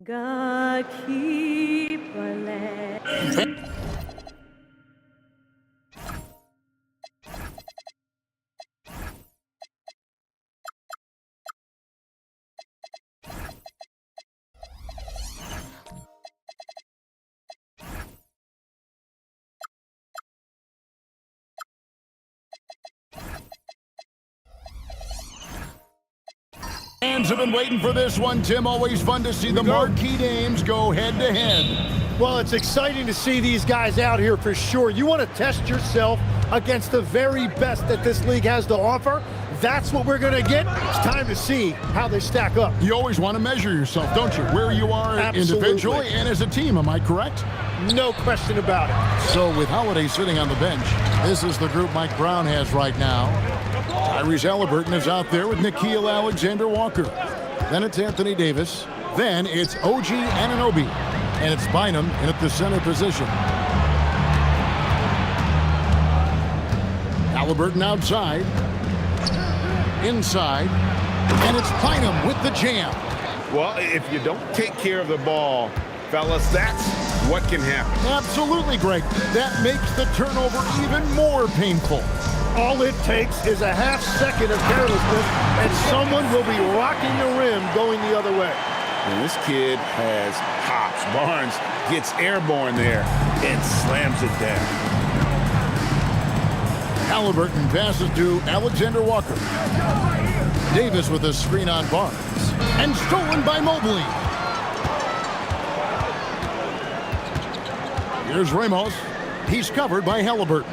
God keep our land. Fans have been waiting for this one, Tim. Always fun to see the marquee names go head-to-head. Well, it's exciting to see these guys out here for sure. You want to test yourself against the very best that this league has to offer. That's what we're going to get. It's time to see how they stack up. You always want to measure yourself, don't you? Where you are individually and as a team, am I correct? No question about it. So with Holiday sitting on the bench, this is the group Mike Brown has right now. Tyrese Halliburton is out there with Nickeil Alexander-Walker. Then it's Anthony Davis. Then it's OG Anunoby. And it's Bynum in at the center position. Halliburton outside. Inside. And it's Bynum with the jam. Well, if you don't take care of the ball, fellas, that's what can happen. Absolutely, Greg. That makes the turnover even more painful. All it takes is a half second of carelessness, and someone will be rocking the rim going the other way. And this kid has hops. Barnes gets airborne there and slams it down. Halliburton passes to Alexander-Walker. Davis with a screen on Barnes. And stolen by Mobley. Here's Ramos. He's covered by Halliburton.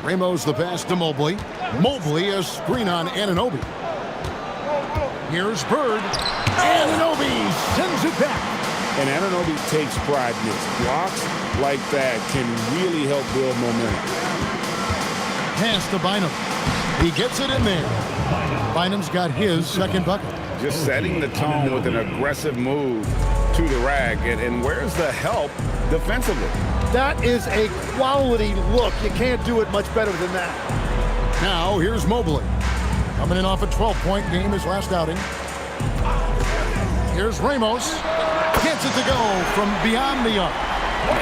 Ramos the pass to Mobley. Mobley a screen on Anunoby. Here's Bird. Anunoby sends it back. And Anunoby takes pride in this. Blocks like that can really help build momentum. Pass to Bynum. He gets it in there. Bynum's got his second bucket. Just setting the tone with an aggressive move to the rack. And where's the help defensively? That is a quality look. You can't do it much better than that. Now, here's Mobley. Coming in off a 12-point game his last outing. Here's Ramos. Gets it to go from beyond the arc.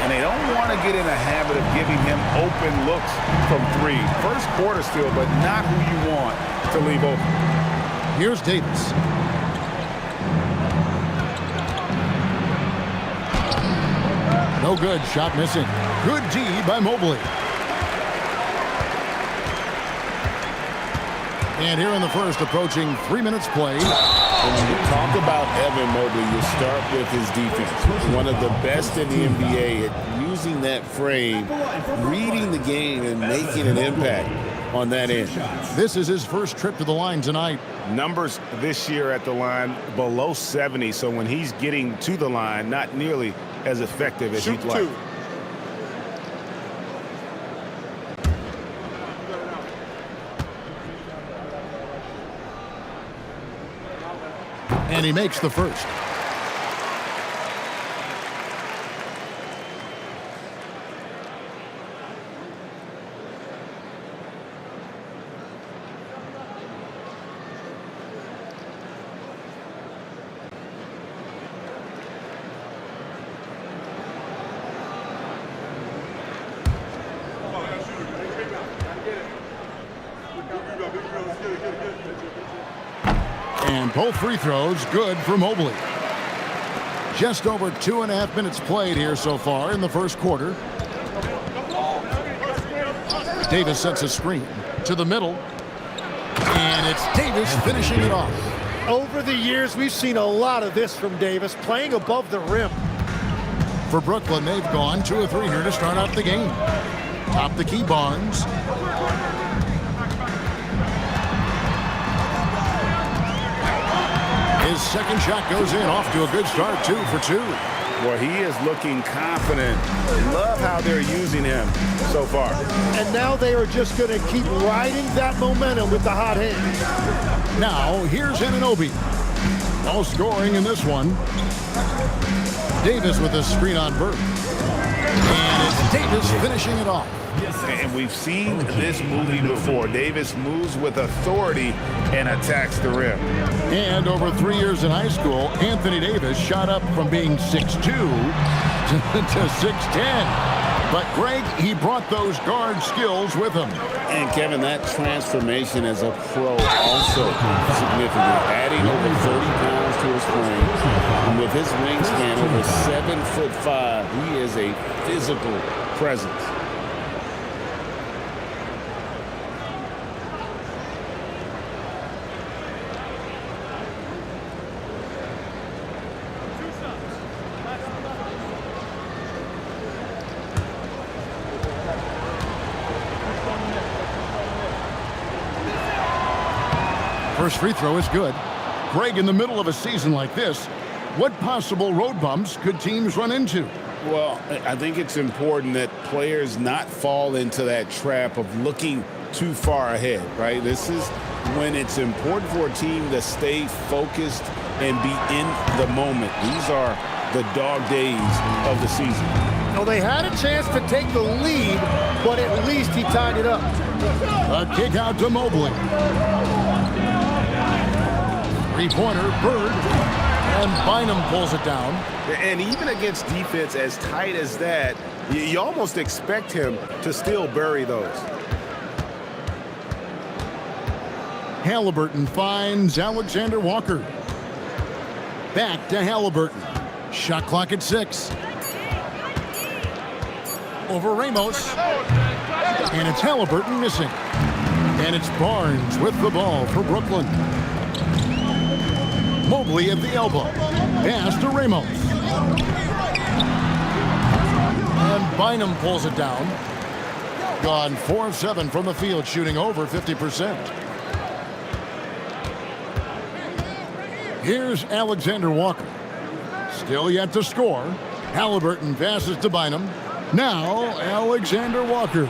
And they don't want to get in a habit of giving him open looks from three. First quarter still, but not who you want to leave open. Here's Davis. No good. Shot missing. Good D by Mobley. And here in the first, approaching 3 minutes played. When you talk about Evan Mobley, you start with his defense. One of the best in the NBA at using that frame, reading the game, and making an impact on that end. This is his first trip to the line tonight. Numbers this year at the line below 70, so when he's getting to the line, not nearly as effective as he'd like. And he makes the first. And both free throws good for Mobley. Just over 2.5 minutes played here so far in the first quarter. Davis sets a screen to the middle. And it's Davis finishing it off. Over the years, we've seen a lot of this from Davis, playing above the rim. For Brooklyn, they've gone 2 of 3 here to start out the game. Top the key, Barnes. His second shot goes in, off to a good start, 2 for 2. Well, he is looking confident. Love how they're using him so far. And now they are just going to keep riding that momentum with the hot hand. Now, here's Anunoby. No scoring in this one. Davis with a screen on Burke. And it's Davis finishing it off. And we've seen this movie before. Davis moves with authority and attacks the rim. And over 3 years in high school, Anthony Davis shot up from being 6'2" to 6'10". But Greg, he brought those guard skills with him. And Kevin, that transformation as a pro also significant. Adding over 30 pounds to his frame. And with his wingspan over 7'5", he is a physical presence. First free throw is good. Greg, in the middle of a season like this, what possible road bumps could teams run into? Well, I think it's important that players not fall into that trap of looking too far ahead, right? This is when it's important for a team to stay focused and be in the moment. These are the dog days of the season. Well, they had a chance to take the lead, but at least he tied it up. A kick out to Mobley. Three-pointer, Bird, and Bynum pulls it down. And even against defense as tight as that, you almost expect him to still bury those. Halliburton finds Alexander Walker. Back to Halliburton. Shot clock at 6. Over Ramos. And it's Halliburton missing. And it's Barnes with the ball for Brooklyn. Mobley at the elbow. Pass to Ramos. And Bynum pulls it down. Gone 4 of 7 from the field, shooting over 50%. Here's Alexander Walker. Still yet to score. Halliburton passes to Bynum. Now Alexander Walker.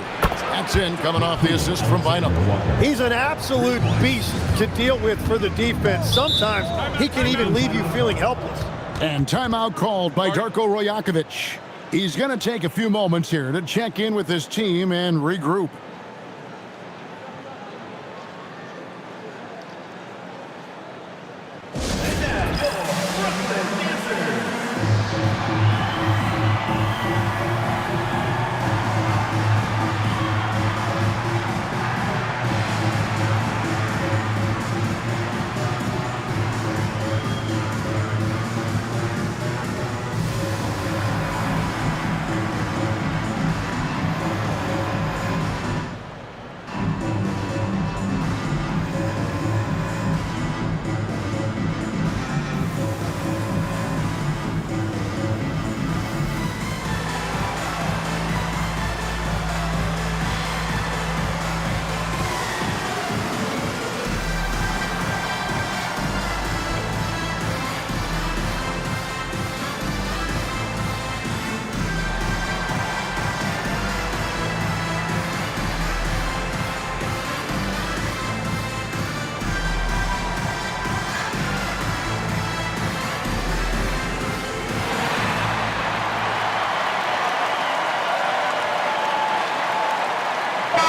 That's in, coming off the assist from Bynum. He's an absolute beast to deal with for the defense. Sometimes he can even leave you feeling helpless. And timeout called by Darko Rajakovic. He's going to take a few moments here to check in with his team and regroup.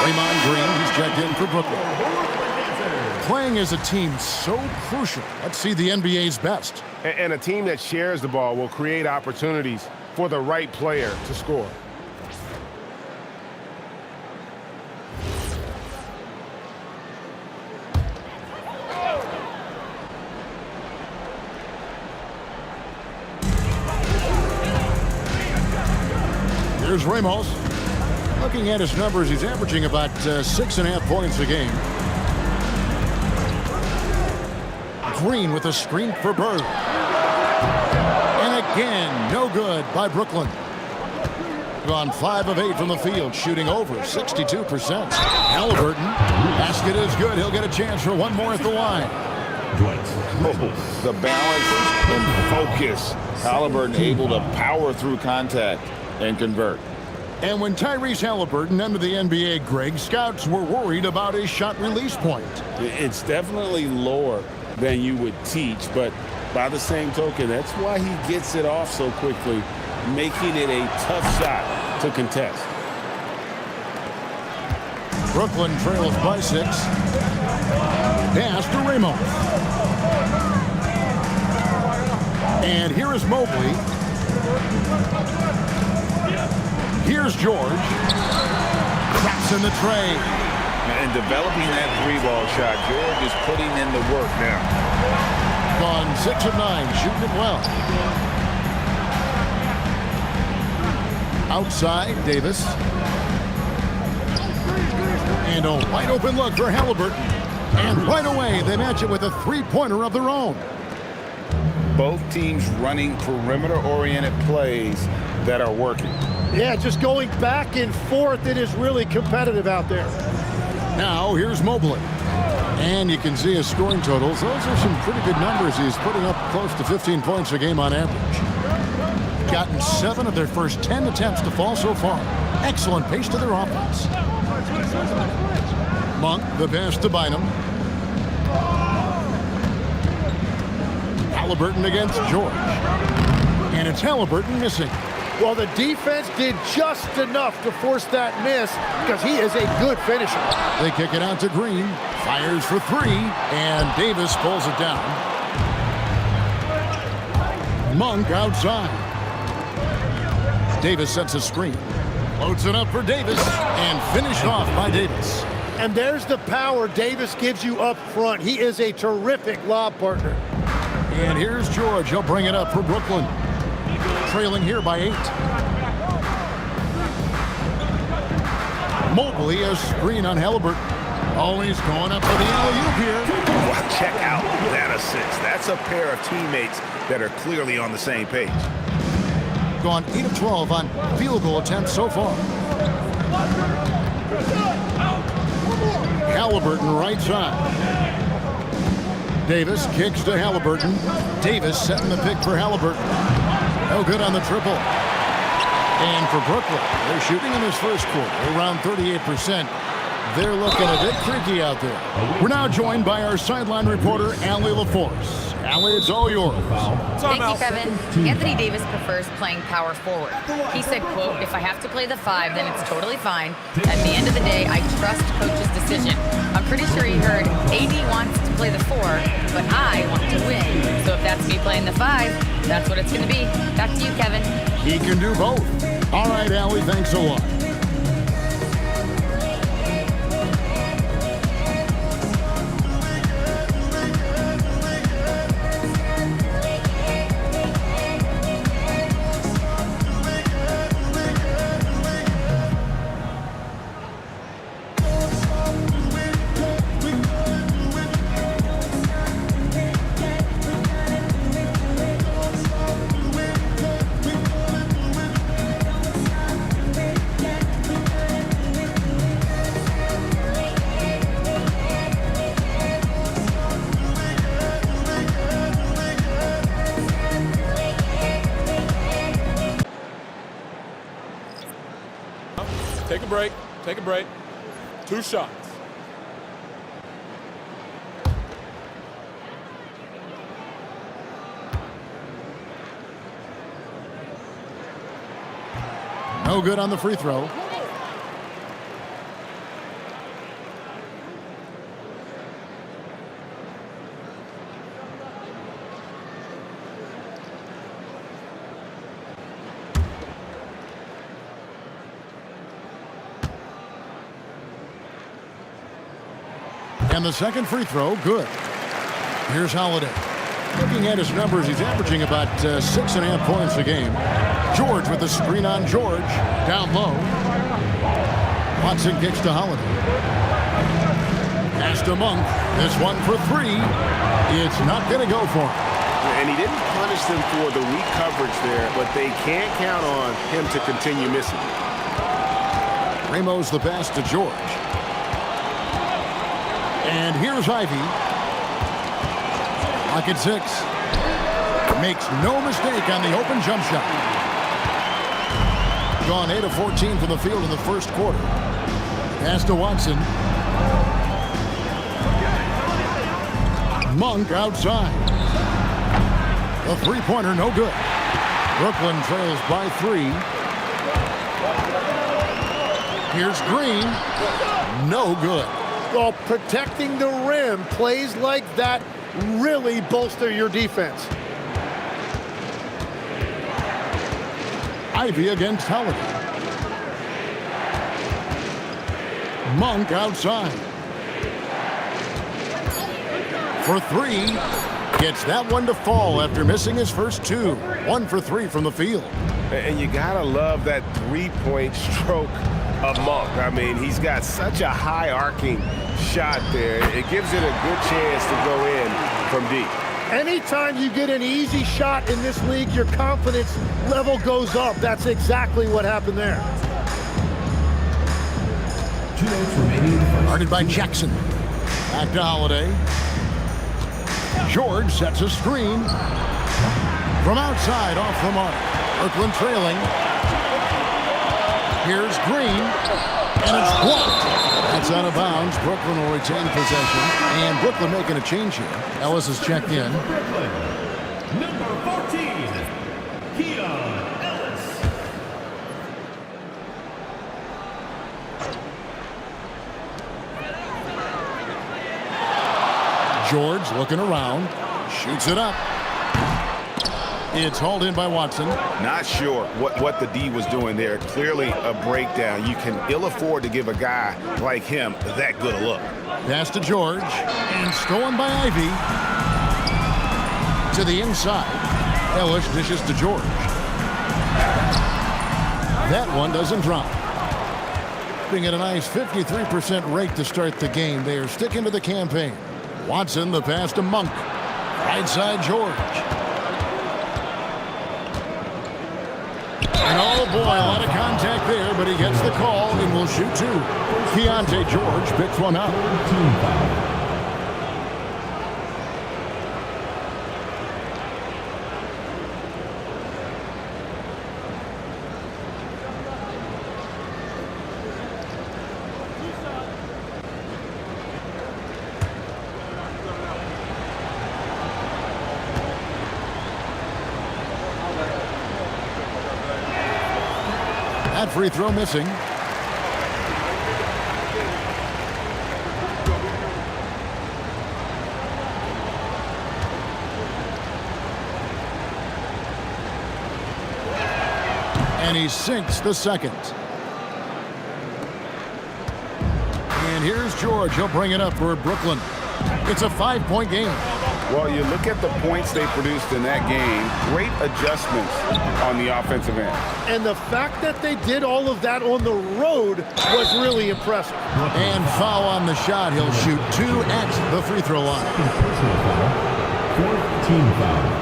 Draymond Green, he's checked in for Brooklyn. Playing as a team so crucial. Let's see the NBA's best. And a team that shares the ball will create opportunities for the right player to score. Here's Ramos. Looking at his numbers, he's averaging about 6.5 points a game. Green with a screen for Bird. And again, no good by Brooklyn. Gone 5 of 8 from the field, shooting over 62%. Halliburton, basket is good. He'll get a chance for one more at the line. Oh, the balance and focus. Halliburton able to power through contact and convert. And when Tyrese Halliburton entered the NBA, Greg, scouts were worried about his shot release point. It's definitely lower than you would teach, but by the same token, that's why he gets it off so quickly, making it a tough shot to contest. Brooklyn trails by 6. Pass to Ramos. And here is Mobley. Here's George. Traps in the tray. And developing that three-ball shot, George is putting in the work now. Gone 6 of 9, shooting it well. Outside, Davis. And a wide open look for Halliburton. And right away, they match it with a three-pointer of their own. Both teams running perimeter-oriented plays that are working. Yeah, just going back and forth. It is really competitive out there. Now, here's Mobley. And you can see his scoring totals. Those are some pretty good numbers. He's putting up close to 15 points a game on average. Gotten 7 of their first 10 attempts to fall so far. Excellent pace to their offense. Monk, the pass to Bynum. Halliburton against George. And it's Halliburton missing. Well, the defense did just enough to force that miss because he is a good finisher. They kick it out to Green. Fires for 3. And Davis pulls it down. Monk outside. Davis sets a screen. Loads it up for Davis. And finished off by Davis. And there's the power Davis gives you up front. He is a terrific lob partner. And here's George. He'll bring it up for Brooklyn. Trailing here by 8. Mobley, a screen on Halliburton. Oh, he's going up for the alley-oop here. Well, check out that assist. That's a pair of teammates that are clearly on the same page. Gone 8 of 12 on field goal attempts so far. Halliburton right side. Davis kicks to Halliburton. Davis setting the pick for Halliburton. No good on the triple. And for Brooklyn, they're shooting in this first quarter around 38%. They're looking a bit freaky out there. We're now joined by our sideline reporter, Allie LaForce. Allie, it's all yours. Thank you, Kevin. Anthony Davis prefers playing power forward. He said, quote, "If I have to play the 5, then it's totally fine. At the end of the day, I trust coach's decision." I'm pretty sure he heard AD wants to play the 4, but I want to win. So if that's me playing the 5, that's what it's going to be. Back to you, Kevin. He can do both. All right, Allie, thanks a lot. Take a break. Take a break. 2 shots. No good on the free throw. And the second free throw, good. Here's Holiday. Looking at his numbers, he's averaging about 6.5 points a game. George with the screen on George. Down low. Watson kicks to Holiday. Pass to Monk. This one for 3. It's not going to go for him. And he didn't punish them for the weak coverage there, but they can't count on him to continue missing. Ramos the pass to George. And here's Ivy. Lock at 6. Makes no mistake on the open jump shot. Gone 8 of 14 from the field in the first quarter. Pass to Watson. Monk outside. The three-pointer no good. Brooklyn trails by 3. Here's Green. No good. Well, protecting the rim, plays like that really bolster your defense. Ivy against Holiday. Monk outside. For 3. Gets that one to fall after missing his first 2. 1 for 3 from the field. And you gotta love that three-point stroke of Monk. I mean, he's got such a high arcing shot there. It gives it a good chance to go in from deep. Anytime you get an easy shot in this league, your confidence level goes up. That's exactly what happened there. Guarded by Jackson. Back to Holiday. George sets a screen. From outside, off the mark. Brooklyn trailing. Here's Green. And it's blocked. That's out of bounds. Brooklyn will retain possession. And Brooklyn making a change here. Ellis has checked in. Number 14, Ellis. George looking around. Shoots it up. It's hauled in by Watson. Not sure what the D was doing there. Clearly a breakdown. You can ill afford to give a guy like him that good a look. Pass to George. And stolen by Ivy. To the inside. Ellis dishes to George. That one doesn't drop. Being at a nice 53% rate to start the game. They are sticking to the campaign. Watson, the pass to Monk. Right side, George. And oh boy, a lot of contact there, but he gets the call and will shoot 2. Keontae George picks one up. That free throw missing. And he sinks the second. And here's George. He'll bring it up for Brooklyn. It's a 5-point game. Well, you look at the points they produced in that game, great adjustments on the offensive end. And the fact that they did all of that on the road was really impressive. And foul on the shot. He'll shoot 2 at the free throw line. Personal foul. 4th team foul.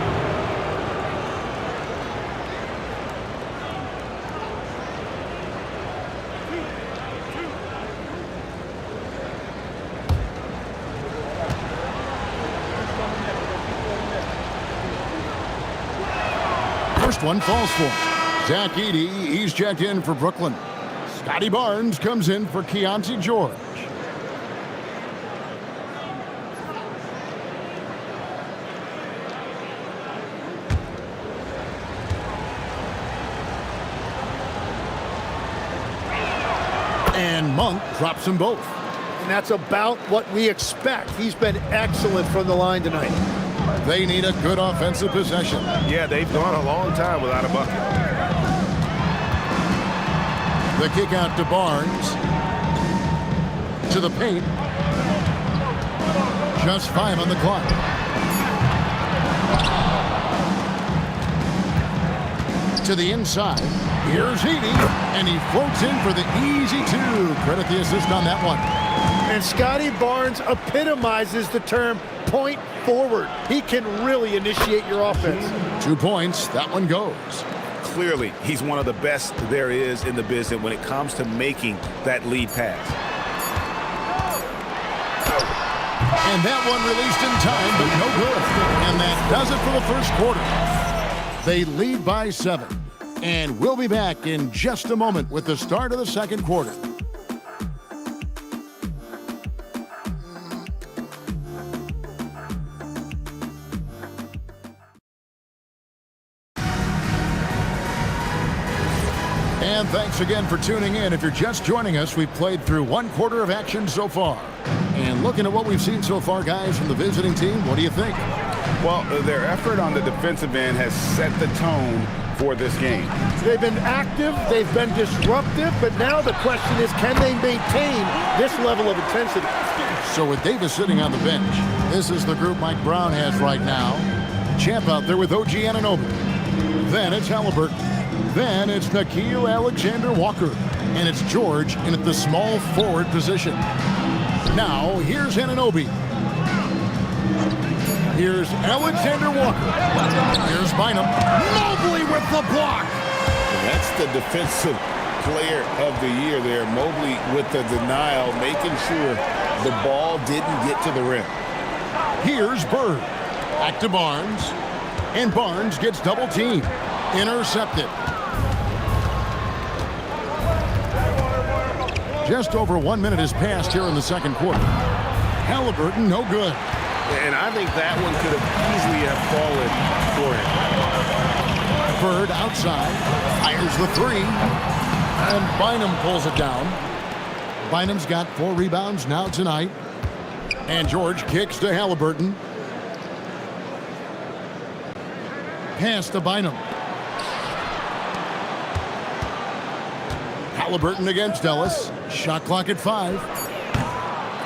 First one falls for Zach Edey. He's checked in for Brooklyn. Scotty Barnes comes in for Keontae George. And Monk drops them both. And that's about what we expect. He's been excellent from the line tonight. They need a good offensive possession. Yeah, they've gone a long time without a bucket. The kick out to Barnes. To the paint. Just 5 on the clock. To the inside. Here's Edey, and he floats in for the easy 2. Credit the assist on that one. And Scotty Barnes epitomizes the term point forward. He can really initiate your offense. 2 points. That one goes. Clearly, he's one of the best there is in the business when it comes to making that lead pass. And that one released in time, but no good. And that does it for the first quarter. They lead by 7. And we'll be back in just a moment with the start of the second quarter. And thanks again for tuning in. If you're just joining us, we've played through 1 quarter of action so far. And looking at what we've seen so far, guys, from the visiting team, what do you think? Well, their effort on the defensive end has set the tone for this game. They've been active, they've been disruptive, but now the question is, can they maintain this level of intensity? So with Davis sitting on the bench, this is the group Mike Brown has right now. Champ out there with OG Anunoby. Then it's Halliburton. Then it's Nickeil Alexander-Walker. And it's George in at the small forward position. Now, here's Anunoby. Here's Alexander-Walker. Here's Bynum. Mobley with the block. That's the defensive player of the year there. Mobley with the denial, making sure the ball didn't get to the rim. Here's Bird. Back to Barnes. And Barnes gets double teamed. Intercepted. Just over 1 minute has passed here in the second quarter. Halliburton, no good. And I think that one could have easily have fallen for him. Bird outside. Fires the 3. And Bynum pulls it down. Bynum's got 4 rebounds now tonight. And George kicks to Halliburton. Pass to Bynum. Halliburton against Ellis. Shot clock at 5.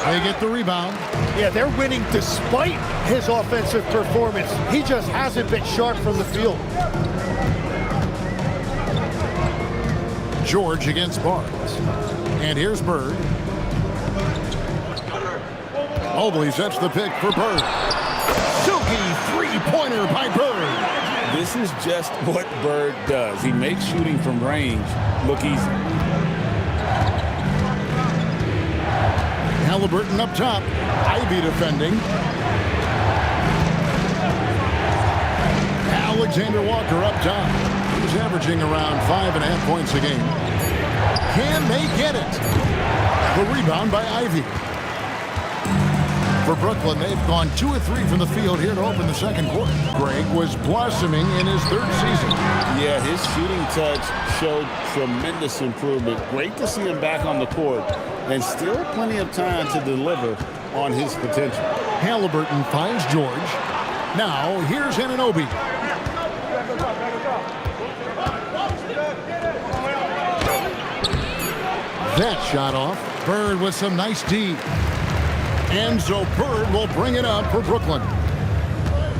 They get the rebound. Yeah, they're winning despite his offensive performance. He just hasn't been sharp from the field. George against Barnes. And here's Bird. Mobley sets the pick for Bird. Silky three-pointer by Bird. This is just what Bird does. He makes shooting from range look easy. Halliburton up top. Ivy defending. Alexander-Walker up top. He's averaging around 5.5 points a game. Can they get it? The rebound by Ivy. For Brooklyn, they've gone 2 of 3 from the field here to open the second quarter. Greg was blossoming in his 3rd season. Yeah, his shooting touch showed tremendous improvement. Great to see him back on the court, and still plenty of time to deliver on his potential. Halliburton finds George. Now, here's Anunoby. That shot off. Bird with some nice D. And so Bird will bring it up for Brooklyn.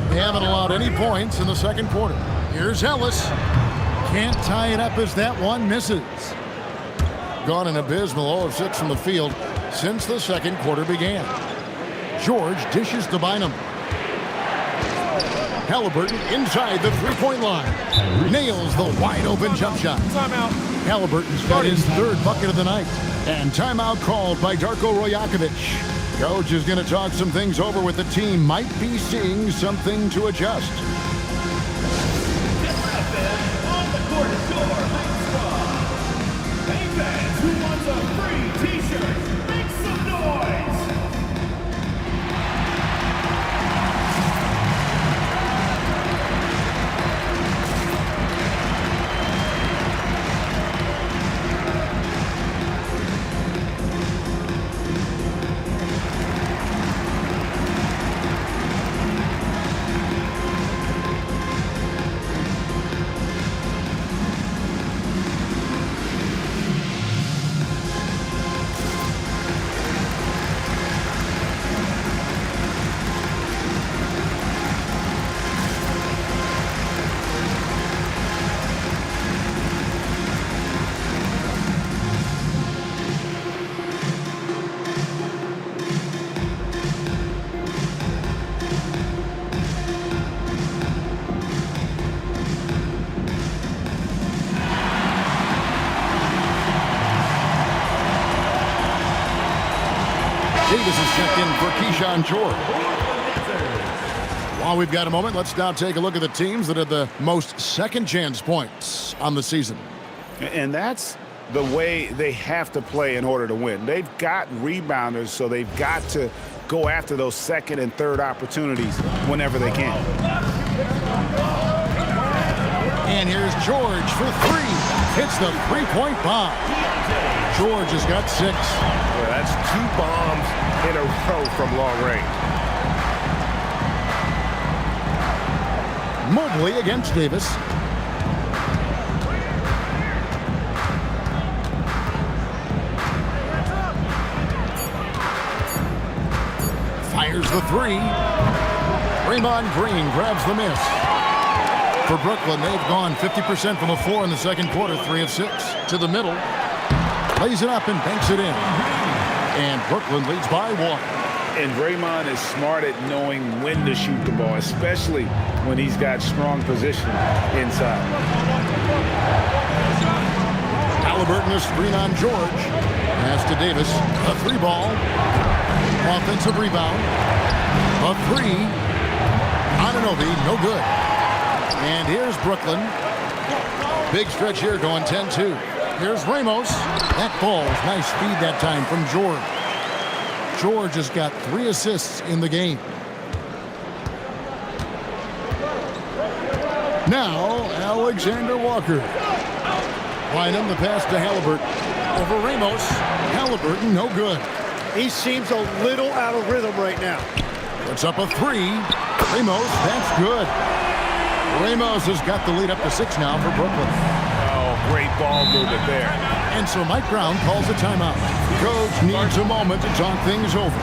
They haven't allowed any points in the second quarter. Here's Ellis. Can't tie it up as that one misses. Gone an abysmal 0 of 6 from the field since the second quarter began. George dishes to Bynum. Halliburton inside the three-point line. Nails the wide-open jump shot. Timeout. Halliburton's got his third bucket of the night. And timeout called by Darko Rajakovic. Coach is going to talk some things over with the team. Might be seeing something to adjust. On the court is your home squad. Hey fans, who wants a free t-shirt? Make some noise! Davis is checked in for Keyshawn George. While we've got a moment, let's now take a look at the teams that had the most second chance points on the season. And that's the way they have to play in order to win. They've got rebounders, so they've got to go after those second and third opportunities whenever they can. And here's George for three. Hits the three-point bomb. George has got 6. Well, that's 2 bombs in a row from long range. Mobley against Davis. Fires the 3. Draymond Green grabs the miss. For Brooklyn, they've gone 50% from the floor in the second quarter, 3 of 6. To the middle. Lays it up and banks it in. And Brooklyn leads by 1. And Draymond is smart at knowing when to shoot the ball, especially when he's got strong position inside. Halliburton a screen on George. Pass to Davis. A 3-ball. Offensive rebound. A 3. Anunoby, no good. And here's Brooklyn. Big stretch here going 10-2. Here's Ramos. That ball's nice feed that time from George. George has got 3 assists in the game. Now, Alexander Walker. Bynum the pass to Halliburton. Over Ramos. Halliburton, no good. He seems a little out of rhythm right now. Puts up a 3. Ramos, that's good. Ramos has got the lead up to 6 now for Brooklyn. Oh, great ball movement there. And so Mike Brown calls a timeout. Coach needs a moment to talk things over.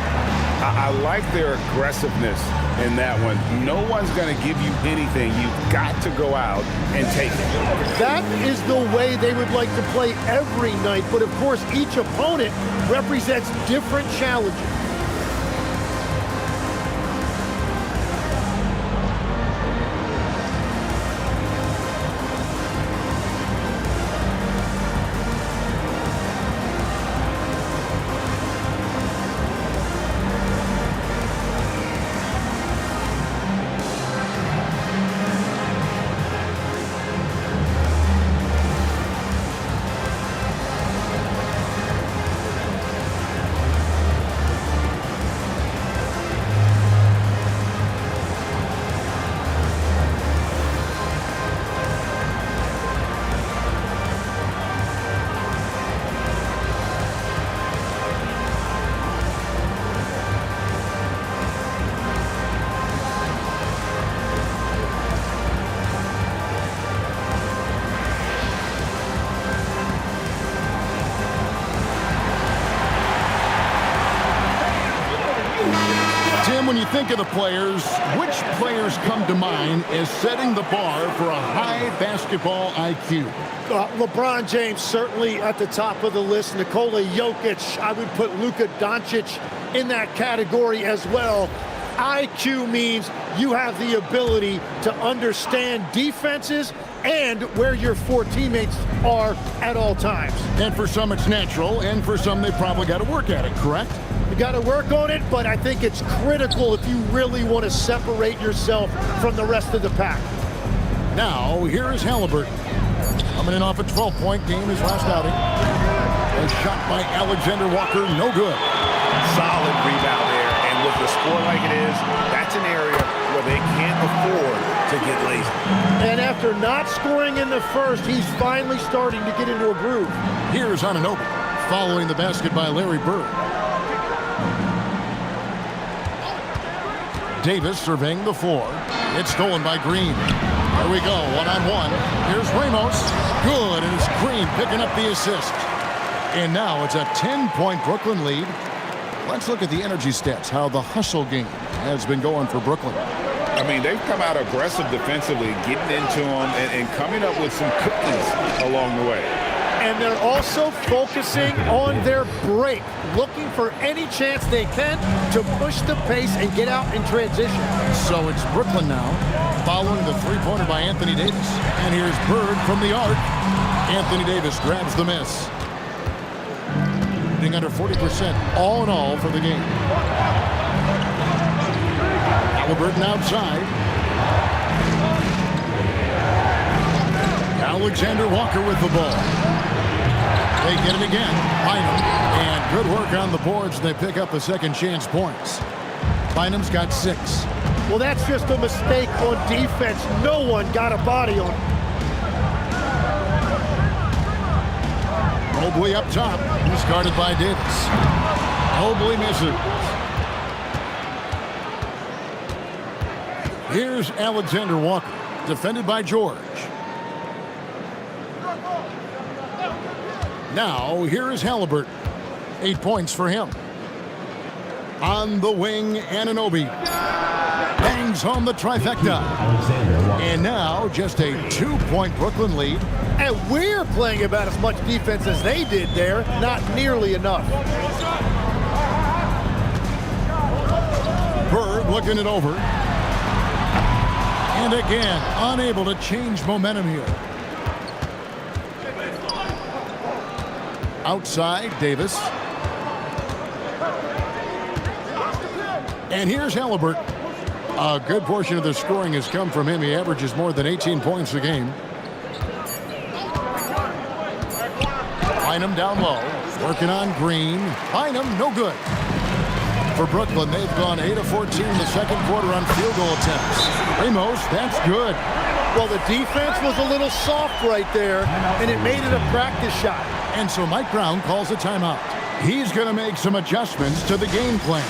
I like their aggressiveness in that one. No one's going to give you anything. You've got to go out and take it. That is the way they would like to play every night, but of course each opponent represents different challenges. think of the players, which players come to mind as setting the bar for a high basketball IQ? LeBron James certainly at the top of the list. Nikola Jokic, I would put Luka Doncic in that category as well. IQ means you have the ability to understand defenses and where your four teammates are at all times. And for some it's natural, and for some they probably got to work at it, correct? You got to work on it, but I think it's critical if you really want to separate yourself from the rest of the pack. Now, here is Halliburton. Coming in off a 12-point game his last outing. A shot by Alexander Walker, no good. Solid rebound there, and with the score like it is, that's an area where they can't afford to get lazy. And after not scoring in the first, he's finally starting to get into a groove. Here's Anunoby, following the basket by Larry Bird. Davis surveying the floor. It's stolen by Green. There we go, one-on-one. Here's Ramos. Good, and it's Green picking up the assist. And now it's a 10-point Brooklyn lead. Let's look at the energy stats, how the hustle game has been going for Brooklyn. I mean, they've come out aggressive defensively, getting into them and coming up with some cookies along the way. And they're also focusing on their break, looking for any chance they can to push the pace and get out in transition. So it's Brooklyn now, following the three-pointer by Anthony Davis. And here's Bird from the arc. Anthony Davis grabs the miss. Shooting under 40% all in all for the game. Halliburton outside. Alexander Walker with the ball. They get it again. Bynum. And good work on the boards. They pick up the second chance points. Bynum's got 6. Well, that's just a mistake on defense. No one got a body on him. Mobley up top. He's guarded by Davis. Mobley misses. Here's Alexander Walker, defended by George. Now, here is Halliburton. 8 points for him. On the wing, Anunoby bangs home the trifecta. And now, just a 2-point Brooklyn lead. And we're playing about as much defense as they did there. Not nearly enough. Bird looking it over. And again, unable to change momentum here. Outside, Davis. And here's Halliburton. A good portion of the scoring has come from him. He averages more than 18 points a game. Bynum down low, working on Green. Bynum, no good. For Brooklyn, they've gone 8 of 14 in the second quarter on field goal attempts. Ramos, that's good. Well, the defense was a little soft right there, and it made it a practice shot. And so Mike Brown calls a timeout. He's going to make some adjustments to the game plan.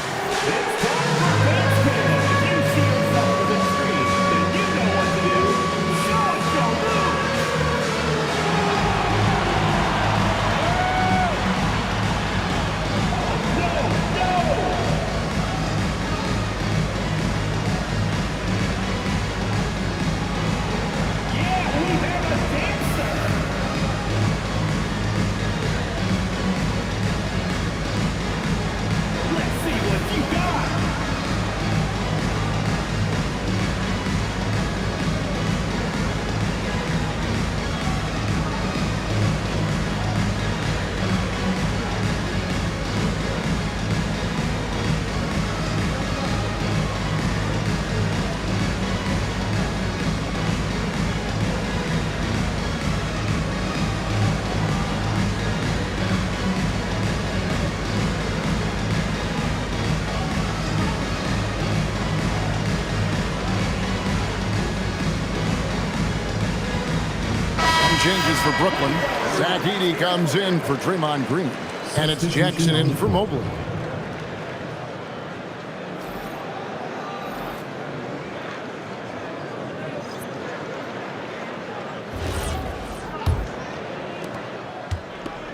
Changes for Brooklyn. Zach Edey comes in for Draymond Green. And it's Jackson in for Mobley.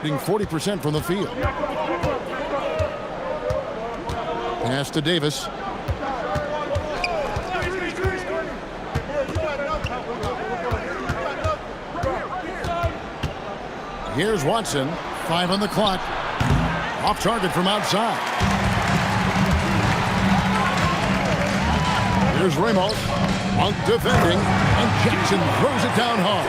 Being 40% from the field. Pass to Davis. Here's Watson. 5 on the clock. Off target from outside. Here's Ramos. Monk defending. And Jackson throws it down hard.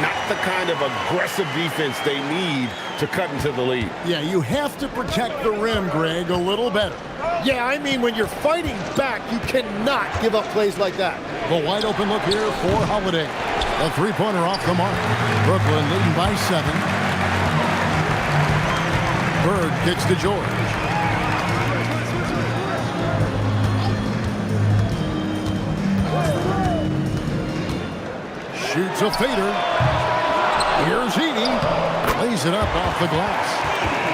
Not the kind of aggressive defense they need to cut into the lead. Yeah, you have to protect the rim, Greg, a little better. Yeah, I mean, when you're fighting back, you cannot give up plays like that. The wide open look here for Holiday. The three-pointer off the mark. Brooklyn leading by 7. Bird kicks to George. Shoots a fader. Here's Edey. Lays it up off the glass.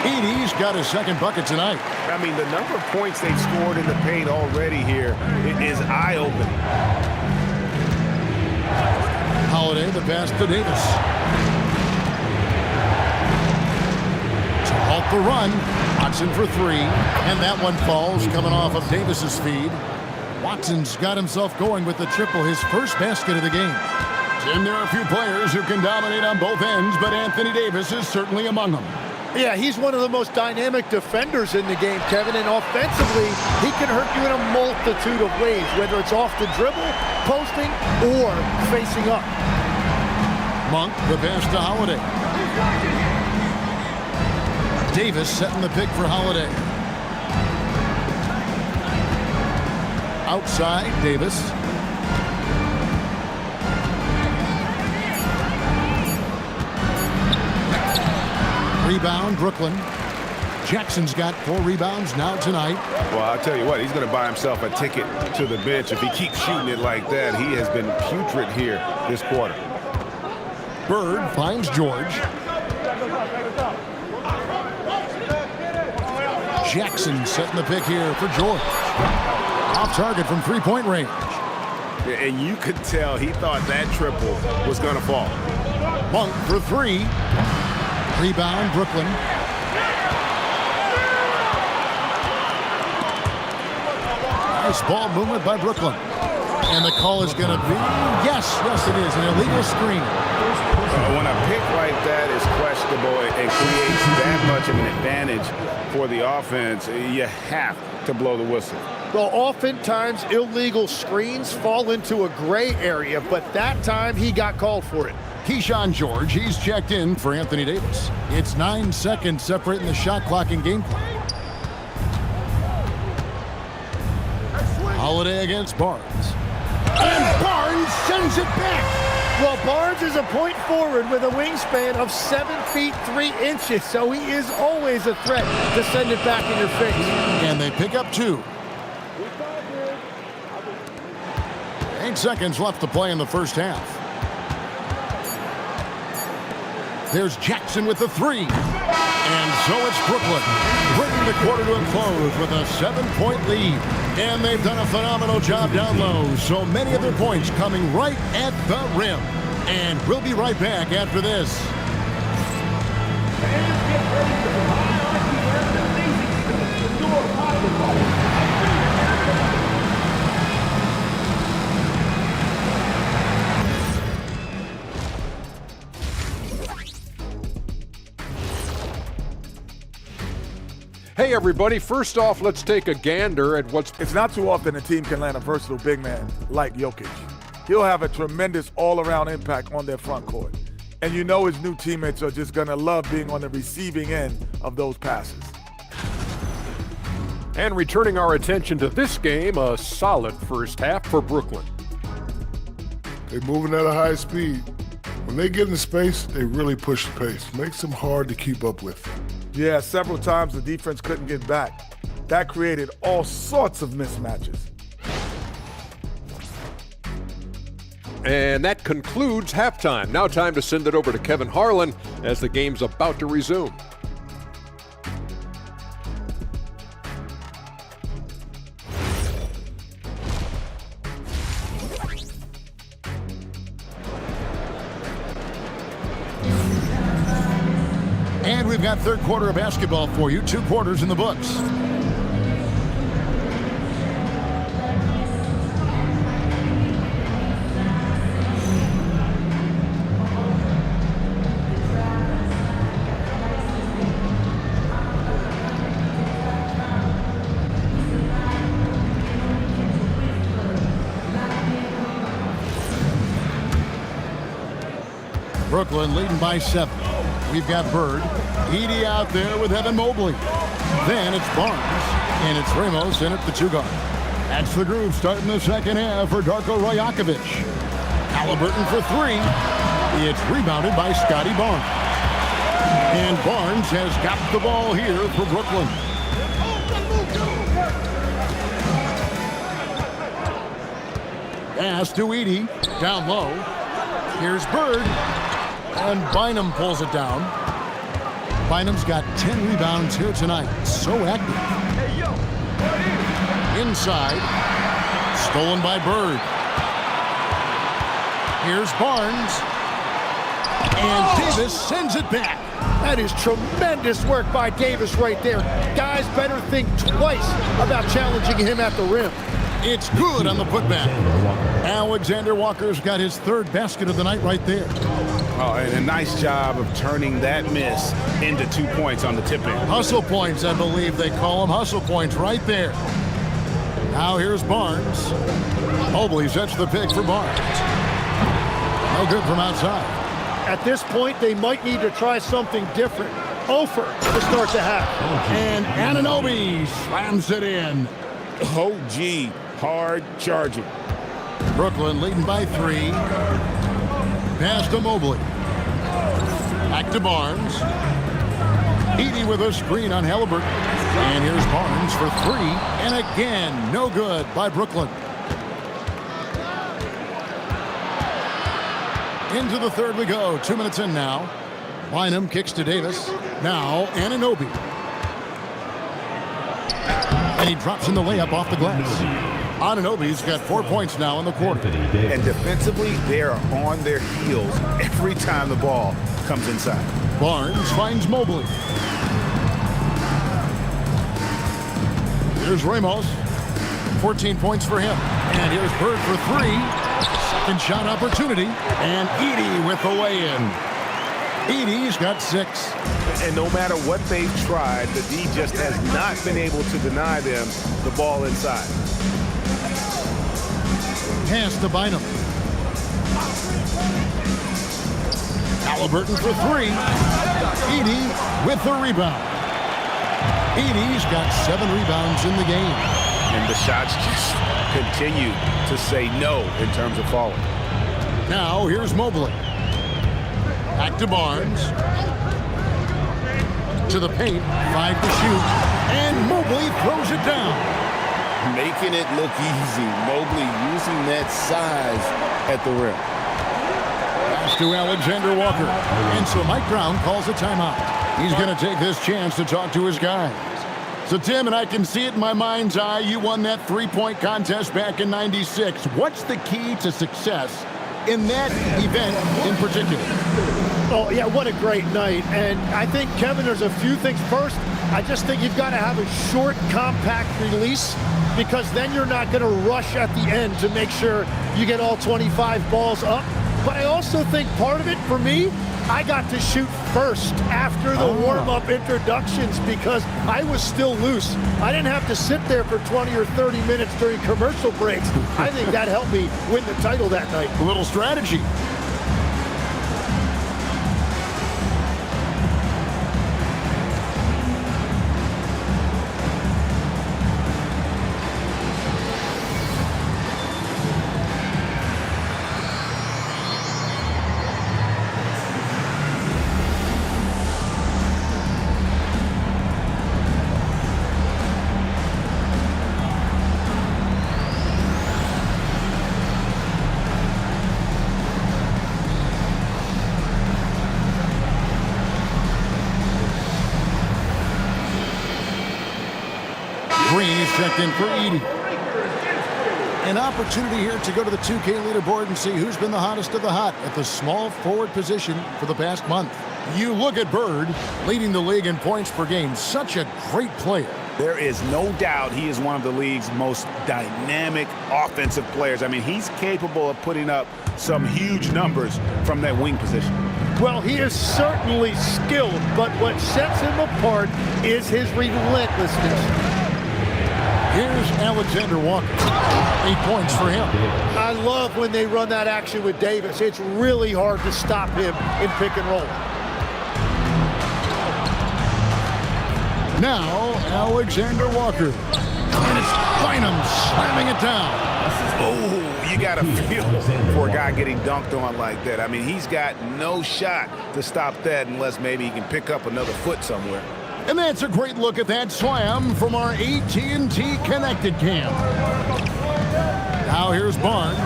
Edey's got his second bucket tonight. I mean, the number of points they've scored in the paint already here is eye-opening. Holiday, the pass to Davis. To halt the run. Watson for 3. And that one falls coming off of Davis's feed. Watson's got himself going with the triple, his first basket of the game. Tim, there are a few players who can dominate on both ends, but Anthony Davis is certainly among them. Yeah, he's one of the most dynamic defenders in the game, Kevin, and offensively, he can hurt you in a multitude of ways, whether it's off the dribble, posting, or facing up. Monk, the pass to Holiday. Davis setting the pick for Holiday. Outside, Davis. Rebound, Brooklyn. Jackson's got 4 rebounds now tonight. Well, I'll tell you what, he's going to buy himself a ticket to the bench. If he keeps shooting it like that, he has been putrid here this quarter. Bird finds George. Jackson setting the pick here for George. Off target from 3-point range. And you could tell he thought that triple was going to fall. Monk for 3. Rebound, Brooklyn. Nice ball movement by Brooklyn. And the call is going to be, yes, it is, an illegal screen. When a pick like that is questionable and creates that much of an advantage for the offense, you have to blow the whistle. Well, oftentimes illegal screens fall into a gray area, but that time he got called for it. Keyshawn George, he's checked in for Anthony Davis. It's 9 seconds separating the shot clock and game clock. Holiday against Barnes. And Barnes sends it back. Well, Barnes is a point forward with a wingspan of 7 feet 3 inches, so he is always a threat to send it back in your face. And they pick up 2. 8 seconds left to play in the first half. There's Jackson with the 3. And so it's Brooklyn, bringing the quarter to a close with a 7-point lead. And they've done a phenomenal job down low, so many of their points coming right at the rim. And we'll be right back after this. Hey everybody, first off, let's take a gander at what's... It's not too often a team can land a versatile big man like Jokic. He'll have a tremendous all-around impact on their front court. And you know his new teammates are just going to love being on the receiving end of those passes. And returning our attention to this game, a solid first half for Brooklyn. They're moving at a high speed. When they get in space, they really push the pace. Makes them hard to keep up with. Yeah, several times the defense couldn't get back. That created all sorts of mismatches. And that concludes halftime. Now time to send it over to Kevin Harlan as the game's about to resume. And we've got third quarter of basketball for you. 2 quarters in the books. Brooklyn leading by 7. We've got Bird. Edey out there with Evan Mobley. Then it's Barnes, and it's Ramos in at the 2 guard. That's the groove starting the second half for Darko Rajakovic. Halliburton for 3. It's rebounded by Scotty Barnes. And Barnes has got the ball here for Brooklyn. Pass to Edey, down low. Here's Bird, and Bynum pulls it down. Bynum's got 10 rebounds here tonight. So active. Inside, stolen by Bird. Here's Barnes, and Davis sends it back. That is tremendous work by Davis right there. Guys better think twice about challenging him at the rim. It's good on the putback. Alexander Walker's got his 3rd basket of the night right there. Oh, and a nice job of turning that miss into 2 points on the tip-in. Hustle points, I believe they call them. Hustle points right there. Now here's Barnes. Mobley sets the pick for Barnes. No good from outside. At this point, they might need to try something different. Ofer to start the half. And Anunoby slams it in. OG, hard charging. Brooklyn leading by 3. Pass to Mobley. Back to Barnes. Edey with a screen on Halliburton. And here's Barnes for 3. And again, no good by Brooklyn. Into the 3rd we go. 2 minutes in now. Bynum kicks to Davis. Now Anunoby. And he drops in the layup off the glass. Anunoby's got 4 points now in the quarter. And defensively, they are on their heels every time the ball comes inside. Barnes finds Mobley. Here's Ramos. 14 points for him. And here's Bird for 3. Second shot opportunity. And Edey with the lay-in. Edey's got 6. And no matter what they've tried, the D just has not been able to deny them the ball inside. Pass to Bynum. Halliburton for 3. Edey with the rebound. Edey's got 7 rebounds in the game. And the shots just continue to say no in terms of falling. Now here's Mobley. Back to Barnes. To the paint, 5 to shoot. And Mobley throws it down. Making it look easy. Mobley using that size at the rim. Pass to Alexander Walker. And so Mike Brown calls a timeout. He's going to take this chance to talk to his guys. So, Tim, and I can see it in my mind's eye, you won that 3-point contest back in '96. What's the key to success in that event in particular? Oh, yeah, what a great night. And I think, Kevin, there's a few things. First, I just think you've got to have a short, compact release, because then you're not going to rush at the end to make sure you get all 25 balls up. But I also think part of it, for me, I got to shoot first after the warm-up introductions because I was still loose. I didn't have to sit there for 20 or 30 minutes during commercial breaks. I think that helped me win the title that night. A little strategy. Green is checked in for Edey. An opportunity here to go to the 2K leaderboard and see who's been the hottest of the hot at the small forward position for the past month. You look at Bird, leading the league in points per game. Such a great player. There is no doubt he is one of the league's most dynamic offensive players. I mean, he's capable of putting up some huge numbers from that wing position. Well, he is certainly skilled, but what sets him apart is his relentlessness. Here's Alexander Walker. 8 points for him. I love when they run that action with Davis. It's really hard to stop him in pick and roll. Now, Alexander Walker. And it's Bynum slamming it down. Oh, you got to feel for a guy getting dunked on like that. I mean, he's got no shot to stop that unless maybe he can pick up another foot somewhere. And that's a great look at that slam from our AT&T Connected Cam. Now here's Barnes.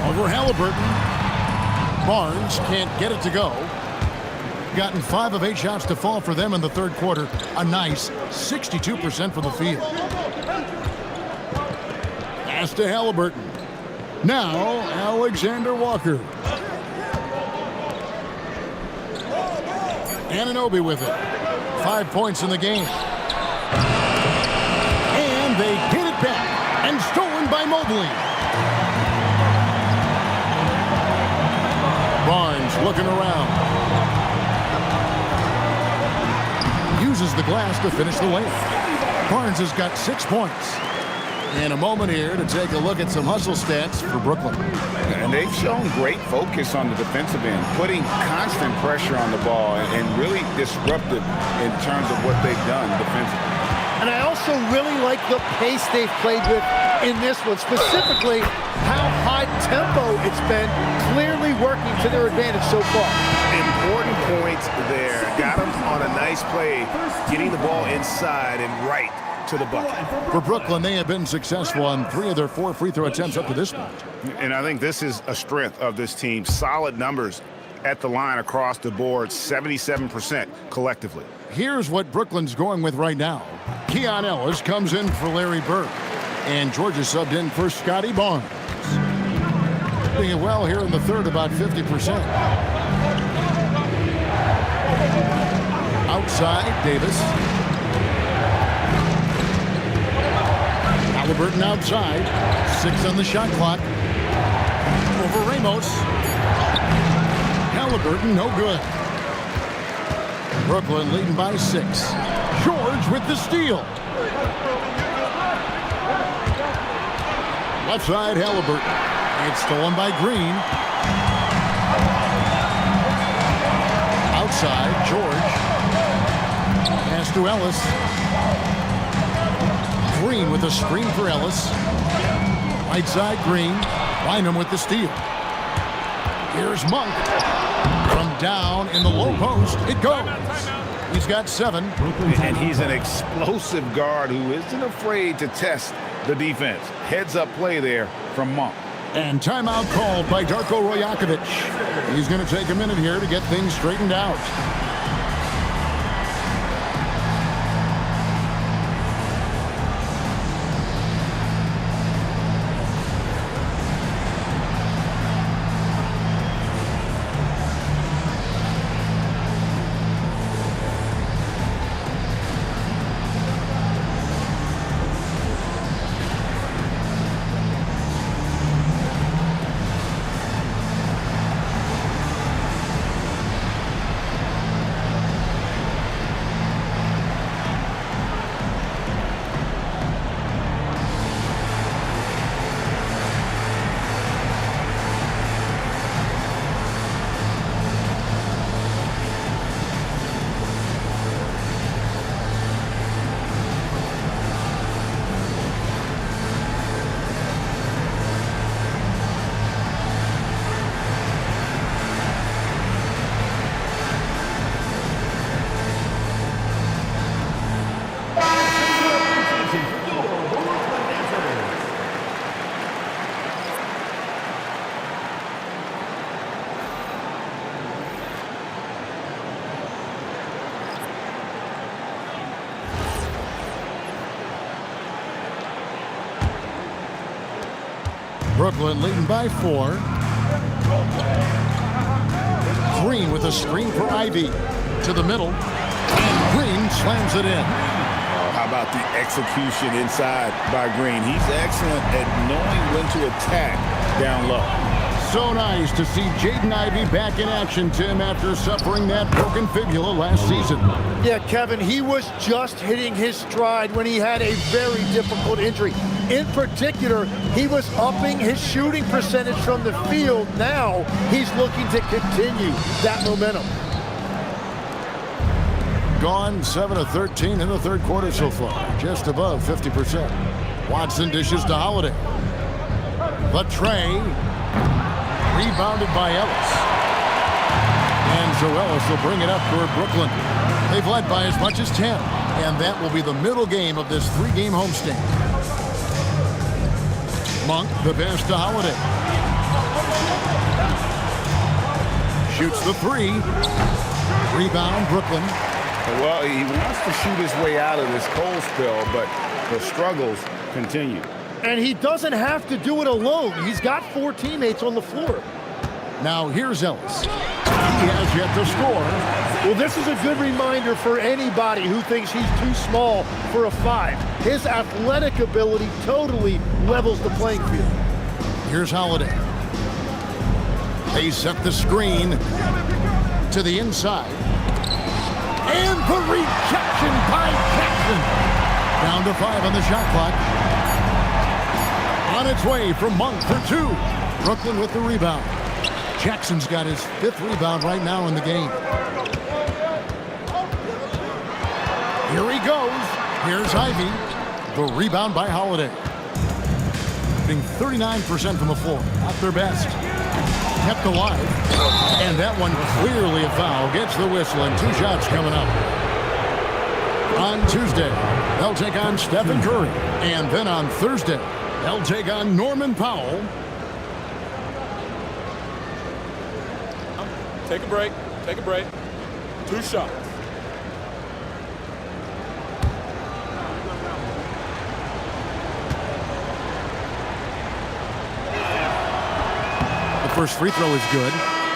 Over Halliburton. Barnes can't get it to go. Gotten 5 of 8 shots to fall for them in the third quarter. A nice 62% from the field. Pass to Halliburton. Now Alexander Walker. Anunoby with it. 5 points in the game. And they get it back. And stolen by Mobley. Barnes looking around. Uses the glass to finish the layup. Barnes has got 6 points. And a moment here to take a look at some hustle stats for Brooklyn. And they've shown great focus on the defensive end, putting constant pressure on the ball and really disruptive in terms of what they've done defensively. And I also really like the pace they've played with in this one, specifically how high tempo it's been, clearly working to their advantage so far. Important points there. Got him on a nice play, getting the ball inside and right to the bucket. For Brooklyn, they have been successful on 3 of their 4 free throw attempts up to this point. And I think this is a strength of this team. Solid numbers at the line across the board, 77% collectively. Here's what Brooklyn's going with right now. Keon Ellis comes in for Larry Bird. And Georgia subbed in for Scotty Barnes. Doing it well here in the third, about 50%. Outside, Davis. Halliburton outside. 6 on the shot clock. Over Ramos. Halliburton, no good. Brooklyn leading by 6. George with the steal. Left side, Halliburton. It's stolen by Green. Outside, George. Pass to Ellis. Green with a screen for Ellis. Right side, Green. Bynum with the steal. Here's Monk. From down in the low post, it goes. He's got 7. And he's an explosive guard who isn't afraid to test the defense. Heads up play there from Monk. And timeout called by Darko Rajakovic. He's going to take a minute here to get things straightened out. Brooklyn leading by 4. Green with a screen for Ivy. To the middle. And Green slams it in. How about the execution inside by Green? He's excellent at knowing when to attack down low. so nice to see Jaden Ivey back in action, Tim, after suffering that broken fibula last season. Yeah, Kevin, he was just hitting his stride when he had a very difficult injury. In particular, he was upping his shooting percentage from the field. Now he's looking to continue that momentum. Gone 7 of 13 in the third quarter so far, just above 50%. Watson dishes to Holiday. The tray, rebounded by Ellis. And so Ellis will bring it up toward Brooklyn. They've led by as much as 10, and that will be the middle game of this three-game homestand. Monk, the pass to Holiday. Shoots the three. Rebound, Brooklyn. Well, he wants to shoot his way out of this cold spell, but the struggles continue. And he doesn't have to do it alone. He's got 4 teammates on the floor. Now here's Ellis. He has yet to score. Well, this is a good reminder for anybody who thinks he's too small for a 5. His athletic ability totally levels the playing field. Here's Holiday. They set the screen to the inside. And the rejection by Jackson. Down to 5 on the shot clock. On its way from Monk for 2. Brooklyn with the rebound. Jackson's got his 5th rebound right now in the game. Here he goes. Here's Ivey. The rebound by Holiday. Being 39% from the floor. Not their best. Kept alive. And that one clearly a foul. Gets the whistle and 2 shots coming up. On Tuesday, they'll take on Stephen Curry. And then on Thursday, they'll take on Norman Powell. Take a break. Take a break. 2 shots. The first free throw is good.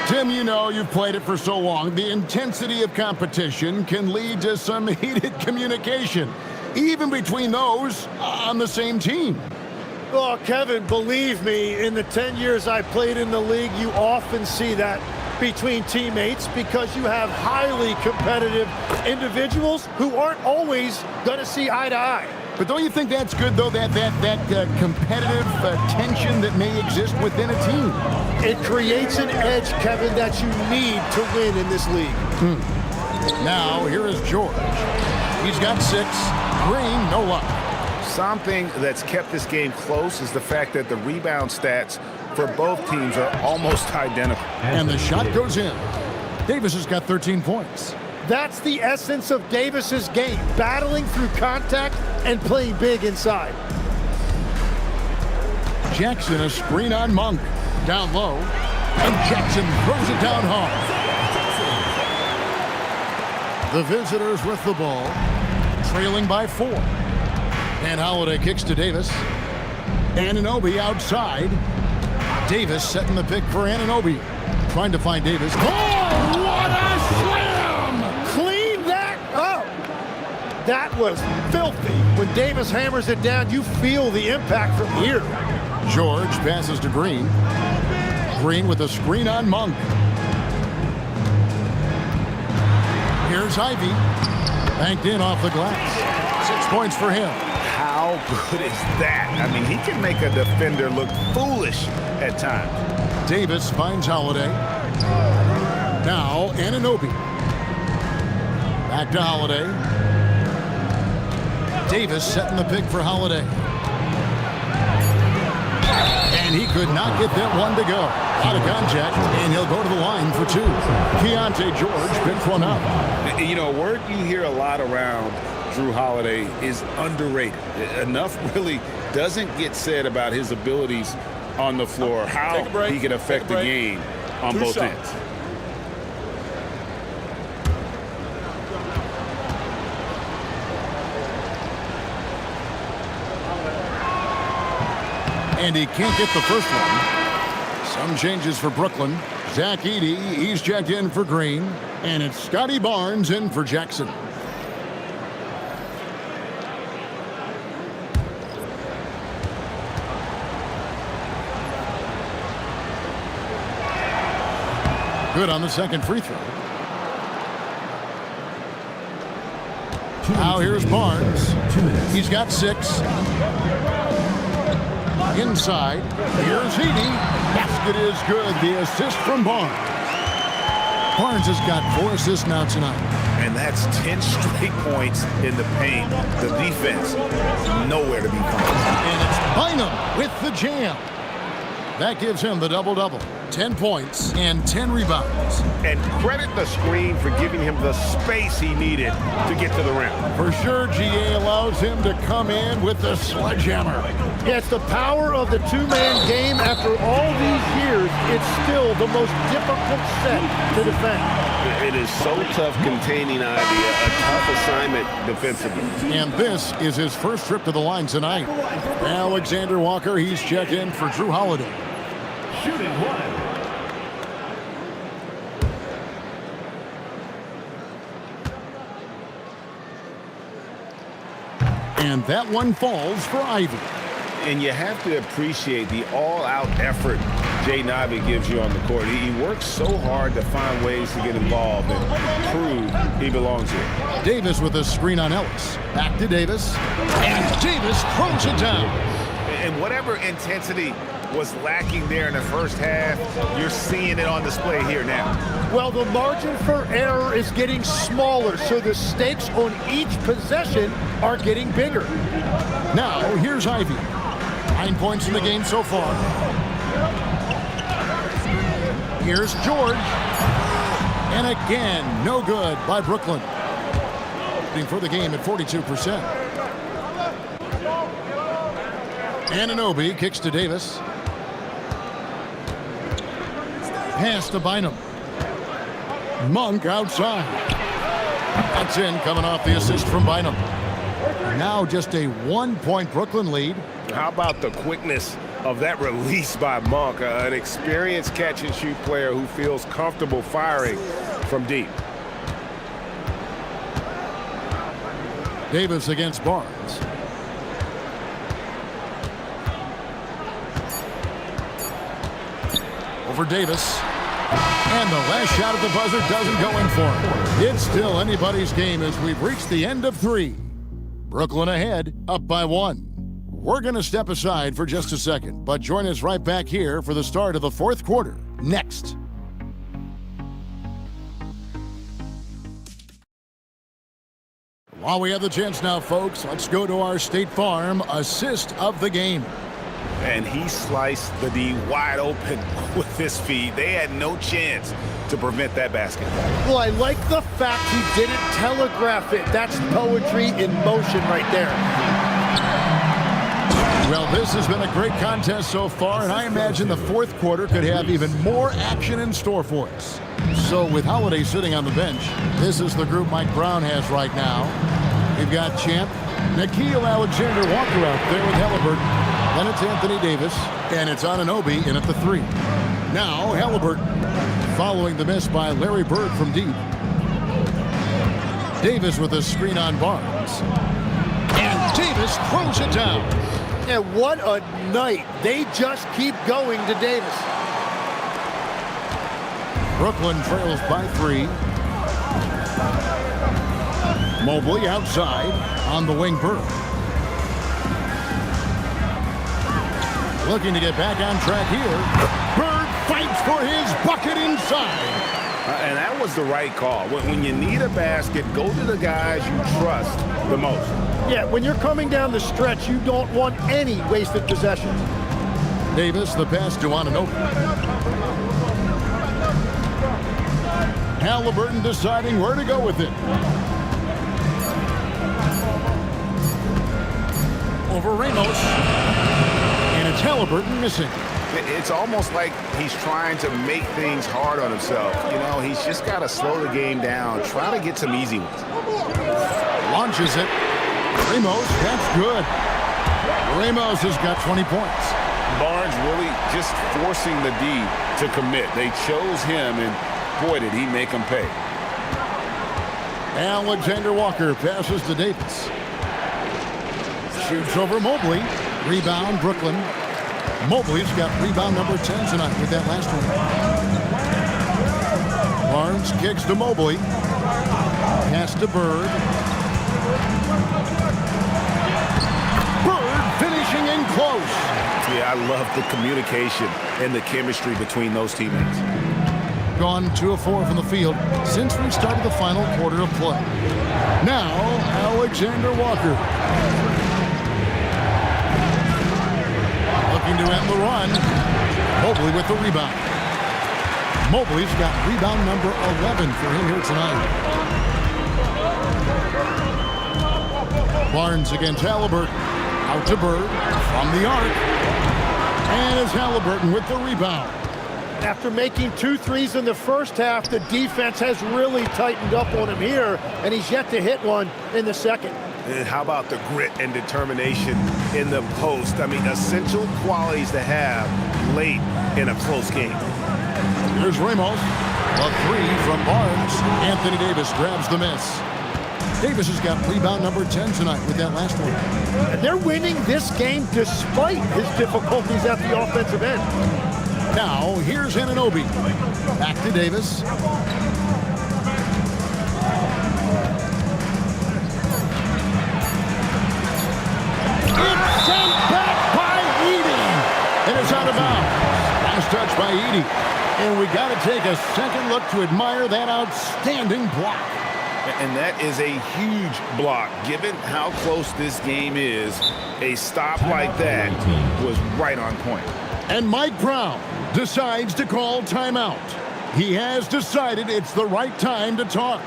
Tim, you know, you've played it for so long. The intensity of competition can lead to some heated communication, even between those on the same team. Oh, Kevin, believe me, in the 10 years I played in the league, you often see that between teammates because you have highly competitive individuals who aren't always going to see eye to eye. But don't you think that's good, though, that competitive tension that may exist within a team? It creates an edge, Kevin, that you need to win in this league. Now, here is George. He's got 6. Green, no luck. Something that's kept this game close is the fact that the rebound stats for both teams are almost identical. And the shot goes in. Davis has got 13 points. That's the essence of Davis's game, battling through contact and playing big inside. Jackson, a screen on Monk. Down low. And Jackson throws it down hard. The visitors with the ball, trailing by 4. And Holiday kicks to Davis. Anunoby outside. Davis setting the pick for Anunoby. Trying to find Davis. Oh, what a slam! Clean that up. That was filthy. When Davis hammers it down, you feel the impact from here. George passes to Green. Green with a screen on Monk. Here's Ivey. Banked in off the glass. 6 points for him. How good is that? I mean, he can make a defender look foolish at times. Davis finds Holiday. Now Anunoby. Back to Holiday. Davis setting the pick for Holiday. And he could not get that one to go. Out of contact, and he'll go to the line for 2. Keontae George picks one up. You know, a word you hear a lot around Drew Holiday is underrated. Enough really doesn't get said about his abilities on the floor, how he can affect the game on both ends. And he can't get the first one. Some changes for Brooklyn. Zach Edey, he's checked in for Green. And it's Scotty Barnes in for Jackson. Good on the second free throw. Now here's Barnes. He's got 6. Inside. Here's Heaney. Basket is good. The assist from Barnes. Barnes has got 4 assists now tonight. And that's 10 straight points in the paint. The defense, nowhere to be found. And it's Bynum with the jam. That gives him the double-double. 10 points and 10 rebounds. And credit the screen for giving him the space he needed to get to the rim. For sure, GA allows him to come in with the sledgehammer. Yeah, it's the power of the two-man game. After all these years, it's still the most difficult set to defend. It is so tough containing Ivy, a tough assignment defensively. And this is his first trip to the line tonight. Alexander Walker, he's checked in for Drew Holiday. Shooting 1. And that one falls for Ivy. And you have to appreciate the all-out effort Jaden Ivey gives you on the court. He works so hard to find ways to get involved and prove he belongs here. Davis with a screen on Ellis. Back to Davis. And Davis throws it down. And whatever intensity was lacking there in the first half, you're seeing it on display here now. Well, the margin for error is getting smaller, so the stakes on each possession are getting bigger. Now, here's Ivy. 9 points in the game so far. Here's George. And again, no good by Brooklyn. For the game at 42%. Anunoby kicks to Davis. Pass to Bynum. Monk outside. That's in, coming off the assist from Bynum. Now just a 1-point Brooklyn lead. How about the quickness of that release by Monk, an experienced catch-and-shoot player who feels comfortable firing from deep. Davis against Barnes. Over Davis. And the last shot at the buzzer doesn't go in for him. It's still anybody's game as we've reached the end of 3. Brooklyn ahead, up by 1. We're going to step aside for just a second, but join us right back here for the start of the 4th quarter. Next. While we have the chance now, folks, let's go to our State Farm assist of the game. And he sliced the D wide open with his feet. They had no chance to prevent that basket. Well, I like the fact he didn't telegraph it. That's poetry in motion right there. Well, this has been a great contest so far, and I imagine the 4th quarter could have even more action in store for us. So with Holiday sitting on the bench, this is the group Mike Brown has right now. We've got Champ, Nickeil Alexander-Walker out there with Halliburton. Then it's Anthony Davis, and it's Anunoby in at the 3. Now Halliburton, following the miss by Larry Bird from deep. Davis with a screen on Barnes. And Davis throws it down. And what a night. They just keep going to Davis. Brooklyn trails by 3. Mobley outside on the wing. Bird. Looking to get back on track here. Bird fights for his bucket inside. And that was the right call. When you need a basket, go to the guys you trust the most. Yeah, when you're coming down the stretch, you don't want any wasted possessions. Davis, the pass to Anunoby. Halliburton deciding where to go with it. Over Ramos. And it's Halliburton missing. It's almost like he's trying to make things hard on himself. You know, he's just got to slow the game down, try to get some easy ones. Launches it. Ramos, that's good. Ramos has got 20 points. Barnes really just forcing the D to commit. They chose him, and boy, did he make them pay. Alexander Walker passes to Davis. Shoots over Mobley. Rebound, Brooklyn. Mobley's got rebound number 10 tonight with that last one. Barnes kicks to Mobley. Pass to Bird. Bird finishing in close. Yeah, I love the communication and the chemistry between those teammates. Gone 2 of 4 from the field since we started the final quarter of play. Now, Alexander Walker. Looking to end the run. Mobley with the rebound. Mobley's got rebound number 11 for him here tonight. Barnes against Halliburton. Out to Bird from the arc. And it's Halliburton with the rebound. After making 2 threes in the first half, the defense has really tightened up on him here, and he's yet to hit one in the second. And how about the grit and determination in the post? I mean, essential qualities to have late in a close game. Here's Ramos. A 3 from Barnes. Anthony Davis grabs the miss. Davis has got rebound number 10 tonight with that last one. And they're winning this game despite his difficulties at the offensive end. Now, here's Anunoby. Back to Davis. It's sent back by Edey. And it's out of bounds. Last touch by Edey. And we got to take a second look to admire that outstanding block. And that is a huge block. Given how close this game is, a stop like that was right on point. And Mike Brown decides to call timeout. He has decided it's the right time to talk.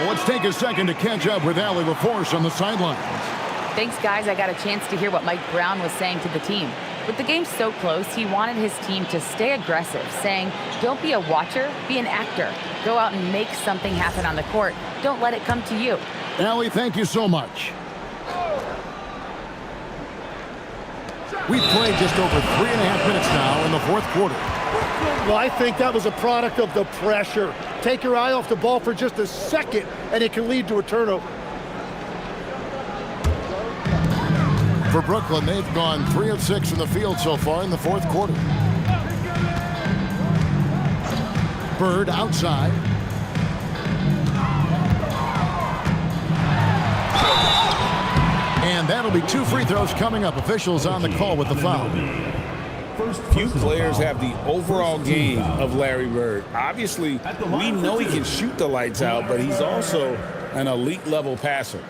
Let's take a second to catch up with Allie LaForce on the sidelines. Thanks, guys. I got a chance to hear what Mike Brown was saying to the team. With the game so close, he wanted his team to stay aggressive, saying, don't be a watcher, be an actor. Go out and make something happen on the court. Don't let it come to you. Allie, thank you so much. We've played just over 3.5 minutes now in the fourth quarter. Well, I think that was a product of the pressure. Take your eye off the ball for just a second, and it can lead to a turnover. For Brooklyn, they've gone 3 of 6 from the field so far in the fourth quarter. Bird outside. And that'll be 2 free throws coming up. Officials on the call with the foul. Few players have the overall game of Larry Bird. Obviously, we know he can shoot the lights out, but he's also an elite level passer.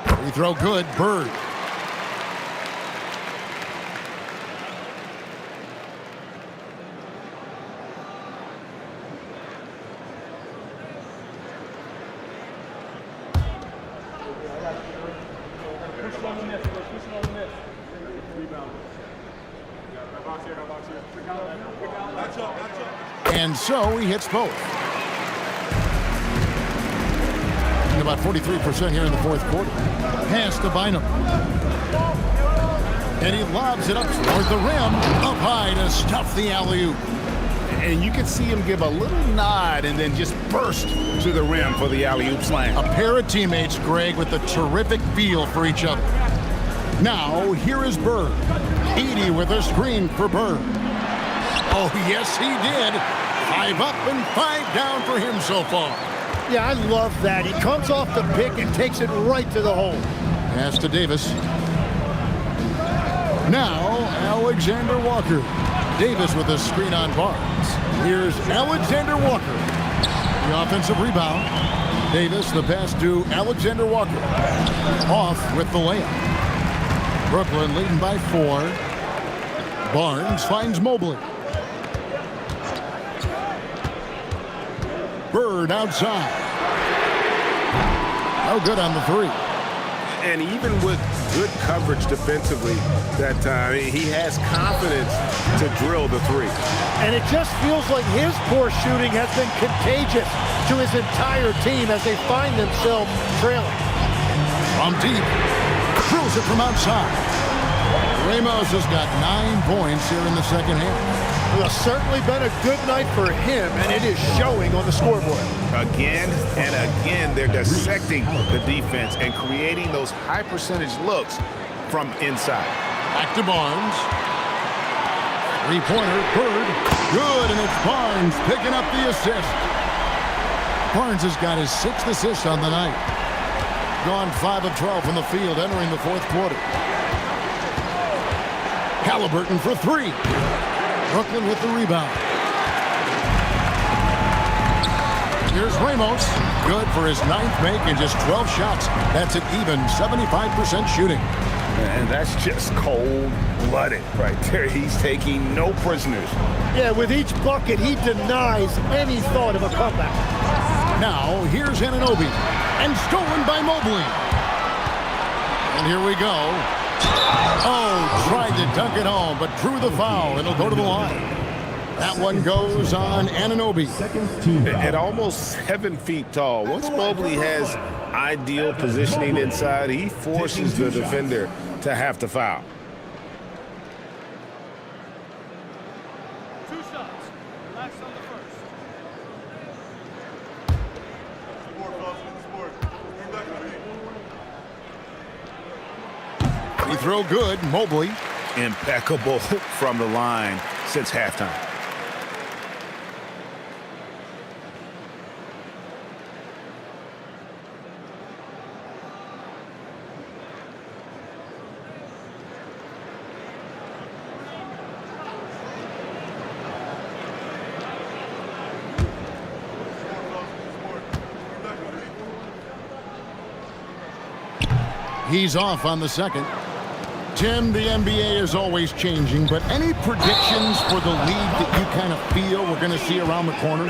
Free throw good, Bird. And so he hits both. About 43% here in the fourth quarter. Pass to Bynum. And he lobs it up toward the rim. Up high to stuff the alley-oop. And you can see him give a little nod and then just burst to the rim for the alley-oop slam. A pair of teammates, Greg, with a terrific feel for each other. Now, here is Bird. Edey with a screen for Bird. Oh, yes, he did. 5 up and 5 down for him so far. Yeah, I love that. He comes off the pick and takes it right to the hole. Pass to Davis. Now, Alexander Walker. Davis with a screen on Barnes. Here's Alexander Walker. The offensive rebound. Davis, the pass to Alexander Walker. Off with the layup. Brooklyn leading by 4. Barnes finds Mobley. Bird outside. No good on the 3. And even with good coverage defensively that time, he has confidence to drill the 3. And it just feels like his poor shooting has been contagious to his entire team as they find themselves trailing. From deep, drills it from outside. Ramos has got 9 points here in the second half. Well, certainly been a good night for him, and it is showing on the scoreboard. Again and again, they're dissecting the defense and creating those high-percentage looks from inside. Back to Barnes. 3-pointer, Bird. Good, and it's Barnes picking up the assist. Barnes has got his 6th assist on the night. Gone 5 of 12 from the field entering the 4th quarter. Halliburton for 3. Brooklyn with the rebound. Here's Ramos. Good for his 9th make and just 12 shots. That's an even 75% shooting. And that's just cold-blooded right there. He's taking no prisoners. Yeah, with each bucket, he denies any thought of a comeback. Now, here's Anunoby. And stolen by Mobley. And here we go. Oh, tried to dunk it home, but drew the foul. It'll go to the line. That one goes on Anunoby. At almost 7 feet tall, once Mobley has ideal positioning inside, he forces the defender to have to foul. 2 shots. Relax on the first. He throw good, Mobley. Impeccable from the line since halftime. He's off on the second. Tim, the NBA is always changing, but any predictions for the league that you kind of feel we're going to see around the corner?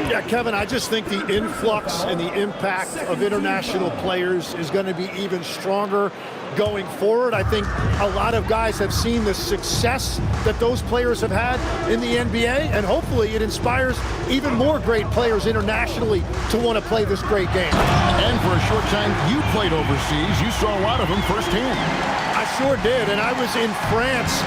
Yeah, Kevin, I just think the influx and the impact of international players is going to be even stronger going forward. I think a lot of guys have seen the success that those players have had in the NBA, and hopefully it inspires even more great players internationally to want to play this great game. And for a short time, you played overseas. You saw a lot of them firsthand. I sure did, and I was in France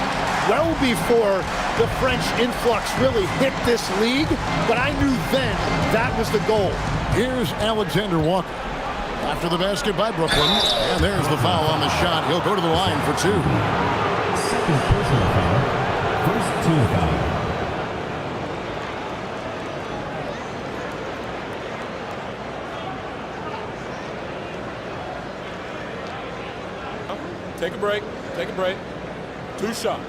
well before the French influx really hit this league, but I knew then that was the goal. Here's Alexander Walker. After the basket by Brooklyn, and there's the foul on the shot. He'll go to the line for 2. Second personal foul. First team foul. Take a break. Take a break. 2 shots.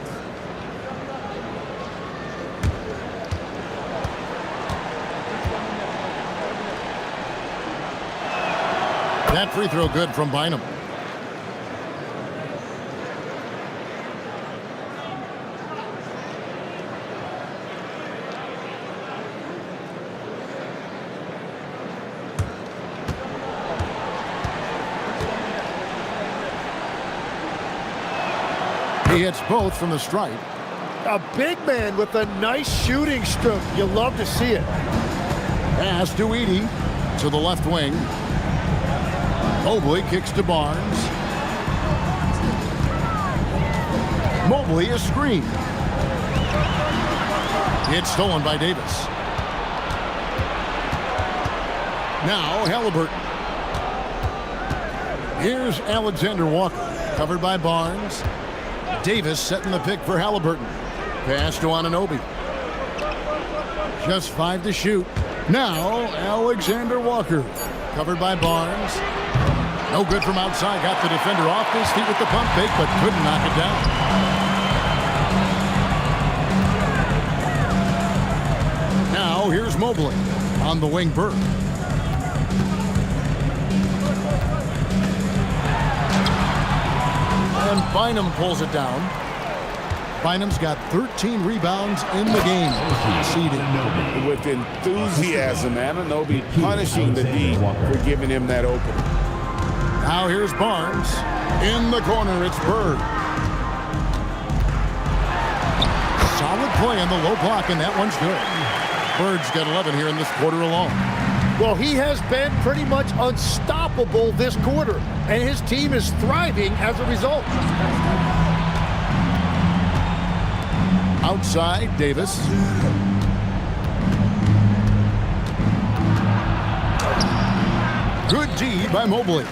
That free throw good from Bynum. He hits both from the stripe. A big man with a nice shooting stroke. You love to see it. Pass to Edey to the left wing. Mobley kicks to Barnes. Mobley a screen. It's stolen by Davis. Now Halliburton. Here's Alexander Walker, covered by Barnes. Davis setting the pick for Halliburton. Pass to Anunoby. Just 5 to shoot. Now Alexander Walker, covered by Barnes. No good from outside. Got the defender off his feet with the pump fake, but couldn't knock it down. Now here's Mobley on the wing. Burke. And Bynum pulls it down. Bynum's got 13 rebounds in the game. With enthusiasm, Anunoby punishing the D for giving him that opening. Now here's Barnes. In the corner, it's Bird. Solid play on the low block, and that one's good. Bird's got 11 here in this quarter alone. Well, he has been pretty much unstoppable this quarter, and his team is thriving as a result. Outside, Davis. Good D by Mobley.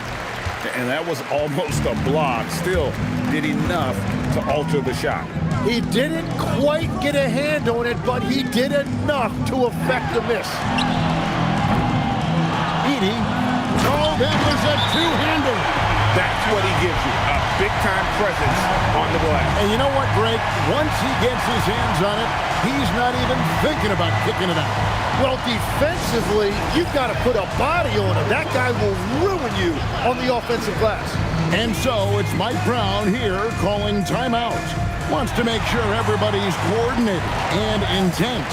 And that was almost a block. Still did enough to alter the shot. He didn't quite get a hand on it, but he did enough to affect the miss. Edie. Oh, that was a two-hander. That's what he gives you, a big-time presence on the glass. And you know what, Greg? Once he gets his hands on it, he's not even thinking about kicking it out. Well, defensively, you've got to put a body on him. That guy will ruin you on the offensive glass. And so it's Mike Brown here calling timeout. Wants to make sure everybody's coordinated and intent.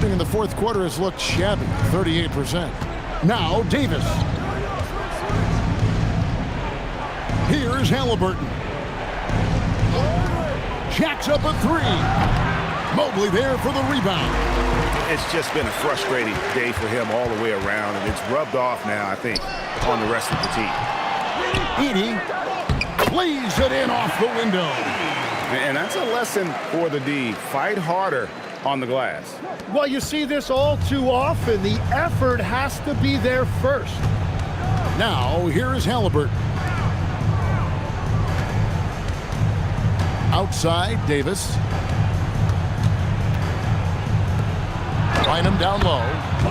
In the fourth quarter has looked shabby, 38%. Now Davis. Here's Halliburton. Jacks up a three. Mobley there for the rebound. It's just been a frustrating day for him all the way around, and it's rubbed off now, I think, on the rest of the team. Edie plays it in off the window. And that's a lesson for the D. Fight harder on the glass. Well, you see this all too often. The effort has to be there first. Now, here is Halliburton. Outside, Davis. Bynum down low.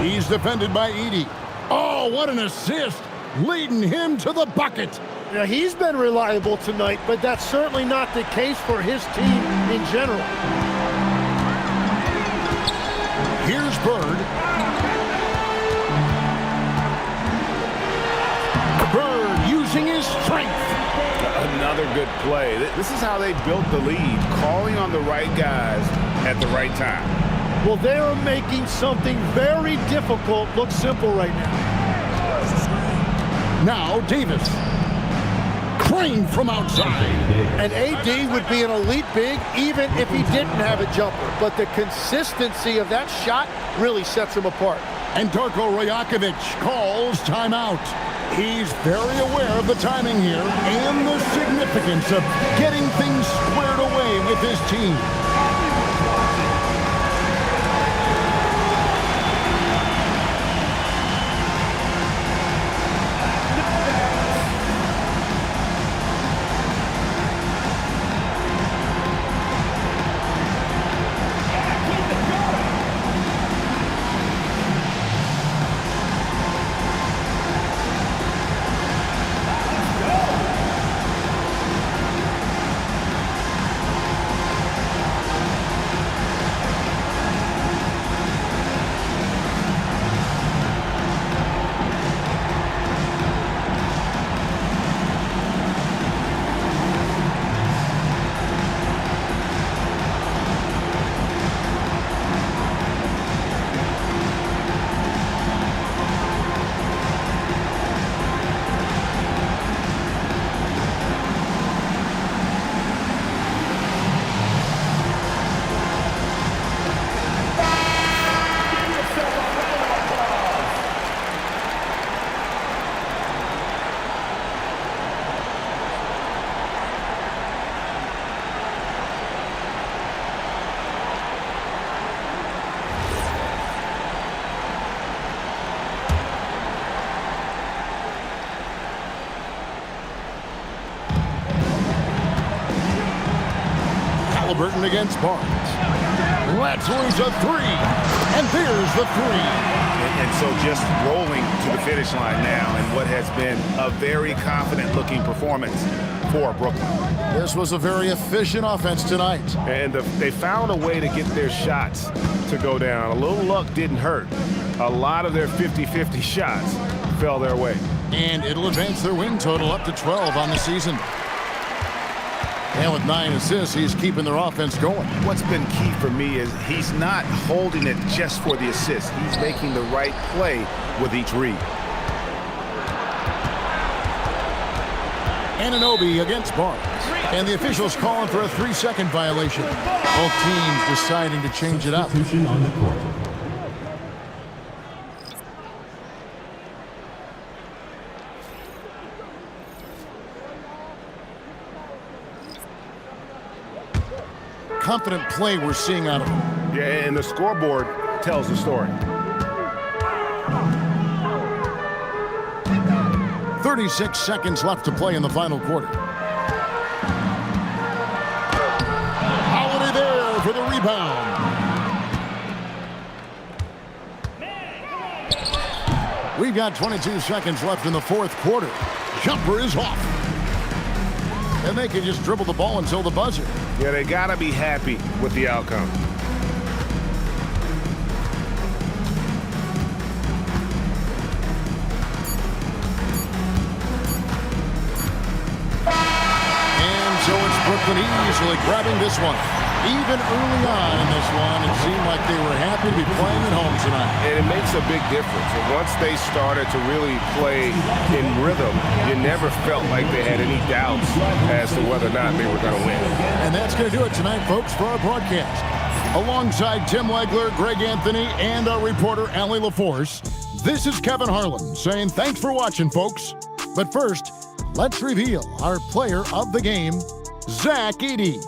He's defended by Edie. Oh, what an assist! Leading him to the bucket. Now, he's been reliable tonight, but that's certainly not the case for his team in general. Here's Bird. Bird using his strength. Another good play. This is how they built the lead, calling on the right guys at the right time. Well, they are making something very difficult look simple right now. Now Davis. Crane from outside. An AD would be an elite big even if he didn't have a jumper, but the consistency of that shot really sets him apart. And Darko Rajakovic calls timeout. He's very aware of the timing here and the significance of getting things squared away with his team. Halliburton against Barnes. Let's lose a three. And there's the three. And so just rolling to the finish line now in what has been a very confident-looking performance for Brooklyn. This was a very efficient offense tonight. And they found a way to get their shots to go down. A little luck didn't hurt. A lot of their 50-50 shots fell their way. And it'll advance their win total up to 12 on the season. And with 9 assists, he's keeping their offense going. What's been key for me is he's not holding it just for the assist. He's making the right play with each read. Anunoby against Barnes. And the officials calling for a 3-second violation. Both teams deciding to change it up. On the court. Confident play we're seeing out of him. Yeah, and the scoreboard tells the story. 36 seconds left to play in the final quarter. Holiday there for the rebound. We've got 22 seconds left in the fourth quarter. Jumper is off. And they can just dribble the ball until the buzzer. Yeah, they got to be happy with the outcome. And so it's Brooklyn easily grabbing this one. Even early on in this one, it seemed like they were happy to be playing at home tonight. And it makes a big difference. And once they started to really play in rhythm, you never felt like they had any doubts as to whether or not they were going to win. And that's going to do it tonight, folks, for our broadcast. Alongside Tim Legler, Greg Anthony, and our reporter, Allie LaForce, this is Kevin Harlan saying thanks for watching, folks. But first, let's reveal our player of the game, Zach Edey.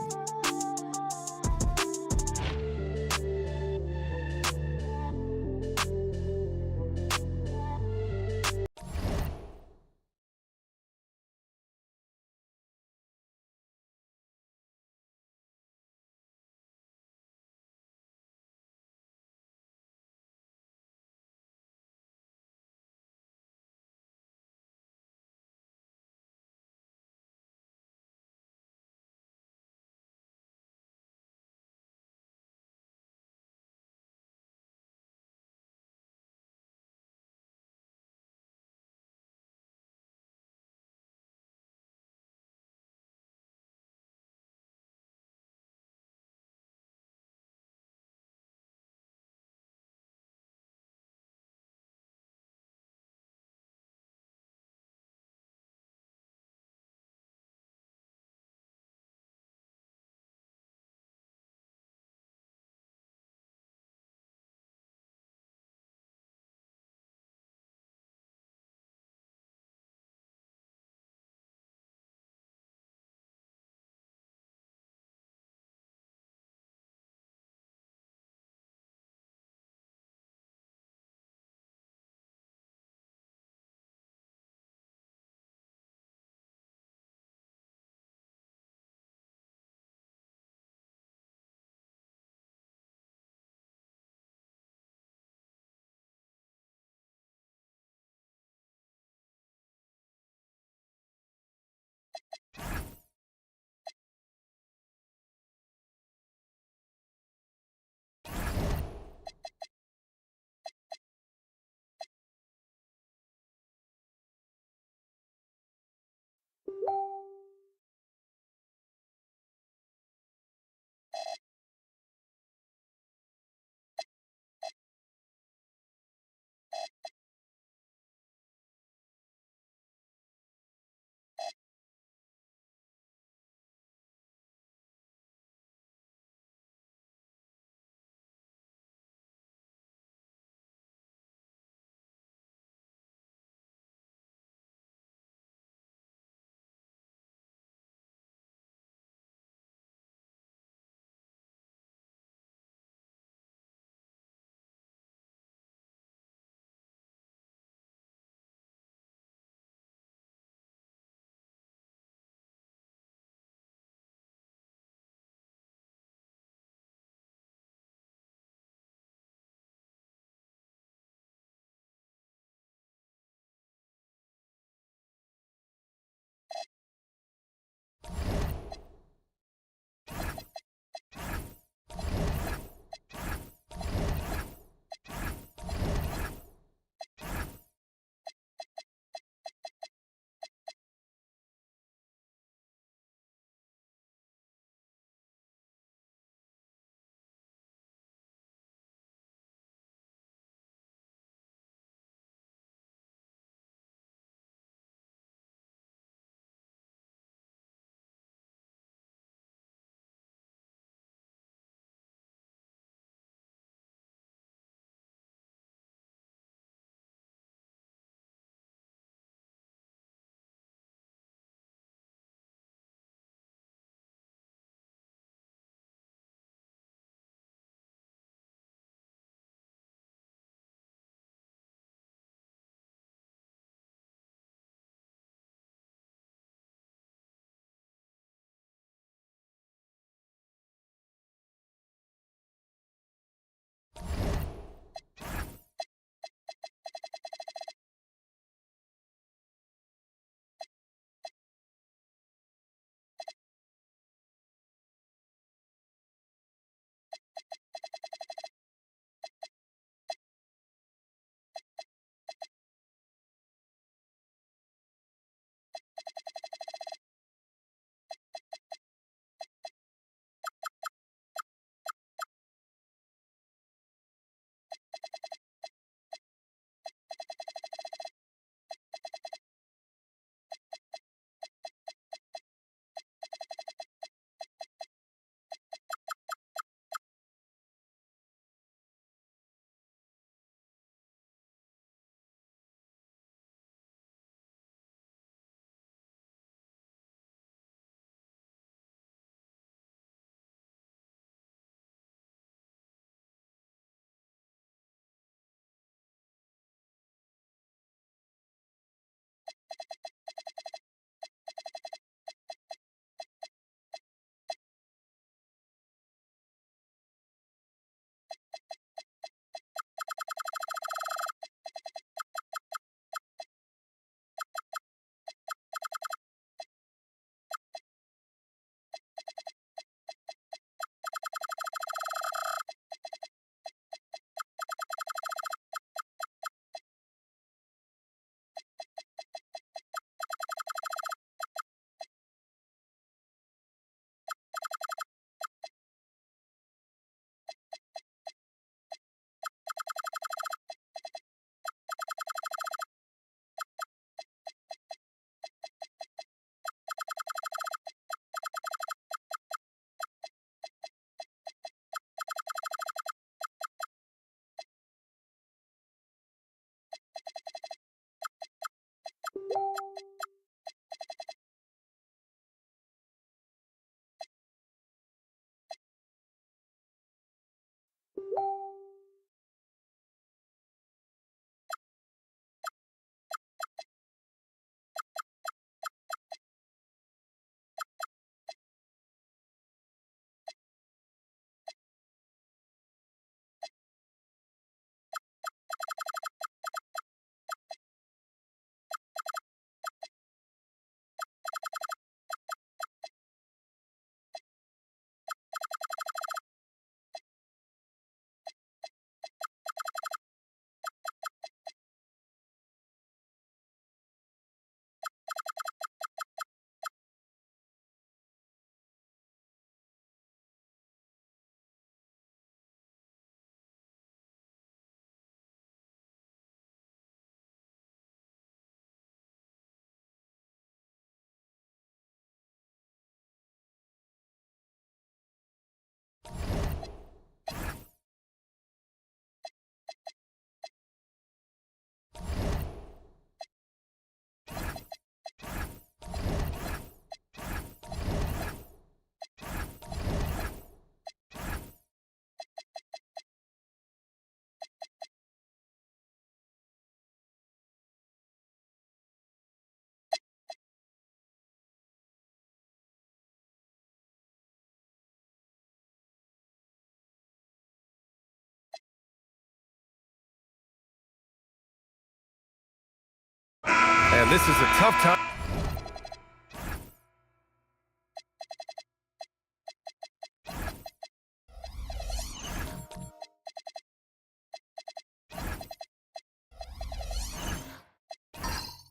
And this is a tough time.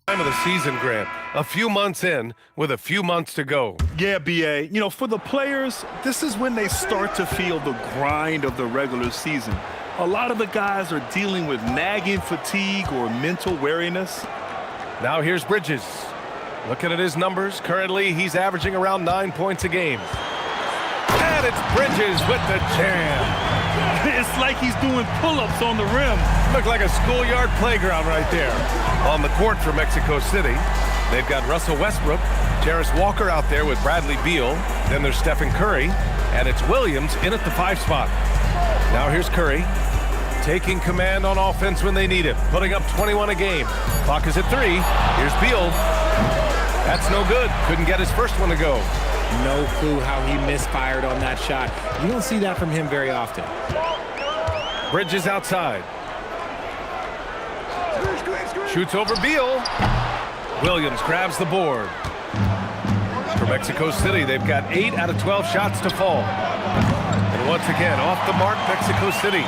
Time of the season, Grant. A few months in with a few months to go. Yeah, BA. You know, for the players, this is when they start to feel the grind of the regular season. A lot of the guys are dealing with nagging fatigue or mental weariness. Now here's Bridges. Looking at his numbers, currently he's averaging around 9 points a game. And it's Bridges with the jam. It's like he's doing pull-ups on the rim. Look like a schoolyard playground right there. On the court for Mexico City, they've got Russell Westbrook, Jarris Walker out there with Bradley Beal. Then there's Stephen Curry, and it's Williams in at the 5 spot. Now here's Curry, taking command on offense when they need it, putting up 21 a game. Clock is at 3. Here's Beal. That's no good. Couldn't get his first one to go. No clue how he misfired on that shot. You don't see that from him very often. Bridges outside. Shoots over Beal. Williams grabs the board. For Mexico City, they've got 8 out of 12 shots to fall. And once again, off the mark, Mexico City.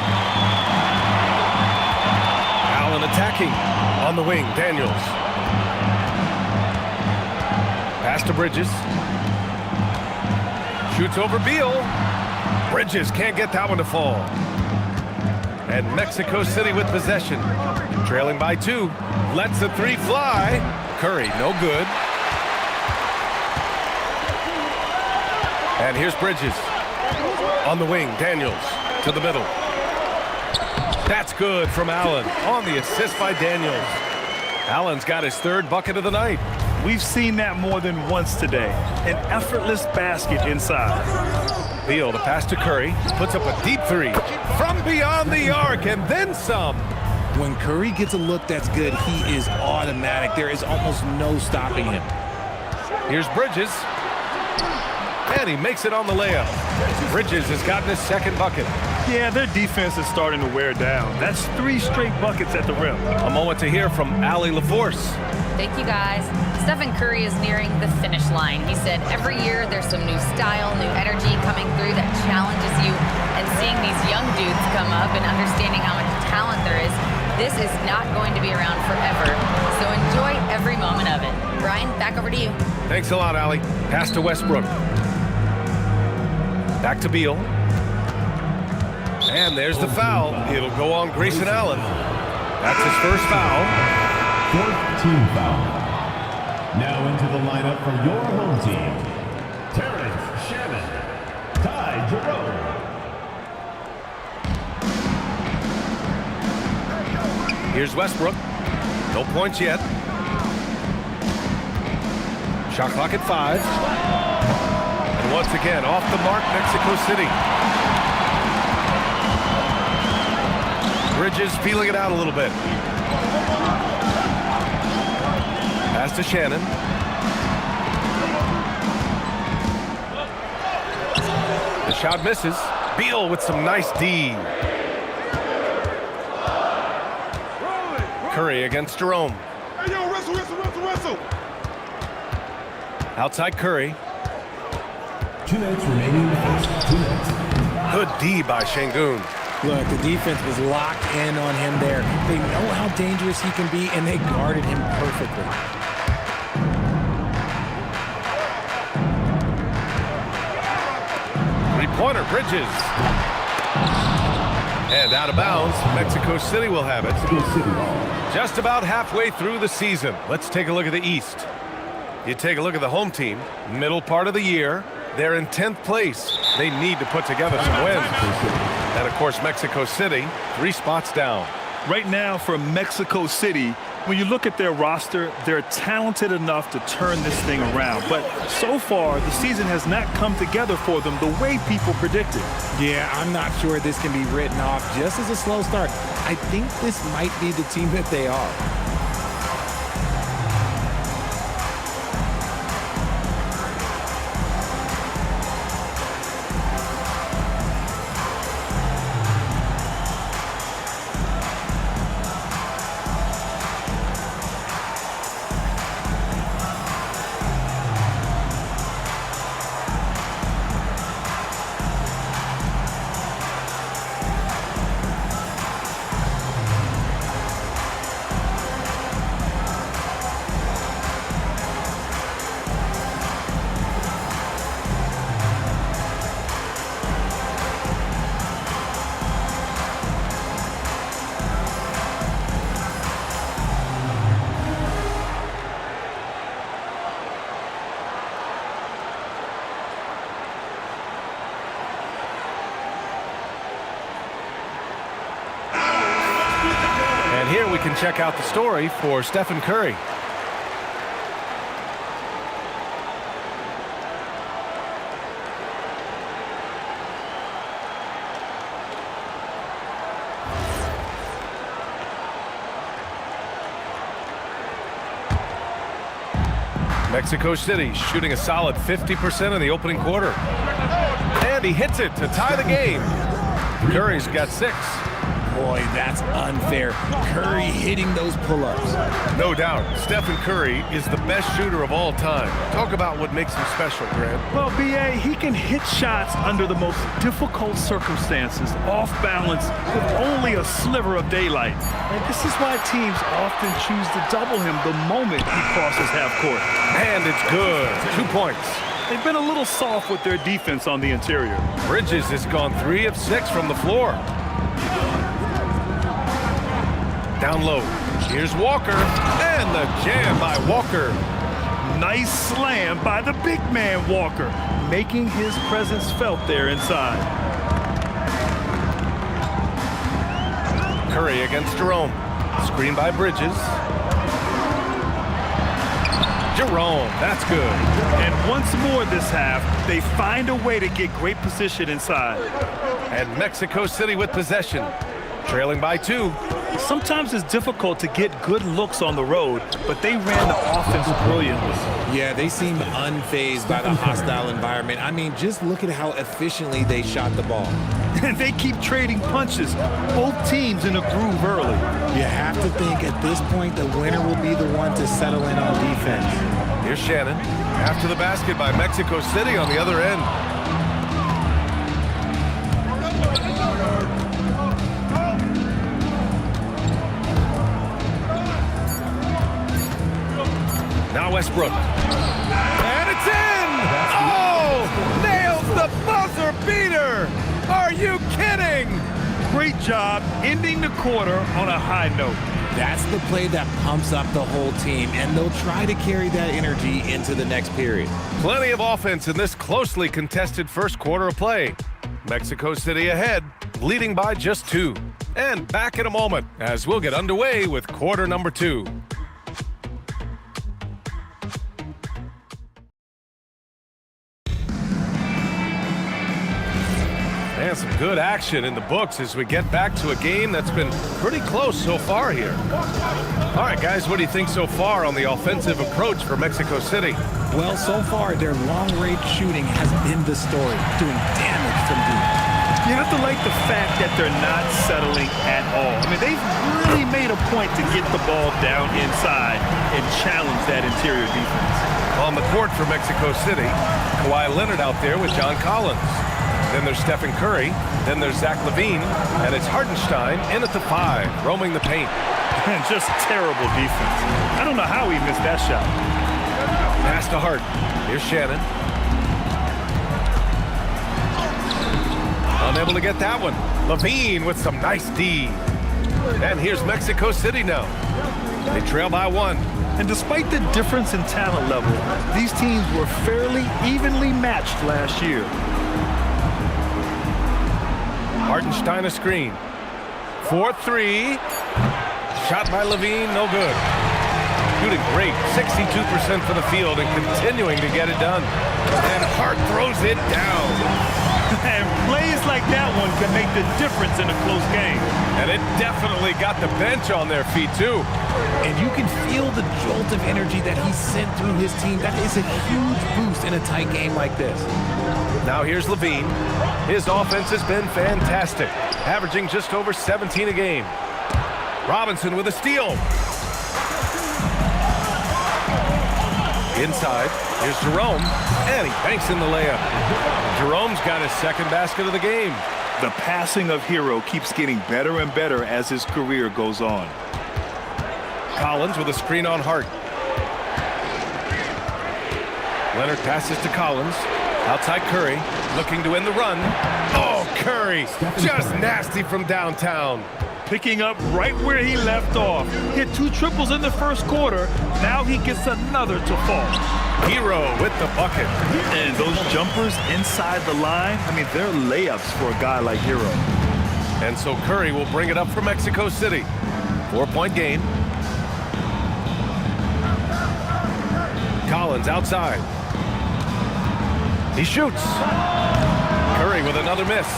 Allen attacking. On the wing, Daniels. Pass to Bridges. Shoots over Beal. Bridges can't get that one to fall. And Mexico City with possession. Trailing by 2. Lets the 3 fly. Curry, no good. And here's Bridges. On the wing, Daniels to the middle. That's good from Allen. On the assist by Daniels. Allen's got his 3rd bucket of the night. We've seen that more than once today. An effortless basket inside. Beal to pass to Curry. Puts up a deep 3 from beyond the arc and then some. When Curry gets a look that's good, he is automatic. There is almost no stopping him. Here's Bridges. And he makes it on the layup. Bridges has gotten his 2nd bucket. Yeah, their defense is starting to wear down. That's 3 straight buckets at the rim. A moment to hear from Allie LaForce. Thank you, guys. Stephen Curry is nearing the finish line. He said every year there's some new style, new energy coming through that challenges you. And seeing these young dudes come up and understanding how much talent there is, this is not going to be around forever. So enjoy every moment of it. Brian, back over to you. Thanks a lot, Allie. Pass to Westbrook. Back to Beal. And there's the foul. It'll go on Grayson Allen. That's his first foul. 4th team foul. Now into the lineup for your home team, Terrence Shannon, Ty Jerome. Here's Westbrook. No points yet. Shot clock at 5. And once again, off the mark, Mexico City. Bridges feeling it out a little bit. Pass to Shannon. The shot misses. Beal with some nice D. Curry against Jerome. Hey, yo, wrestle. Outside Curry. 2 minutes remaining in the first. 2 minutes. Good D by Şengün. Look, the defense was locked in on him there. They know how dangerous he can be, and they guarded him perfectly. Three-pointer, Bridges. And out of bounds, Mexico City will have it. Just about halfway through the season. Let's take a look at the East. You take a look at the home team, middle part of the year. They're in 10th place. They need to put together some wins. And, of course, Mexico City, 3 spots down. Right now for Mexico City, when you look at their roster, they're talented enough to turn this thing around. But so far, the season has not come together for them the way people predicted. Yeah, I'm not sure this can be written off just as a slow start. I think this might be the team that they are. can check out the story for Stephen Curry. Mexico City shooting a solid 50% in the opening quarter. And he hits it to tie the game. Curry's got 6. Boy, that's unfair. Curry hitting those pull-ups. No doubt, Stephen Curry is the best shooter of all time. Talk about what makes him special, Grant. Well, B.A., he can hit shots under the most difficult circumstances, off balance, with only a sliver of daylight. And this is why teams often choose to double him the moment he crosses half court. And it's good. 2 points. They've been a little soft with their defense on the interior. Bridges has gone 3 of 6 from the floor. Down low. Here's Walker. And the jam by Walker. Nice slam by the big man Walker, making his presence felt there inside. Curry against Jerome. Screen by Bridges. Jerome, that's good. And once more this half, they find a way to get great position inside. And Mexico City with possession, trailing by 2. Sometimes it's difficult to get good looks on the road, but they ran the offense brilliantly. Yeah, they seemed unfazed by the hostile environment. I mean, just look at how efficiently they shot the ball. And they keep trading punches, both teams in a groove early. You have to think at this point the winner will be the one to settle in on defense. Here's Shannon. After the basket by Mexico City on the other end. Now Westbrook. And it's in! Oh! Nails the buzzer beater! Are you kidding? Great job ending the quarter on a high note. That's the play that pumps up the whole team, and they'll try to carry that energy into the next period. Plenty of offense in this closely contested first quarter of play. Mexico City ahead, leading by just 2. And back in a moment as we'll get underway with quarter number 2. And some good action in the books as we get back to a game that's been pretty close so far here. All right, guys, what do you think so far on the offensive approach for Mexico City? Well, so far, their long-range shooting has been the story, doing damage from deep. You have to like the fact that they're not settling at all. I mean, they've really made a point to get the ball down inside and challenge that interior defense. On the court for Mexico City, Kawhi Leonard out there with John Collins. Then there's Stephen Curry. Then there's Zach LaVine. And it's Hartenstein in at the 5, roaming the paint. And just terrible defense. I don't know how he missed that shot. Pass to Hart. Here's Shannon. Unable to get that one. LaVine with some nice D. And here's Mexico City now. They trail by 1. And despite the difference in talent level, these teams were fairly evenly matched last year. Hartenstein a screen. 4-3. Shot by LaVine, no good. Shooting great, 62% for the field and continuing to get it done. And Hart throws it down. And plays like that one can make the difference in a close game. And it definitely got the bench on their feet, too. And you can feel the jolt of energy that he sent through his team. That is a huge boost in a tight game like this. Now here's LaVine. His offense has been fantastic, averaging just over 17 a game. Robinson with a steal. Inside, here's Jerome, and he banks in the layup. Jerome's got his second basket of the game. The passing of Hero keeps getting better and better as his career goes on. Collins with a screen on Hart. Leonard passes to Collins. Outside Curry, looking to end the run. Oh, Curry, just nasty from downtown. Picking up right where he left off. Hit 2 triples in the first quarter. Now he gets another to fall. Hero with the bucket. And those jumpers inside the line, I mean, they're layups for a guy like Hero. And so Curry will bring it up for Mexico City. 4-point game. Collins outside. He shoots. Curry with another miss.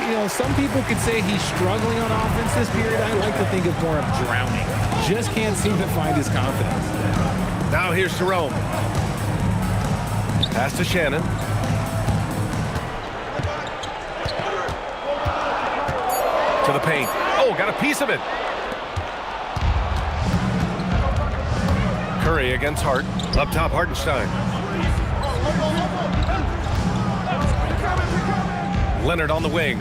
You know, some people could say he's struggling on offense this period. I like to think of more of drowning. Just can't seem to find his confidence. Now here's Jerome. Pass to Shannon. To the paint. Oh, got a piece of it. Curry against Hart. Up top, Hartenstein. Leonard on the wing.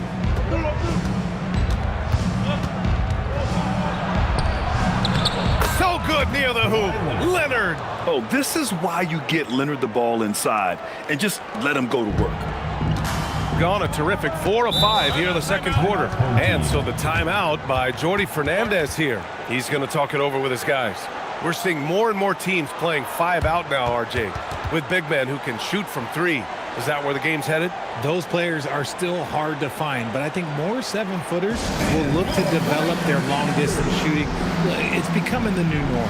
So good near the hoop. Leonard. Oh, this is why you get Leonard the ball inside and just let him go to work. Gone a terrific 4 of 5 here in the second quarter. And so the timeout by Jordi Fernandez here. He's going to talk it over with his guys. We're seeing more and more teams playing 5 out now, RJ, with big men who can shoot from 3. Is that where the game's headed? Those players are still hard to find, but I think more 7-footers will look to develop their long-distance shooting. It's becoming the new norm.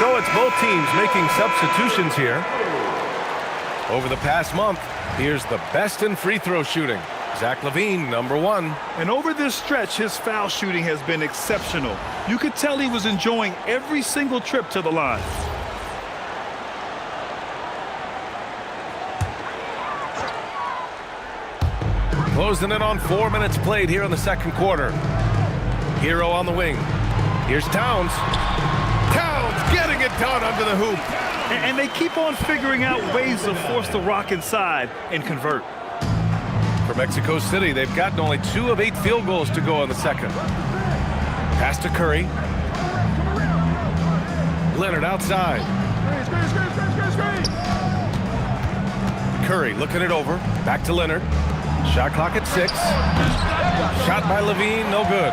So it's both teams making substitutions here. Over the past month, here's the best in free throw shooting. Zach LaVine, number 1. And over this stretch, his foul shooting has been exceptional. You could tell he was enjoying every single trip to the line. Closing in on 4 minutes played here in the second quarter. Hero on the wing. Here's Towns. Towns getting it done under the hoop. And they keep on figuring out ways to force the Rock inside and convert. For Mexico City, they've gotten only 2 of 8 field goals to go in the second. Pass to Curry. Leonard outside. Curry looking it over. Back to Leonard. Shot clock at 6. Shot by LaVine, no good.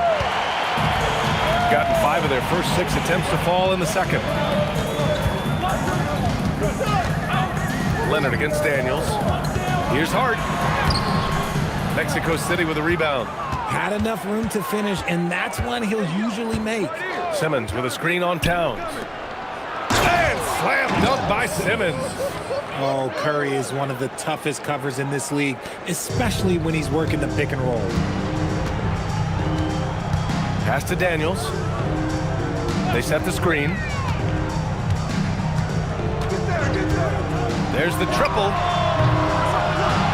Gotten 5 of their first 6 attempts to fall in the second. Leonard against Daniels. Here's Hart. Mexico City with a rebound. Had enough room to finish, and that's one he'll usually make. Simmons with a screen on Towns. And slam dunk by Simmons. Oh, Curry is one of the toughest covers in this league, especially when he's working the pick and roll. Pass to Daniels. They set the screen. There's the triple.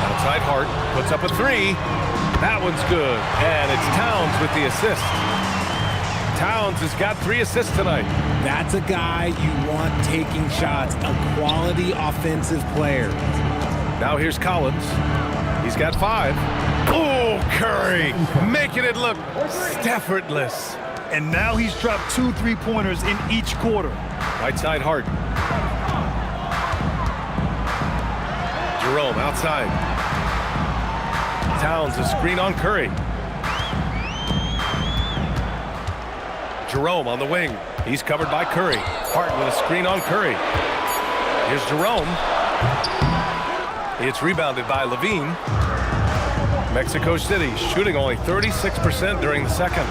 Outside Hart puts up a 3. That one's good. And it's Towns with the assist. Towns has got 3 assists tonight. That's a guy you want taking shots, a quality offensive player. Now here's Collins. He's got 5. Oh, Curry making it look effortless. And now he's dropped 2 3-pointers in each quarter. Right side Hart. Jerome outside. Towns a screen on Curry. Jerome on the wing. He's covered by Curry. Hart with a screen on Curry. Here's Jerome. It's rebounded by LaVine. Mexico City shooting only 36% during the second.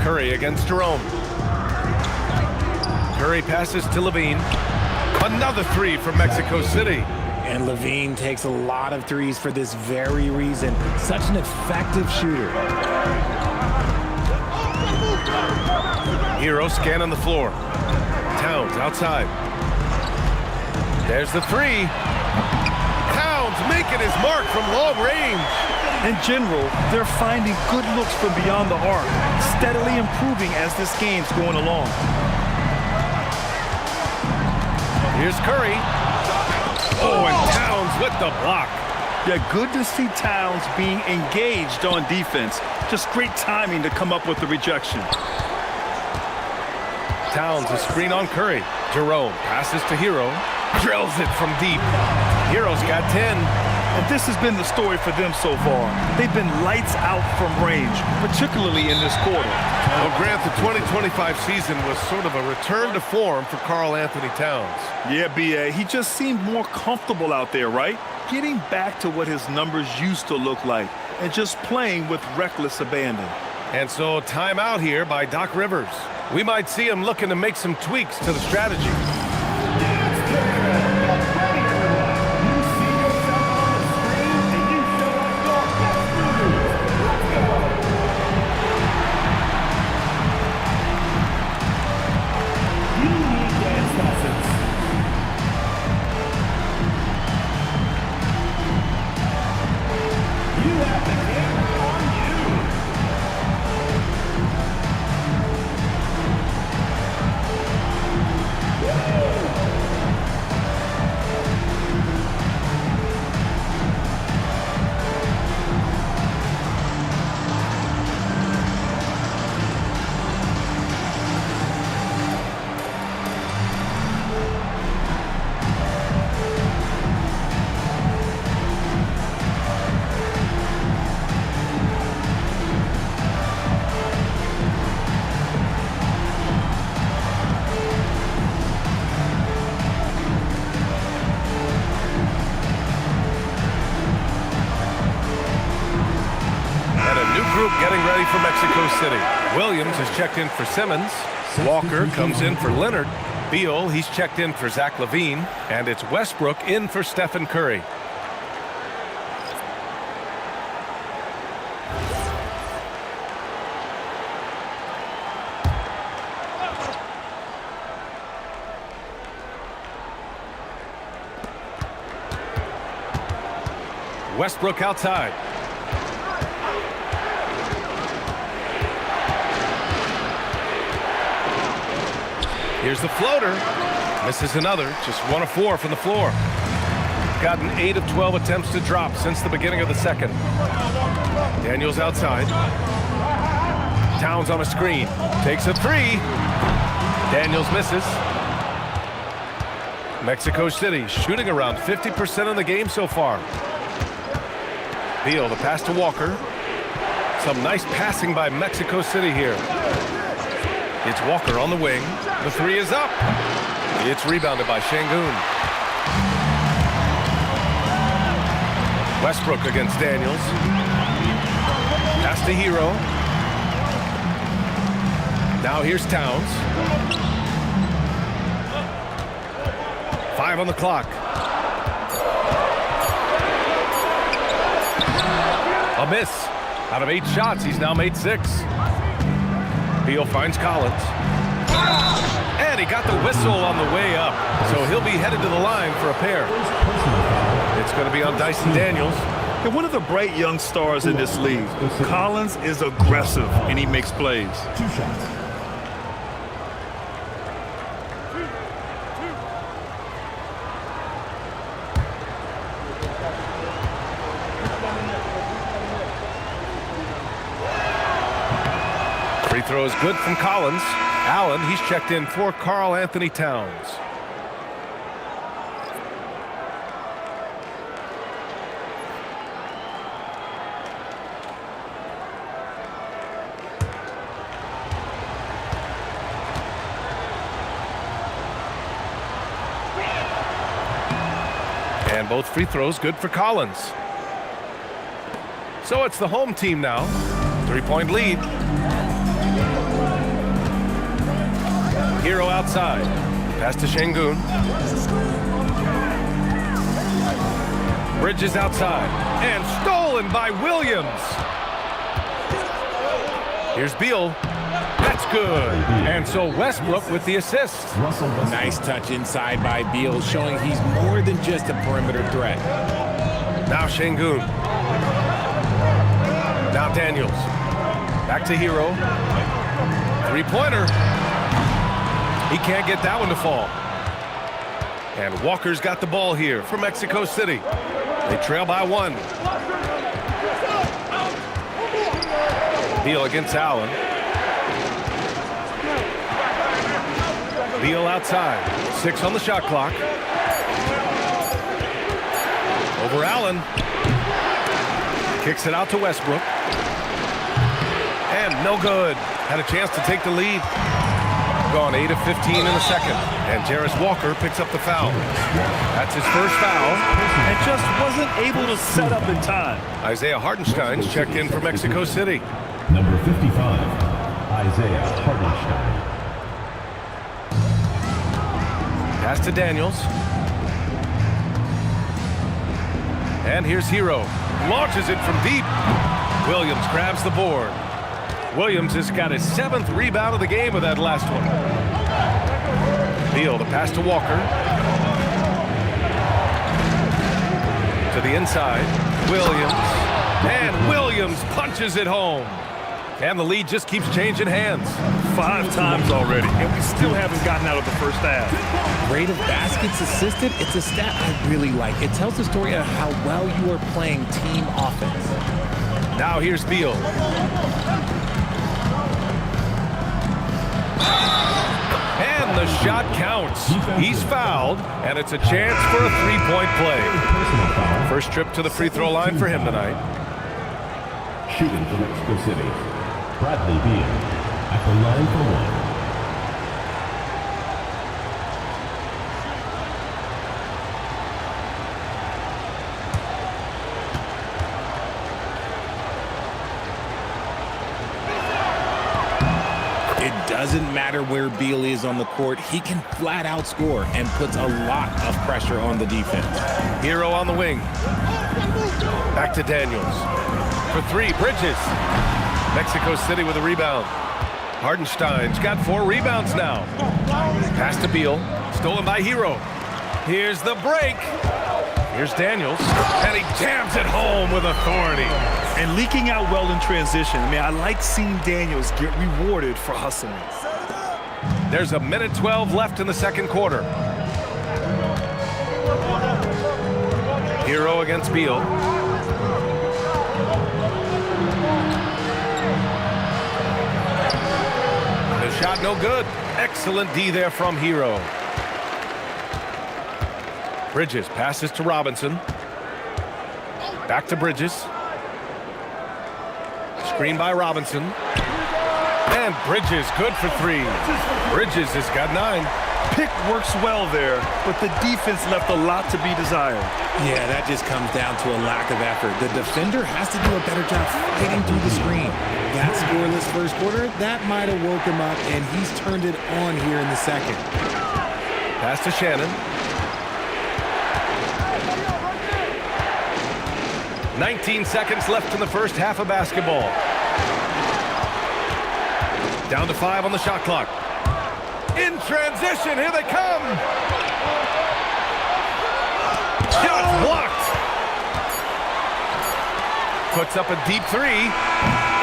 Curry against Jerome. Curry passes to LaVine. Another 3 from Mexico City. And Levine takes a lot of threes for this very reason. Such an effective shooter. Hero scanning the floor. Towns outside. There's the three. Towns making his mark from long range. In general, they're finding good looks from beyond the arc, steadily improving as this game's going along. Here's Curry. Oh, and Towns with the block. Yeah, good to see Towns being engaged on defense. Just great timing to come up with the rejection. Towns, a screen on Curry. Jerome passes to Hero. Drills it from deep. Hero's got 10. And this has been the story for them so far. They've been lights out from range, particularly in this quarter. Well, Grant, the 2025 season was sort of a return to form for Karl Anthony Towns. Yeah, B.A., he just seemed more comfortable out there, right? Getting back to what his numbers used to look like and just playing with reckless abandon. And so timeout here by Doc Rivers. We might see him looking to make some tweaks to the strategy. Getting ready for Mexico City. Williams has checked in for Simmons. Walker comes in for Leonard. Beal, he's checked in for Zach LaVine. And it's Westbrook in for Stephen Curry. Westbrook outside. Here's the floater. Misses another. Just 1 of 4 from the floor. Gotten 8 of 12 attempts to drop since the beginning of the second. Daniels outside. Towns on a screen. Takes a 3. Daniels misses. Mexico City shooting around 50% of the game so far. Beal, the pass to Walker. Some nice passing by Mexico City here. It's Walker on the wing. The 3 is up. It's rebounded by Şengün. Westbrook against Daniels. Pass to Hero. Now here's Towns. 5 on the clock. A miss. Out of 8 shots, he's now made 6. Beal finds Collins. And he got the whistle on the way up. So he'll be headed to the line for a pair. It's going to be on Dyson Daniels. And one of the bright young stars in this league. Collins is aggressive and he makes plays. 2 shots. Free throw is good from Collins. Allen, he's checked in for Karl Anthony Towns. And both free throws good for Collins. So it's the home team now. 3-point lead. Hero outside. Pass to Şengün. Bridges outside, and stolen by Williams. Here's Beal. That's good. And so Westbrook with the assist. Nice touch inside by Beal, showing he's more than just a perimeter threat. Now Şengün. Now Daniels. Back to Hero. Three-pointer. He can't get that one to fall. And Walker's got the ball here for Mexico City. They trail by 1. Beal against Allen. Beal outside. 6 on the shot clock. Over Allen. Kicks it out to Westbrook. And no good. Had a chance to take the lead. Gone 8 of 15 in the second. And Jarris Walker picks up the foul. That's his first foul. And just wasn't able to set up in time. Isaiah Hartenstein's checked in for Mexico City. Number 55, Isaiah Hartenstein. Pass to Daniels. And here's Hero. Launches it from deep. Williams grabs the board. Williams has got his 7th rebound of the game with that last one. Beal, the pass to Walker. To the inside. Williams. And Williams punches it home. And the lead just keeps changing hands. 5 times already, and we still haven't gotten out of the first half. Rate of baskets assisted, it's a stat I really like. It tells the story of how well you are playing team offense. Now here's Beal. And the shot counts. He's fouled, and it's a chance for a 3-point play. First trip to the free throw line for him tonight. Shooting for Mexico City, Bradley Beal at the line for 1. It doesn't matter where Beal is on the court. He can flat out score and puts a lot of pressure on the defense. Hero on the wing. Back to Daniels. For 3, Bridges. Mexico City with a rebound. Hartenstein's got 4 rebounds now. Pass to Beal. Stolen by Hero. Here's the break. Here's Daniels. And he jams it home with authority. And leaking out well in transition. I mean, I like seeing Daniels get rewarded for hustling. There's a minute 12 left in the second quarter. Hero against Beal. The shot no good. Excellent D there from Hero. Bridges passes to Robinson. Back to Bridges. Screen by Robinson. And Bridges good for 3. Bridges has got 9. Pick works well there, but the defense left a lot to be desired. Yeah, that just comes down to a lack of effort. The defender has to do a better job fighting through the screen. That scoreless first quarter, that might have woke him up, and he's turned it on here in the second. Pass to Shannon. 19 seconds left in the first half of basketball. Down to 5 on the shot clock. In transition, here they come. Shot blocked. Puts up a deep 3.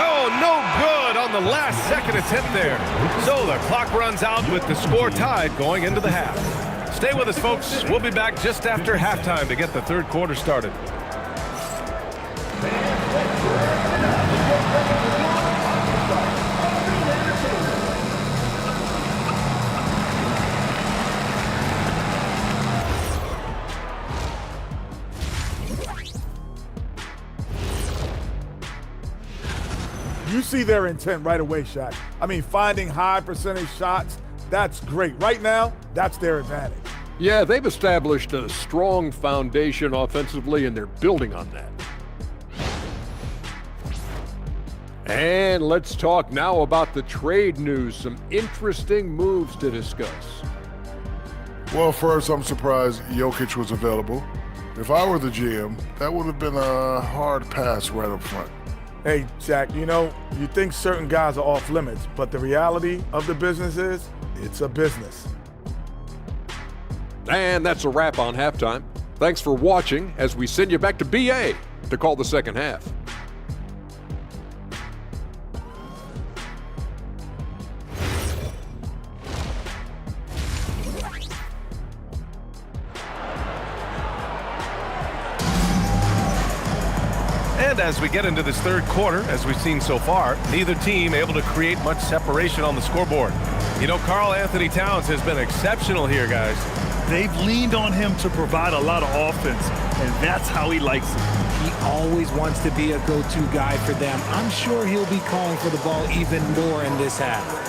Oh, no good on the last second attempt there. So the clock runs out with the score tied going into the half. Stay with us, folks. We'll be back just after halftime to get the third quarter started. You see their intent right away, Shaq. I mean, finding high percentage shots, that's great. Right now, that's their advantage. Yeah, they've established a strong foundation offensively, and they're building on that. And let's talk now about the trade news. Some interesting moves to discuss. Well, first, I'm surprised Jokic was available. If I were the GM, that would have been a hard pass right up front. Hey, Zach, you know, you think certain guys are off limits, but the reality of the business is it's a business. And that's a wrap on halftime. Thanks for watching as we send you back to BA to call the second half. And as we get into this third quarter, as we've seen so far, neither team able to create much separation on the scoreboard. You know, Karl Anthony Towns has been exceptional here, guys. They've leaned on him to provide a lot of offense, and that's how he likes it. He always wants to be a go-to guy for them. I'm sure he'll be calling for the ball even more in this half.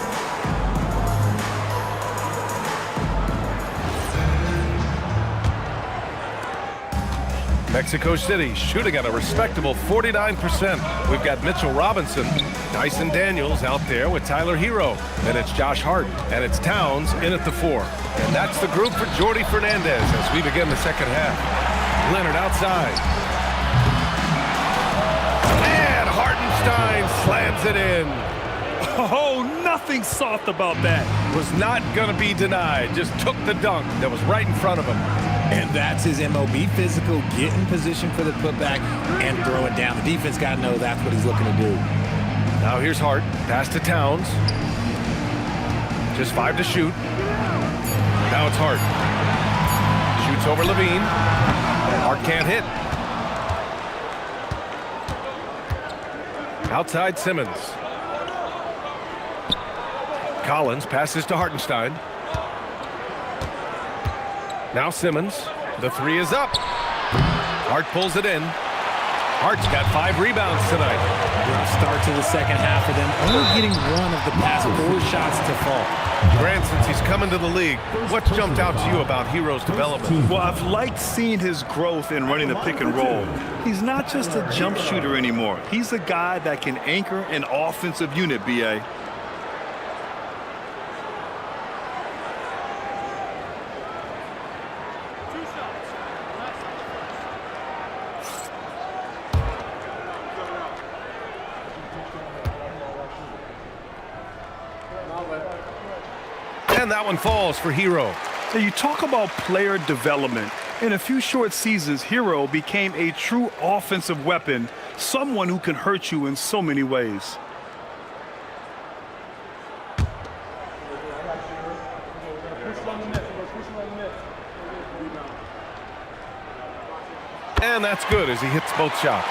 Mexico City shooting at a respectable 49%. We've got Mitchell Robinson, Dyson Daniels out there with Tyler Hero. Then it's Josh Hart, and it's Towns in at the 4. And that's the group for Jordi Fernandez as we begin the second half. Leonard outside. And Hartenstein slams it in. Oh, nothing soft about that. Was not going to be denied. Just took the dunk that was right in front of him. And that's his MO. Be physical, get in position for the putback, and throw it down. The defense got to know that's what he's looking to do. Now here's Hart. Pass to Towns. Just 5 to shoot. Now it's Hart. Shoots over Levine. Hart can't hit. Outside Simmons. Collins passes to Hartenstein. Now Simmons. The 3 is up. Hart pulls it in. Hart's got 5 rebounds tonight. Good start to the second half for them. Only getting one of the past 4 shots to fall. Grant, since he's come into the league, what's jumped out to you about Hero's development? Well, I've liked seeing his growth in running the pick and roll. He's not just a jump shooter anymore. He's a guy that can anchor an offensive unit, B.A. And that one falls for Hero. So you talk about player development. In a few short seasons, Hero became a true offensive weapon, someone who can hurt you in so many ways. And that's good as he hits both shots.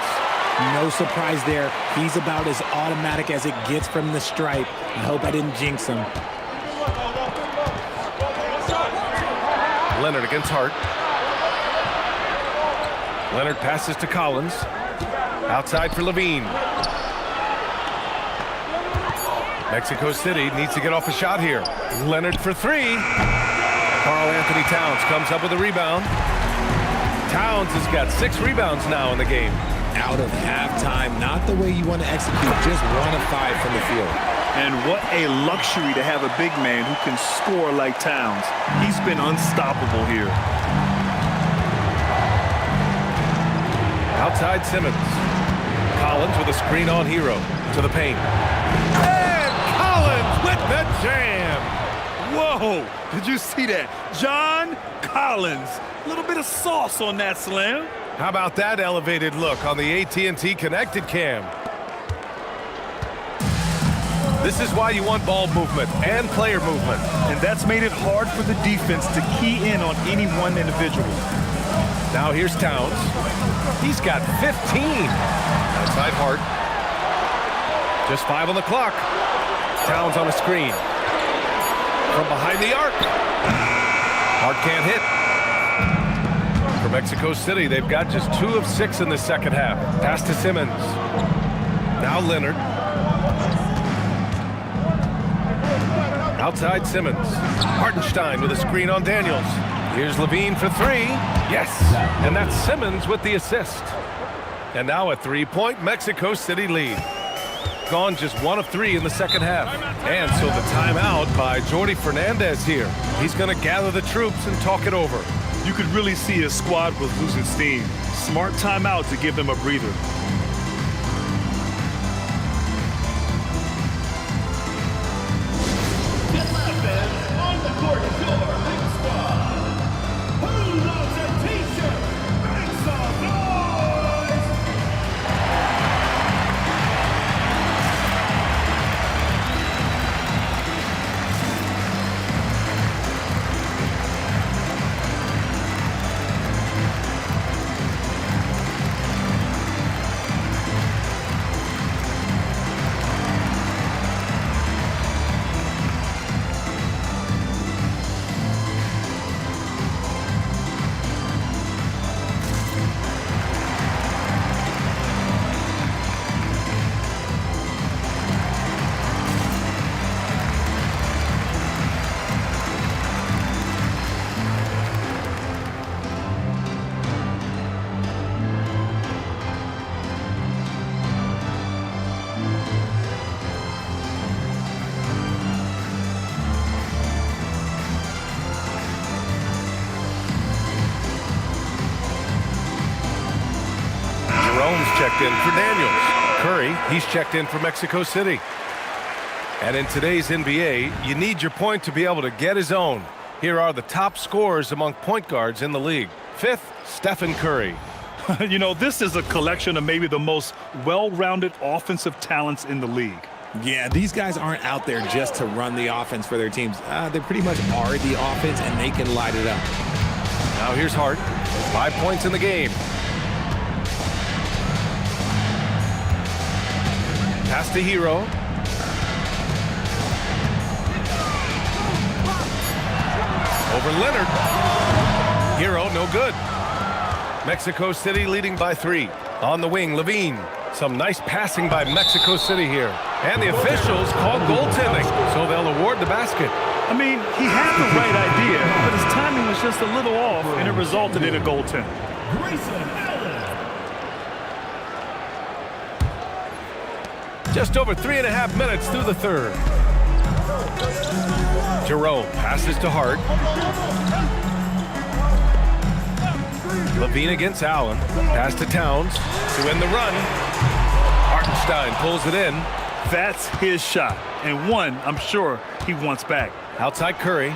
No surprise there. He's about as automatic as it gets from the stripe. I hope I didn't jinx him. Leonard against Hart. Leonard passes to Collins. Outside for Levine. Mexico City needs to get off a shot here. Leonard for 3. Karl Anthony Towns comes up with a rebound. Towns has got 6 rebounds now in the game. Out of halftime, not the way you want to execute, just 1 of 5 from the field. And what a luxury to have a big man who can score like Towns. He's been unstoppable here. Outside Simmons. Collins with a screen on Hero to the paint. And Collins with the jam. Whoa, did you see that? John Collins. A little bit of sauce on that slam. How about that elevated look on the AT&T Connected Cam? This is why you want ball movement and player movement. And that's made it hard for the defense to key in on any one individual. Now here's Towns. He's got 15. Outside Hart. Just 5 on the clock. Towns on a screen. From behind the arc. Hart can't hit. For Mexico City, they've got just 2 of 6 in the second half. Pass to Simmons. Now Leonard. Outside Simmons. Hartenstein with a screen on Daniels. Here's Levine for 3. Yes! And that's Simmons with the assist. And now a 3-point Mexico City lead. Gone just 1 of 3 in the second half. And so the timeout by Jordi Fernandez here. He's going to gather the troops and talk it over. You could really see his squad was losing steam. Smart timeout to give them a breather. On the court is your big squad. Who loves a t-shirt? Make some noise! Checked in for Daniels. Curry, he's checked in for Mexico City. And in today's NBA, you need your point to be able to get his own. Here are the top scorers among point guards in the league. 5th, Stephen Curry. You know, this is a collection of maybe the most well-rounded offensive talents in the league. Yeah, these guys aren't out there just to run the offense for their teams. They pretty much are the offense, and they can light it up. Now here's Hart. 5 points in the game. Pass to Hero. Over Leonard. Hero, no good. Mexico City leading by 3. On the wing, Levine. Some nice passing by Mexico City here. And the officials call goaltending, so they'll award the basket. I mean, he had the right idea, but his timing was just a little off, and it resulted in a goaltend. Just over 3.5 minutes through the third. Jerome passes to Hart. Levine against Allen. Pass to Towns to end the run. Hartenstein pulls it in. That's his shot, and one I'm sure he wants back. Outside Curry.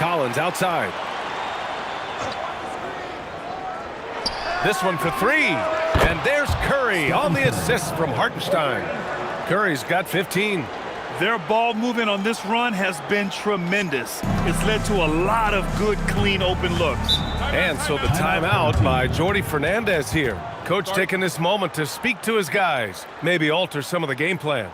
Collins outside. This one for 3. And there's Curry on the assist from Hartenstein. Curry's got 15. Their ball movement on this run has been tremendous. It's led to a lot of good, clean, open looks. And so the timeout by Jordi Fernandez here. Coach taking this moment to speak to his guys, maybe alter some of the game plan.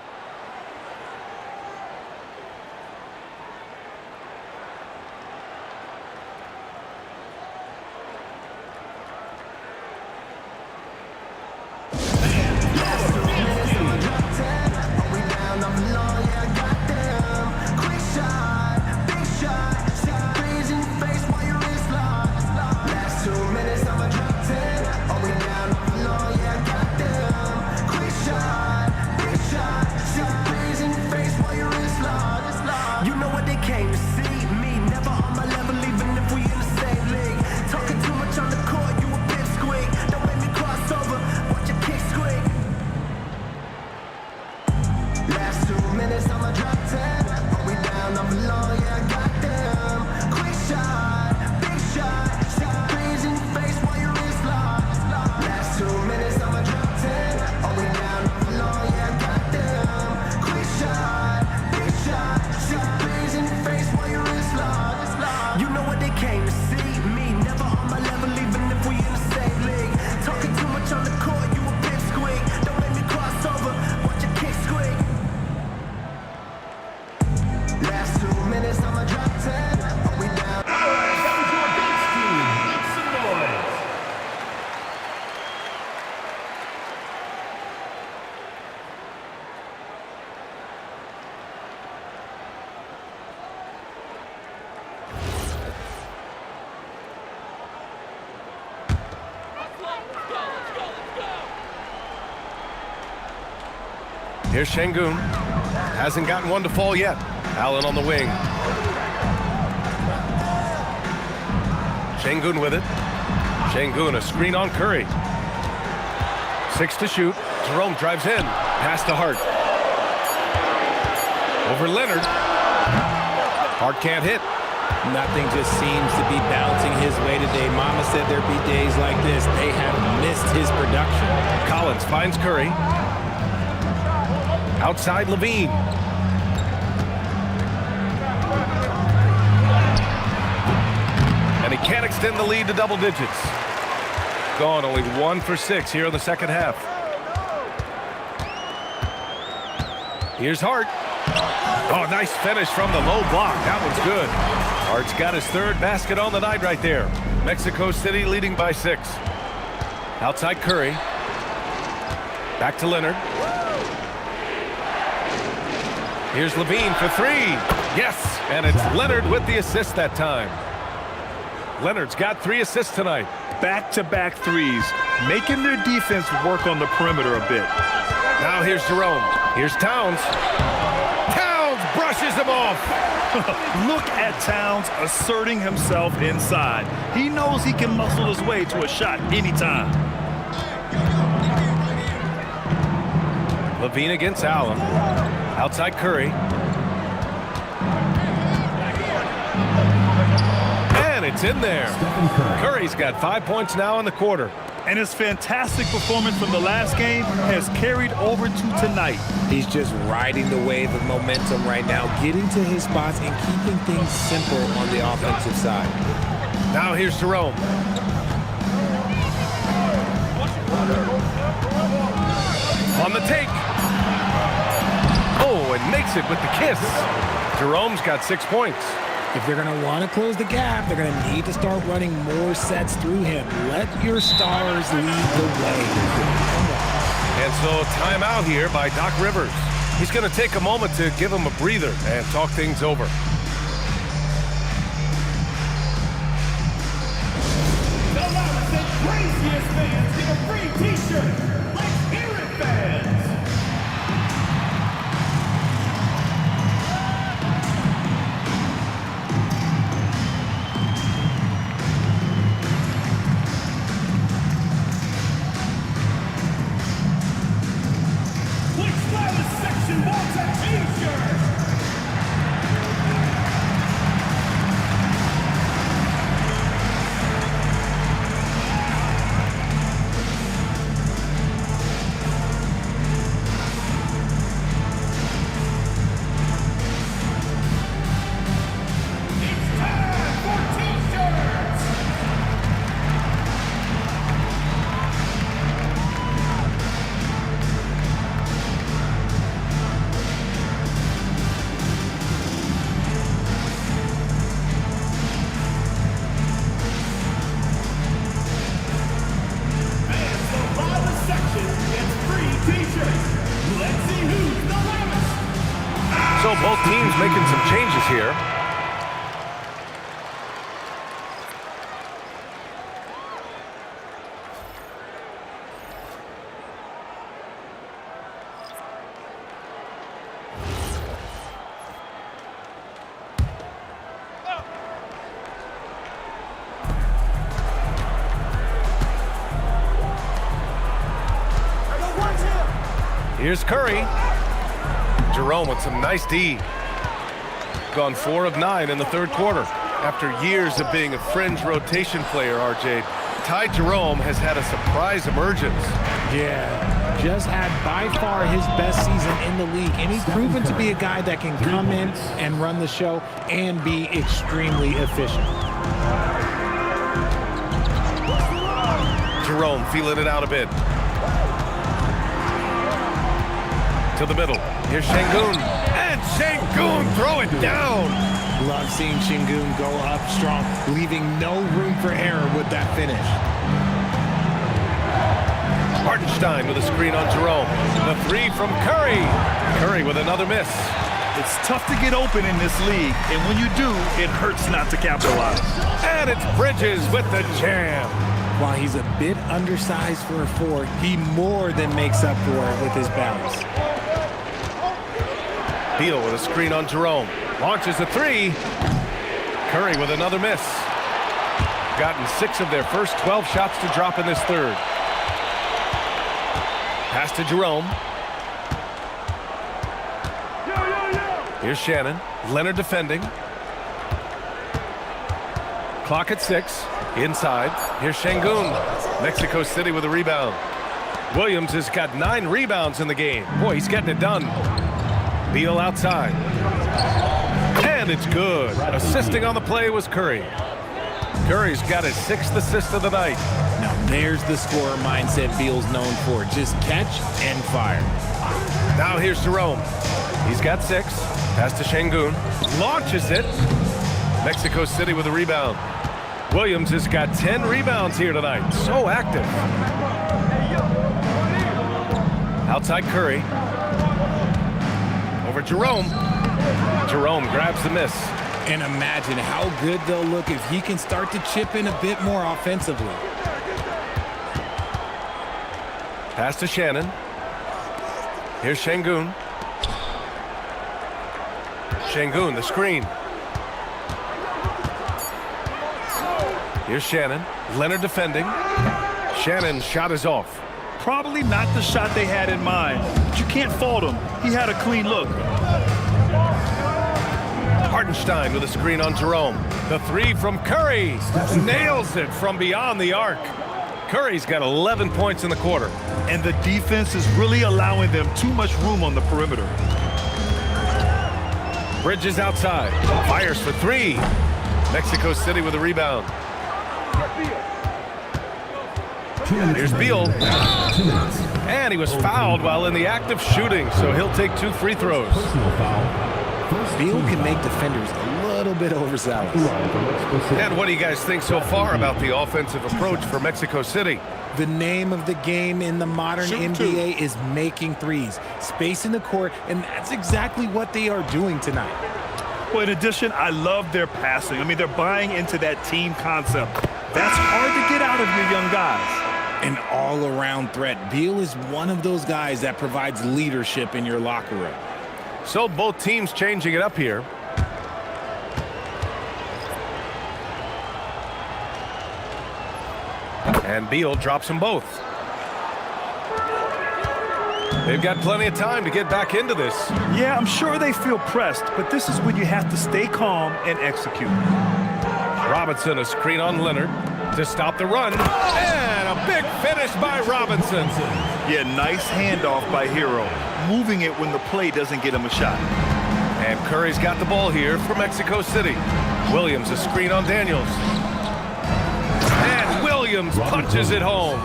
Here's Şengün. Hasn't gotten one to fall yet. Allen on the wing. Şengün with it. Şengün, a screen on Curry. 6 to shoot. Jerome drives in. Pass to Hart. Over Leonard. Hart can't hit. Nothing just seems to be bouncing his way today. Mama said there'd be days like this. They have missed his production. Collins finds Curry. Outside Levine. And he can't extend the lead to double digits. Gone only 1 for 6 here in the second half. Here's Hart. Oh, nice finish from the low block. That one's good. Hart's got his 3rd basket on the night right there. Mexico City leading by 6. Outside Curry. Back to Leonard. Here's Levine for 3. Yes, and it's Leonard with the assist that time. Leonard's got 3 assists tonight. Back-to-back threes, making their defense work on the perimeter a bit. Now here's Jerome. Here's Towns. Towns brushes him off. Look at Towns asserting himself inside. He knows he can muscle his way to a shot anytime. Levine against Allen. Outside Curry. And it's in there. Curry's got 5 points now in the quarter. And his fantastic performance from the last game has carried over to tonight. He's just riding the wave of momentum right now, getting to his spots and keeping things simple on the offensive side. Now here's Jerome. On the take. Oh, and makes it with the kiss. Jerome's got 6 points. If they're going to want to close the gap, they're going to need to start running more sets through him. Let your stars lead the way. And so timeout here by Doc Rivers. He's going to take a moment to give him a breather and talk things over. The loudest and craziest fans get a free t-shirt. Let's hear it, fans. So both teams making some changes here. Here's Curry. Jerome with some nice D. Gone 4 of 9 in the third quarter. After years of being a fringe rotation player, RJ, Ty Jerome has had a surprise emergence. Yeah, just had by far his best season in the league, and he's proven to be a guy that can come in and run the show and be extremely efficient. Jerome feeling it out a bit. To the middle. Here's Şengün. And Şengün throw it down. Love seeing Şengün go up strong, leaving no room for error with that finish. Hartenstein with a screen on Jerome. The 3 from Curry. Curry with another miss. It's tough to get open in this league, and when you do, it hurts not to capitalize. And it's Bridges with the jam. While he's a bit undersized for a 4, he more than makes up for it with his bounce. Beal with a screen on Jerome. Launches a 3. Curry with another miss. gotten 6 of their first 12 shots to drop in this third. Pass to Jerome. Here's Shannon. Leonard defending. Clock at 6. Inside. Here's Şengün. Mexico City with a rebound. Williams has got 9 rebounds in the game. Boy, he's getting it done. Beal outside. And it's good. Assisting on the play was Curry. Curry's got his 6th assist of the night. Now there's the scorer mindset Beal's known for. Just catch and fire. Now here's Jerome. He's got 6. Pass to Şengün. Launches it. Mexico City with a rebound. Williams has got 10 rebounds here tonight. So active. Outside Curry. Over Jerome. Jerome grabs the miss. And imagine how good they'll look if he can start to chip in a bit more offensively. Pass to Shannon. Here's Şengün. Şengün, the screen. Here's Shannon. Leonard defending. Shannon's shot is off. Probably not the shot they had in mind, but you can't fault him. He had a clean look. Hartenstein with a screen on Jerome. The 3 from Curry. Nails it from beyond the arc. Curry's got 11 points in the quarter. And the defense is really allowing them too much room on the perimeter. Bridges outside. Fires for 3. Mexico City with a rebound. Here's Beal. And he was fouled while in the act of shooting, so he'll take 2 free throws. Beal can make defenders a little bit overzealous. And what do you guys think so far about the offensive approach for Mexico City? The name of the game in the modern NBA is making threes, spacing the court, and that's exactly what they are doing tonight. Well, in addition, I love their passing. I mean, they're buying into that team concept. That's hard to get out of your young guys. An all-around threat. Beal is one of those guys that provides leadership in your locker room. So both teams changing it up here. And Beal drops them both. They've got plenty of time to get back into this. Yeah, I'm sure they feel pressed, but this is when you have to stay calm and execute. Robinson, a screen on Leonard to stop the run. And a big finish by Robinson. Yeah, nice handoff by Hero. Moving it when the play doesn't get him a shot. And Curry's got the ball here for Mexico City. Williams, a screen on Daniels. And Williams punches it home.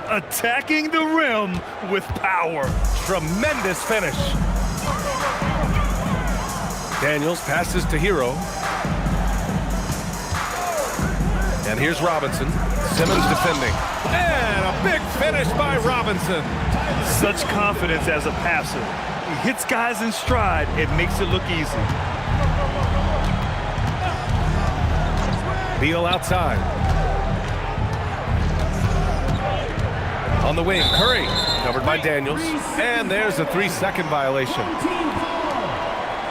Attacking the rim with power. Tremendous finish. Daniels passes to Hero. And here's Robinson. Simmons defending. And a big finish by Robinson. Such confidence as a passer. He hits guys in stride. It makes it look easy. Beal outside. On the wing, Curry, covered by Daniels. And there's a 3-second violation.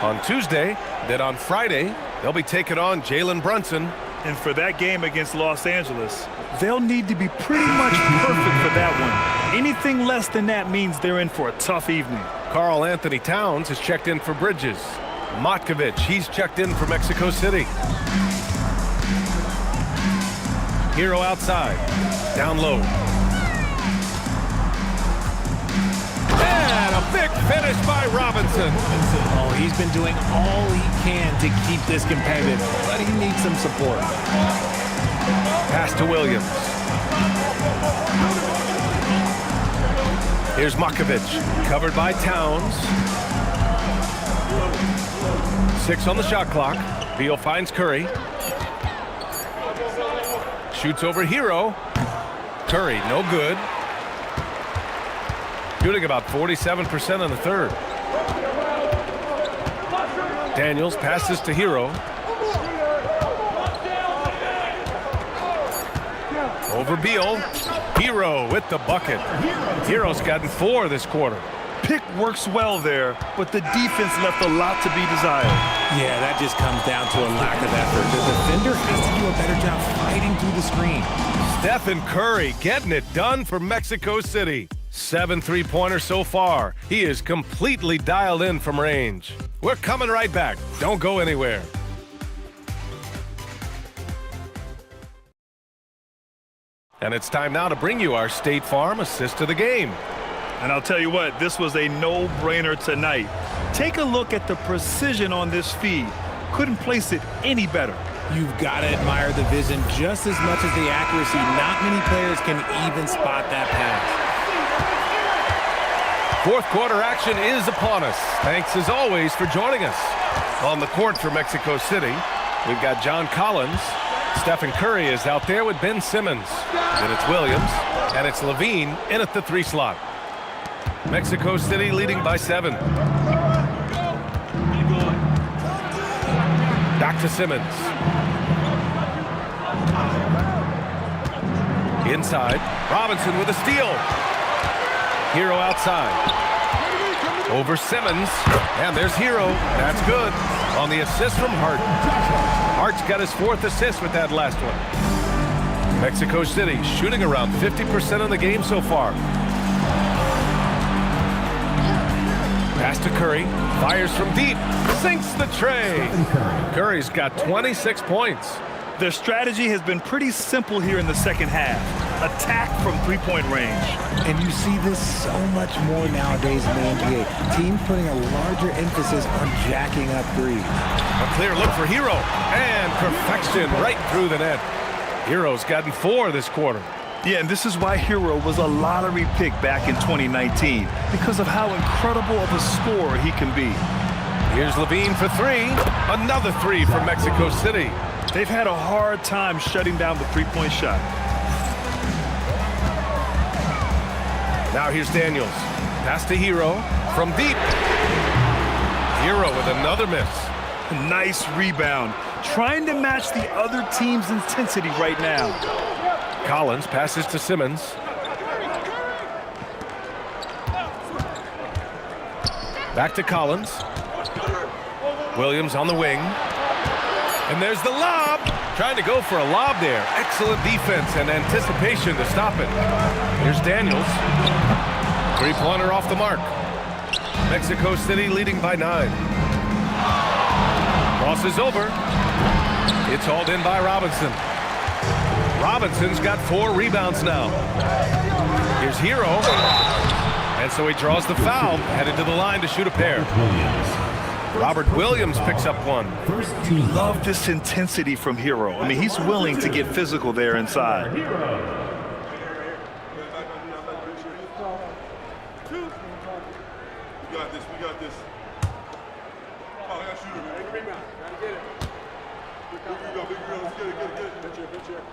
On Tuesday, then on Friday, they'll be taking on Jalen Brunson. And for that game against Los Angeles, they'll need to be pretty much perfect for that one. Anything less than that means they're in for a tough evening. Karl Anthony Towns has checked in for Bridges. Matkovic, he's checked in for Mexico City. Hero outside, down low. And a big finish by Robinson. Oh, he's been doing all he can to keep this competitive, but he needs some support. Pass to Williams. Here's Matkovic, covered by Towns. 6 on the shot clock. Beal finds Curry. Shoots over Hero. Curry, no good. Shooting about 47% in the third. Daniels passes to Hero. Over Beal. Hero with the bucket. Hero's gotten 4 this quarter. pick works well there, but the defense left a lot to be desired. Yeah, that just comes down to a lack of effort. The defender has to do a better job fighting through the screen. Stephen Curry getting it done for Mexico City. 7 3-pointers so far. He is completely dialed in from range. We're coming right back. Don't go anywhere. And it's time now to bring you our State Farm assist of the game. And I'll tell you what, this was a no-brainer tonight. Take a look at the precision on this feed. Couldn't place it any better. You've got to admire the vision just as much as the accuracy. Not many players can even spot that pass. Fourth quarter action is upon us. Thanks as always for joining us. On the court for Mexico City, we've got John Collins. Stephen Curry is out there with Ben Simmons. Then it's Williams, and it's Levine in at the 3 slot. Mexico City leading by 7. Back to Simmons. Inside, Robinson with a steal. Hero outside. Over Simmons, and there's Hero. That's good. On the assist from Hart. Hart's got his 4th assist with that last one. Mexico City shooting around 50% of the game so far. Pass to Curry, fires from deep, sinks the tray. Curry's got 26 points. Their strategy has been pretty simple here in the second half. Attack from 3-point range. And you see this so much more nowadays in the NBA. Teams putting a larger emphasis on jacking up threes. A clear look for Hero, and perfection right through the net. Hero's gotten 4 this quarter. Yeah, and this is why Hero was a lottery pick back in 2019, because of how incredible of a scorer he can be. Here's Levine for 3. Another 3 for Mexico City. They've had a hard time shutting down the 3-point shot. Now here's Daniels. Pass to Hero from deep. Hero with another miss. Nice rebound. Trying to match the other team's intensity right now. Collins passes to Simmons. Back to Collins. Williams on the wing. And there's the lob. Trying to go for a lob there. Excellent defense and anticipation to stop it. Here's Daniels. 3-pointer off the mark. Mexico City leading by 9. Crosses over. It's hauled in by Robinson. Robinson's got 4 rebounds now. Here's Hero. And so he draws the foul, headed to the line to shoot a pair. Robert Williams picks up 1. Love this intensity from Hero. I mean, he's willing to get physical there inside. We got this. Oh, I got shooter, man. Big rebound. Gotta get it. Big rebound. Let's get it.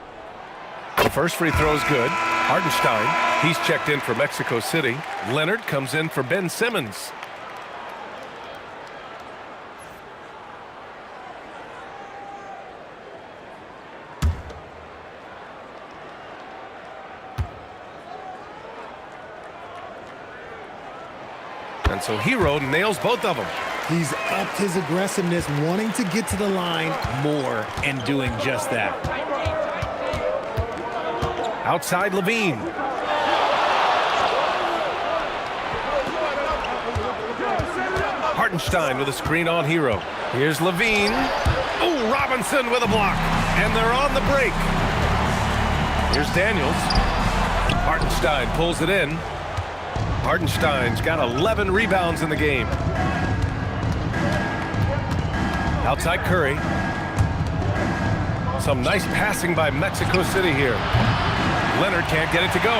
The first free throw is good. Hartenstein, he's checked in for Mexico City. Leonard comes in for Ben Simmons. And so Hero nails both of them. He's upped his aggressiveness, wanting to get to the line more and doing just that. Outside Levine. Hartenstein with a screen on Hero. Here's Levine. Oh, Robinson with a block. And they're on the break. Here's Daniels. Hartenstein pulls it in. Hartenstein's got 11 rebounds in the game. Outside Curry. Some nice passing by Mexico City here. Leonard can't get it to go.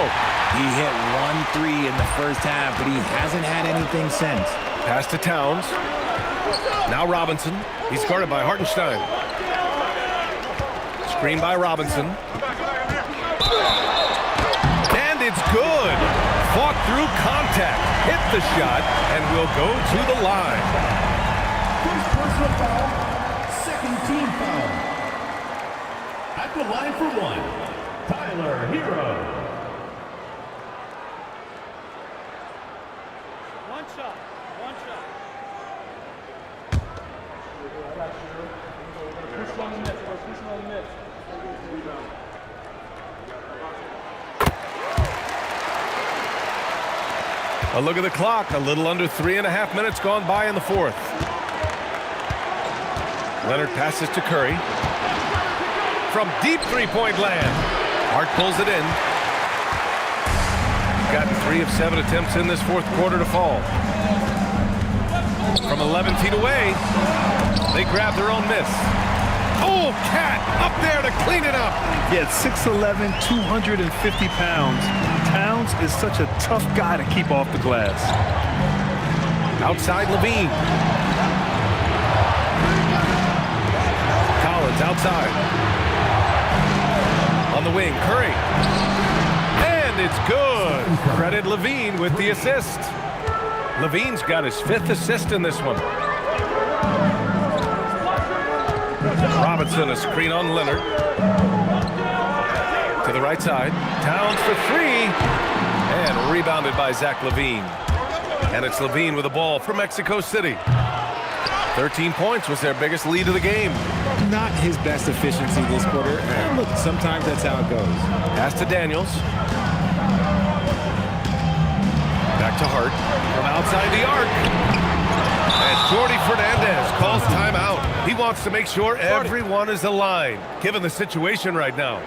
He hit 1 3 in the first half, but he hasn't had anything since. Pass to Towns. Now Robinson. He's guarded by Hartenstein. Screen by Robinson. And it's good. Fought through contact. Hit the shot and will go to the line. First personal foul. Second team foul. At the line for 1. Tyler Hero. 1, shot. One shot. Push on the net, bro. Push on the net. A look at the clock. A little under 3.5 minutes gone by in the fourth. Leonard passes to Curry. From deep three-point land. Hart pulls it in. Got 3 of 7 attempts in this fourth quarter to fall. From 11 feet away, they grab their own miss. Oh, Cat up there to clean it up. Yeah, 6'11", 250 pounds. Towns is such a tough guy to keep off the glass. Outside Levine. Collins outside. On the wing, Curry. And it's good. Credit Levine with the assist. Levine's got his 5th assist in this one. Robinson, a screen on Leonard. To the right side. Towns for 3. And rebounded by Zach Levine. And it's Levine with the ball for Mexico City. 13 points was their biggest lead of the game. Not his best efficiency this quarter. And look, sometimes that's how it goes. Pass to Daniels. Back to Hart. From outside the arc. And Jordy Fernandez calls timeout. He wants to make sure everyone is aligned, given the situation right now.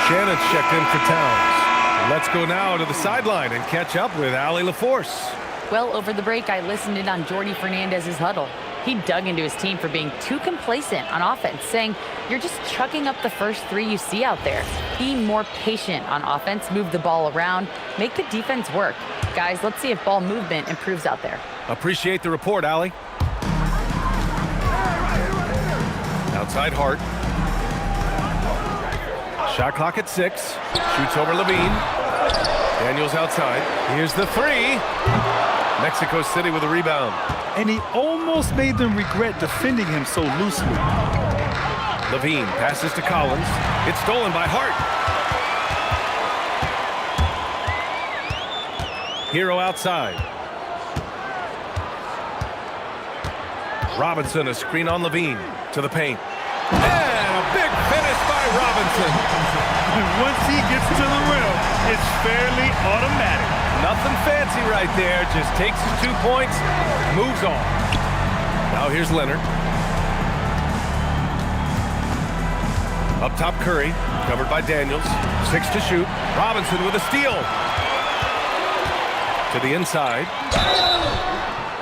Shannon's checked in for Towns. Let's go now to the sideline and catch up with Allie LaForce. Well, over the break, I listened in on Jordy Fernandez's huddle. He dug into his team for being too complacent on offense, saying, you're just chucking up the first 3 you see out there. Be more patient on offense, move the ball around, make the defense work. Guys, let's see if ball movement improves out there. Appreciate the report, Allie. Outside Hart. Shot clock at 6. Shoots over Levine. Daniels outside. Here's the 3. Mexico City with a rebound. And he almost made them regret defending him so loosely. Levine passes to Collins. It's stolen by Hart. Hero outside. Robinson, a screen on Levine. To the paint. And a big finish by Robinson. Once he gets to the rim, it's fairly automatic. Nothing fancy right there. Just takes his 2 points, moves on. Now here's Leonard. Up top, Curry, covered by Daniels. 6 to shoot. Robinson with a steal. To the inside.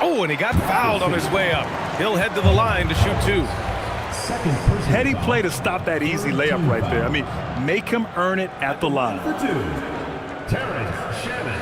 Oh, and he got fouled on his way up. He'll head to the line to shoot 2. Heady play to stop that easy layup right there. I mean, make him earn it at the line. For 2, Terrence Shannon.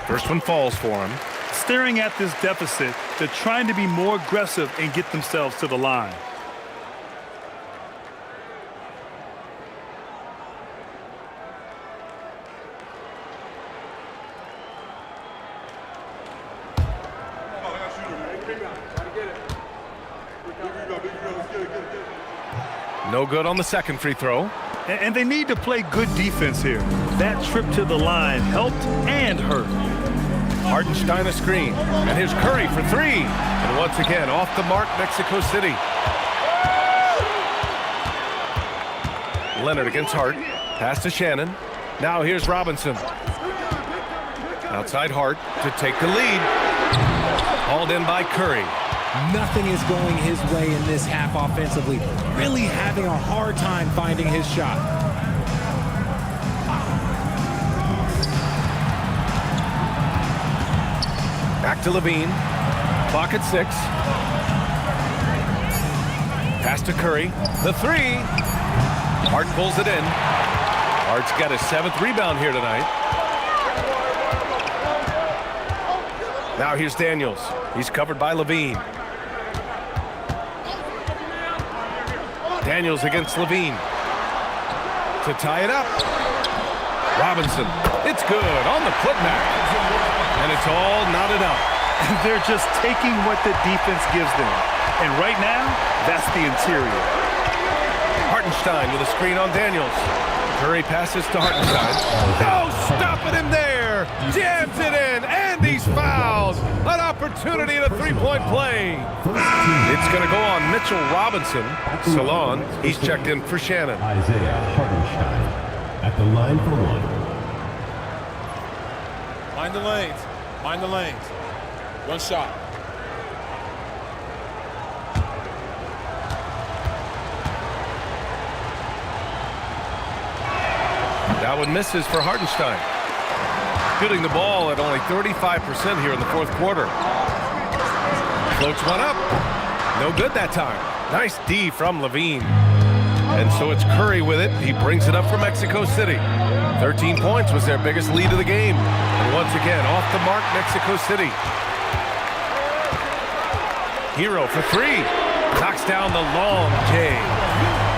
First one falls for him. Staring at this deficit, they're trying to be more aggressive and get themselves to the line. No good on the second free throw. And they need to play good defense here. That trip to the line helped and hurt. Hartenstein a screen. And here's Curry for three. And once again, off the mark, Mexico City. Leonard against Hart. Pass to Shannon. Now here's Robinson. Outside Hart to take the lead. Hauled in by Curry. Nothing is going his way in this half offensively. Really having a hard time finding his shot. Back to Levine. Clock at 6. Pass to Curry. The three. Hart pulls it in. Hart's got his 7th rebound here tonight. Now here's Daniels. He's covered by Levine. Daniels against Levine. To tie it up. Robinson. It's good on the putback. And it's all knotted up. They're just taking what the defense gives them. And right now, that's the interior. Hartenstein with a screen on Daniels. Curry passes to Hartenstein. No, stopping him there. Jams it in, and he's fouled. An opportunity in a three-point play. It's going to go on Mitchell Robinson. Salon, he's checked in for Shannon. Isaiah Hartenstein at the line for one. Mind the lanes. Mind the lanes. One shot. That one misses for Hartenstein. Shooting the ball at only 35% here in the fourth quarter. Floats one up. No good that time. Nice D from Levine. And so it's Curry with it. He brings it up for Mexico City. 13 points was their biggest lead of the game. And once again, off the mark, Mexico City. Hero for three. Knocks down the long J.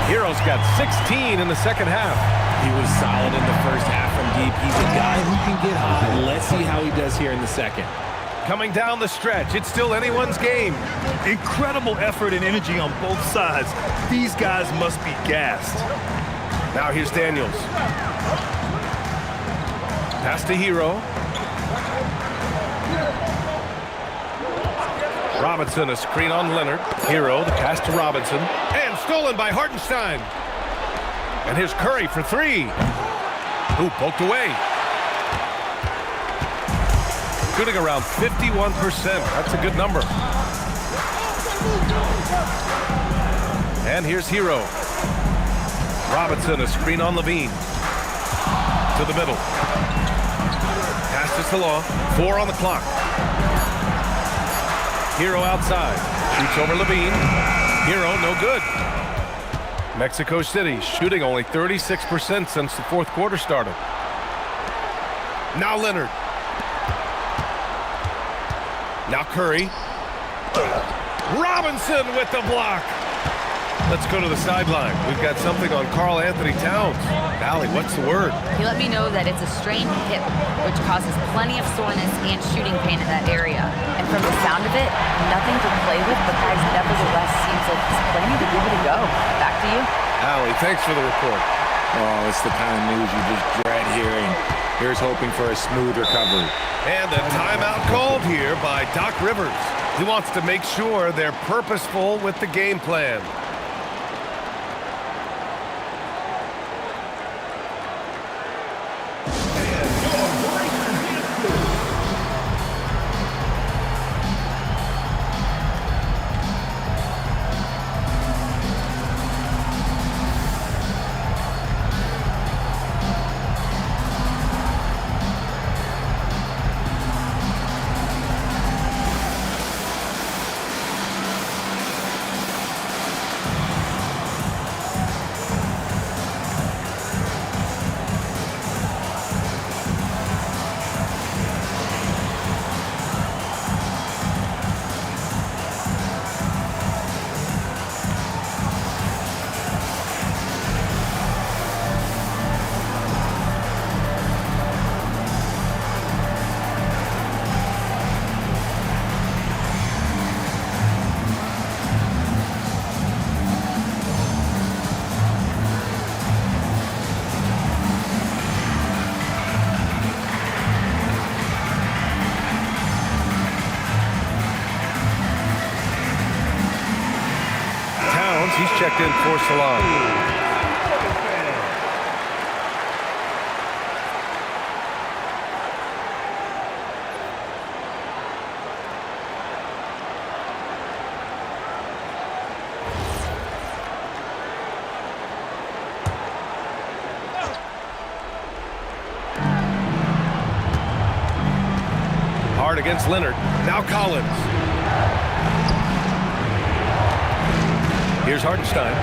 Hero's got 16 in the second half. He was solid in the first half from deep. He's a guy who can get hot. Let's see how he does here in the second. Coming down the stretch, it's still anyone's game. Incredible effort and energy on both sides. These guys must be gassed. Now here's Daniels. Pass to Hero. Robinson, a screen on Leonard. Hero, the pass to Robinson. And stolen by Hartenstein. And here's Curry for three. Ooh, poked away. Shooting around 51%. That's a good number. And here's Hero. Robinson, a screen on Levine. To the middle. Pass to Salon. 4 on the clock. Hero outside. Shoots over Levine. Hero, no good. Mexico City shooting only 36% since the fourth quarter started. Now Leonard. Now Curry. Robinson with the block. Let's go to the sideline. We've got something on Karl Anthony Towns. Allie, what's the word? He let me know that it's a strained hip, which causes plenty of soreness and shooting pain in that area. And from the sound of it, nothing to play with, but guys, nevertheless seems like he's planning to give it a go. Back to you. Allie, thanks for the report. Oh, it's the kind of news you just dread hearing. Here's hoping for a smooth recovery. And a timeout called here by Doc Rivers. He wants to make sure they're purposeful with the game plan. She's checked in for Salon. Hard against Leonard. Now Collins. Here's Hartenstein.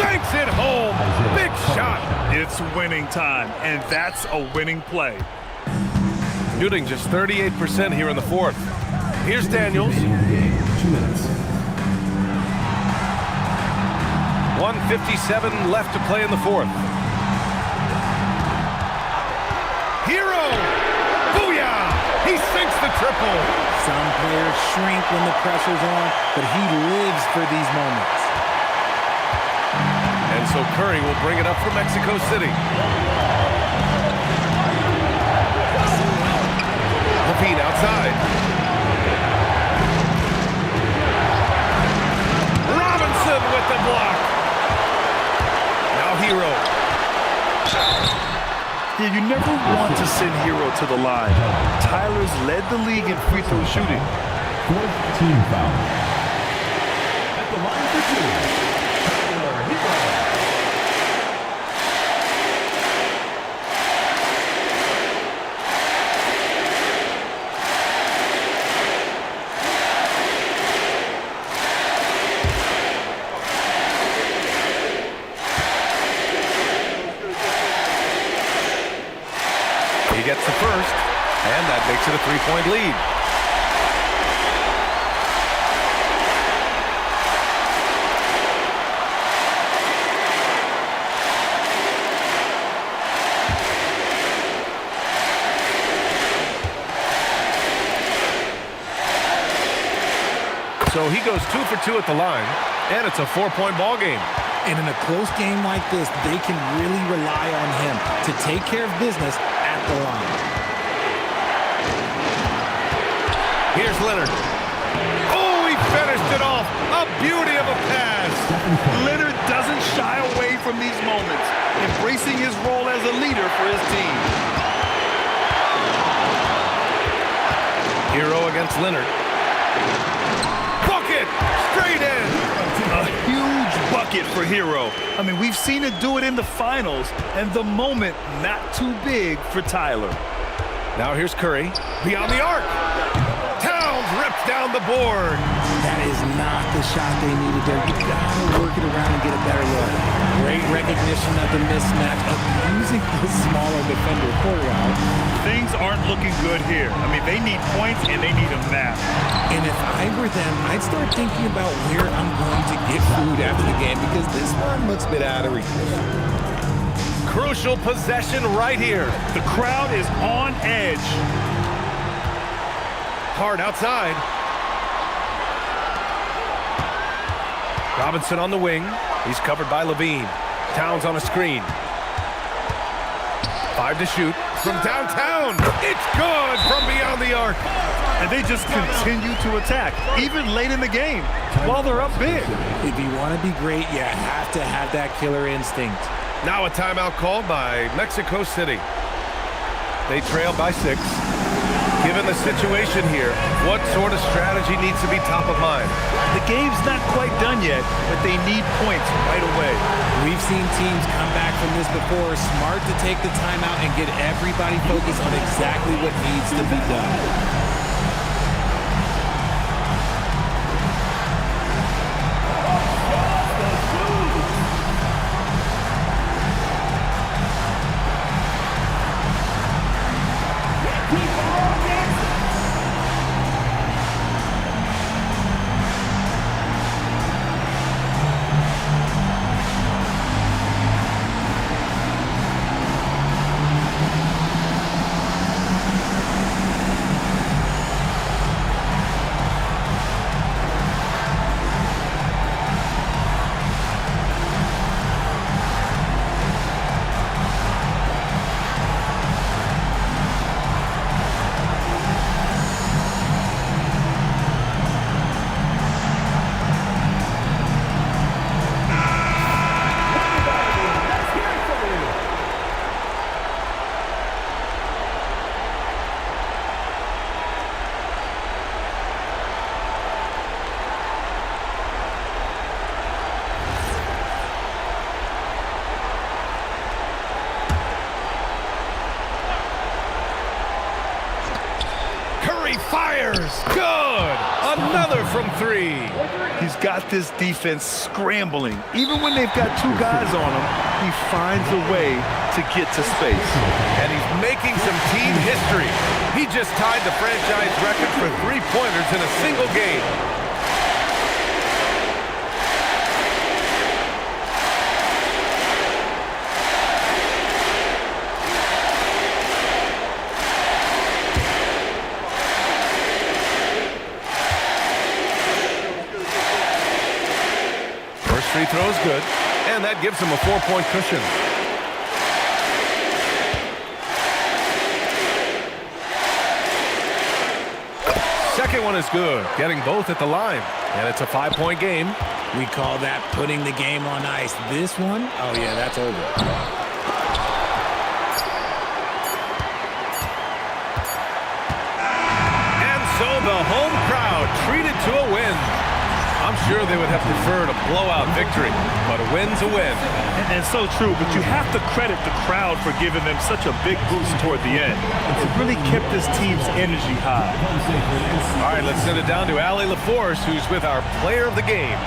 Banks it home. Big shot. It's winning time, and that's a winning play. Shooting just 38% here in the fourth. Here's Daniels. 2 minutes. 1:57 left to play in the fourth. Hero! Booyah! He sinks the triple. Some players shrink when the pressure's on, but he lives for these moments. And so Curry will bring it up for Mexico City. Levine outside. Robinson with the block. Now Hero. Yeah, you never want to send Hero to the line. Tyler's led the league in free throw shooting. 4th team foul. At the line for 2, Tyler Hero. He gets the first, and that makes it a 3-point lead. So he goes 2 for 2 at the line, and it's a 4-point ball game. And in a close game like this, they can really rely on him to take care of business at the line. Here's Leonard. Oh, he finished it off. A beauty of a pass. Leonard doesn't shy away from these moments, embracing his role as a leader for his team. Hero against Leonard. Bucket! Straight in! A huge bucket for Hero. I mean, we've seen it do it in the finals, and the moment not too big for Tyler. Now here's Curry. Beyond the arc. Towns rips down the board. That is not the shot they needed there. You gotta work it around and get a better look. Great recognition of the mismatch, abusing the smaller defender court out. Things aren't looking good here. I mean, they need points and they need them now. And if I were them, I'd start thinking about where I'm going to get food after the game because this one looks a bit out of reach. Crucial possession right here. The crowd is on edge. Hard outside. Robinson on the wing. He's covered by Levine. Towns on a screen. 5 to shoot from downtown. It's good from beyond the arc. And they just continue to attack, even late in the game, while they're up big. If you want to be great, you have to have that killer instinct. Now a timeout called by Mexico City. They trail by 6. Given the situation here, what sort of strategy needs to be top of mind? The game's not quite done yet, but they need points right away. We've seen teams come back from this before. Smart to take the timeout and get everybody focused on exactly what needs to be done. fires. Good. Another from 3. He's got this defense scrambling. Even when they've got 2 guys on him, he finds a way to get to space. And he's making some team history. He just tied the franchise record for 3-pointers in a single game. Free throw is good, and that gives him a 4-point cushion. Second one is good, getting both at the line, and it's a 5-point game. We call that putting the game on ice. This one, oh yeah, that's over. And so the home crowd treated to a win. I'm sure they would have preferred a blowout victory, but a win's a win. And so true, but you have to credit the crowd for giving them such a big boost toward the end. It really kept this team's energy high. All right, let's send it down to Allie LaForce, who's with our player of the game.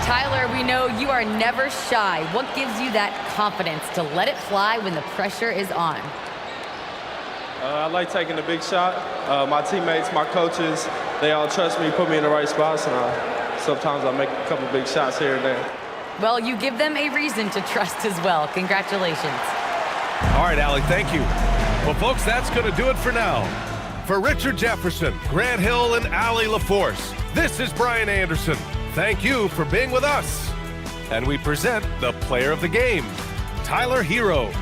Tyler, we know you are never shy. What gives you that confidence to let it fly when the pressure is on? I like taking the big shot. My teammates, my coaches, they all trust me, put me in the right spots, and sometimes I make a couple big shots here and there. Well, you give them a reason to trust as well. Congratulations. All right, Allie, thank you. Well, folks, that's going to do it for now. For Richard Jefferson, Grant Hill, and Allie LaForce, this is Brian Anderson. Thank you for being with us. And we present the player of the game, Tyler Hero.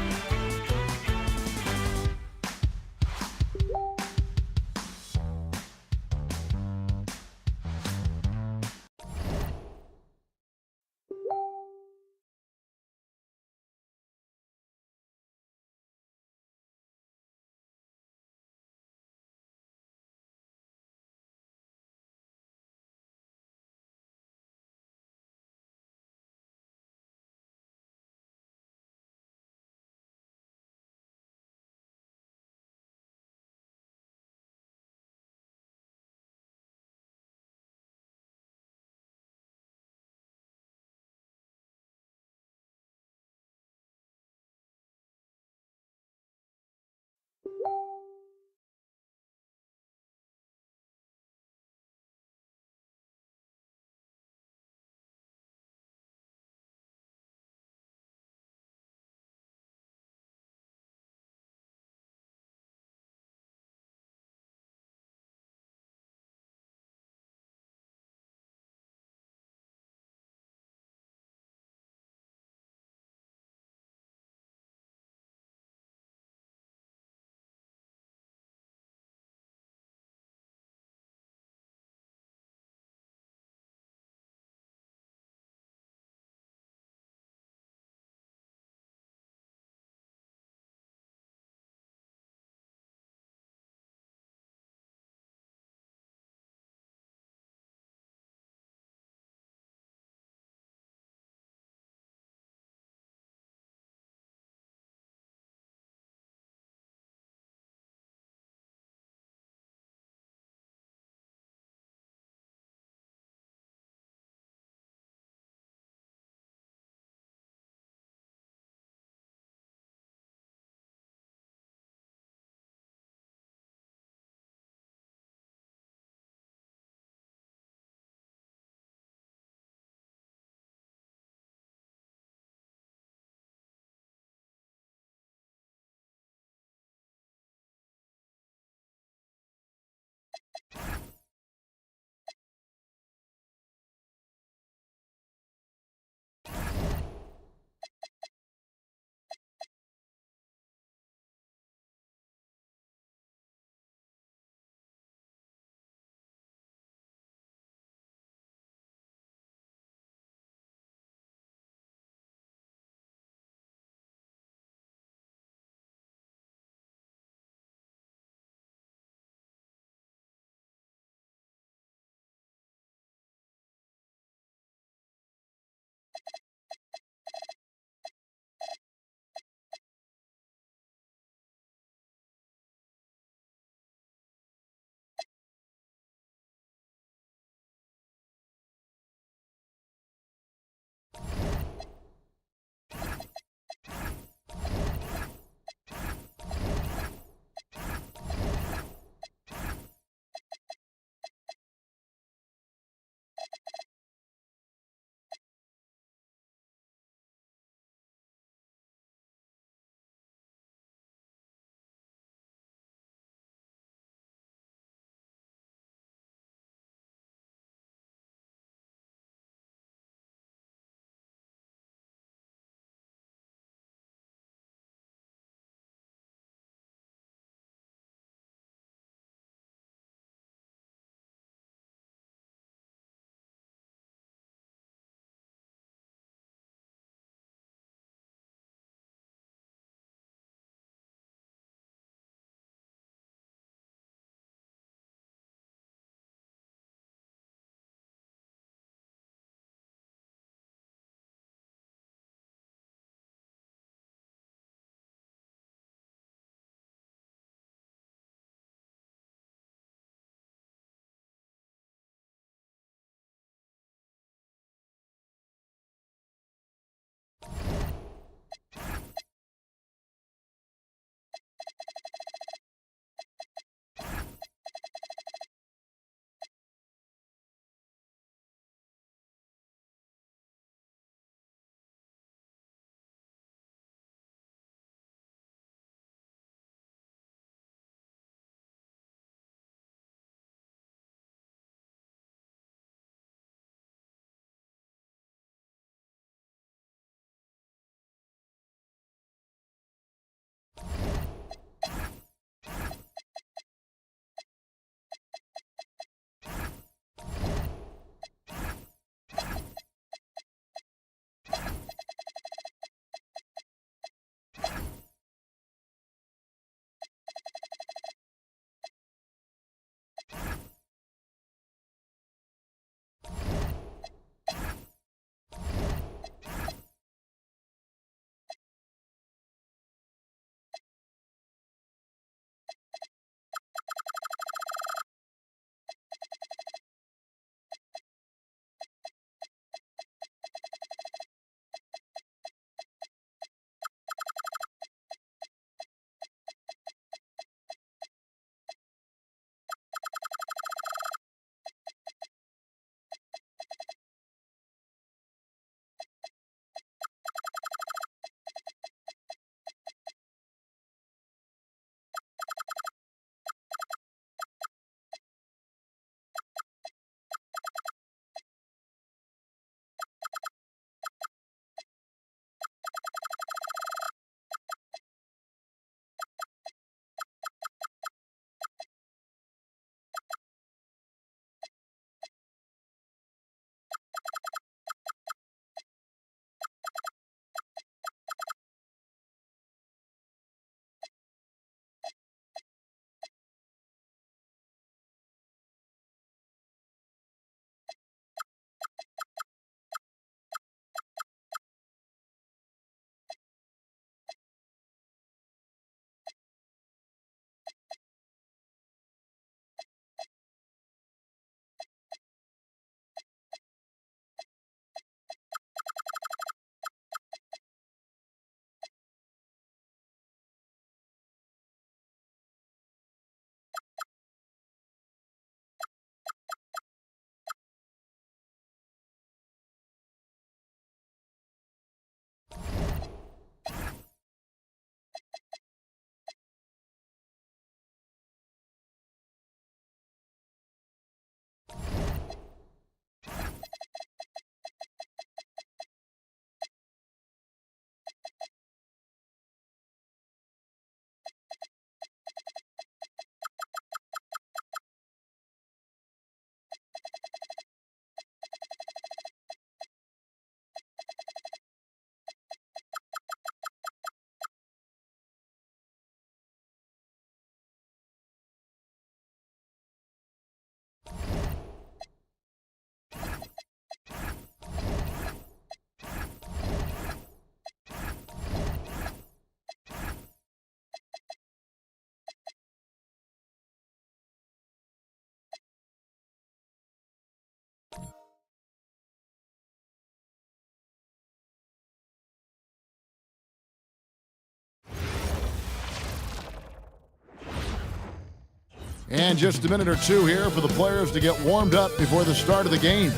And just a minute or two here for the players to get warmed up before the start of the game.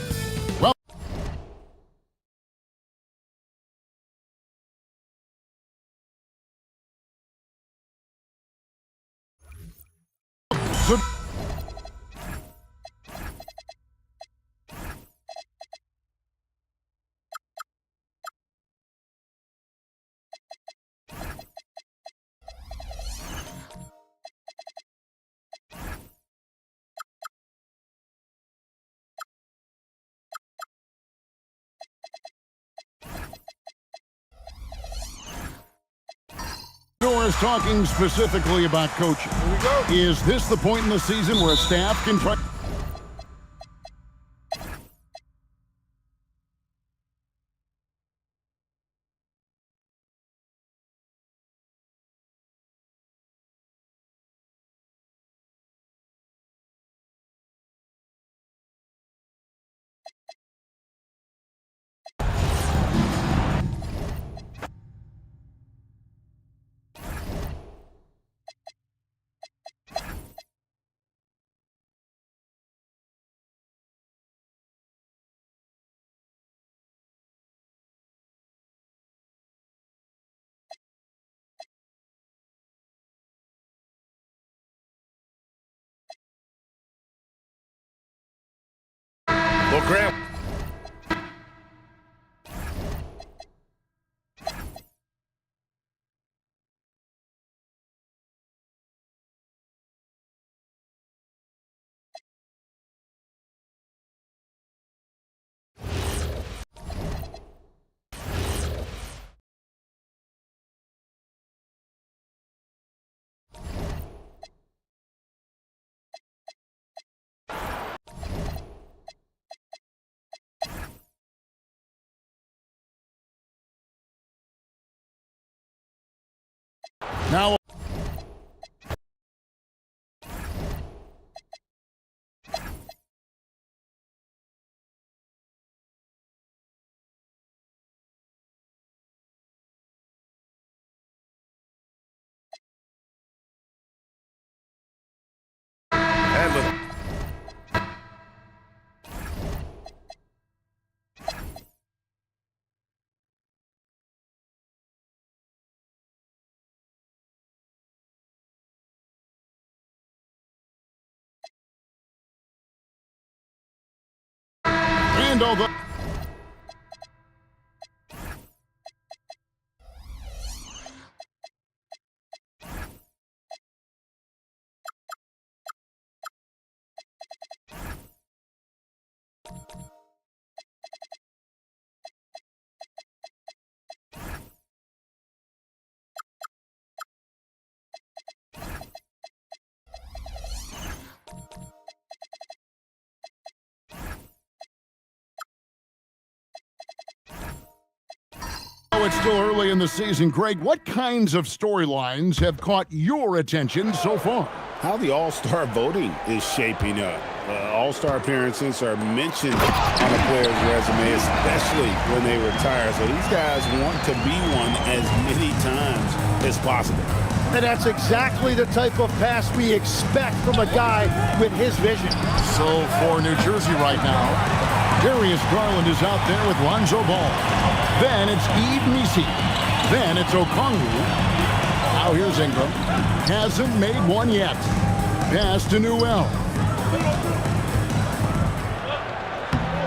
Well, is talking specifically about coaching. Is this the point in the season where a staff can try? Well, Graham. Now, And little. and although it's still early in the season, Greg, what kinds of storylines have caught your attention so far? How the All-Star voting is shaping up. All-Star appearances are mentioned on a player's resume, especially when they retire. So these guys want to be one as many times as possible. And that's exactly the type of pass we expect from a guy with his vision. So for New Jersey right now, Darius Garland is out there with Lonzo Ball. Then it's Yves Missi. Then it's Okongwu. Now here's Ingram. Hasn't made one yet. Pass to Newell.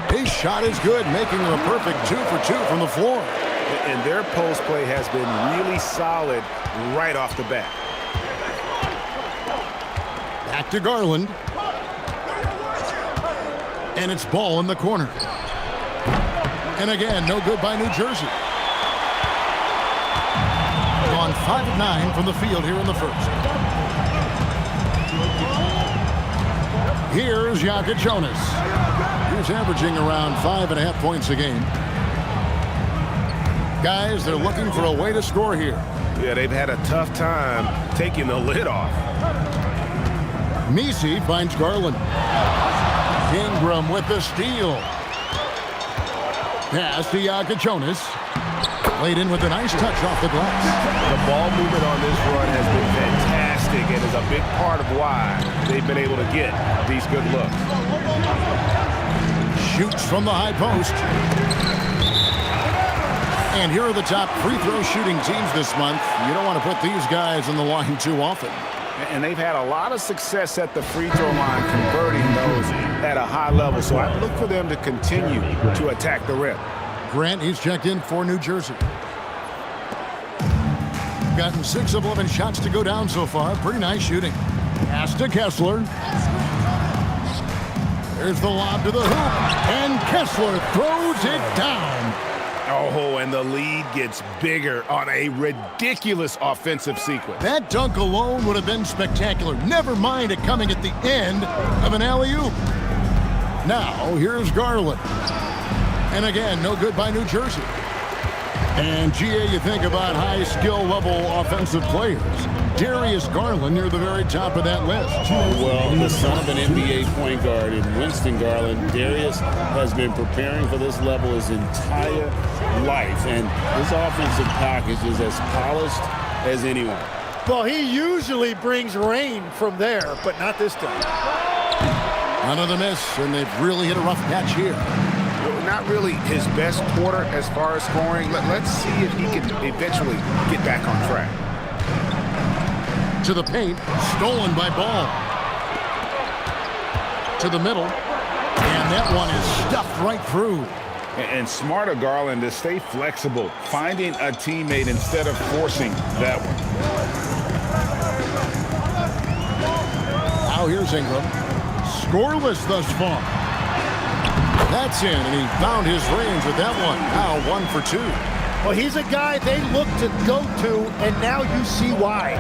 His shot is good, making it a perfect 2 for 2 from the floor. And their post play has been really solid right off the bat. Back to Garland. And it's Ball in the corner. And again, no good by New Jersey. Gone 5 of 9 from the field here in the first. Here's Jonas. He's averaging around 5.5 points a game. Guys, they're looking for a way to score here. Yeah, they've had a tough time taking the lid off. Missi finds Garland. Ingram with the steal. Pass to Jonas. Laid in with a nice touch off the glass. The ball movement on this run has been fantastic and is a big part of why they they've been able to get these good looks. Shoots from the high post. And here are the top free throw shooting teams this month. You don't want to put these guys on the line too often. And they've had a lot of success at the free throw line converting those at a high level. So I look for them to continue to attack the rim. Grant, he's checked in for New Jersey. Gotten 6 of 11 shots to go down so far. Pretty nice shooting. Pass to Kessler. There's the lob to the hoop. And Kessler throws it down. Oh, and the lead gets bigger on a ridiculous offensive sequence. That dunk alone would have been spectacular. Never mind it coming at the end of an alley-oop. Now, here's Garland. And again, no good by New Jersey. And, GA, you think about high skill level offensive players. Darius Garland near the very top of that list. Well, the son of an NBA point guard in Winston Garland, Darius has been preparing for this level his entire life. And his offensive package is as polished as anyone. Well, he usually brings rain from there, but not this time. Another miss, and they've really hit a rough patch here. Not really his best quarter as far as scoring. Let's see if he can eventually get back on track. To the paint, stolen by Ball. To the middle, and that one is stuffed right through. And smarter Garland to stay flexible, finding a teammate instead of forcing that one. Now here's Ingram. Scoreless thus far. That's in, and he found his range with that one. Now 1 for 2. Well, he's a guy they look to go to, and now you see why.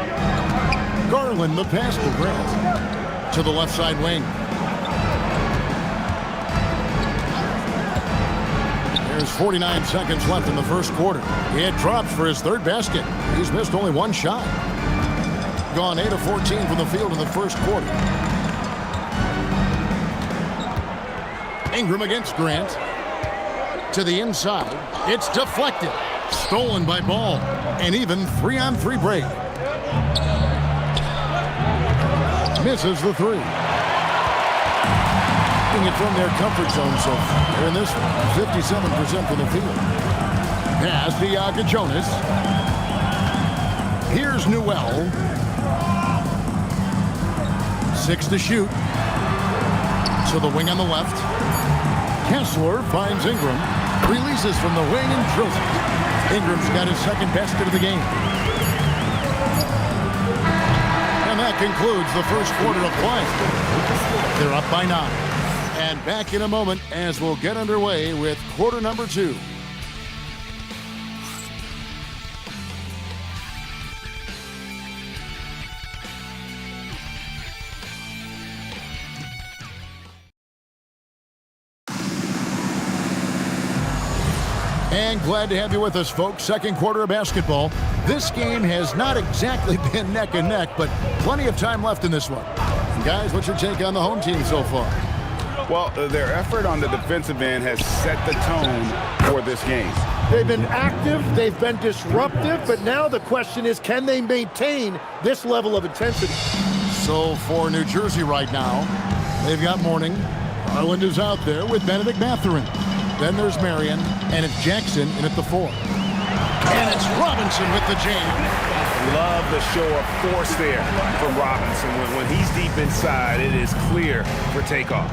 Garland, the pass to Grant. To the left side wing. There's 49 seconds left in the first quarter. He had drops for his third basket. He's missed only one shot. Gone 8 of 14 from the field in the first quarter. Ingram against Grant. To the inside. It's deflected. Stolen by Ball. An even 3-on-3 break. Misses the 3. Taking it from their comfort zone so far in this one. 57% from the field. Pass to Yaga Jonas. Here's Newell. 6 to shoot. To the wing on the left. Kessler finds Ingram, releases from the wing and drills it. Ingram's got his second basket of the game. And that concludes the first quarter of play. They're up by 9. And back in a moment as we'll get underway with quarter number 2. And glad to have you with us, folks. Second quarter of basketball. This game has not exactly been neck and neck, but plenty of time left in this one. And guys, what's your take on the home team so far? Well, their effort on the defensive end has set the tone for this game. They've been active, they've been disruptive, but now the question is, can they maintain this level of intensity? So for New Jersey right now, they've got Mourning. Garland is out there with Benedict Mathurin. Then there's Marion, and it's Jackson in at the 4. And it's Robinson with the jam. Love the show of force there from Robinson. When he's deep inside, it is clear for takeoff.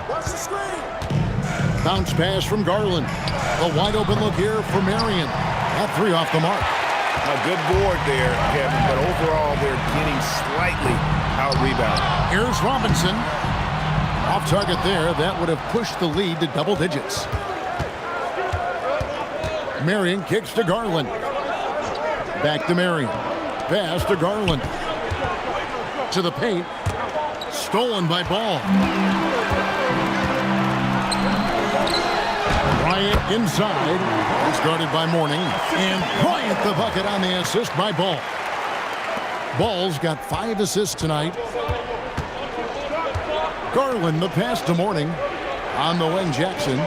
Watch the screen. Bounce pass from Garland. A wide open look here for Marion. That 3 off the mark. A good board there, Kevin, but overall they're getting slightly out-rebounded. Here's Robinson. Off target there. That would have pushed the lead to double digits. Marion kicks to Garland. Back to Marion. Pass to Garland. To the paint. Stolen by Ball. Bryant inside. It's guarded by Mourning. And Bryant the bucket on the assist by Ball. Ball's got 5 assists tonight. Garland the pass to Mourning. On the wing, Jackson.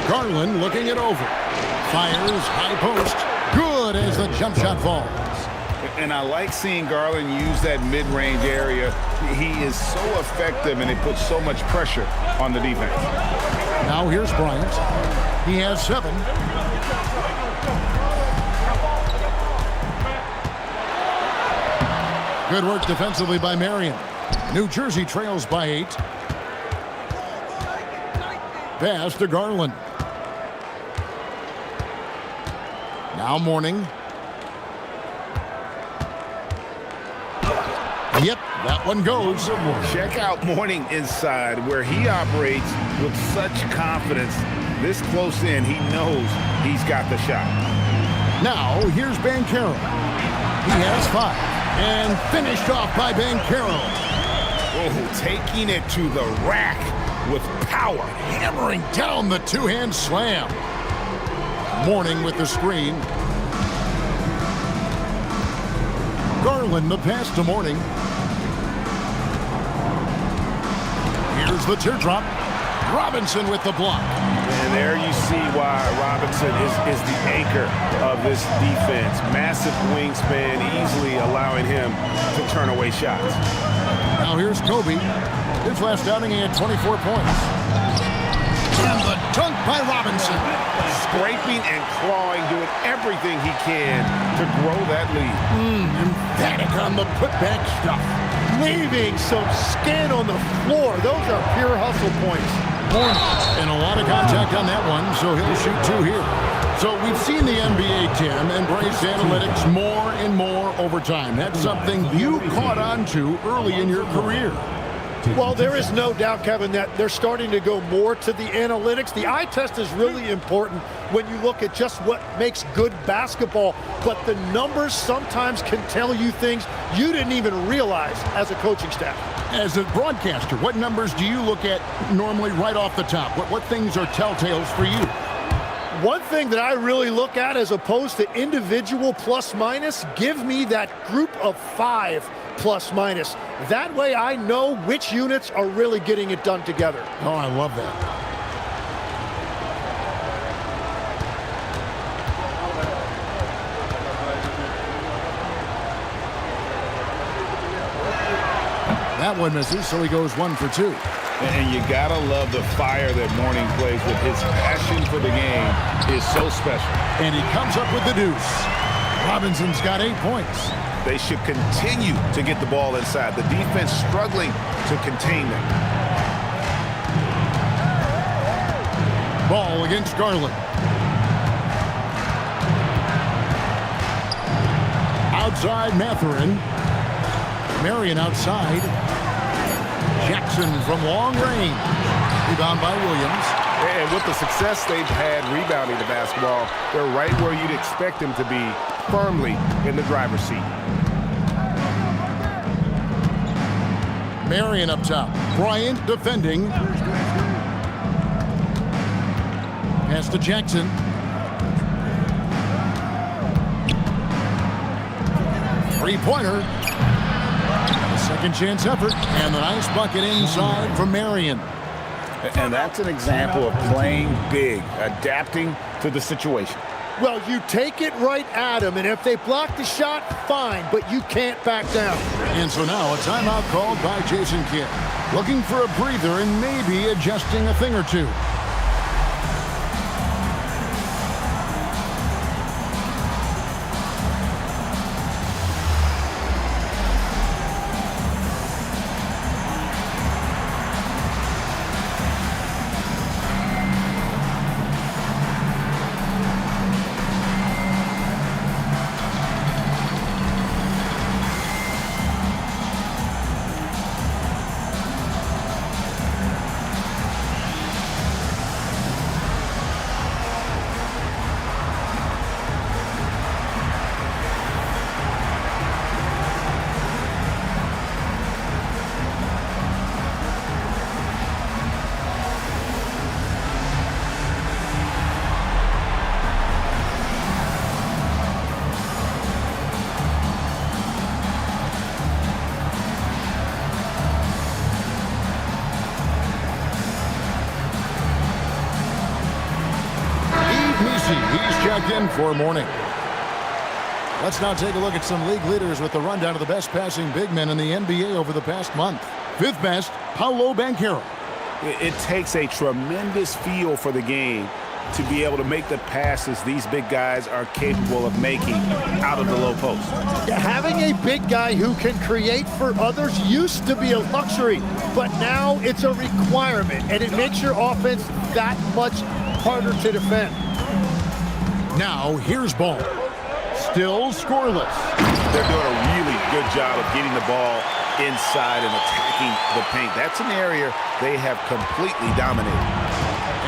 Garland looking it over. Fires high post. Good as the jump shot falls. And I like seeing Garland use that mid-range area. He is so effective, and it puts so much pressure on the defense. Now here's Bryant. He has 7. Good work defensively by Marion. New Jersey trails by 8. Pass to Garland. Now Mourning. Yep, that one goes. Check out Mourning inside, where he operates with such confidence. This close in, he knows he's got the shot. Now here's Banchero. He has 5. And finished off by Banchero. Oh, taking it to the rack with power. Hammering down the two-hand slam. Mourning with the screen. Garland the pass to Mourning. Here's the teardrop. Robinson with the block. And there you see why Robinson is the anchor of this defense. Massive wingspan, easily allowing him to turn away shots. Now here's Kobe. His last outing, he had 24 points. And the dunk by Robinson. Scraping and clawing, doing everything he can to grow that lead. Emphatic on the putback stuff. Leaving some skin on the floor. Those are pure hustle points. And a lot of contact on that one, so he'll shoot 2 here. So we've seen the NBA, Tim, embrace analytics more and more over time. That's something you caught on to early in your career. Well, there is no doubt, Kevin, that they're starting to go more to the analytics. The eye test is really important when you look at just what makes good basketball, but the numbers sometimes can tell you things you didn't even realize as a coaching staff. As a broadcaster, what numbers do you look at normally right off the top? What things are telltales for you? One thing that I really look at as opposed to individual plus minus, give me that group of 5 plus minus. That way I know which units are really getting it done together. Oh, I love that. That one misses, so he goes 1 for 2. And you gotta love the fire that Mourning plays with. His passion for the game is so special. And he comes up with the deuce. Robinson's got 8 points. They should continue to get the ball inside. The defense struggling to contain them. Ball against Garland. Outside Mathurin. Marion outside. Jackson from long range. Rebound by Williams. And with the success they've had rebounding the basketball, they're right where you'd expect them to be, firmly in the driver's seat. Marion up top. Bryant defending. Pass to Jackson. Three-pointer. Second chance effort. And the nice bucket inside from Marion. And that's an example of playing big, adapting to the situation. Well, you take it right at them, and if they block the shot, fine, but you can't back down. And so now a timeout called by Jason Kidd. Looking for a breather and maybe adjusting a thing or two. He's checked in for Mourning. Let's now take a look at some league leaders with the rundown of the best passing big men in the NBA over the past month. Fifth best, Paolo Banchero. It takes a tremendous feel for the game to be able to make the passes these big guys are capable of making out of the low post. Having a big guy who can create for others used to be a luxury, but now it's a requirement, and it makes your offense that much harder to defend. Now, here's Ball. Still scoreless. They're doing a really good job of getting the ball inside and attacking the paint. That's an area they have completely dominated.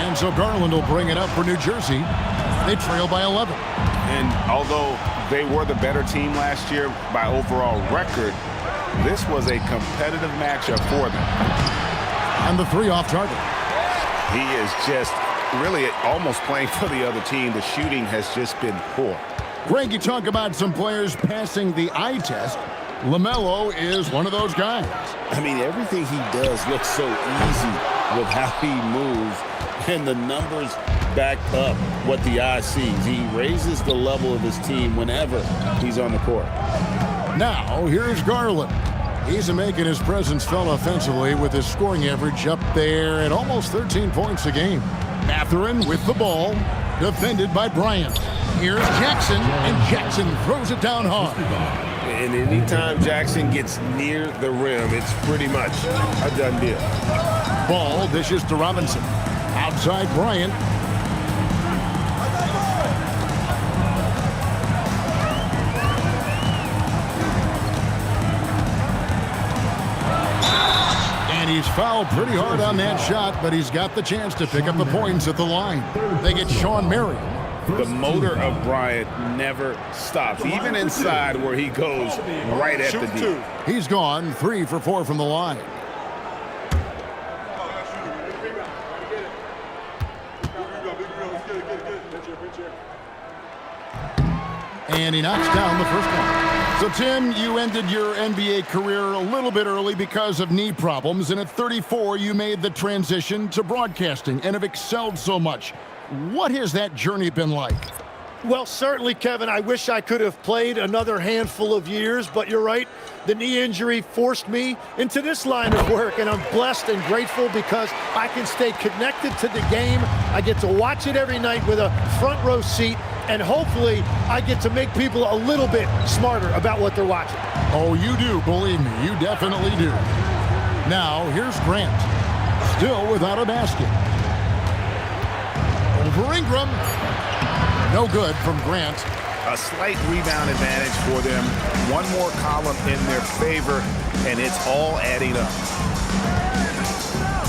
And so Garland will bring it up for New Jersey. They trail by 11. And although they were the better team last year by overall record, this was a competitive matchup for them. And the three off target. He is just really almost playing for the other team. The shooting has just been poor. Greg, you talk about some players passing the eye test. LaMelo is one of those guys. I mean, everything he does looks so easy with how he moves, and the numbers back up what the eye sees. He raises the level of his team whenever he's on the court. Now, here's Garland. He's making his presence felt offensively with his scoring average up there at almost 13 points a game. Mathurin with the ball, defended by Bryant. Here's Jackson, and Jackson throws it down hard. And anytime Jackson gets near the rim, it's pretty much a done deal. Ball dishes to Robinson. Outside Bryant. And he's fouled pretty hard on that shot, but he's got the chance to pick up the points at the line. They get Sean Marion. The motor of Bryant never stops, even inside where he goes right at the D. He's gone 3 for 4 from the line. And he knocks down the first one. So, Tim, you ended your NBA career a little bit early because of knee problems, and at 34, you made the transition to broadcasting and have excelled so much. What has that journey been like? Well, certainly, Kevin, I wish I could have played another handful of years, but you're right. The knee injury forced me into this line of work, and I'm blessed and grateful because I can stay connected to the game. I get to watch it every night with a front row seat, and hopefully I get to make people a little bit smarter about what they're watching. Oh, you do, believe me. You definitely do. Now, here's Grant. Still without a basket. Over Ingram. No good from Grant. A slight rebound advantage for them. One more column in their favor, and it's all adding up.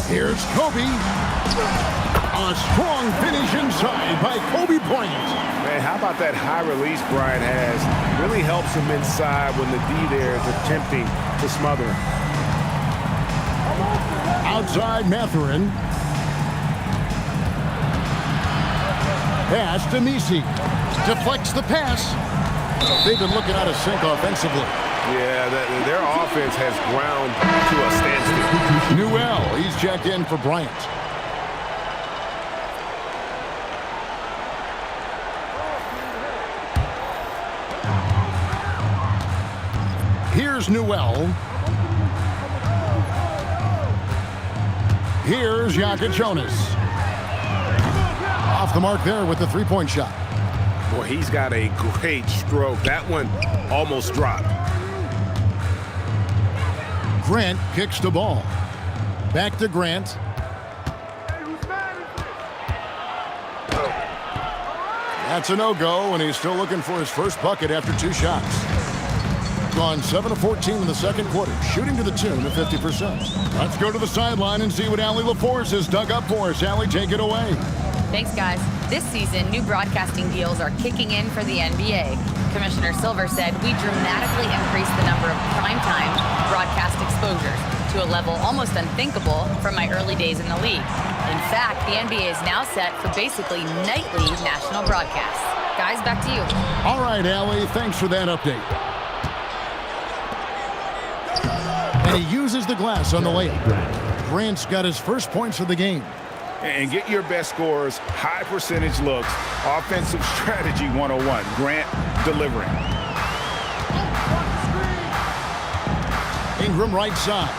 Here's Kobe. A strong finish inside by Kobe Bryant. Man, how about that high release Bryant has? Really helps him inside when the D there is attempting to smother him. Outside Mathurin. Pass to Misi. Deflects the pass. They've been looking out of sync offensively. Yeah, their offense has ground to a standstill. Newell, he's checked in for Bryant. Here's Newell. Here's Jonas. Off the mark there with the three-point shot. Boy, he's got a great stroke. That one almost dropped. Grant kicks the ball. Back to Grant. That's a no-go, and he's still looking for his first bucket after 2 shots. Gone 7 of 14 in the second quarter, shooting to the tune of 50%. Let's go to the sideline and see what Allie LaForce has dug up for us. Allie, take it away. Thanks, guys. This season, new broadcasting deals are kicking in for the NBA. Commissioner Silver said we dramatically increased the number of primetime broadcast exposures to a level almost unthinkable from my early days in the league. In fact, the NBA is now set for basically nightly national broadcasts. Guys, back to you. All right, Allie, thanks for that update. And he uses the glass on the layup. Grant's got his first points of the game. And get your best scorers, high percentage looks, offensive strategy 101. Grant delivering. Ingram right side.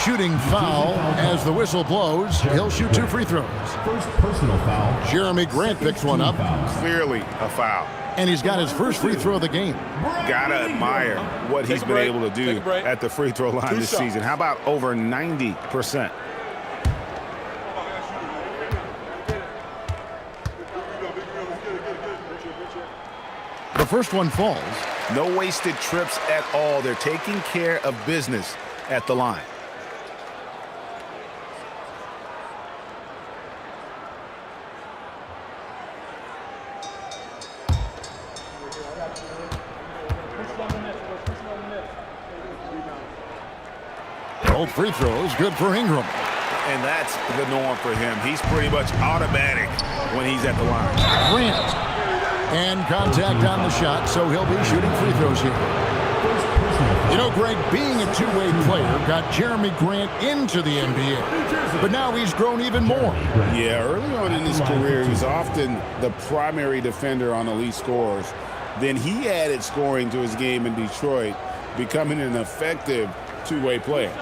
Shooting foul as the whistle blows. He'll shoot 2 free throws. First personal foul. Jeremy Grant picks one up. Clearly a foul. And he's got his first free throw of the game. Gotta admire what he's been able to do at the free throw line this season. How about over 90%? The first one falls. No wasted trips at all. They're taking care of business at the line. Both free throws good for Ingram. And that's the norm for him. He's pretty much automatic when he's at the line. Grant. And contact on the shot, so he'll be shooting free throws here. You know, Greg, being a two-way player got Jeremy Grant into the NBA. But now he's grown even more. Yeah, early on in his career, he was often the primary defender on elite scorers. Then he added scoring to his game in Detroit, becoming an effective two-way player.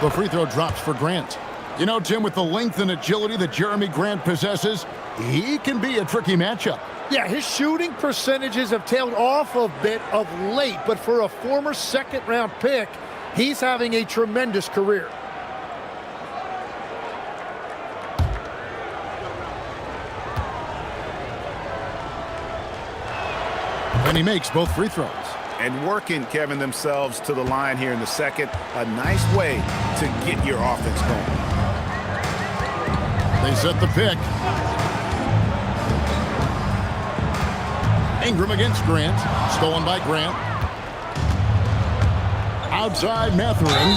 The free throw drops for Grant. You know, Tim, with the length and agility that Jeremy Grant possesses, he can be a tricky matchup. Yeah, his shooting percentages have tailed off a bit of late, but for a former second-round pick, he's having a tremendous career. And he makes both free throws. And working, Kevin, themselves to the line here in the second. A nice way to get your offense going. They set the pick. Ingram against Grant. Stolen by Grant. Outside Mathurin.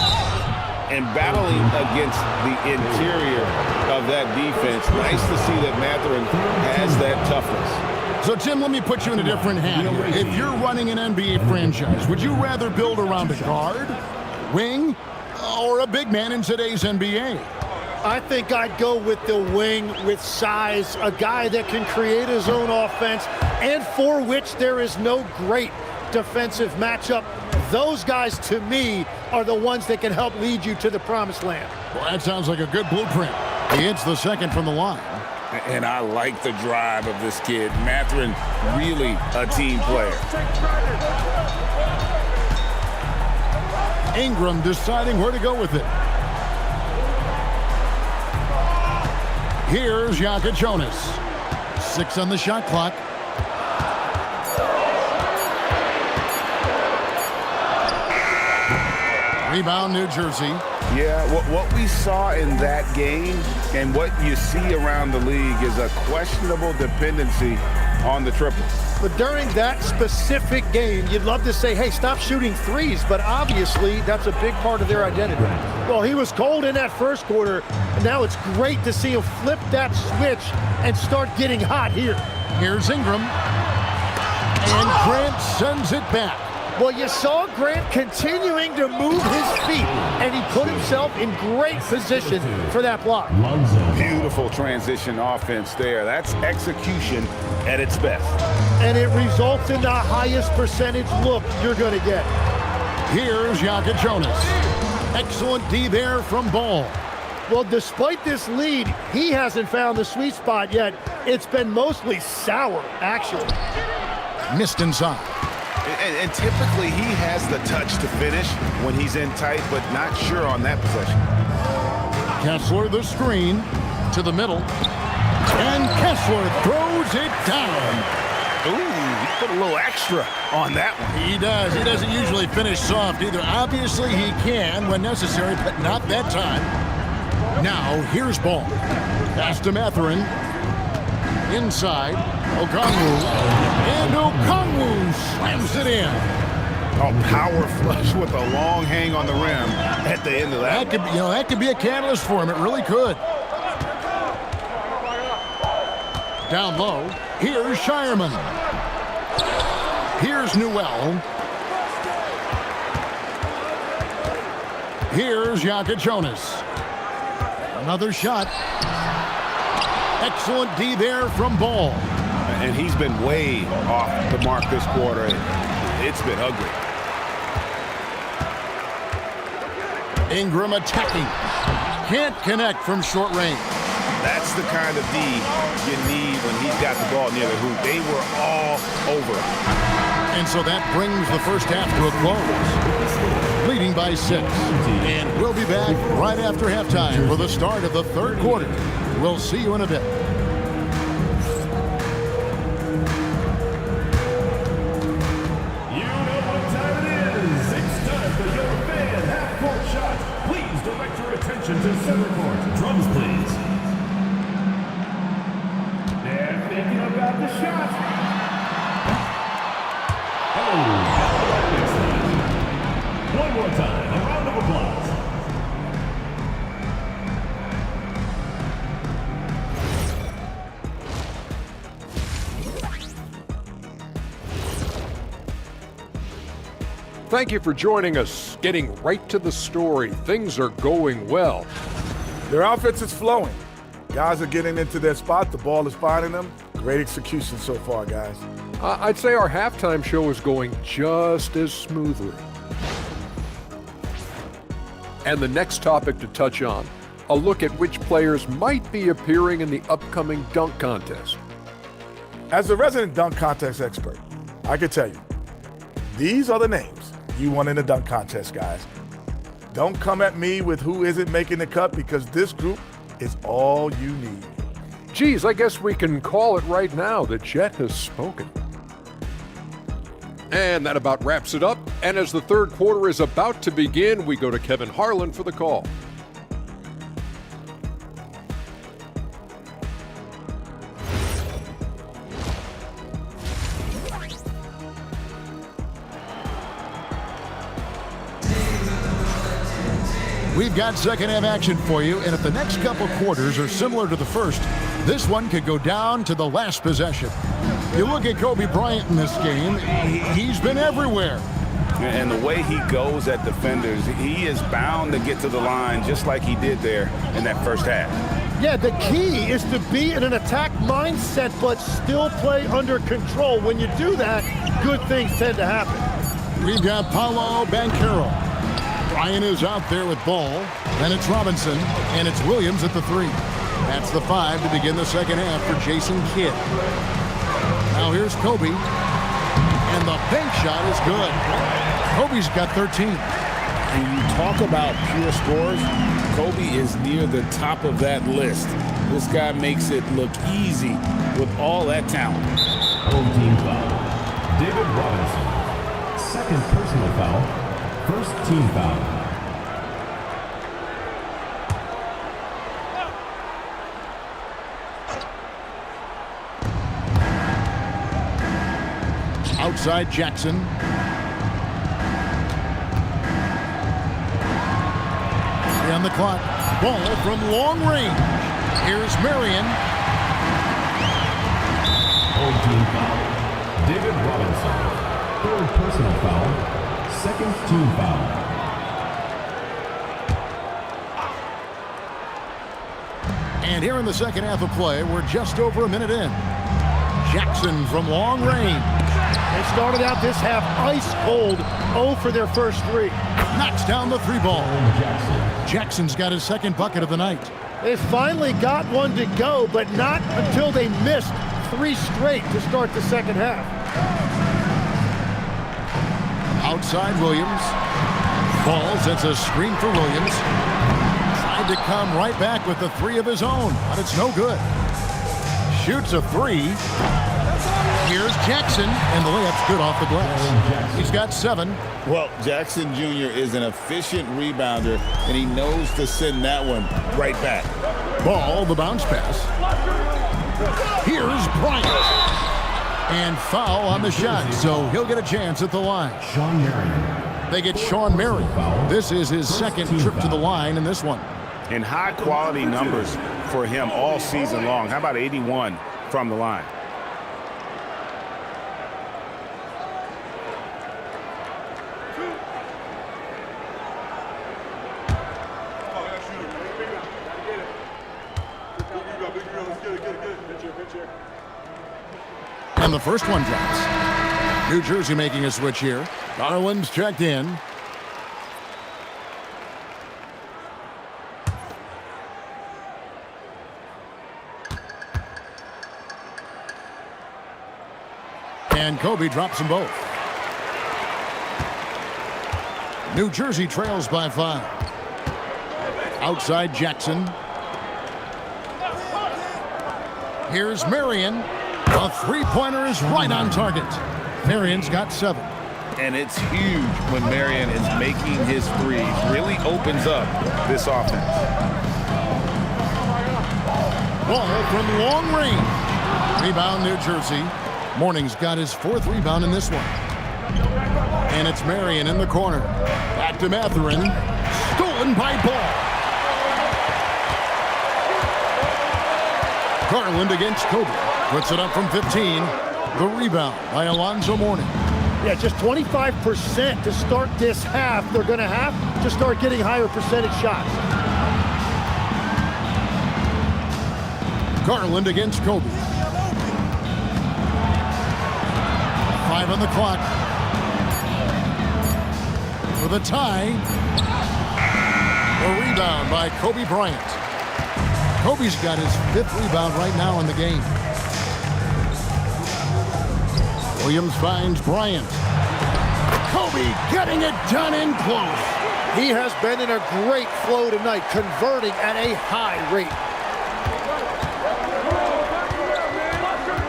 And battling against the interior of that defense. Nice to see that Mathurin has that toughness. So, Tim, let me put you in a different hand. If you're running an NBA franchise, would you rather build around a guard, wing, or a big man in today's NBA? I think I'd go with the wing with size, a guy that can create his own offense and for which there is no great defensive matchup. Those guys, to me, are the ones that can help lead you to the promised land. Well, that sounds like a good blueprint. He hits the second from the line. And I like the drive of this kid. Mathurin, really a team player. Ingram deciding where to go with it. Here's Jonas. 6 on the shot clock. Rebound, New Jersey. Yeah, what we saw in that game and what you see around the league is a questionable dependency on the triple. But during that specific game, you'd love to say, hey, stop shooting threes, but obviously that's a big part of their identity. Well, he was cold in that first quarter, and now it's great to see him flip that switch and start getting hot here. Here's Ingram, and Grant sends it back. Well, you saw Grant continuing to move his feet, and he put himself in great position for that block. Beautiful transition offense there. That's execution at its best. And it results in the highest percentage look you're going to get. Here's Jonas. Excellent D there from Ball. Well, despite this lead, he hasn't found the sweet spot yet. It's been mostly sour, actually. Missed inside. And typically he has the touch to finish when he's in tight, but not sure on that possession. Kessler the screen to the middle. And Kessler throws it down. Ooh, he put a little extra on that one. He does. He doesn't usually finish soft either. Obviously he can when necessary, but not that time. Now here's Ball. Pass to Mathurin. Inside, Okongwu, and Okongwu slams it in. Oh, power flush with a long hang on the rim at the end of that. That could be a catalyst for him. It really could. Down low, here's Shireman. Here's Newell. Here's Jonas. Another shot. Excellent D there from Ball. And he's been way off the mark this quarter. It's been ugly. Ingram attacking. Can't connect from short range. That's the kind of D you need when he's got the ball near the hoop. They were all over him. And so that brings the first half to a close. Leading by 6. And we'll be back right after halftime for the start of the third quarter. We'll see you in a bit. You know what time it is. It's time for your fan half-court shot. Please direct your attention to center court. Drums, please. They're thinking about the shot. One more time, a round of applause. Thank you for joining us. Getting right to the story. Things are going well. Their offense is flowing. Guys are getting into their spot. The ball is finding them. Great execution so far, guys. I'd say our halftime show is going just as smoothly. And the next topic to touch on, a look at which players might be appearing in the upcoming dunk contest. As a resident dunk contest expert, I can tell you, these are the names you want in the dunk contest, guys. Don't come at me with who isn't making the cut, because this group is all you need. Geez, I guess we can call it right now. The Jet has spoken. And that about wraps it up. And as the third quarter is about to begin, we go to Kevin Harlan for the call. We've got second half action for you, and if the next couple quarters are similar to the first, this one could go down to the last possession. You look at Kobe Bryant in this game, he's been everywhere. And the way he goes at defenders, he is bound to get to the line just like he did there in that first half. Yeah, the key is to be in an attack mindset but still play under control. When you do that, good things tend to happen. We've got Paolo Banchero. Ryan is out there with Ball. Then it's Robinson, and it's Williams at the 3. That's the 5 to begin the second half for Jason Kidd. Now here's Kobe, and the bank shot is good. Kobe's got 13. When you talk about pure scores, Kobe is near the top of that list. This guy makes it look easy with all that talent. Old team foul. David Robinson. Second personal foul. First team foul. Outside Jackson. On the clock. Ball from long range. Here's Marion. Old team foul. David Robinson. Third personal foul. Second team foul. And here in the second half of play, we're just over a minute in. Jackson from long range. They started out this half ice cold, 0 for their first 3. Knocks down the 3 ball. Jackson's got his second bucket of the night. They finally got one to go, but not until they missed 3 straight to start the second half. Outside Williams. Ball sets a screen for Williams. Tried to come right back with the 3 of his own, but it's no good. Shoots a 3. Here's Jackson, and the layup's good off the glass. He's got 7. Well, Jackson Jr. is an efficient rebounder, and he knows to send that one right back. Ball, the bounce pass. Here's Bryant. And foul on the shot, so he'll get a chance at the line. Sean Marion. They get Sean Marion. This is his second trip to the line in this one. And high-quality numbers for him all season long. How about 81 from the line? And the first one drops. New Jersey making a switch here. Garland's checked in. And Kobe drops them both. New Jersey trails by 5. Outside Jackson. Here's Marion. A three-pointer is right on target. Marion's got 7. And it's huge when Marion is making his threes. Really opens up this offense. Ball from long range. Rebound New Jersey. Morning's got his 4th rebound in this one. And it's Marion in the corner. Back to Mathurin. Stolen by Ball. Garland against Kobe. Puts it up from 15. The rebound by Alonzo Mourning. Yeah, just 25% to start this half. They're going to have to start getting higher percentage shots. Garland against Kobe. 5 on the clock. For the tie. A rebound by Kobe Bryant. Kobe's got his 5th rebound right now in the game. Williams finds Bryant. Kobe getting it done in close. He has been in a great flow tonight, converting at a high rate.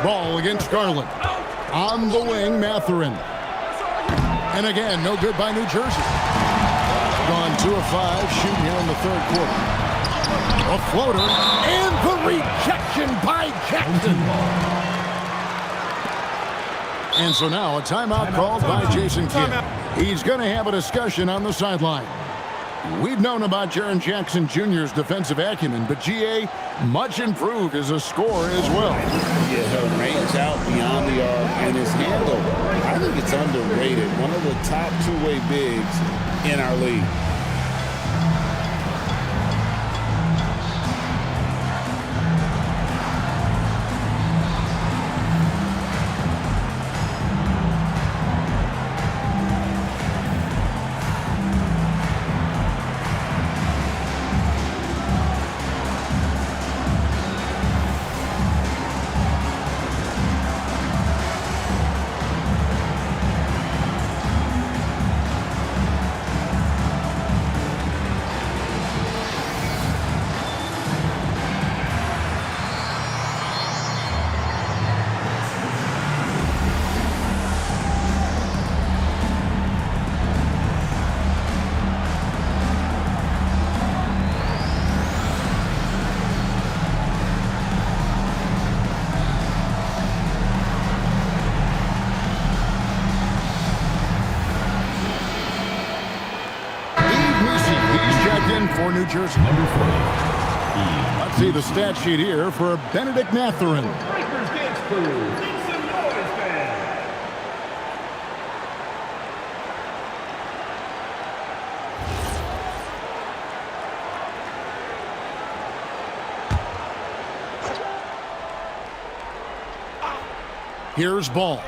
Ball against Garland. On the wing, Mathurin. And again, no good by New Jersey. Gone 2 of 5, shooting here in the 3rd quarter. A floater, and the rejection by Jackson. And so now a timeout called by Jason Kidd. He's going to have a discussion on the sideline. We've known about Jaren Jackson Jr.'s defensive acumen, but GA much improved as a scorer as well. Yeah, her range out beyond the arc and his handle, I think it's underrated. One of the top two-way bigs in our league. For New Jersey. Let's see the stat sheet here for Benedict Mathurin. Here's Ball.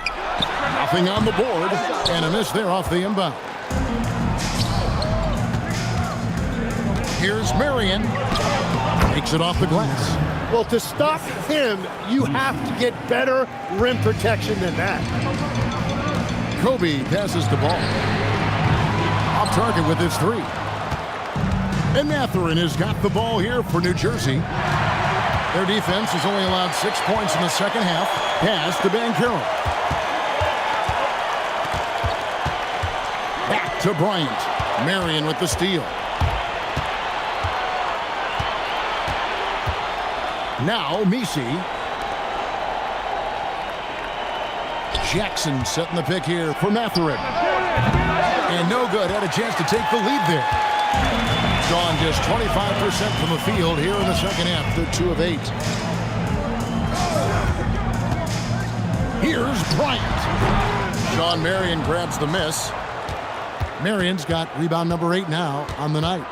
Nothing on the board, and a miss there off the inbound. Here's Marion. Takes it off the glass. Well, to stop him, you have to get better rim protection than that. Kobe passes the ball. Off target with his 3. And Mathurin has got the ball here for New Jersey. Their defense has only allowed 6 points in the second half. Pass to Banchero. Back to Bryant. Marion with the steal. Now, Misi. Jackson setting the pick here for Mathurin. And no good. Had a chance to take the lead there. Gone just 25% from the field here in the second half. They're 2 of 8. Here's Bryant. Sean Marion grabs the miss. Marion's got rebound number 8 now on the night.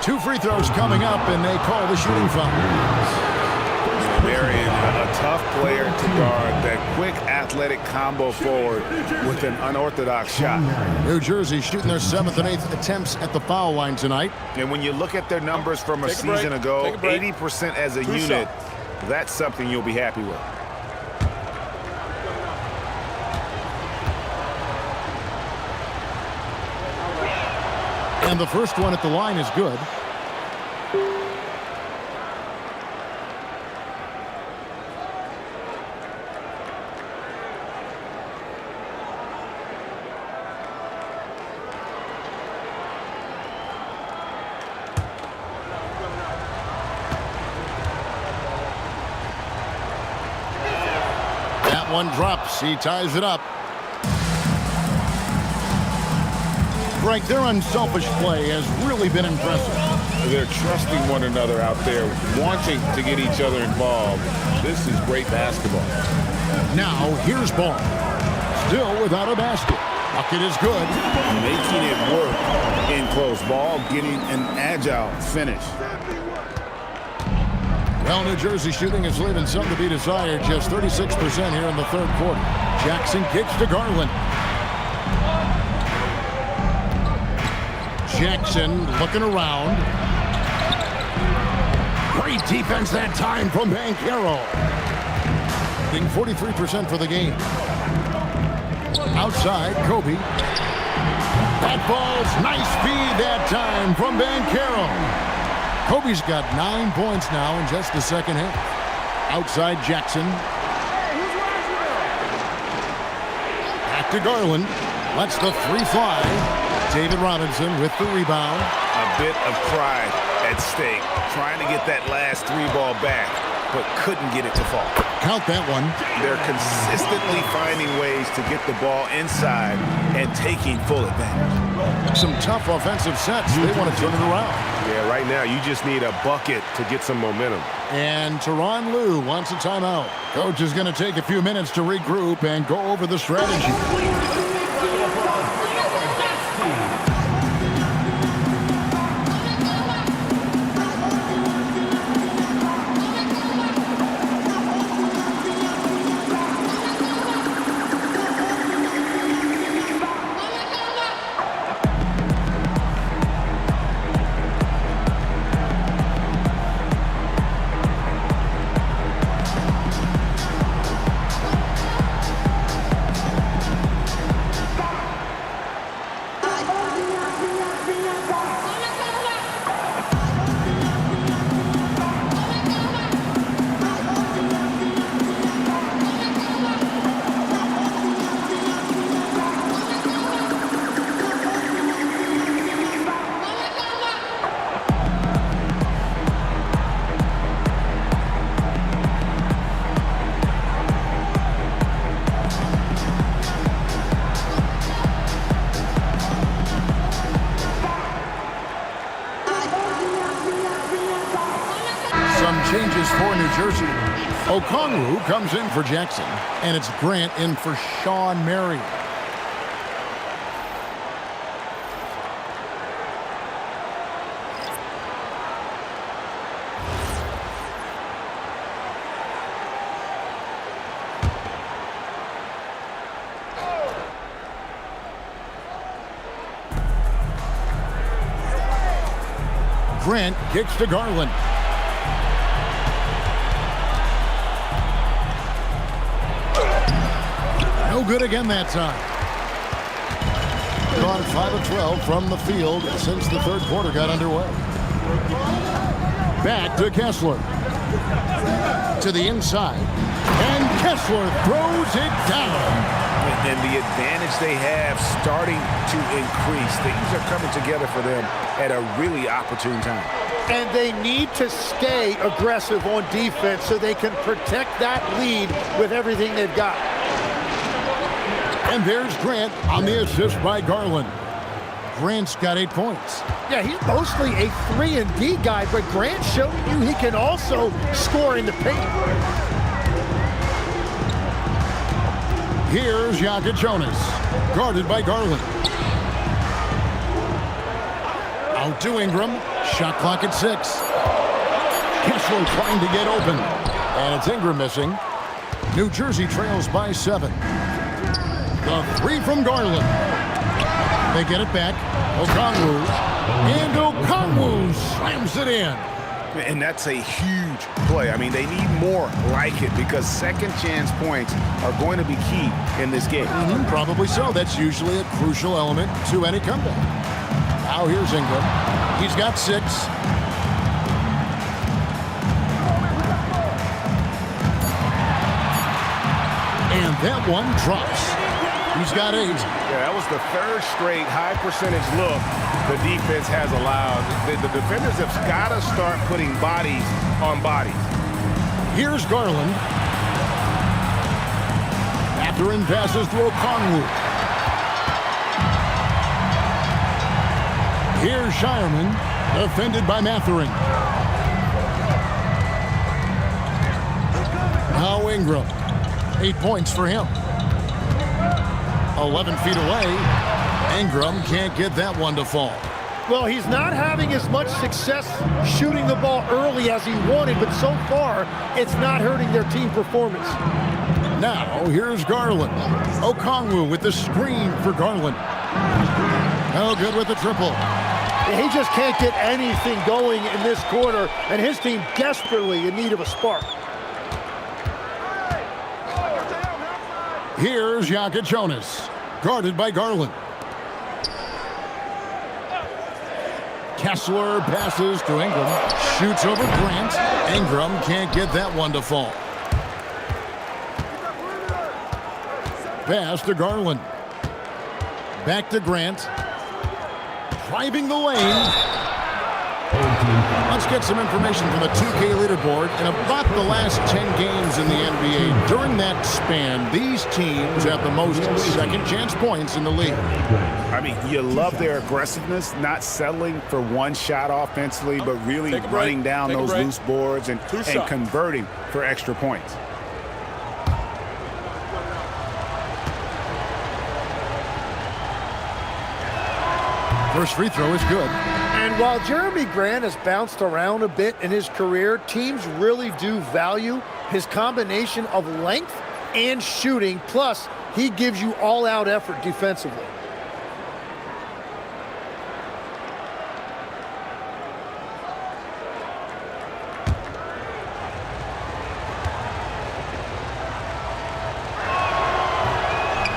2 free throws coming up, and they call the shooting foul. Marion, a tough player to guard. That quick athletic combo forward with an unorthodox shot. New Jersey shooting their 7th and 8th attempts at the foul line tonight. And when you look at their numbers from a season ago, 80% as a unit, that's something you'll be happy with. And the first one at the line is good. That one drops. He ties it up. Greg, their unselfish play has really been impressive. They're trusting one another out there, wanting to get each other involved. This is great basketball. Now, here's ball. Still without a basket. Bucket is good. Making it work in close ball, getting an agile finish. Well, New Jersey shooting is leaving some to be desired. Just 36% here in the third quarter. Jackson kicks to Garland. Jackson looking around. Great defense that time from Banchero. Being 43% for the game. Outside, Kobe. That ball's nice feed that time from Banchero. Kobe's got 9 points now in just the second half. Outside, Jackson. Back to Garland. Lets the 3 fly. David Robinson with the rebound. A bit of pride at stake, trying to get that last 3 ball back, but couldn't get it to fall. Count that one. They're consistently finding ways to get the ball inside and taking full advantage. Some tough offensive sets. They want to turn it around. Yeah, right now you just need a bucket to get some momentum. And Tyronn Lue wants a timeout. Coach is going to take a few minutes to regroup and go over the strategy. Changes for New Jersey. Okongwu comes in for Jackson, and it's Grant in for Sean Marion. Grant kicks to Garland. No good again that time. Gone 5 of 12 from the field since the third quarter got underway. Back to Kessler. To the inside. And Kessler throws it down. And the advantage they have starting to increase. Things are coming together for them at a really opportune time. And they need to stay aggressive on defense so they can protect that lead with everything they've got. And there's Grant on the assist by Garland. Grant's got 8 points. Yeah, he's mostly a 3-and-D guy, but Grant showed you he can also score in the paint. Here's Yaka Jonas, guarded by Garland. Out to Ingram, Shot clock at 6. Kessler trying to get open. And it's Ingram missing. New Jersey trails by 7. The 3 from Garland. They get it back. Okongwu. And Okongwu slams it in. And that's a huge play. I mean, they need more like it because second chance points are going to be key in this game. Probably so. That's usually a crucial element to any comeback. Now here's Ingram. He's got 6. And that one drops. He's got 8. Yeah, that was the third straight high percentage look the defense has allowed. The defenders have got to start putting bodies on bodies. Here's Garland. Mathurin passes to Okongwu. Here's Shireman, defended by Mathurin. Now Ingram. 8 points for him. 11 feet away. Ingram can't get that one to fall. Well, he's not having as much success shooting the ball early as he wanted, but so far, it's not hurting their team performance. Now, here's Garland. Okongwu with the screen for Garland. No good with the triple. He just can't get anything going in this quarter, and his team desperately in need of a spark. Here's Jonas, guarded by Garland. Kessler passes to Ingram. Shoots over Grant. Ingram can't get that one to fall. Pass to Garland. Back to Grant. Driving the lane. Let's get some information from the 2K leaderboard. In about the last 10 games in the NBA, during that span, these teams have the most second chance points in the league. I mean, you love their aggressiveness, not settling for one shot offensively, but really running down those loose boards and converting for extra points. First free throw is good. And while Jeremy Grant has bounced around a bit in his career, teams really do value his combination of length and shooting. Plus, he gives you all-out effort defensively.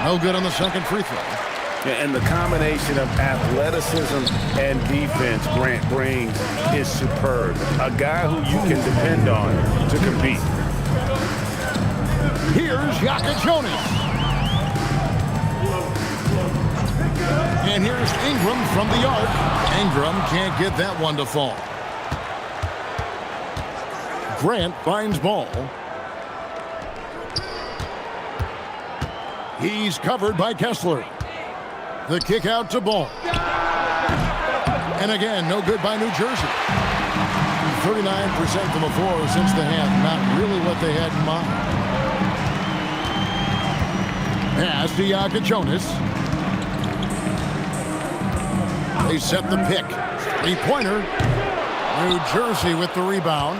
No good on the second free throw. And the combination of athleticism and defense Grant brings is superb. A guy who you can depend on to compete. Here's Jonas. And here's Ingram from the arc. Ingram can't get that one to fall. Grant finds ball. He's covered by Kessler. The kick out to Ball. And again, no good by New Jersey. 39% from the floor since the half. Not really what they had in mind. Pass to Jonas. They set the pick. Three-pointer. New Jersey with the rebound.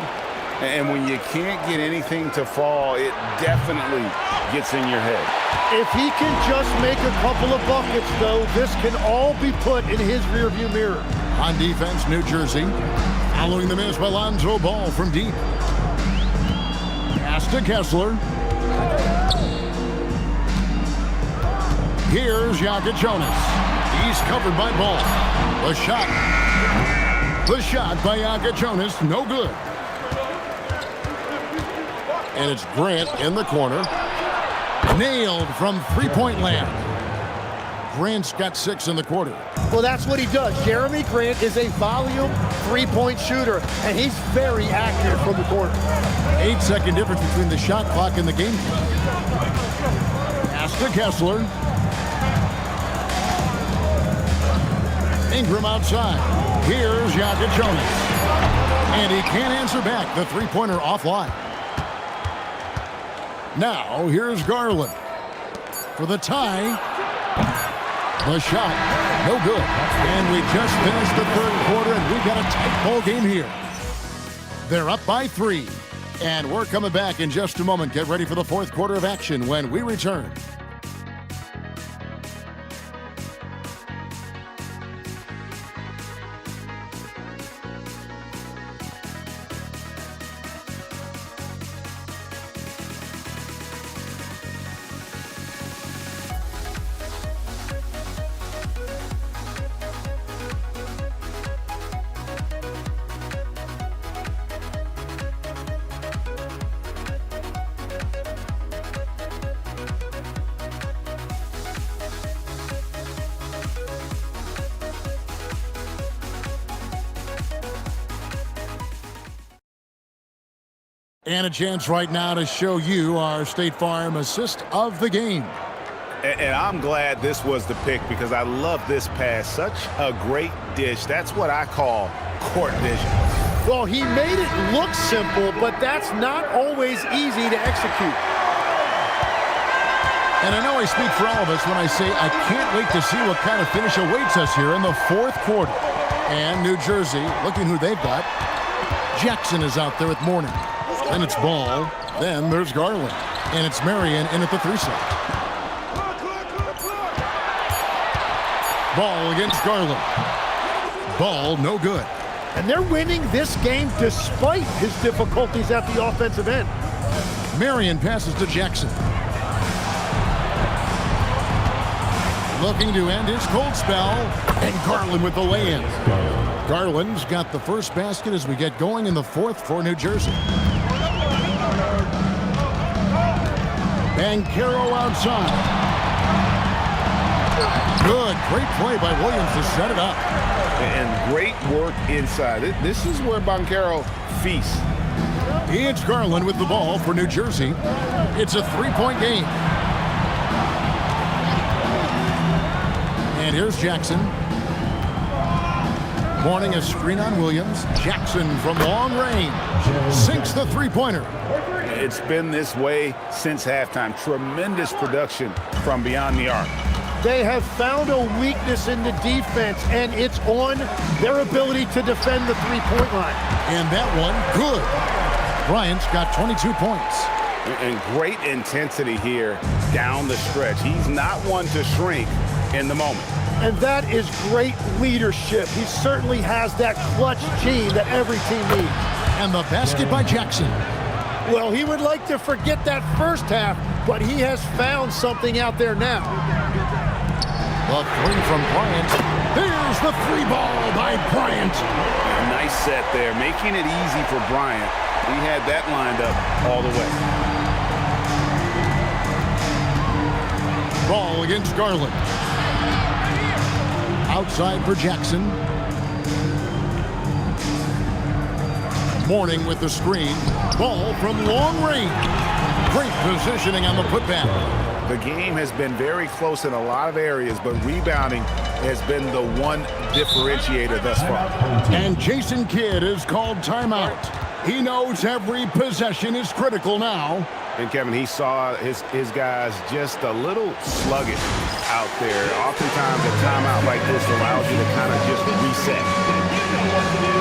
And when you can't get anything to fall, it definitely gets in your head. If he can just make a couple of buckets, though, this can all be put in his rearview mirror. On defense, New Jersey. Following the miss by Lonzo Ball from deep. Pass to Kessler. Here's Jonas. He's covered by Ball. The shot. The shot by Jonas, no good. And it's Grant in the corner. Nailed from three-point land. Grant's got 6 in the quarter. Well, that's what he does. Jeremy Grant is a volume three-point shooter, and he's very accurate from the corner. 8-second difference between the shot clock and the game clock. Pass to Kessler. Ingram outside. Here's Jonas. And he can't answer back. The three-pointer offline. Now, here's Garland for the tie. The shot, no good. And we just finished the third quarter, and we've got a tight ball game here. They're up by 3. And we're coming back in just a moment. Get ready for the fourth quarter of action when we return. And a chance right now to show you our State Farm assist of the game. And I'm glad this was the pick because I love this pass. Such a great dish. That's what I call court vision. Well, he made it look simple, but that's not always easy to execute. And I know I speak for all of us when I say I can't wait to see what kind of finish awaits us here in the fourth quarter. And New Jersey, looking who they've got. Jackson is out there with Mourning. Then it's Ball. Then there's Garland. And it's Marion in at the 3 side. Ball against Garland. Ball, no good. And they're winning this game despite his difficulties at the offensive end. Marion passes to Jackson. Looking to end his cold spell. And Garland with the lay-in. Garland's got the first basket as we get going in the fourth for New Jersey. Banchero outside. Good. Great play by Williams to set it up. And great work inside. This is where Banchero feasts. It's Garland with the ball for New Jersey. It's a 3-point game. And here's Jackson. Mourning a screen on Williams. Jackson from long range sinks the 3-pointer. It's been this way since halftime. Tremendous production from beyond the arc. They have found a weakness in the defense, and it's on their ability to defend the 3-point line. And that one, good. Bryant's got 22 points. And great intensity here down the stretch. He's not one to shrink in the moment. And that is great leadership. He certainly has that clutch gene that every team needs. And the basket by Jackson. Well, he would like to forget that first half, but he has found something out there now. The 3 from Bryant. There's the 3 ball by Bryant. Nice set there, making it easy for Bryant. He had that lined up all the way. Ball against Garland. Outside for Jackson. Mourning with the screen. Ball from long range. Great positioning on the putback. The game has been very close in a lot of areas, but rebounding has been the one differentiator thus far. And Jason Kidd is called timeout. He knows every possession is critical now. And Kevin, he saw his guys just a little sluggish out there. Oftentimes a timeout like this allows you to kind of just reset. You know what to do.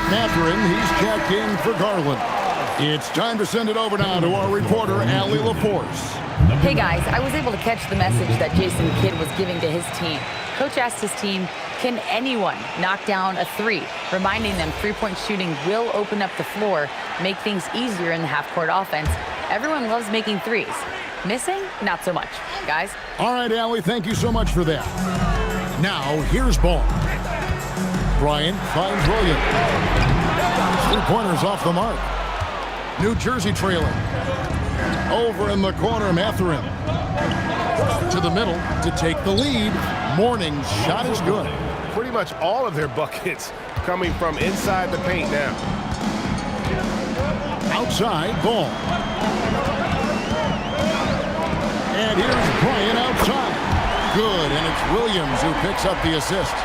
Mathurin, he's checked in for Garland. It's time to send it over now to our reporter, Allie LaForce. Hey guys, I was able to catch the message that Jason Kidd was giving to his team. Coach asked his team, can anyone knock down a three? Reminding them three-point shooting will open up the floor, make things easier in the half-court offense. Everyone loves making threes. Missing? Not so much. Guys? All right, Allie, thank you so much for that. Now, here's ball. Bryant finds Williams. 3-pointers off the mark. New Jersey trailing. Over in the corner, Mathurin. To the middle to take the lead. Morning's shot is good. Pretty much all of their buckets coming from inside the paint now. Outside, ball. And here's Bryant outside. Good, and it's Williams who picks up the assist.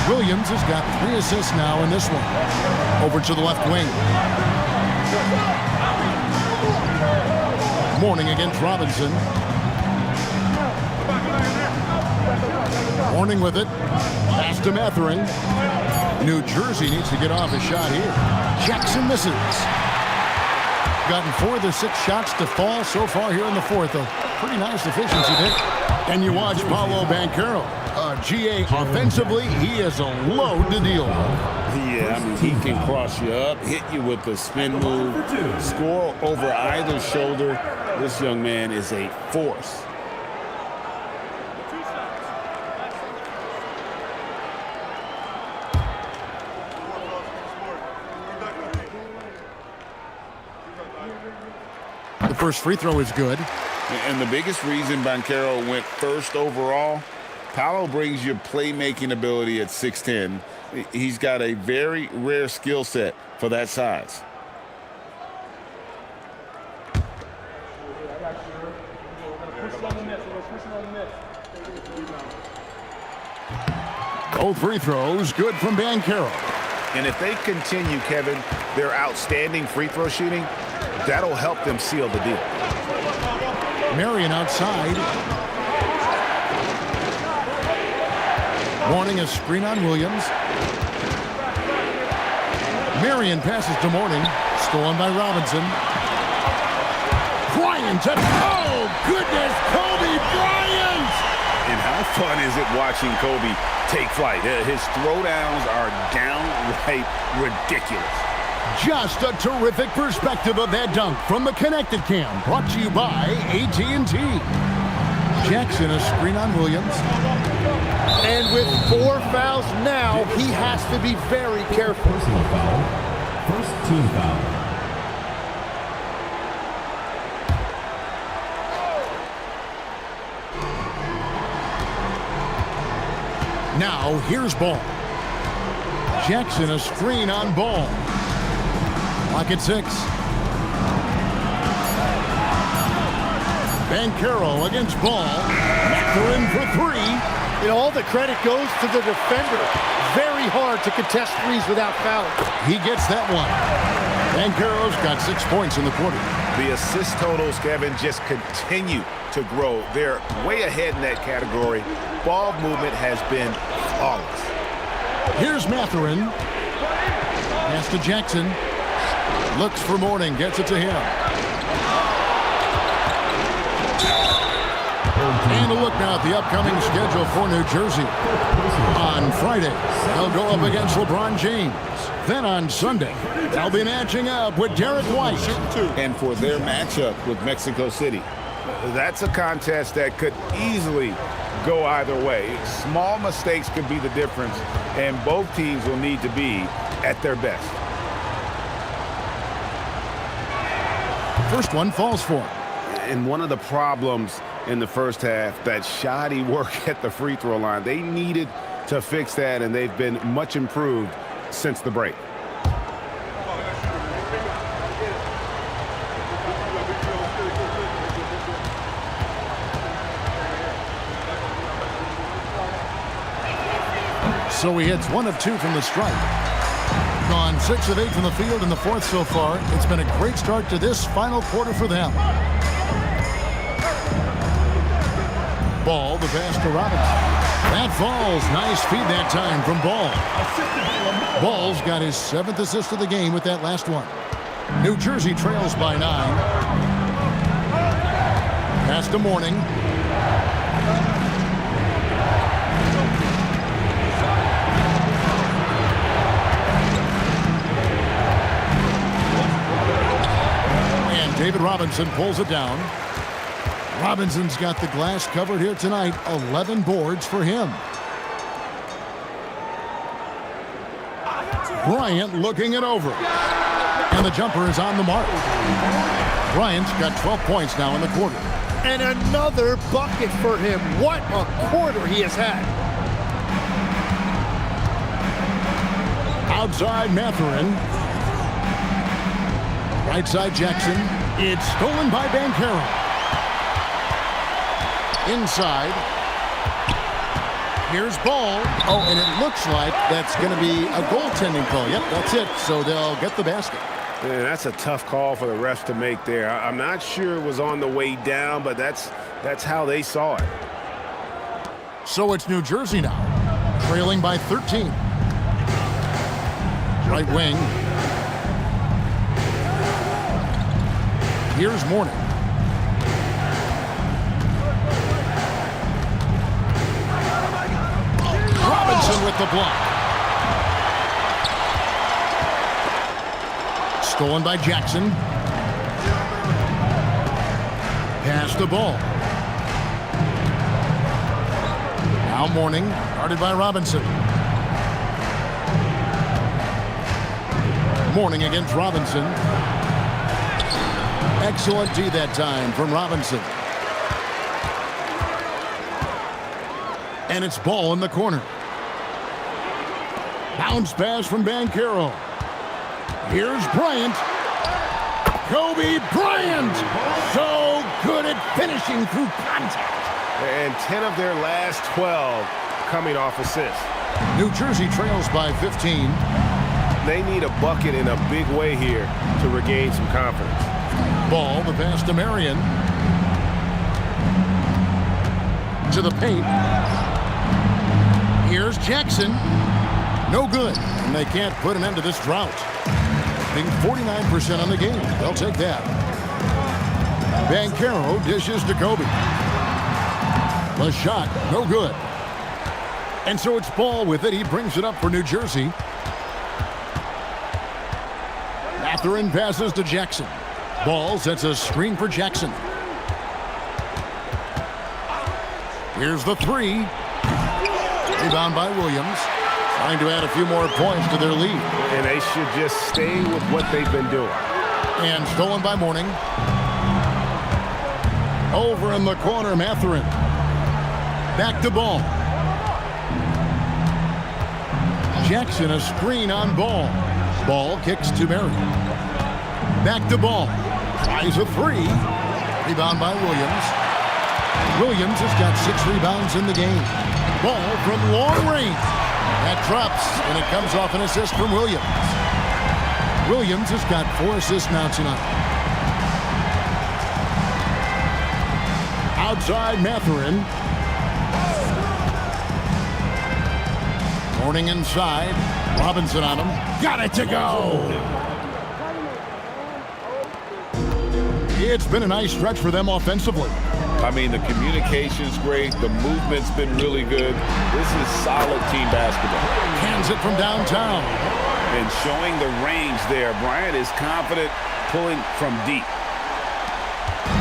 Williams has got 3 assists now in this one. Over to the left wing. Morning against Robinson. Morning with it. Pass to Mathurin. New Jersey needs to get off a shot here. Jackson misses. Gotten 4 of the 6 shots to fall so far here in the fourth. A pretty nice efficiency there. And you watch Paolo Banchero. GA offensively, he is a load to deal with. Yeah, I mean, he can cross you up, hit you with the spin move, score over either shoulder. This young man is a force. The first free throw is good. And the biggest reason Banchero went first overall, Paolo brings you playmaking ability at 6'10". He's got a very rare skill set for that size. Both free throws good from Banchero. And if they continue, Kevin, their outstanding free throw shooting, that'll help them seal the deal. Marion outside. Morning a screen on Williams. Marion passes to Morning. Stolen by Robinson. Bryant. Oh, goodness. Kobe Bryant. And how fun is it watching Kobe take flight? His throwdowns are downright ridiculous. Just a terrific perspective of that dunk from the Connected Cam. Brought to you by AT&T. Jackson a screen on Williams. And with 4 fouls now, he has to be very careful. Personal foul. First team foul. Now here's Ball. Jackson a screen on Ball. Clock at 6. Banchero against Ball. Mathurin for 3. And all the credit goes to the defender. Very hard to contest threes without fouling. He gets that one. Banchero's got 6 points in the quarter. The assist totals, Kevin, just continue to grow. They're way ahead in that category. Ball movement has been flawless. Here's Mathurin. Pass to Jackson. Looks for Morning. Gets it to him. And a look now at the upcoming schedule for New Jersey. On Friday, they'll go up against LeBron James. Then on Sunday, they'll be matching up with Derek White. And for their matchup with Mexico City. That's a contest that could easily go either way. Small mistakes could be the difference, and both teams will need to be at their best. First one falls for him. And one of the problems in the first half, that shoddy work at the free throw line. They needed to fix that, and they've been much improved since the break. So he hits 1 of 2 from the stripe. Gone 6 of 8 from the field in the fourth so far. It's been a great start to this final quarter for them. Ball, the pass to Robinson. That falls. Nice feed that time from Ball. Ball's got his 7th assist of the game with that last one. New Jersey trails by 9. Pass to Mourning. And David Robinson pulls it down. Robinson's got the glass covered here tonight. 11 boards for him. Bryant looking it over. And the jumper is on the mark. Bryant's got 12 points now in the quarter. And another bucket for him. What a quarter he has had. Outside Mathurin. Right side Jackson. It's stolen by Banchero. Inside. Here's Ball. Oh, and it looks like that's going to be a goaltending call. Yep, that's it. So they'll get the basket. Man, that's a tough call for the refs to make there. I'm not sure it was on the way down, but that's how they saw it. So it's New Jersey now, trailing by 13. Right wing. Here's Mourning. Robinson with the block. Stolen by Jackson. Pass the ball. Now Mourning, guarded by Robinson. Mourning against Robinson. Excellent D that time from Robinson. And it's Ball in the corner. Bounce pass from Banchero. Here's Bryant. Kobe Bryant. So good at finishing through contact. And 10 of their last 12 coming off assists. New Jersey trails by 15. They need a bucket in a big way here to regain some confidence. Ball, the pass to Marion. To the paint. Here's Jackson. No good. And they can't put an end to this drought. Being 49% on the game. They'll take that. Banchero dishes to Kobe. The shot, no good. And so it's Ball with it. He brings it up for New Jersey. Mathurin passes to Jackson. Ball sets a screen for Jackson. Here's the three. Rebound by Williams. Trying to add a few more points to their lead. And they should just stay with what they've been doing. And stolen by Mourning. Over in the corner, Mathurin. Back to Ball. Jackson, a screen on Ball. Ball kicks to Marion. Back to Ball. Tries a three. Rebound by Williams. Williams has got 6 rebounds in the game. Ball from long range. That drops, and it comes off an assist from Williams. Williams has got 4 assists now tonight. Outside Mathurin. Mourning inside. Robinson on him. Got it to go! It's been a nice stretch for them offensively. I mean, the communication's great. The movement's been really good. This is solid team basketball. Hands it from downtown. And showing the range there. Bryant is confident pulling from deep.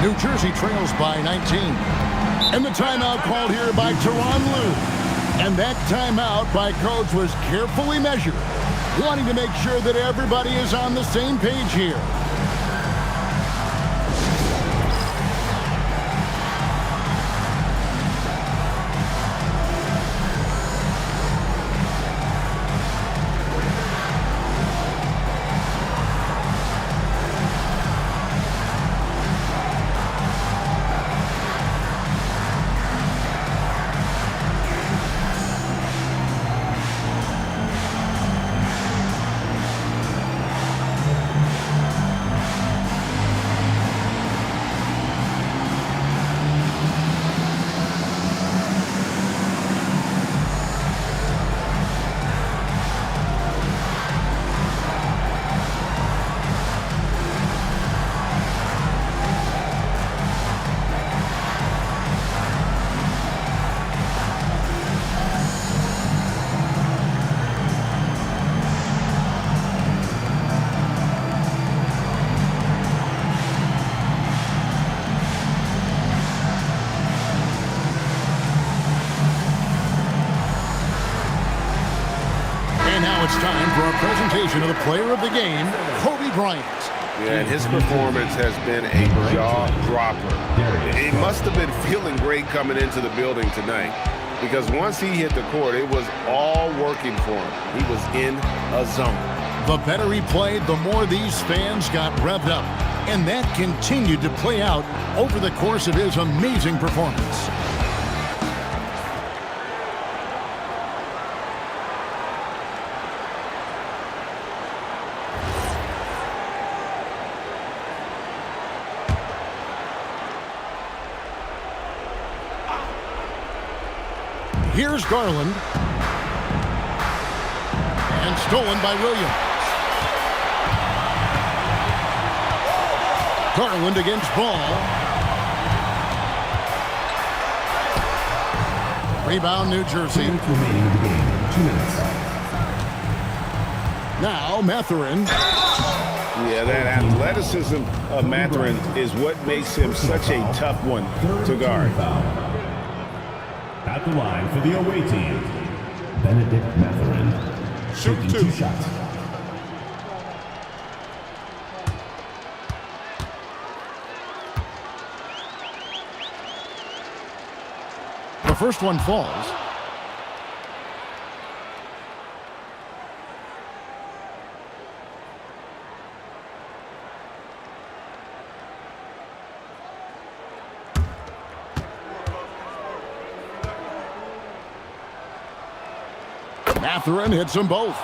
New Jersey trails by 19. And the timeout called here by Tyronn Lue. And that timeout by coach was carefully measured, wanting to make sure that everybody is on the same page here. now it's time for our presentation of the player of the game, Kobe Bryant. Yeah, and his performance has been a jaw-dropper. He must have been feeling great coming into the building tonight, because once he hit the court, it was all working for him. He was in a zone. The better he played, the more these fans got revved up. And that continued to play out over the course of his amazing performance. Here's Garland. And stolen by Williams. Garland against Ball. Rebound, New Jersey. Remaining in the game, 2 minutes. Now, Mathurin. Yeah, that athleticism of Mathurin is what makes him such a tough one to guard. At the line for the away team, Benedict Mathurin. Shooting 2 shots. The first one falls. Mathurin hits them both.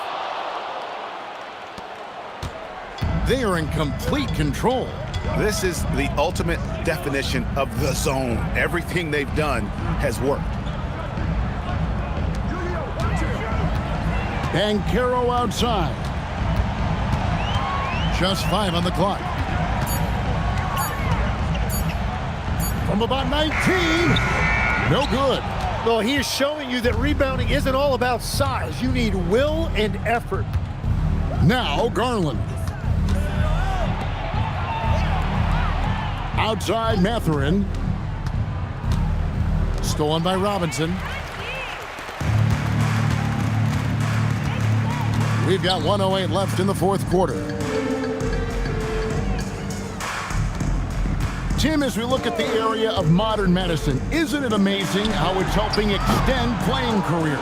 They are in complete control. This is the ultimate definition of the zone. Everything they've done has worked. Banchero outside. Just 5 on the clock. From about 19. No good. Well, he is showing you that rebounding isn't all about size. You need will and effort. Now Garland. Outside Mathurin. Stolen by Robinson. We've got 1:08 left in the fourth quarter. Tim, as we look at the area of modern medicine, isn't it amazing how it's helping extend playing careers?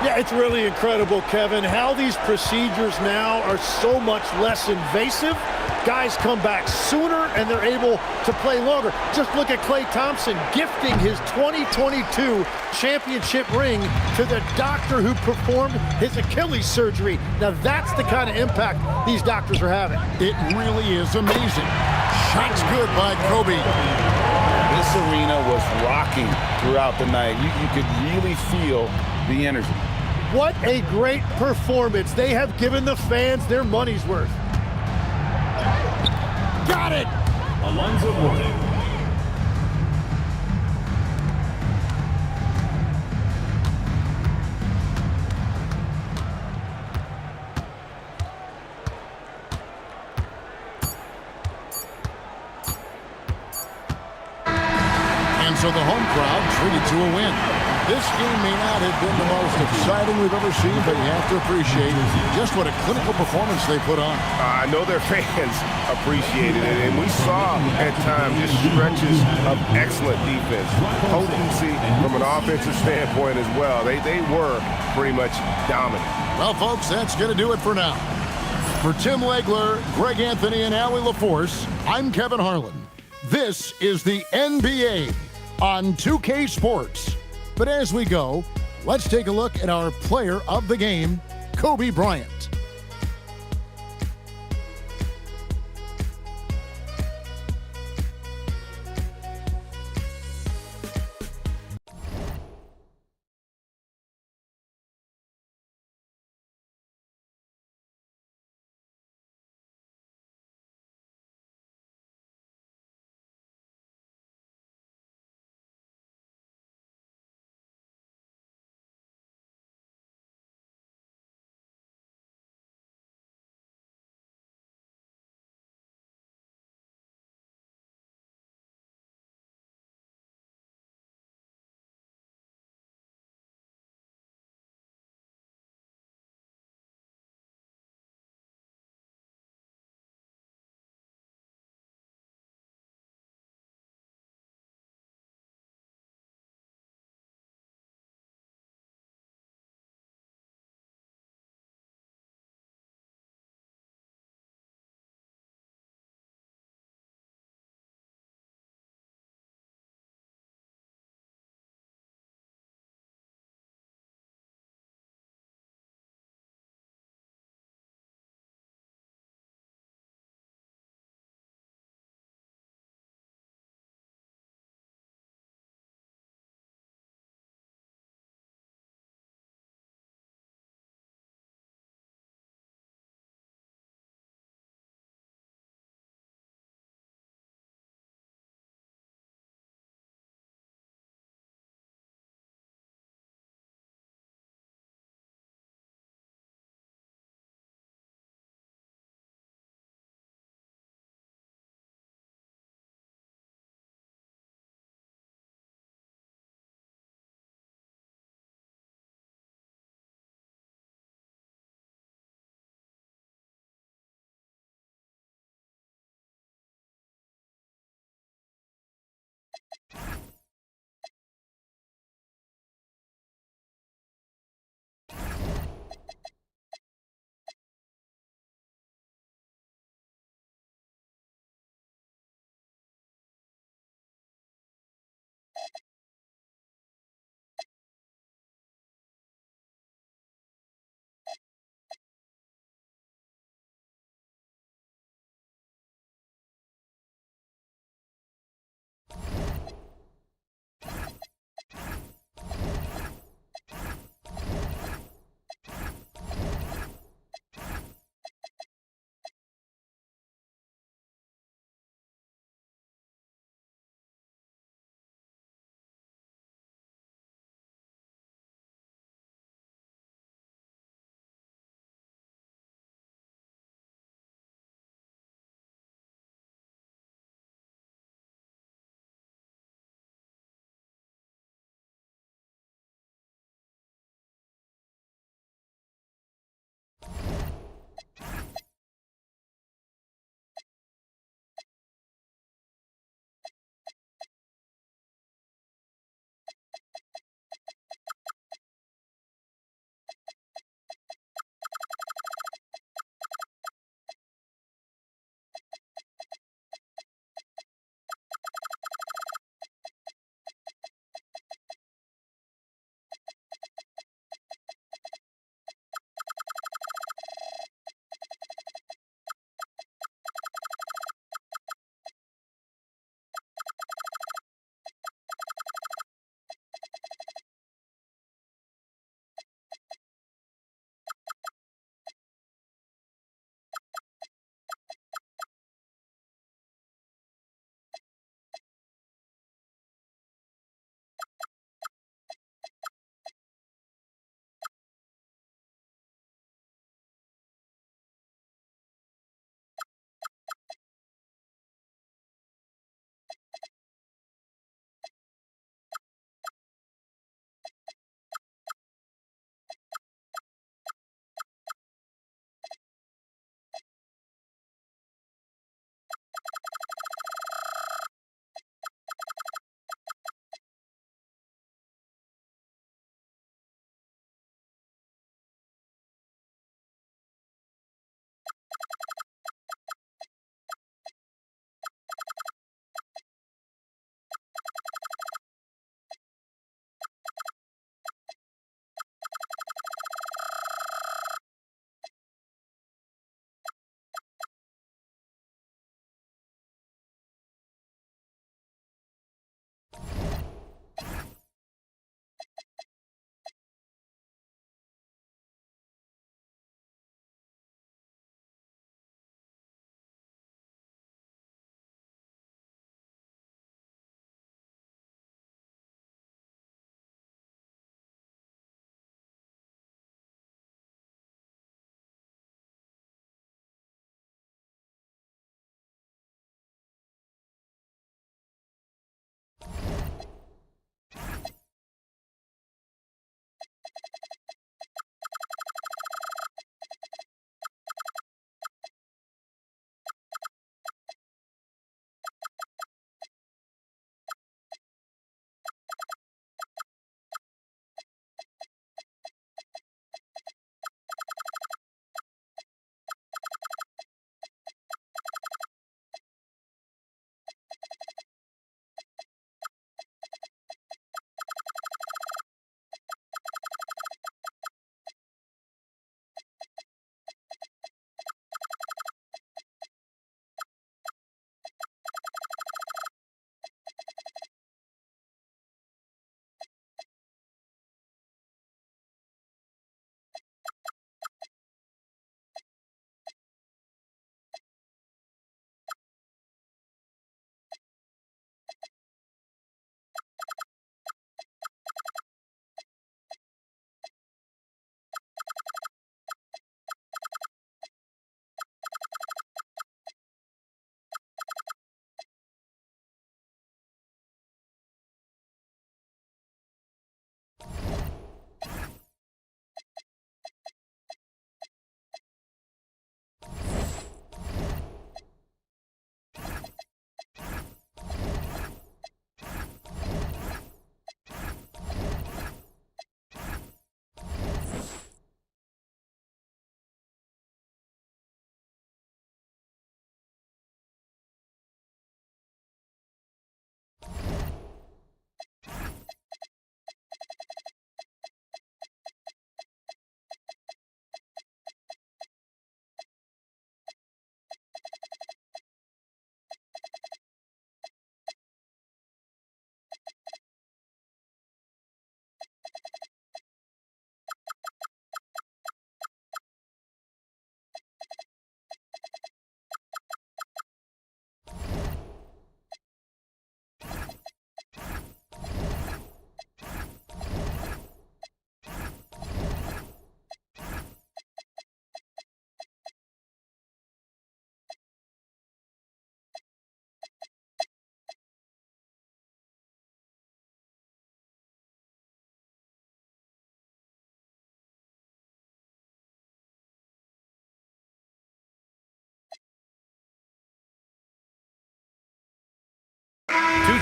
Yeah, it's really incredible, Kevin, how these procedures now are so much less invasive. Guys come back sooner and they're able to play longer. Just look at Klay Thompson gifting his 2022 championship ring to the doctor who performed his Achilles surgery. Now that's the kind of impact these doctors are having. It really is amazing. Shots good by Kobe. This arena was rocking throughout the night. You could really feel the energy. What a great performance. They have given the fans their money's worth. Got it! Alonzo Mourning. And so the home crowd treated to a win. This game may not have been the most exciting we've ever seen, but you have to appreciate just what a clinical performance they put on. I know their fans appreciated it, and we saw at times just stretches of excellent defense, potency from an offensive standpoint as well. They were pretty much dominant. Well, folks, that's going to do it for now. For Tim Legler, Greg Anthony, and Allie LaForce, I'm Kevin Harlan. This is the NBA on 2K Sports. But as we go, let's take a look at our player of the game, Kobe Bryant.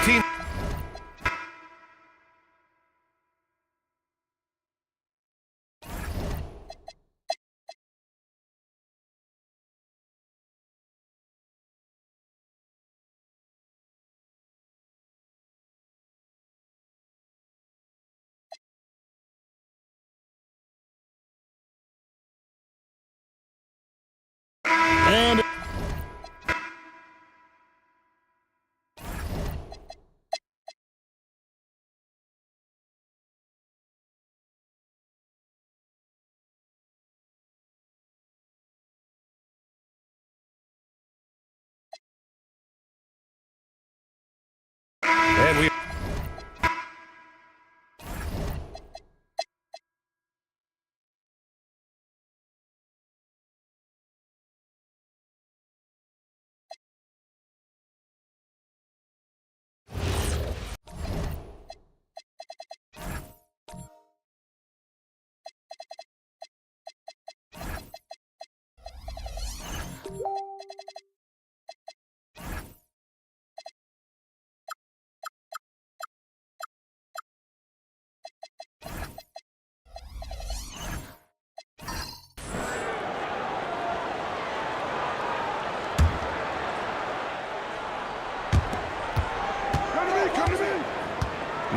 13. And we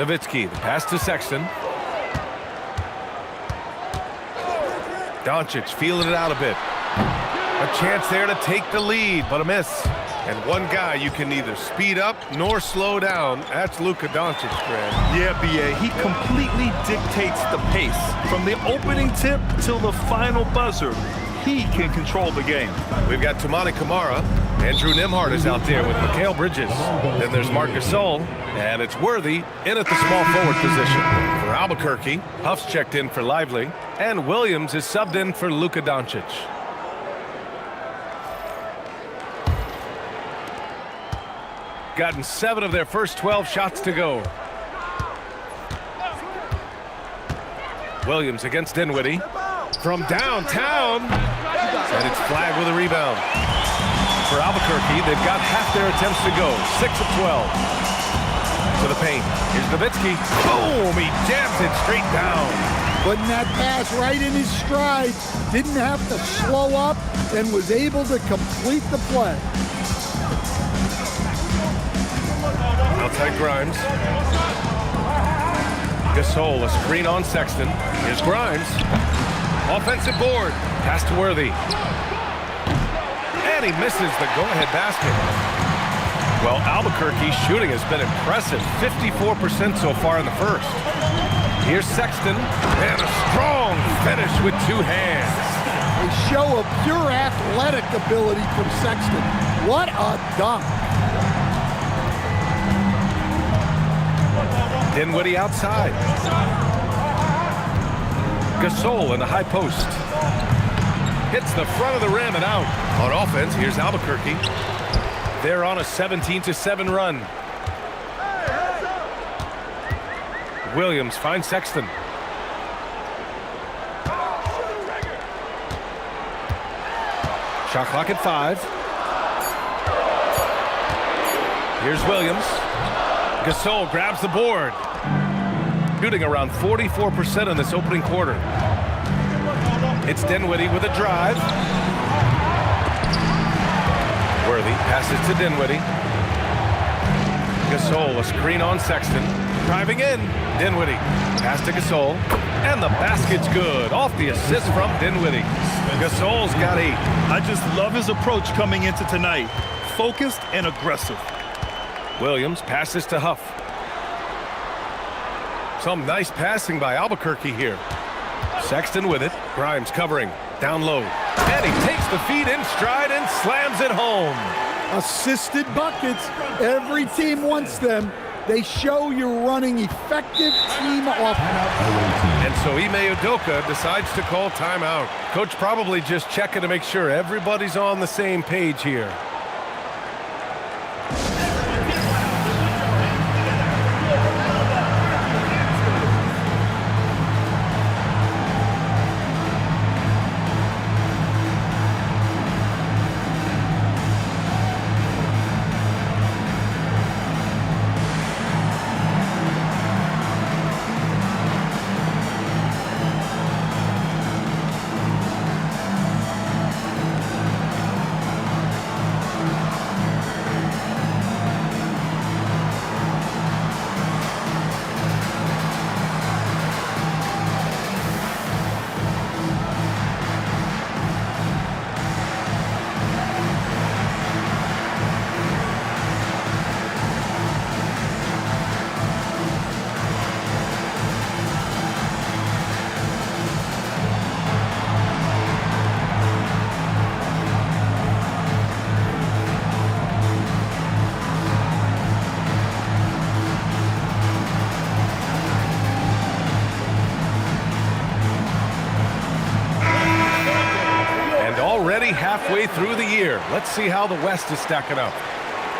Nowitzki, the pass to Sexton. Doncic feeling it out a bit. A chance there to take the lead, but a miss. And one guy you can neither speed up nor slow down. That's Luka Doncic, Grant. Yeah, B.A., he completely dictates the pace. From the opening tip till the final buzzer, he can control the game. We've got Toumani Camara. Andrew Nembhard is out there with Mikal Bridges. Then there's Marc Gasol. And it's Worthy in at the small forward position. For Albuquerque, Huff's checked in for Lively. And Williams is subbed in for Luka Doncic. Gotten 7 of their first 12 shots to go. Williams against Dinwiddie. From downtown. And it's flagged with a rebound. For Albuquerque, they've got half their attempts to go. 6 of 12. To the paint. Here's Nowitzki. Boom! He jams it straight down. Putting that pass right in his stride. Didn't have to slow up and was able to complete the play. Outside Grimes. Gasol, a screen on Sexton. Here's Grimes. Offensive board. Pass to Worthy. And he misses the go-ahead basket. Well, Albuquerque's shooting has been impressive. 54% so far in the first. Here's Sexton. And a strong finish with 2 hands. A show of pure athletic ability from Sexton. What a dunk. Dinwiddie outside. Gasol in the high post. Hits the front of the rim and out. On offense, here's Albuquerque. They're on a 17-7 run. Williams finds Sexton. Shot clock at 5. Here's Williams. Gasol grabs the board. Shooting around 44% in this opening quarter. It's Dinwiddie with a drive. Worthy passes to Dinwiddie. Gasol, a screen on Sexton. Driving in. Dinwiddie. Pass to Gasol. And the basket's good. Off the assist from Dinwiddie. Gasol's got 8. I just love his approach coming into tonight. Focused and aggressive. Williams passes to Huff. Some nice passing by Albuquerque here. Sexton with it. Grimes covering. Down low. And he takes the feed in stride and slams it home. Assisted buckets. Every team wants them. They show you're running effective team offense. And so Ime Udoka decides to call timeout. Coach probably just checking to make sure everybody's on the same page here. halfway through the year. Let's see how the West is stacking up.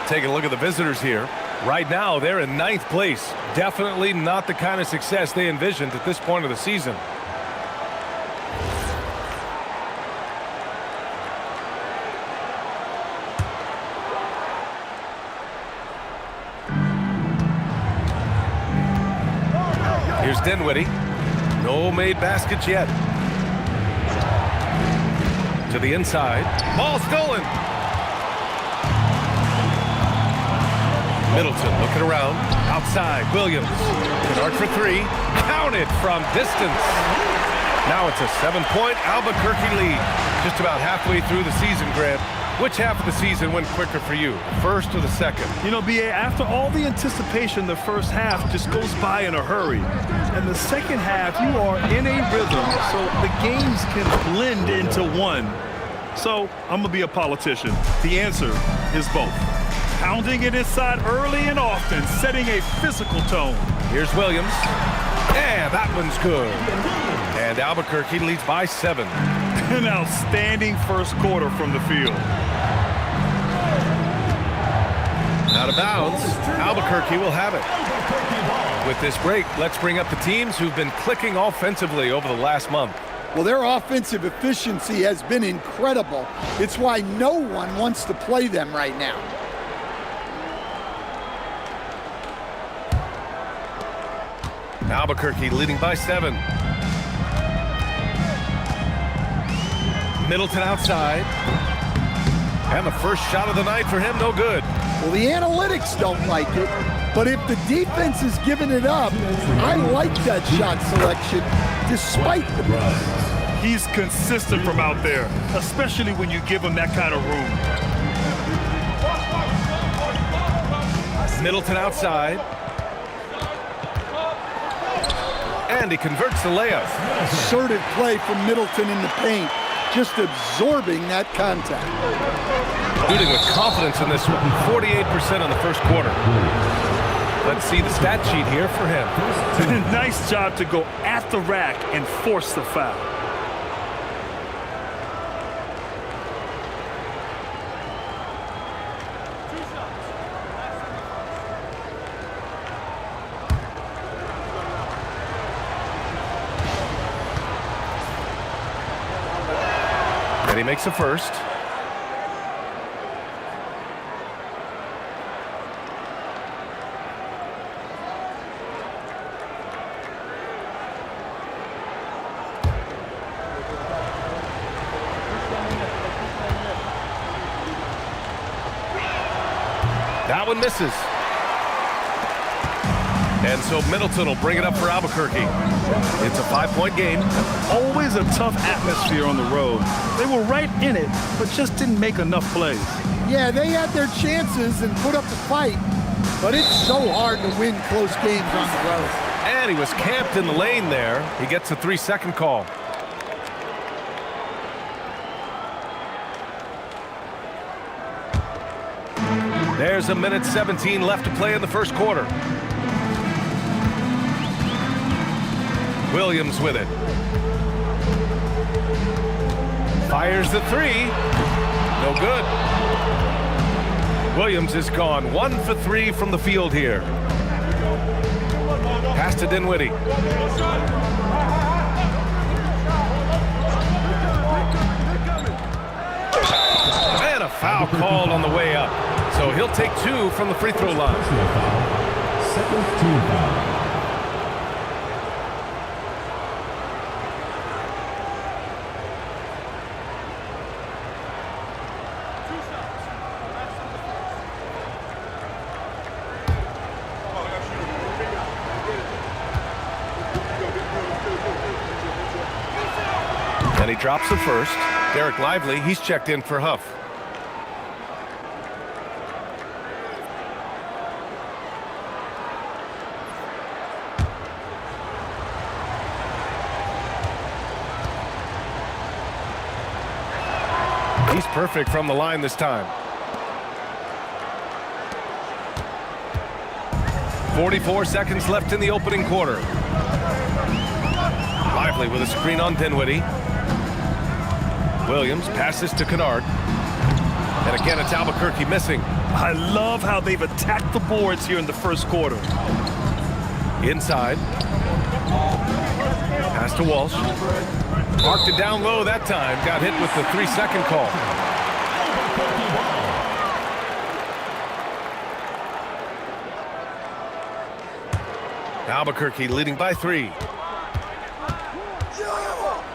Taking a look at the visitors here. Right now, they're in 9th place. Definitely not the kind of success they envisioned at this point of the season. Here's Dinwiddie. No made baskets yet. To the inside. Ball stolen. Middleton looking around. Outside. Williams. Kennard for 3. Counted from distance. Now it's a 7-point Albuquerque lead. Just about halfway through the season, Grant. Which half of the season went quicker for you, the first or the second? You know, B.A., after all the anticipation, the first half just goes by in a hurry. And the second half, you are in a rhythm, so the games can blend into one. So I'm going to be a politician. The answer is both. Pounding it inside early and often, setting a physical tone. Here's Williams. And that one's good. And Albuquerque leads by 7. An outstanding first quarter from the field. Out of bounds. Albuquerque will have it. With this break, let's bring up the teams who've been clicking offensively over the last month. Well, their offensive efficiency has been incredible. It's why no one wants to play them right now. Albuquerque leading by 7. Middleton outside. And the first shot of the night for him, no good. Well, the analytics don't like it, but if the defense is giving it up, I like that shot selection despite the miss. He's consistent from out there, especially when you give him that kind of room. Middleton outside. And he converts the layup. Assertive play from Middleton in the paint, just absorbing that contact. Shooting with confidence in this one, 48% in the first quarter. Let's see the stat sheet here for him. Nice job to go at the rack and force the foul. And he makes the first. That one misses. And so Middleton will bring it up for Albuquerque. It's a 5-point game. Always a tough atmosphere on the road. They were right in it, but just didn't make enough plays. Yeah, they had their chances and put up the fight, but it's so hard to win close games on the road. And he was camped in the lane there. He gets a 3-second call. There's a minute 17 left to play in the first quarter. Williams with it. Fires the 3. No good. Williams is gone 1 for 3 from the field here. Pass to Dinwiddie. And a foul called on the way up. So he'll take 2 from the free throw line. Second team foul. And he drops the first. Derek Lively, he's checked in for Huff. He's perfect from the line this time. 44 seconds left in the opening quarter. Lively with a screen on Dinwiddie. Williams passes to Kennard. And again, it's Albuquerque missing. I love how they've attacked the boards here in the first quarter. Inside. Pass to Walsh. Marked it down low that time. Got hit with the 3-second call. Albuquerque leading by 3.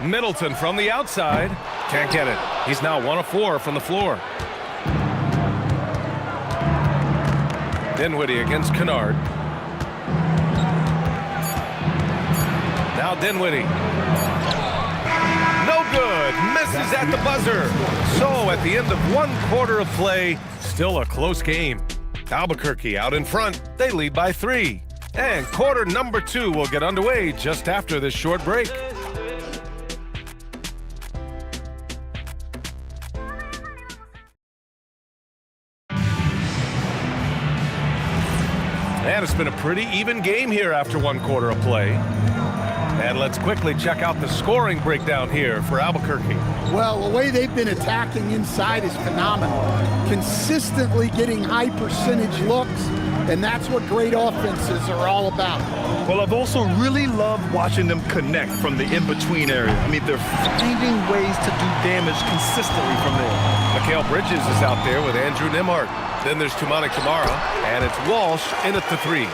Middleton from the outside. Can't get it. He's now 1 of 4 from the floor. Dinwiddie against Kennard. Now Dinwiddie. No good. Misses at the buzzer. So at the end of 1 quarter of play, still a close game. Albuquerque out in front. They lead by 3. And quarter number 2 will get underway just after this short break. And it's been a pretty even game here after 1 quarter of play. And let's quickly check out the scoring breakdown here for Albuquerque. Well, the way they've been attacking inside is phenomenal. Consistently getting high percentage looks, and that's what great offenses are all about. Well, I've also really loved watching them connect from the in-between area. I mean, they're finding ways to do damage consistently from there. Mikal Bridges is out there with Andrew Nembhard. Then there's Tumani Kamara, and it's Walsh in at the 3.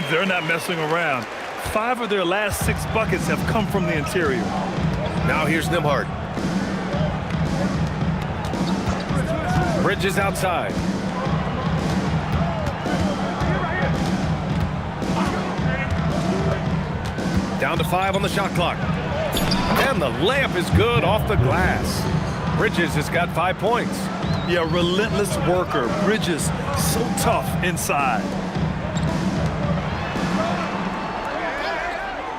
They're not messing around. 5 of their last 6 buckets have come from the interior. Now here's Nembhard. Bridges outside. Down to 5 on the shot clock. And the layup is good off the glass. Bridges has got 5 points. Yeah, relentless worker. Bridges, so tough inside.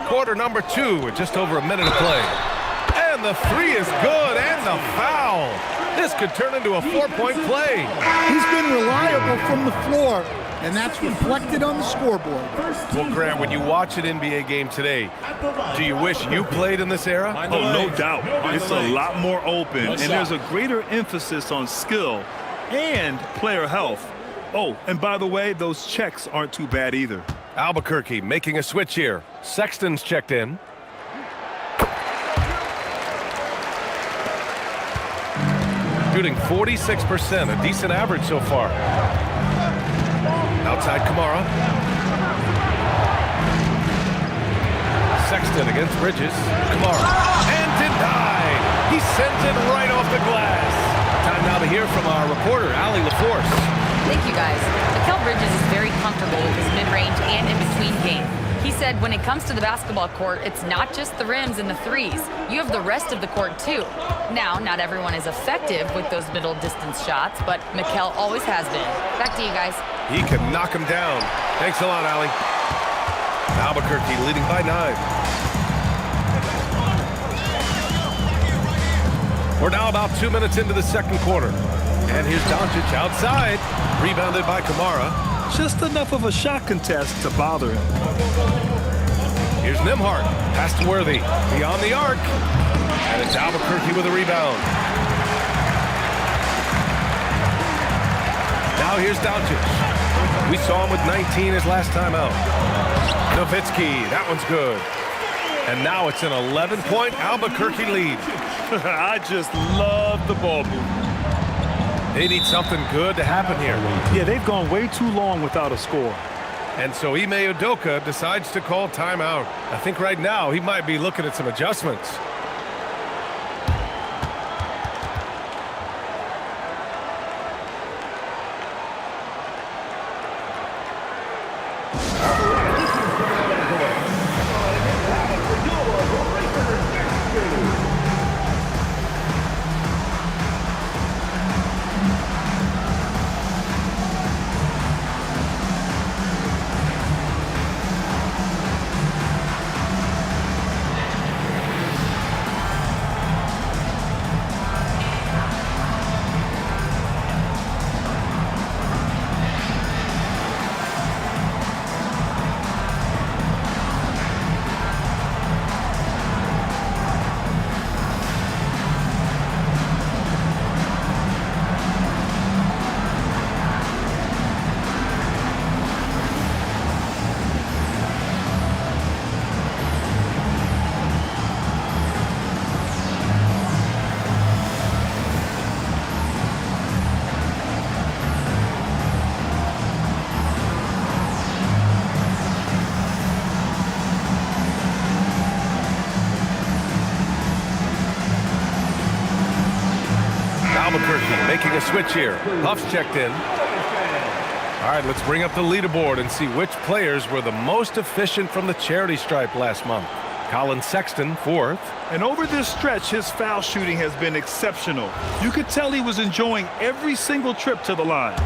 Quarter number 2 with just over a minute to play. And the 3 is good, and the foul. This could turn into a 4-point play. He's been reliable from the floor, and that's reflected on the scoreboard. Well, Grant, when you watch an NBA game today, do you wish you played in this era? Oh, no doubt. It's a lot more open, and there's a greater emphasis on skill and player health. Oh, and by the way, those checks aren't too bad either. Albuquerque making a switch here. Sexton's checked in. Shooting 46%, a decent average so far. Outside Kamara. Sexton against Bridges. Kamara. And denied. He sends it right off the glass. Time now to hear from our reporter, Allie LaForce. Thank you, guys. Mikal Bridges is very comfortable with his mid-range and in-between game. He said when it comes to the basketball court, it's not just the rims and the threes. You have the rest of the court, too. Now, not everyone is effective with those middle-distance shots, but Mikal always has been. Back to you, guys. He can knock him down. Thanks a lot, Allie. Albuquerque leading by 9. We're now about 2 minutes into the second quarter. And here's Doncic outside. Rebounded by Kamara. Just enough of a shot contest to bother him. Here's Nembhard. Pass to Worthy. Beyond the arc. And it's Albuquerque with a rebound. Now here's Doncic. We saw him with 19 his last time out. Nowitzki. That one's good. And now it's an 11-point Albuquerque lead. I just love the ball movement. They need something good to happen here. Yeah, they've gone way too long without a score. And so Ime Udoka decides to call timeout. I think right now he might be looking at some adjustments. Albuquerque making a switch here. Huff's checked in. All right, let's bring up the leaderboard and see which players were the most efficient from the charity stripe last month. Colin Sexton, 4th. And over this stretch, his foul shooting has been exceptional. You could tell he was enjoying every single trip to the line.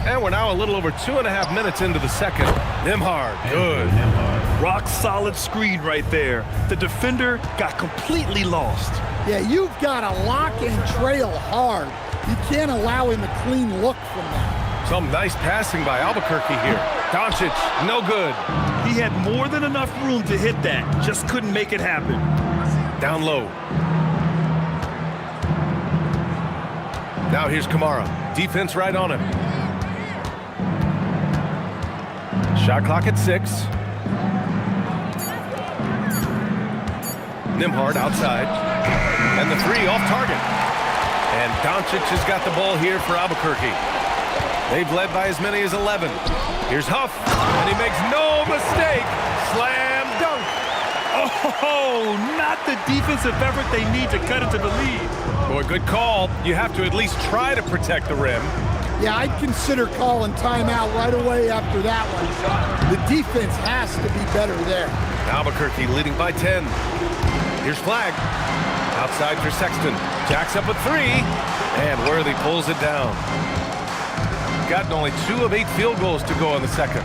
And we're now a little over 2.5 minutes into the second. Nembhard, good. Rock solid screen right there. The defender got completely lost. Yeah, you've got to lock and trail hard. You can't allow him a clean look from that. Some nice passing by Albuquerque here. Doncic, no good. He had more than enough room to hit that. Just couldn't make it happen. Down low. Now here's Kamara. Defense right on him. Shot clock at 6. Nembhard outside. And the 3 off target. And Doncic has got the ball here for Albuquerque. They've led by as many as 11. Here's Huff, and he makes no mistake. Slam dunk. Oh, not the defensive effort they need to cut into the lead. Boy, good call. You have to at least try to protect the rim. Yeah, I'd consider calling timeout right away after that one. The defense has to be better there. Albuquerque leading by 10. Here's Flag. Outside for Sexton. Jacks up a 3. And Worthy pulls it down. Gotten only 2 of 8 field goals to go in the second.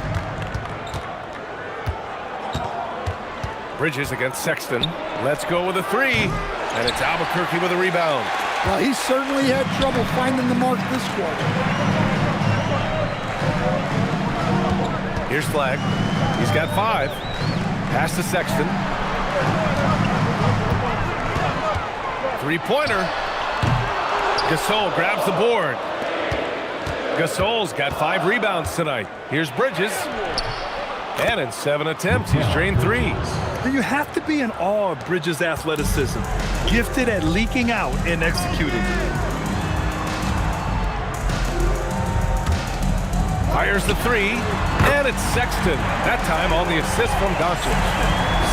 Bridges against Sexton. Let's go with a 3. And it's Albuquerque with a rebound. Well, he certainly had trouble finding the mark this quarter. Here's Flag. He's got 5. Pass to Sexton. 3-pointer. Gasol grabs the board. Gasol's got 5 rebounds tonight. Here's Bridges. And in 7 attempts, he's drained 3s. And you have to be in awe of Bridges' athleticism. Gifted at leaking out and executing. Fires the 3, and it's Sexton. That time on the assist from Doncic.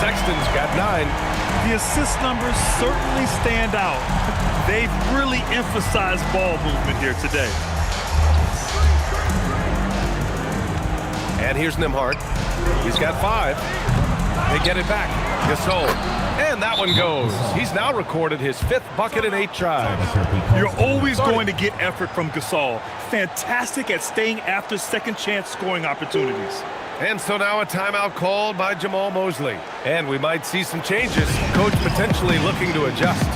Sexton's got 9. The assist numbers certainly stand out. They've really emphasized ball movement here today. And here's Nembhard. He's got 5. They get it back. Gasol. And that one goes. He's now recorded his 5th bucket in 8 tries. You're always going to get effort from Gasol. Fantastic at staying after second chance scoring opportunities. And so now a timeout called by Jamal Mosley. And we might see some changes. Coach potentially looking to adjust.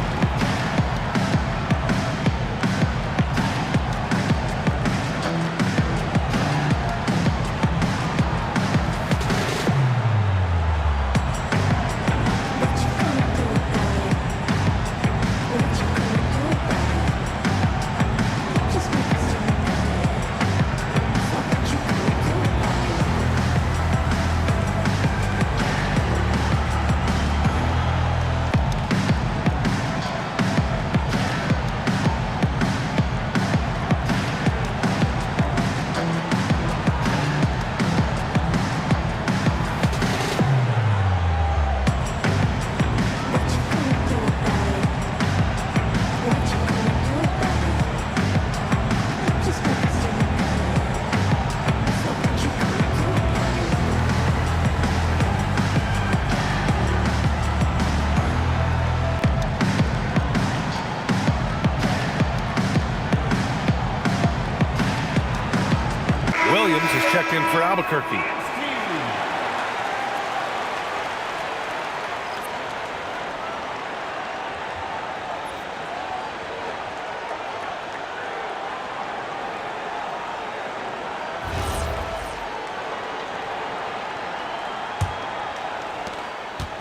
Williams is checked in for Albuquerque.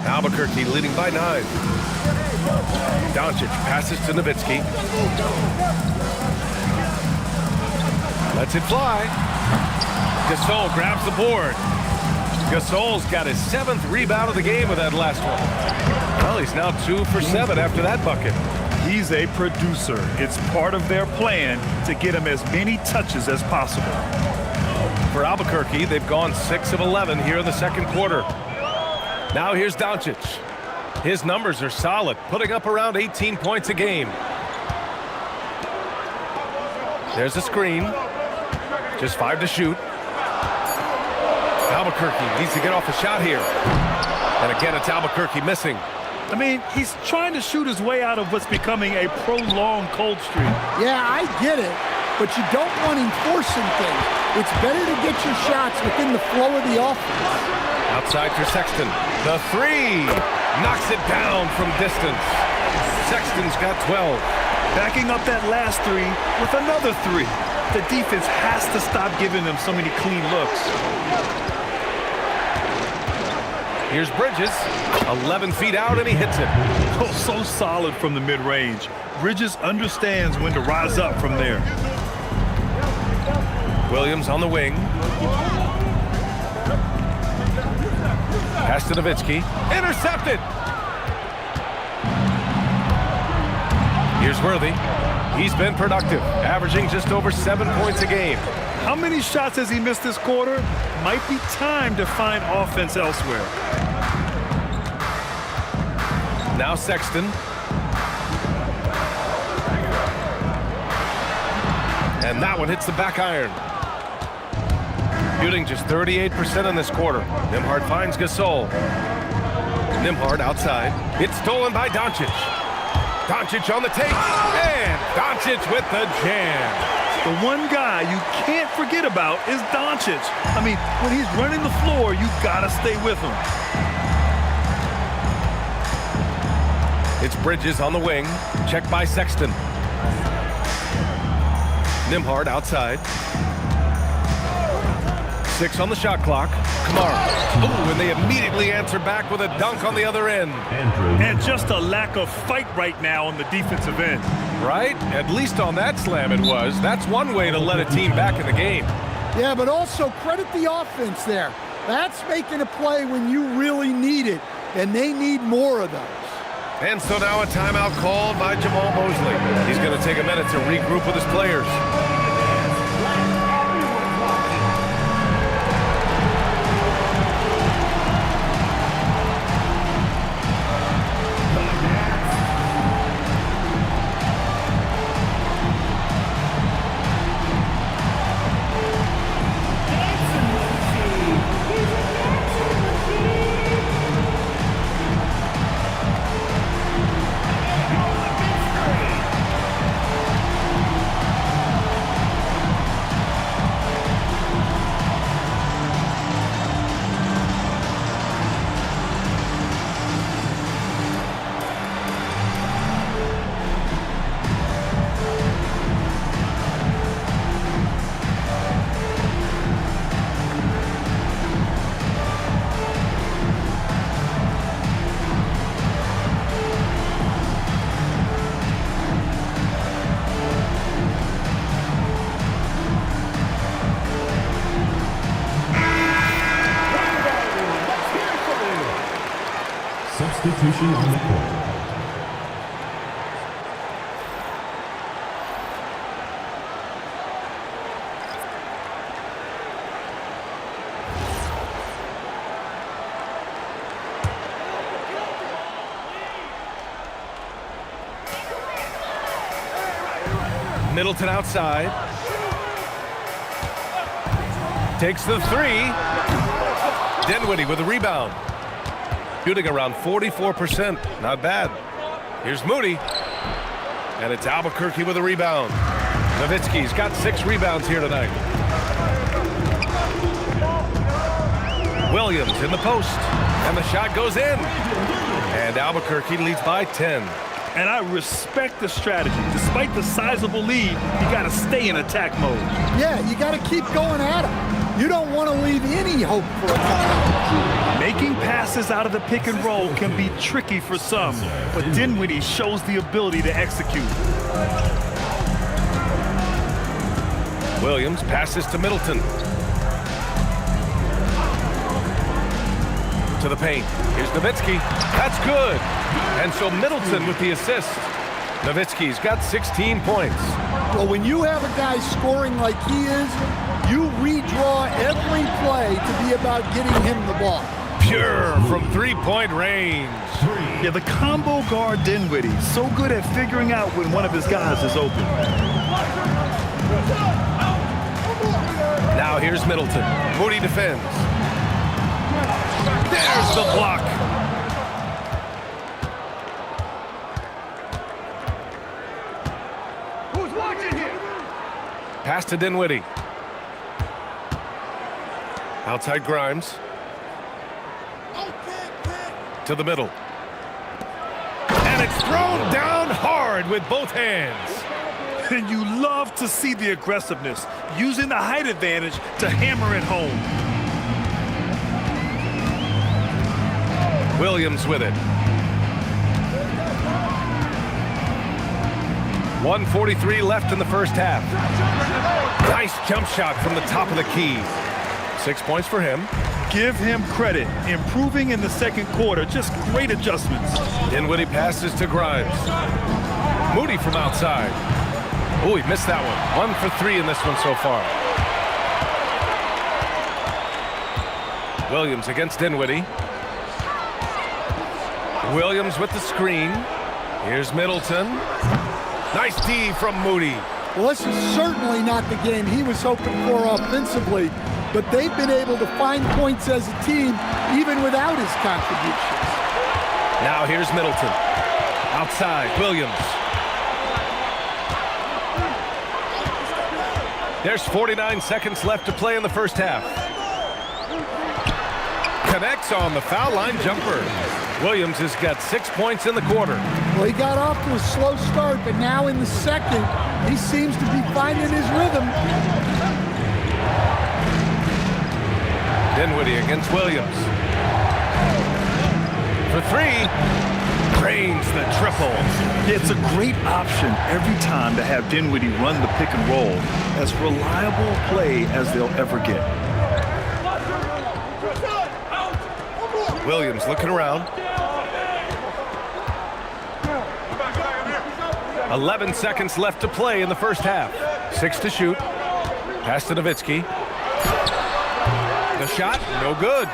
Albuquerque leading by 9. Doncic passes to Nowitzki. Lets it fly. Gasol grabs the board. Gasol's got his 7th rebound of the game with that last one. Well, he's now 2 for 7 after that bucket. He's a producer. It's part of their plan to get him as many touches as possible. For Albuquerque, they've gone 6 of 11 here in the second quarter. Now here's Doncic. His numbers are solid, putting up around 18 points a game. There's a screen. Just 5 to shoot. Albuquerque needs to get off a shot here. And again, it's Albuquerque missing. I mean, he's trying to shoot his way out of what's becoming a prolonged cold streak. Yeah, I get it, but you don't want him forcing things. It's better to get your shots within the flow of the offense. Outside for Sexton. The 3 knocks it down from distance. Sexton's got 12. Backing up that last 3 with another 3. The defense has to stop giving them so many clean looks. Here's Bridges, 11 feet out, and he hits it. Oh, so solid from the mid-range. Bridges understands when to rise up from there. Williams on the wing. Pass to Nowitzki. Intercepted! Here's Worthy. He's been productive, averaging just over 7 points a game. How many shots has he missed this quarter? Might be time to find offense elsewhere. Now Sexton. And that one hits the back iron. Shooting just 38% in this quarter. Nembhard finds Gasol. Nembhard outside. It's stolen by Doncic. Doncic on the take. And Doncic with the jam. The one guy you can't forget about is Doncic. I mean, when he's running the floor, you gotta stay with him. It's Bridges on the wing. Checked by Sexton. Nembhard outside. 6 on the shot clock. Kamara. Ooh, and they immediately answer back with a dunk on the other end. And just a lack of fight right now on the defensive end. Right? At least on that slam it was. That's one way to let a team back in the game. Yeah, but also credit the offense there. That's making a play when you really need it, and they need more of those. And so now a timeout called by Jamal Mosley. He's going to take a minute to regroup with his players. Substitution on the court. Middleton outside. Takes the 3. Dinwiddie with a rebound. Shooting around 44%. Not bad. Here's Moody. And it's Albuquerque with a rebound. Nowitzki's got 6 rebounds here tonight. Williams in the post. And the shot goes in. And Albuquerque leads by 10. And I respect the strategy. Despite the sizable lead, you got to stay in attack mode. Yeah, you got to keep going at him. You don't want to leave any hope for a timeout. Making passes out of the pick and roll can be tricky for some, but Dinwiddie shows the ability to execute. Williams passes to Middleton. To the paint. Here's Nowitzki. That's good. And so Middleton with the assist. Nowitzki's got 16 points. Well, when you have a guy scoring like he is, you redraw every play to be about getting him the ball. Pure from three-point range. Yeah, the combo guard Dinwiddie, so good at figuring out when one of his guys is open. Now here's Middleton. Moody defends. There's the block. Who's watching here? Pass to Dinwiddie. Outside Grimes. To the middle. And it's thrown down hard with both hands. And you love to see the aggressiveness, using the height advantage to hammer it home. Williams with it. 1:43 left in the first half. Nice jump shot from the top of the key. 6 points for him. Give him credit. Improving in the second quarter. Just great adjustments. Dinwiddie passes to Grimes. Moody from outside. Oh, he missed that one. 1 for 3 in this one so far. Williams against Dinwiddie. Williams with the screen. Here's Middleton. Nice D from Moody. Well, this is certainly not the game he was hoping for offensively, but they've been able to find points as a team even without his contributions. Now here's Middleton. Outside, Williams. There's 49 seconds left to play in the first half. Connects on the foul line jumper. Williams has got 6 points in the quarter. Well, he got off to a slow start, but now in the second, he seems to be finding his rhythm. Dinwiddie against Williams. For 3. Drains the triple. It's a great option every time to have Dinwiddie run the pick and roll. As reliable a play as they'll ever get. Williams looking around. 11 seconds left to play in the first half. 6 to shoot. Pass to Nowitzki. The shot, no good.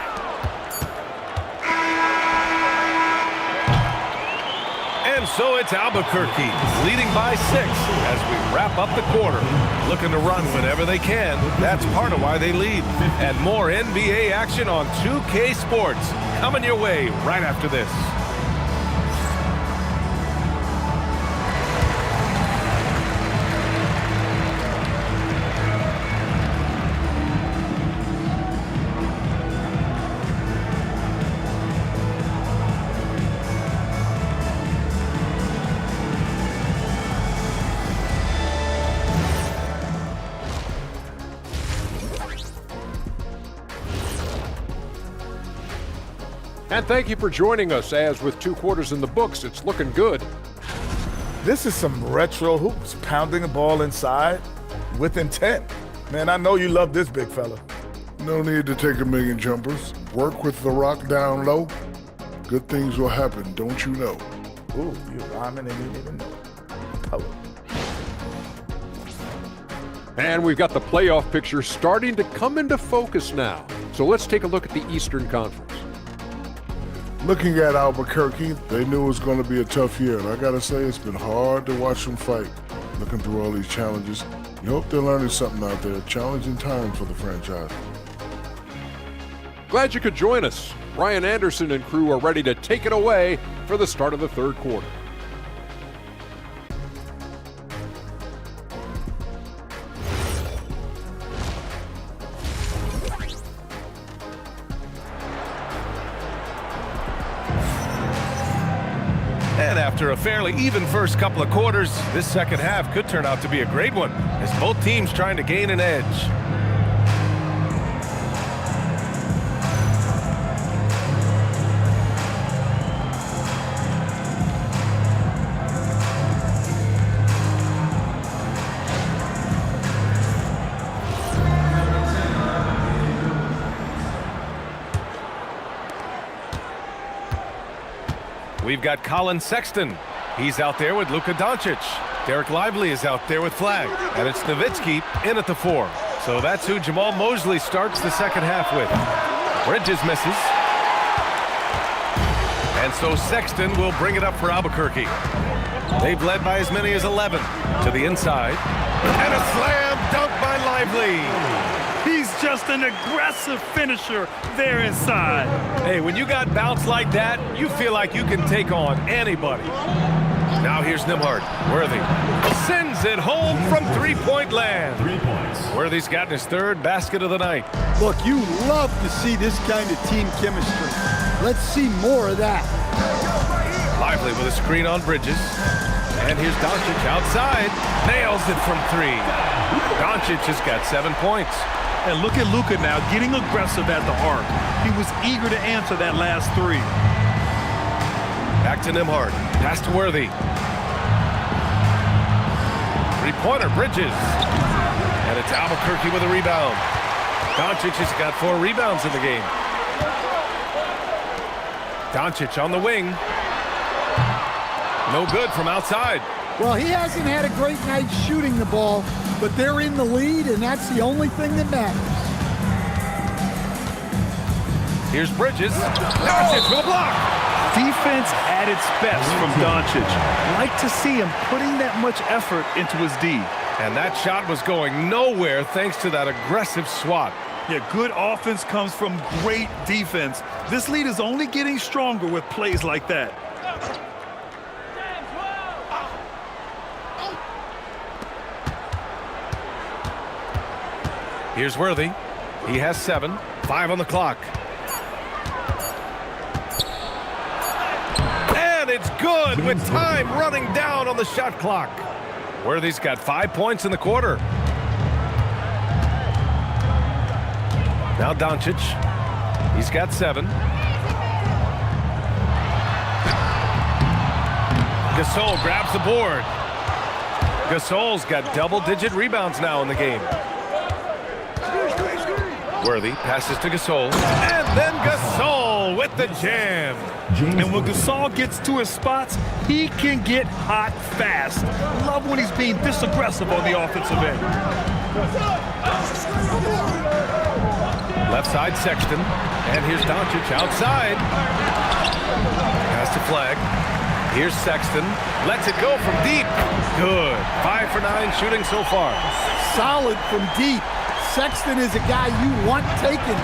And so it's Albuquerque leading by 6 as we wrap up the quarter. Looking to run whenever they can. That's part of why they lead. And more NBA action on 2K Sports coming your way right after this. And thank you for joining us, as with 2 quarters in the books, it's looking good. This is some retro hoops, pounding the ball inside with intent. Man, I know you love this big fella. No need to take a million jumpers. Work with the rock down low. Good things will happen, don't you know? Ooh, you rhyming and you didn't even know. Poet. And we've got the playoff picture starting to come into focus now. So let's take a look at the Eastern Conference. Looking at Albuquerque, they knew it was going to be a tough year, and I got to say, it's been hard to watch them fight. Looking through all these challenges, you hope they're learning something out there. Challenging time for the franchise. Glad you could join us. Ryan Anderson and crew are ready to take it away for the start of the third quarter. And after a fairly even first couple of quarters, this second half could turn out to be a great one, as both teams trying to gain an edge. We've got Colin Sexton. He's out there with Luka Doncic. Derek Lively is out there with Flag. And it's Nowitzki in at the 4. So that's who Jamal Mosley starts the second half with. Bridges misses. And so Sexton will bring it up for Albuquerque. They've led by as many as 11 to the inside. And a slam dunk by Lively. He's just an aggressive finisher there inside. Hey, when you got bounce like that, you feel like you can take on anybody. Now here's Nembhard. Worthy sends it home from three-point land. 3 points. Worthy's gotten his third basket of the night. Look, you love to see this kind of team chemistry. Let's see more of that. Lively with a screen on Bridges. And here's Doncic outside. Nails it from three. Doncic has got 7 points. And look at Luka now getting aggressive at the arc. He was eager to answer that last three. Back to Nembhard. Pass to Worthy. Three-pointer, Bridges. And it's Albuquerque with a rebound. Doncic has got 4 rebounds in the game. Doncic on the wing. No good from outside. Well, he hasn't had a great night shooting the ball, but they're in the lead, and that's the only thing that matters. Here's Bridges. Doncic with a block. Defense at its best from Doncic. Like to see him putting that much effort into his D. And that shot was going nowhere thanks to that aggressive swat. Yeah, good offense comes from great defense. This lead is only getting stronger with plays like that. Here's Worthy. He has 7. 5 on the clock. And it's good with time running down on the shot clock. Worthy's got 5 points in the quarter. Now Doncic. He's got 7. Gasol grabs the board. Gasol's got double-digit rebounds now in the game. Worthy passes to Gasol. And then Gasol with the jam. And when Gasol gets to his spots, he can get hot fast. Love when he's being this aggressive on the offensive end. Left side, Sexton. And here's Doncic outside. Pass to Flag. Here's Sexton. Lets it go from deep. Good. 5 for 9 shooting so far. Solid from deep. Sexton is a guy you want taking.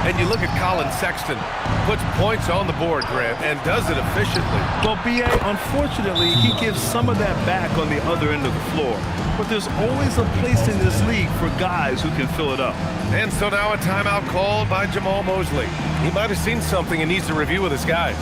And you look at Colin Sexton. Puts points on the board, Grant, and does it efficiently. Well, B.A., unfortunately, he gives some of that back on the other end of the floor. But there's always a place in this league for guys who can fill it up. And so now a timeout called by Jamal Mosley. He might have seen something and needs to review with his guys.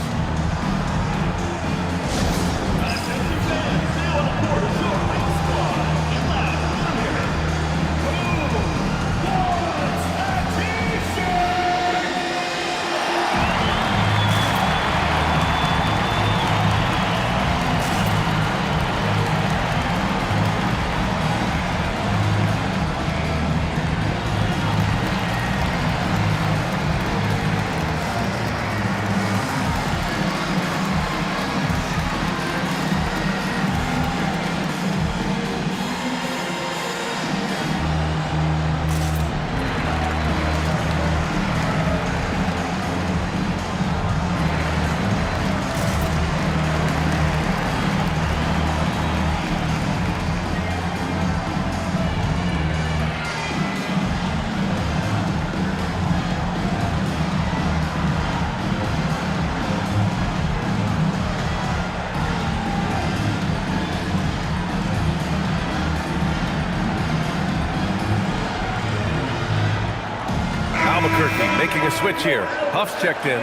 Albuquerque making a switch here. Huff's checked in.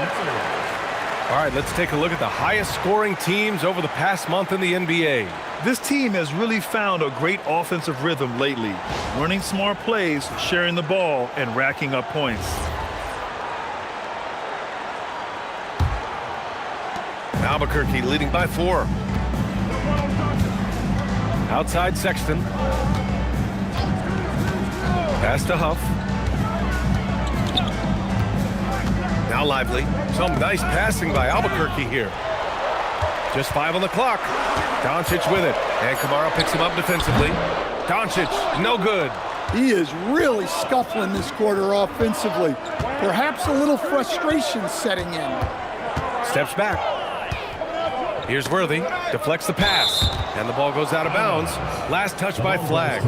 All right, let's take a look at the highest scoring teams over the past month in the NBA. This team has really found a great offensive rhythm lately, running smart plays, sharing the ball, and racking up points. Albuquerque leading by 4. Outside Sexton. Pass to Huff. Now Lively. Some nice passing by Albuquerque here. Just 5 on the clock. Doncic with it. And Kamara picks him up defensively. Doncic, no good. He is really scuffling this quarter offensively. Perhaps a little frustration setting in. steps back. Here's Worthy, deflects the pass, and the ball goes out of bounds. Last touch by flag.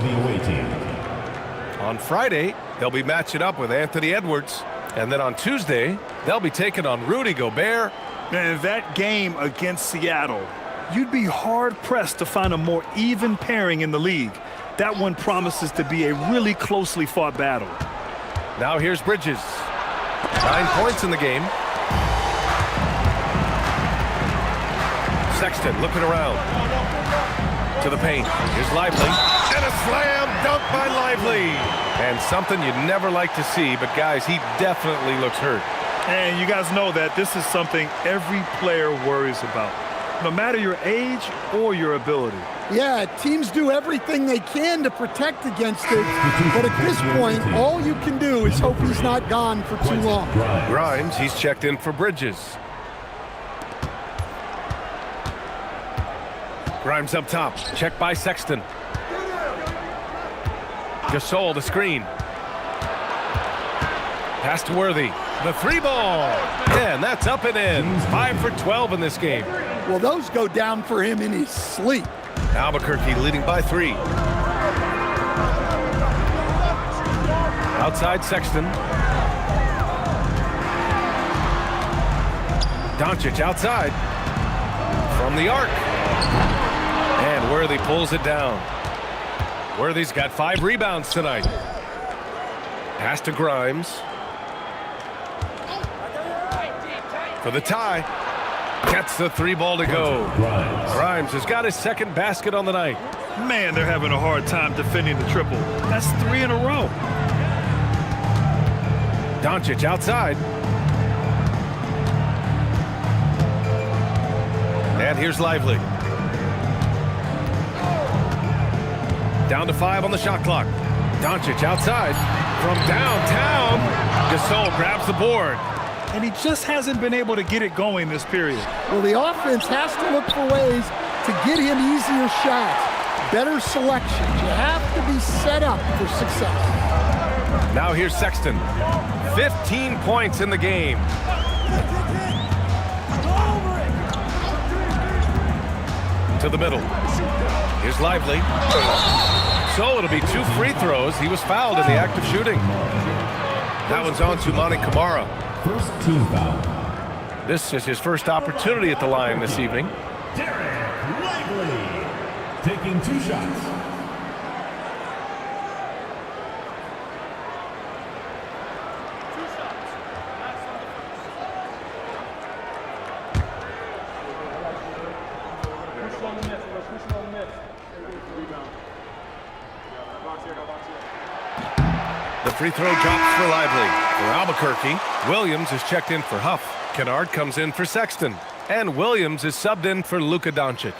On Friday, they'll be matching up with Anthony Edwards, and then on Tuesday, they'll be taking on Rudy Gobert. Man, that game against Seattle, you'd be hard-pressed to find a more even pairing in the league. That one promises to be a really closely fought battle. Now here's Bridges. 9 points in the game. Sexton looking around to the paint. Here's Lively, and a slam dunk by Lively. And something you'd never like to see, but guys, he definitely looks hurt. And you guys know that this is something every player worries about, no matter your age or your ability. Yeah, teams do everything they can to protect against it, but at this point, all you can do is hope he's not gone for too long. Grimes, he's checked in for Bridges. Grimes up top, checked by Sexton. Gasol, the screen. Pass to Worthy. The 3-ball. And that's up and in. 5 for 12 in this game. Well, those go down for him in his sleep. Albuquerque leading by 3. Outside Sexton. Doncic outside. From the arc. And Worthy pulls it down. Worthy's got 5 rebounds tonight. Pass to Grimes. For the tie. Gets the 3-ball to go. Grimes has got his second basket on the night. Man, they're having a hard time defending the triple. That's 3 in a row. Doncic outside. And here's Lively. Down to 5 on the shot clock. Doncic outside. From downtown, Gasol grabs the board. And he just hasn't been able to get it going this period. Well, the offense has to look for ways to get him easier shots, better selections. You have to be set up for success. Now here's Sexton. 15 points in the game. To the middle. Here's Lively. So it'll be 2 free throws. He was fouled in the act of shooting. That one's on to Monty Kamara. First team foul. This is his first opportunity at the line this evening. Derek Lively taking 2 shots. The free throw drops for Lively. For Albuquerque, Williams is checked in for Huff. Kennard comes in for Sexton. And Williams is subbed in for Luka Doncic.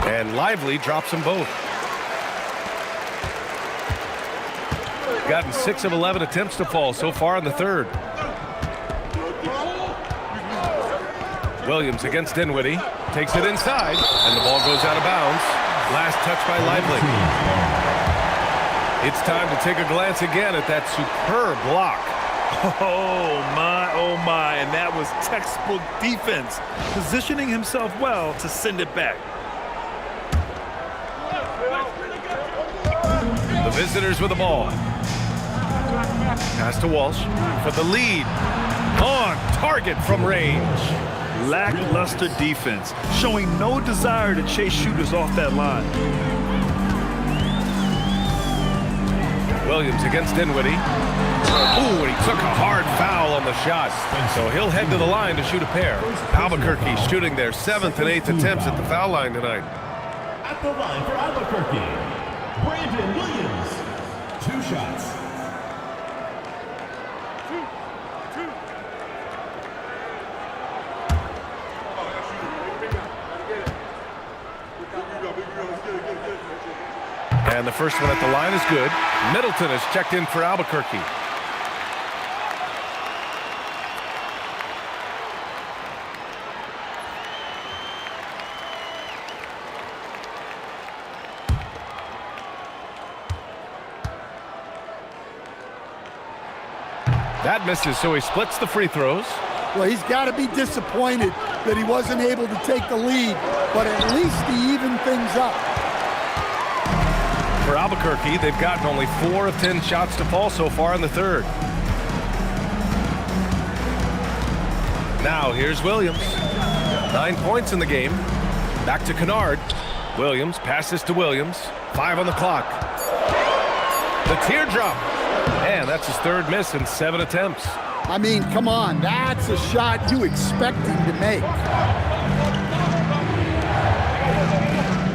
And Lively drops them both. Gotten 6 of 11 attempts to fall so far in the third. Williams against Dinwiddie. Takes it inside, and the ball goes out of bounds. Last touch by Lively. It's time to take a glance again at that superb block. Oh my, and that was textbook defense, positioning himself well to send it back. The visitors with the ball. Pass to Walsh for the lead. On target from range. Lackluster defense, showing no desire to chase shooters off that line. Williams against Dinwiddie. Ooh, and he took a hard foul on the shot. So he'll head to the line to shoot a pair. Albuquerque shooting their 7th and 8th attempts at the foul line tonight. At the line for Albuquerque, Brandon Williams. 2 shots. And the first one at the line is good. Middleton is checked in for Albuquerque. That misses, so he splits the free throws. Well, he's got to be disappointed that he wasn't able to take the lead, but at least he evened things up. For Albuquerque, they've gotten only 4 of 10 shots to fall so far in the third. Now here's Williams. 9 points in the game. Back to Kennard. Williams passes to Williams. 5 on the clock. The teardrop. And that's his third miss in 7 attempts. I mean, come on, that's a shot you expect him to make.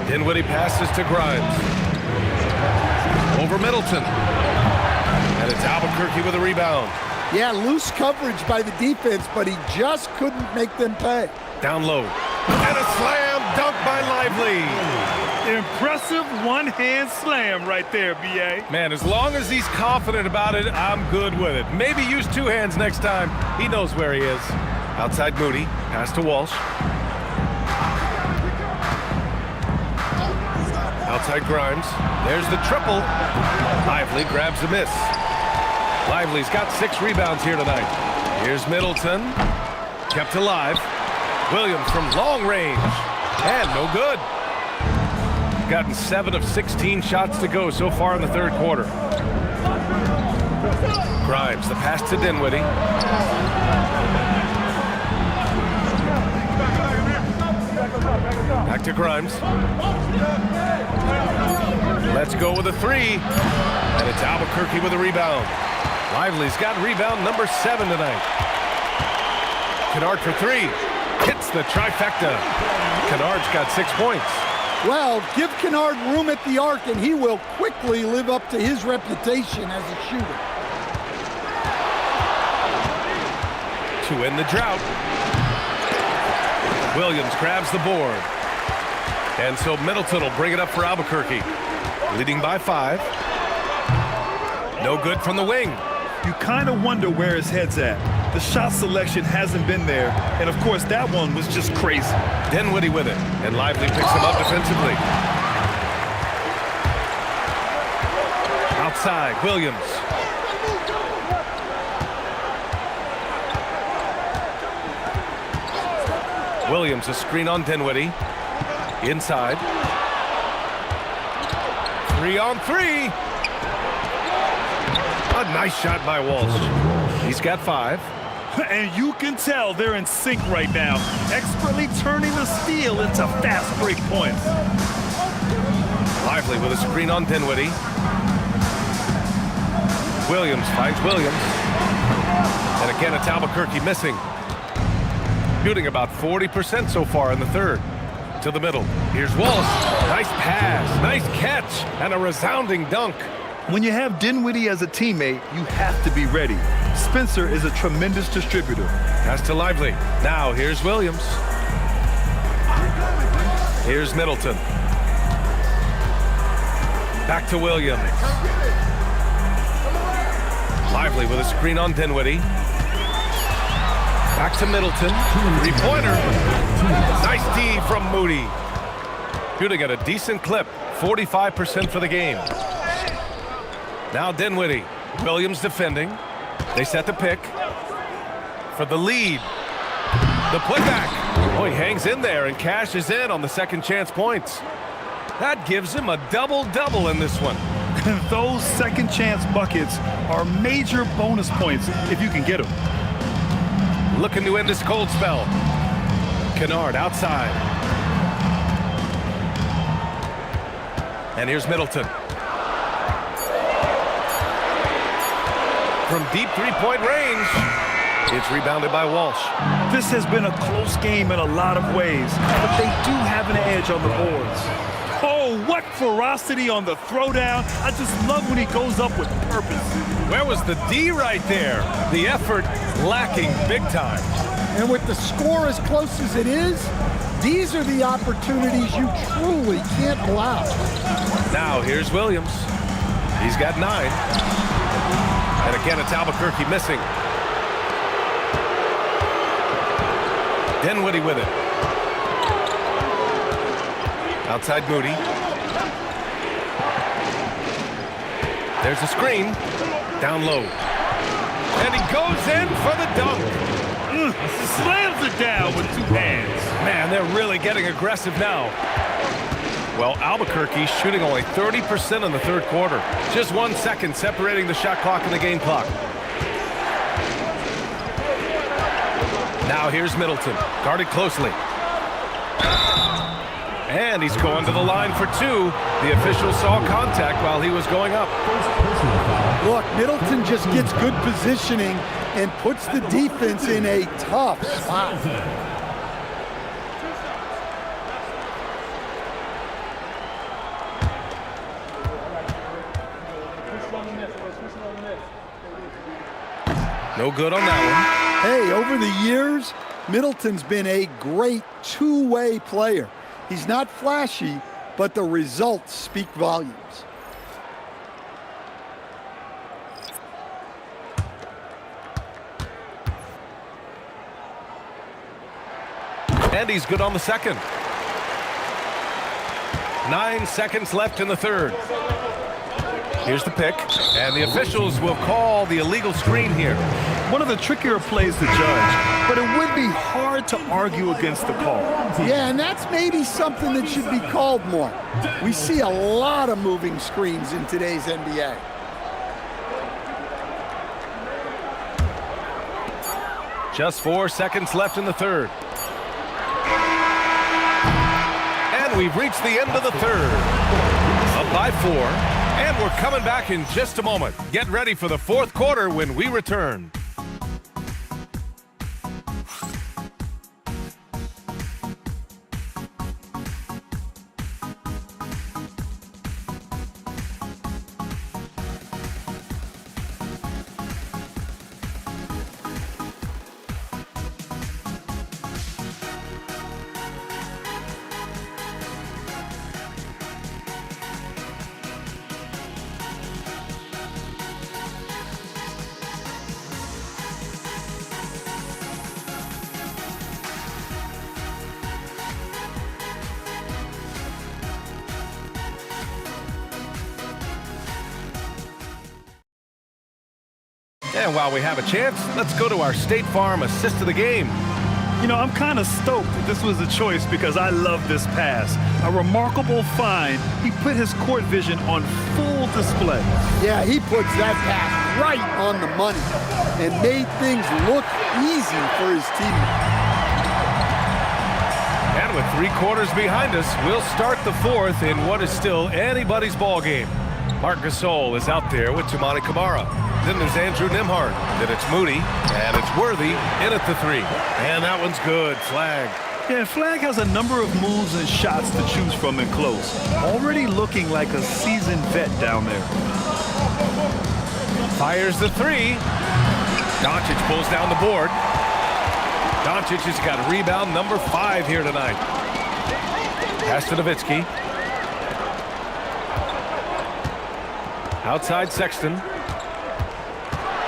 Dinwiddie passes to Grimes. Over Middleton. And it's Albuquerque with a rebound. Yeah, loose coverage by the defense, but he just couldn't make them pay. Down low. And a slam dunk by Lively. Impressive one-hand slam right there, B.A. Man, as long as he's confident about it, I'm good with it. Maybe use 2 hands next time. He knows where he is. Outside Moody. Pass to Walsh. Outside Grimes. There's the triple. Lively grabs the miss. Lively's got 6 rebounds here tonight. Here's Middleton. Kept alive. Williams from long range. And no good. Gotten 7 of 16 shots to go so far in the third quarter. Grimes, the pass to Dinwiddie. Back to Grimes. Let's go with a 3. And it's Albuquerque with a rebound. Lively's got rebound number 7 tonight. Kennard for 3. Hits the trifecta. Kennard's got 6 points. Well, give Kennard room at the arc, and he will quickly live up to his reputation as a shooter. To end the drought. Williams grabs the board. And so Middleton will bring it up for Albuquerque. Leading by 5. No good from the wing. You kind of wonder where his head's at. The shot selection hasn't been there, and of course that one was just crazy. Dinwiddie with it, and Lively picks him up defensively. Outside, Williams. Williams, a screen on Dinwiddie. Inside. 3 on 3. A nice shot by Walsh. He's got 5. And you can tell they're in sync right now, expertly turning the steal into fast break points. Lively with a screen on Dinwiddie. Williams finds Williams. And again, it's Albuquerque missing. Shooting about 40% so far in the third. To the middle. Here's Walsh. Nice pass, nice catch, and a resounding dunk. When you have Dinwiddie as a teammate, you have to be ready. Spencer is a tremendous distributor. Pass to Lively. Now here's Williams. Here's Middleton. Back to Williams. Lively with a screen on Dinwiddie. Back to Middleton. 3-pointer. Nice D from Moody. Shooting at a decent clip. 45% for the game. Now Dinwiddie. Williams defending. They set the pick for the lead. The putback. Oh, he hangs in there and cashes in on the second chance points. That gives him a double-double in this one. Those second chance buckets are major bonus points if you can get them. Looking to end this cold spell. Kennard outside. And here's Middleton. From deep three-point range, it's rebounded by Walsh. This has been a close game in a lot of ways, but they do have an edge on the boards. Oh, what ferocity on the throwdown. I just love when he goes up with purpose. Where was the D right there? The effort lacking big time. And with the score as close as it is, these are the opportunities you truly can't allow. Now here's Williams. He's got 9. And again, it's Albuquerque missing. Dinwiddie with it. Outside Moody. There's a screen. Down low. And he goes in for the dunk. Slams it down with 2 hands. Man, they're really getting aggressive now. Well, Albuquerque shooting only 30% in the third quarter. Just 1 second separating the shot clock and the game clock. Now here's Middleton, guarded closely. And he's going to the line for 2. The official saw contact while he was going up. Look, Middleton just gets good positioning and puts the defense in a tough spot. No good on that one. Hey, over the years, Middleton's been a great two-way player. He's not flashy, but the results speak volumes. And he's good on the second. 9 seconds left in the third. Here's the pick, and the officials will call the illegal screen here. One of the trickier plays to judge, but it would be hard to argue against the call. Yeah, and that's maybe something that should be called more. We see a lot of moving screens in today's NBA. Just 4 seconds left in the third. And we've reached the end of the third. Up by 4. And we're coming back in just a moment. Get ready for the fourth quarter when we return. And while we have a chance, let's go to our State Farm assist of the game. You know, I'm kind of stoked that this was a choice because I love this pass. A remarkable find. He put his court vision on full display. Yeah, he puts that pass right on the money and made things look easy for his team. And with 3 quarters behind us, we'll start the fourth in what is still anybody's ball game. Marc Gasol is out there with Toumani Camara. Then there's Andrew Nembhard. Then it's Moody. And it's Worthy in at the 3. And that one's good. Flag. Yeah, Flag has a number of moves and shots to choose from in close. Already looking like a seasoned vet down there. Fires the 3. Doncic pulls down the board. Doncic has got rebound number 5 here tonight. Pass to Nowitzki. Outside Sexton.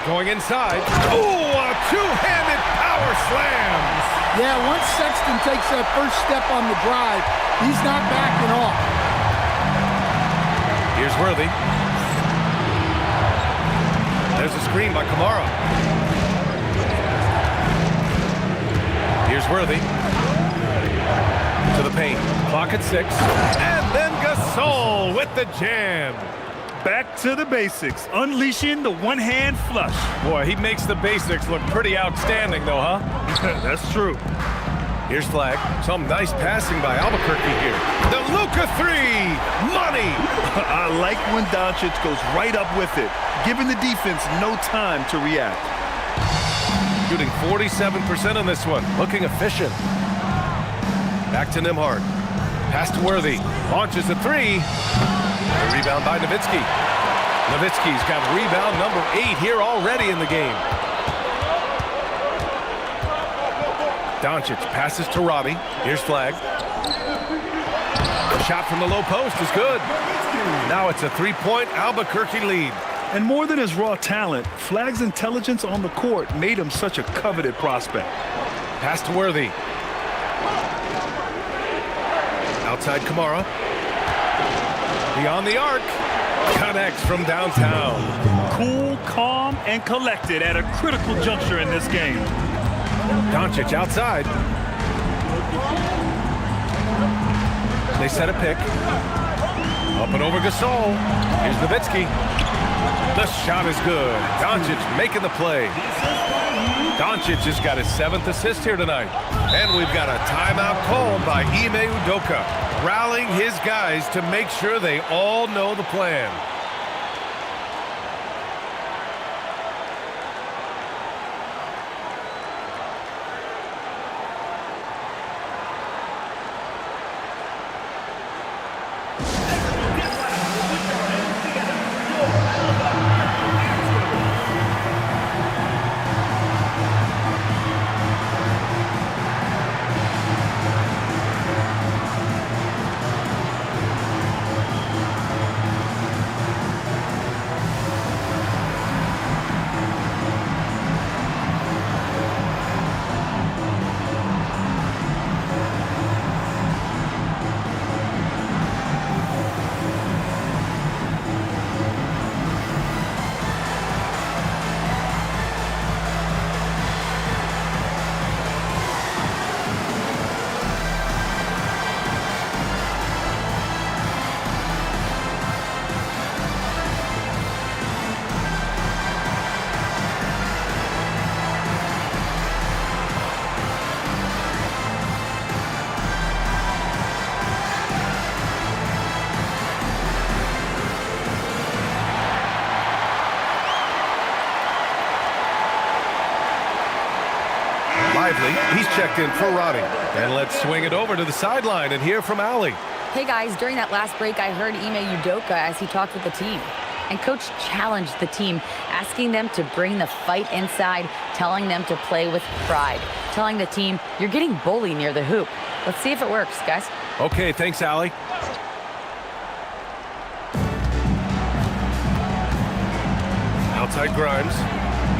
Going inside. Oh, a two-handed power slam. Yeah, once Sexton takes that first step on the drive, he's not backing off. Here's Worthy. There's a screen by Camara. Here's Worthy. To the paint. Clock at 6. And then Gasol with the jam. Back to the basics, unleashing the one-hand flush. Boy, he makes the basics look pretty outstanding, though, huh? That's true. Here's Flag. Some nice passing by Albuquerque here. The Luka 3! Money! I like when Doncic goes right up with it, giving the defense no time to react. Shooting 47% on this one. Looking efficient. Back to Nembhard. Pass to Worthy. Launches a 3. A rebound by Nowitzki. Nowitzki's got rebound number 8 here already in the game. Doncic passes to Robbie. Here's Flag. The shot from the low post is good. Now it's a 3-point Albuquerque lead. And more than his raw talent, Flag's intelligence on the court made him such a coveted prospect. Pass to Worthy. Outside Camara. Beyond the arc. Connects from downtown. Cool, calm, and collected at a critical juncture in this game. Doncic outside. They set a pick. Up and over Gasol. Here's Nowitzki. The shot is good. Doncic making the play. Doncic just got his 7th assist here tonight. And we've got a timeout called by Ime Udoka, rallying his guys to make sure they all know the plan. He's checked in for Roddy. And let's swing it over to the sideline and hear from Allie. Hey guys, during that last break, I heard Ime Udoka as he talked with the team. And Coach challenged the team, asking them to bring the fight inside, telling them to play with pride, telling the team, you're getting bullied near the hoop. Let's see if it works, guys. Okay, thanks, Allie. Outside Grimes.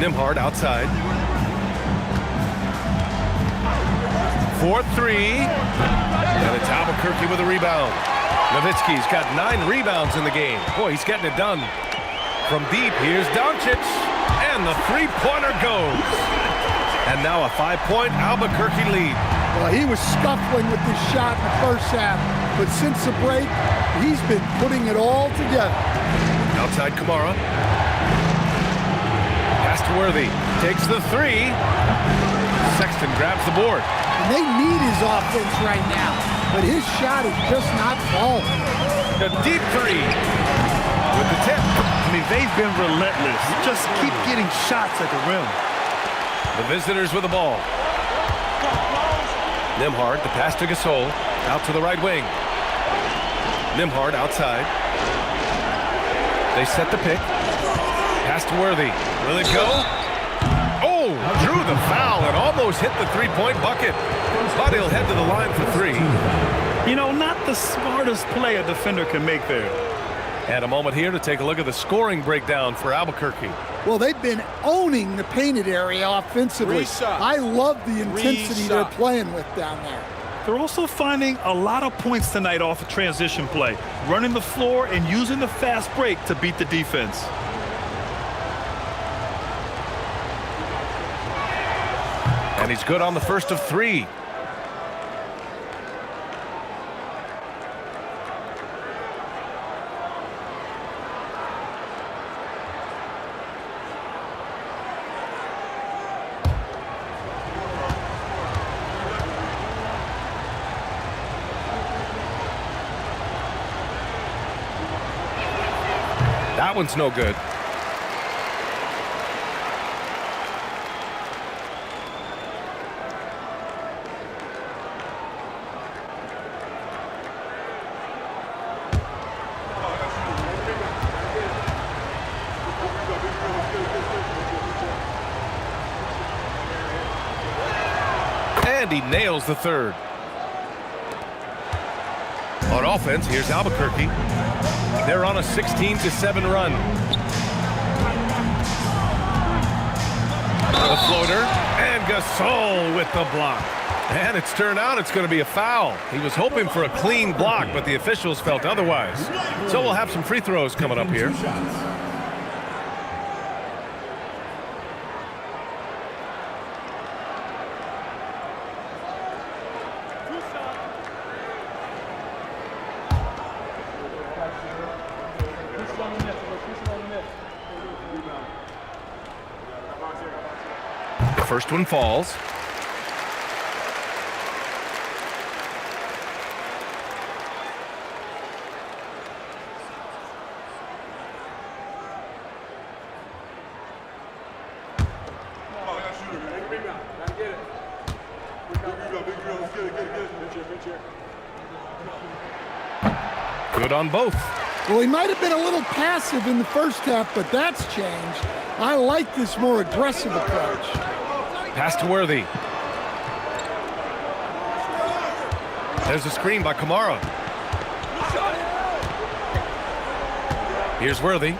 Nembhard outside. 4-3. And it's Albuquerque with a rebound. Nowitzki's got 9 rebounds in the game. Boy, he's getting it done. From deep, here's Doncic. And the three-pointer goes. And now a 5-point Albuquerque lead. Well, he was scuffling with this shot in the first half. But since the break, he's been putting it all together. Outside Kamara. Pass to Worthy. Takes the 3. Sexton grabs the board. And they need his offense right now, but his shot is just not falling. A deep 3 with the tip. I mean, they've been relentless. Just keep getting shots at the rim. The visitors with the ball. Nembhard, the pass to Gasol. Out to the right wing. Nembhard outside. They set the pick. Pass to Worthy. Will it go? Oh, drew the foul and almost hit the three-point bucket. But he'll head to the line for 3. You know, not the smartest play a defender can make there. And a moment here to take a look at the scoring breakdown for Albuquerque. Well, they've been owning the painted area offensively. I love the intensity they're playing with down there. They're also finding a lot of points tonight off of transition play, running the floor and using the fast break to beat the defense. And he's good on the first of 3. That one's no good. And he nails the third. On offense, here's Albuquerque. They're on a 16-7 run. The floater, and Gasol with the block. And it's turned out it's going to be a foul. He was hoping for a clean block, but the officials felt otherwise. So we'll have some free throws coming up here. The first one falls. Good on both. Well, he might have been a little passive in the first half, but that's changed. I like this more aggressive approach. Pass to Worthy. There's a screen by Kamara. Here's Worthy.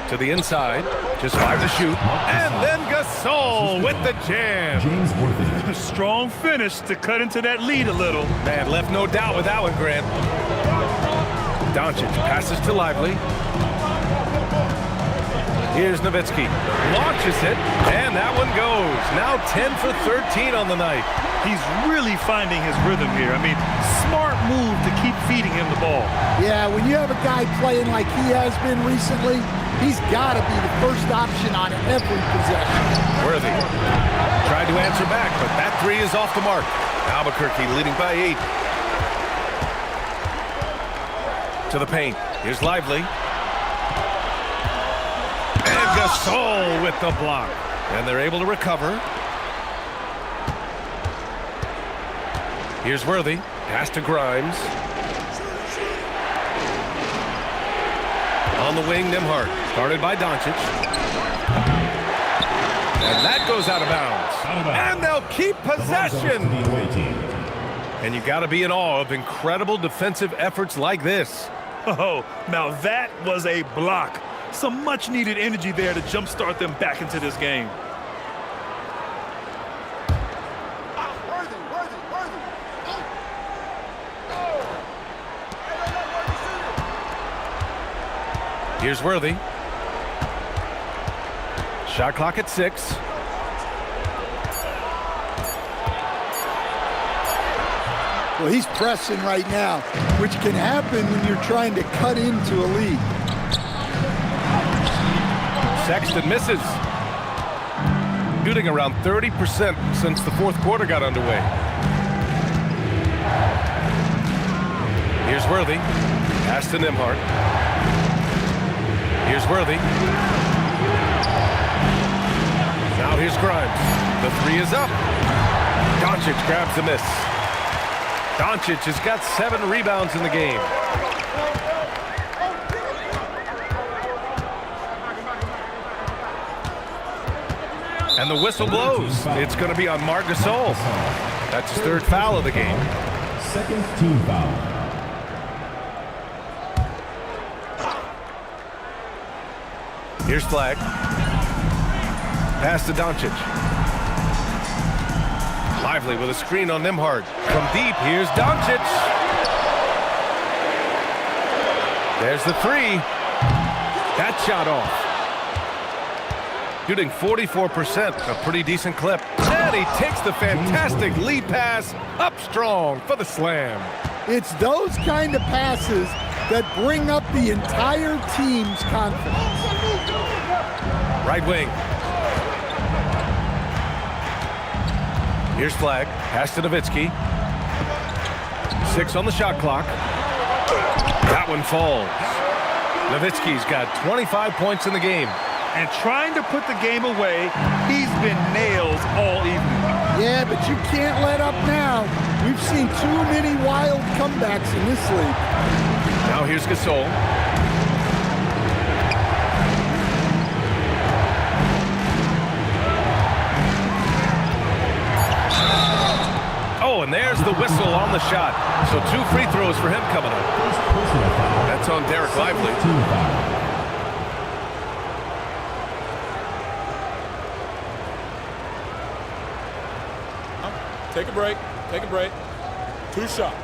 To the inside. Just 5 to shoot. And then Gasol with the jam. A strong finish to cut into that lead a little. Man, left no doubt with that one, Grant. Doncic passes to Lively. Here's Nowitzki. Launches it, and that one goes. Now 10 for 13 on the night. He's really finding his rhythm here. I mean, smart move to keep feeding him the ball. Yeah, when you have a guy playing like he has been recently, he's got to be the first option on every possession. Worthy tried to answer back, but that three is off the mark. Albuquerque leading by 8. To the paint. Here's Lively. And Gasol with the block. And they're able to recover. Here's Worthy. Pass to Grimes. On the wing, Nembhard. Started by Doncic. And that goes out of bounds. And they'll keep possession. And you got to be in awe of incredible defensive efforts like this. Oh, now that was a block. Some much-needed energy there to jumpstart them back into this game. Here's Worthy. Shot clock at 6. Well, he's pressing right now, which can happen when you're trying to cut into a lead. Sexton misses. Shooting around 30% since the fourth quarter got underway. Here's Worthy. Pass to Nembhard. Here's Worthy. Now here's Grimes. The three is up. Doncic grabs the miss. Doncic has got 7 rebounds in the game. And the whistle blows. It's going to be on Marc Gasol. That's his 3rd foul of the game. Second team foul. Here's Flag. Pass to Doncic. Lively with a screen on Nembhard. From deep, here's Doncic. There's the 3. That shot off. Shooting 44%, a pretty decent clip. And he takes the fantastic lead pass up strong for the slam. It's those kind of passes that bring up the entire team's confidence. Right wing. Here's Flag. Pass to Nowitzki. 6 on the shot clock. That one falls. Nowitzki's got 25 points in the game. And trying to put the game away, he's been nails all evening. Yeah, but you can't let up now. We've seen too many wild comebacks in this league. Now here's Gasol. Oh, and there's the whistle on the shot. So 2 free throws for him coming up. That's on Derek Lively. Take a break. Take a break. 2 shots.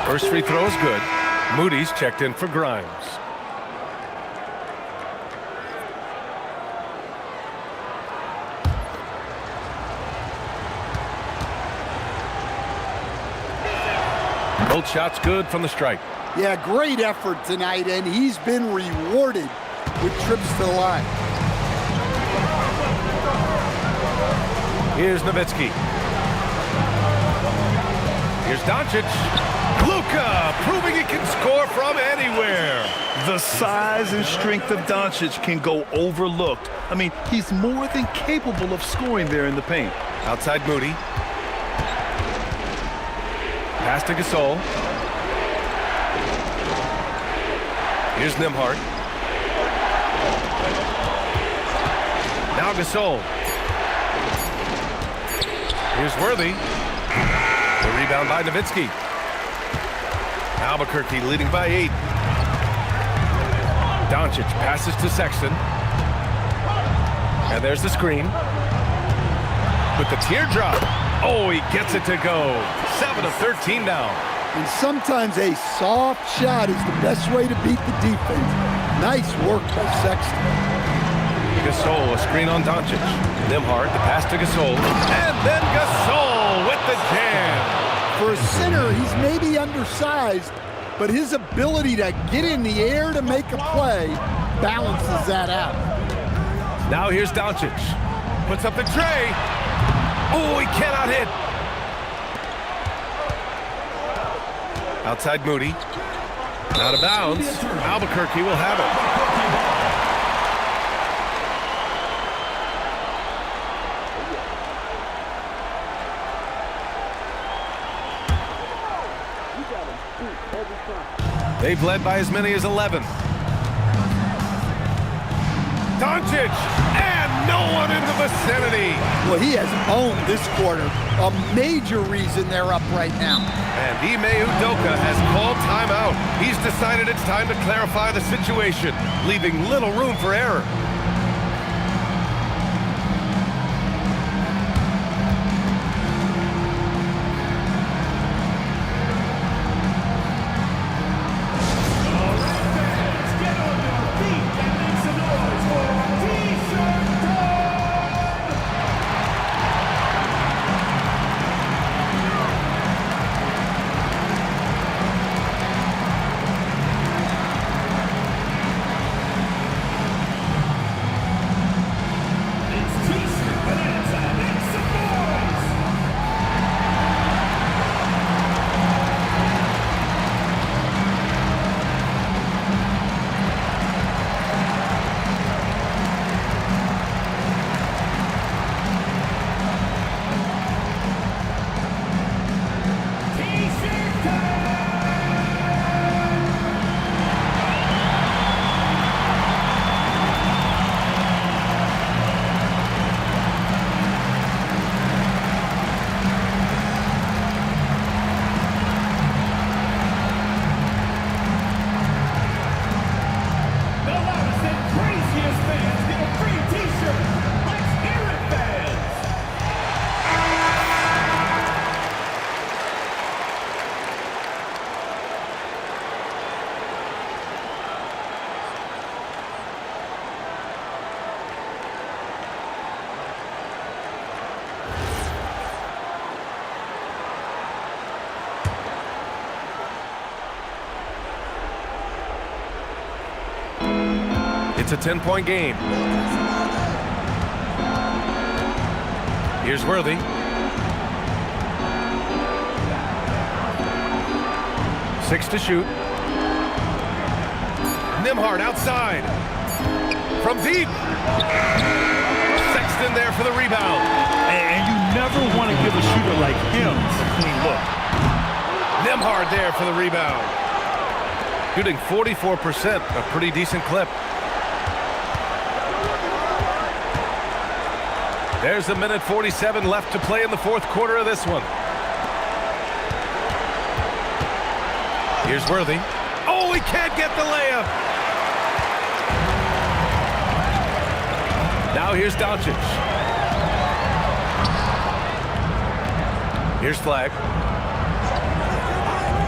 First free throw is good. Moody's checked in for Grimes. Both shots good from the strike. Yeah, great effort tonight, and he's been rewarded with trips to the line. Here's Nowitzki. Here's Doncic. Luka proving he can score from anywhere. The size and strength of Doncic can go overlooked. I mean, he's more than capable of scoring there in the paint. Outside Moody. Pass to Gasol. Here's Nembhard. Now Gasol. Here's Worthy. The rebound by Nowitzki. Albuquerque leading by 8. Doncic passes to Sexton. And there's the screen. With the teardrop. Oh, he gets it to go. 7 of 13 now. And sometimes a soft shot is the best way to beat the defense. Nice work by Sexton. Gasol, a screen on Doncic. Nembhard, the pass to Gasol. And then Gasol with the jam. For a center, he's maybe undersized, but his ability to get in the air to make a play balances that out. Now here's Doncic. Puts up the tray. Oh, he cannot hit. Outside Moody. Out of bounds. Albuquerque will have it. They've led by as many as 11. Doncic, and no one in the vicinity. Well, he has owned this quarter. A major reason they're up right now. And Ime Udoka has called timeout. He's decided it's time to clarify the situation, leaving little room for error. It's a 10-point game. Here's Worthy. Six to shoot. Nembhard outside. From deep. Sexton there for the rebound. And you never want to give a shooter like him a clean look. Nembhard there for the rebound. Shooting 44%, a pretty decent clip. There's a minute 47 left to play in the fourth quarter of this one. Here's Worthy. Oh, he can't get the layup. Now here's Doncic. Here's Flag.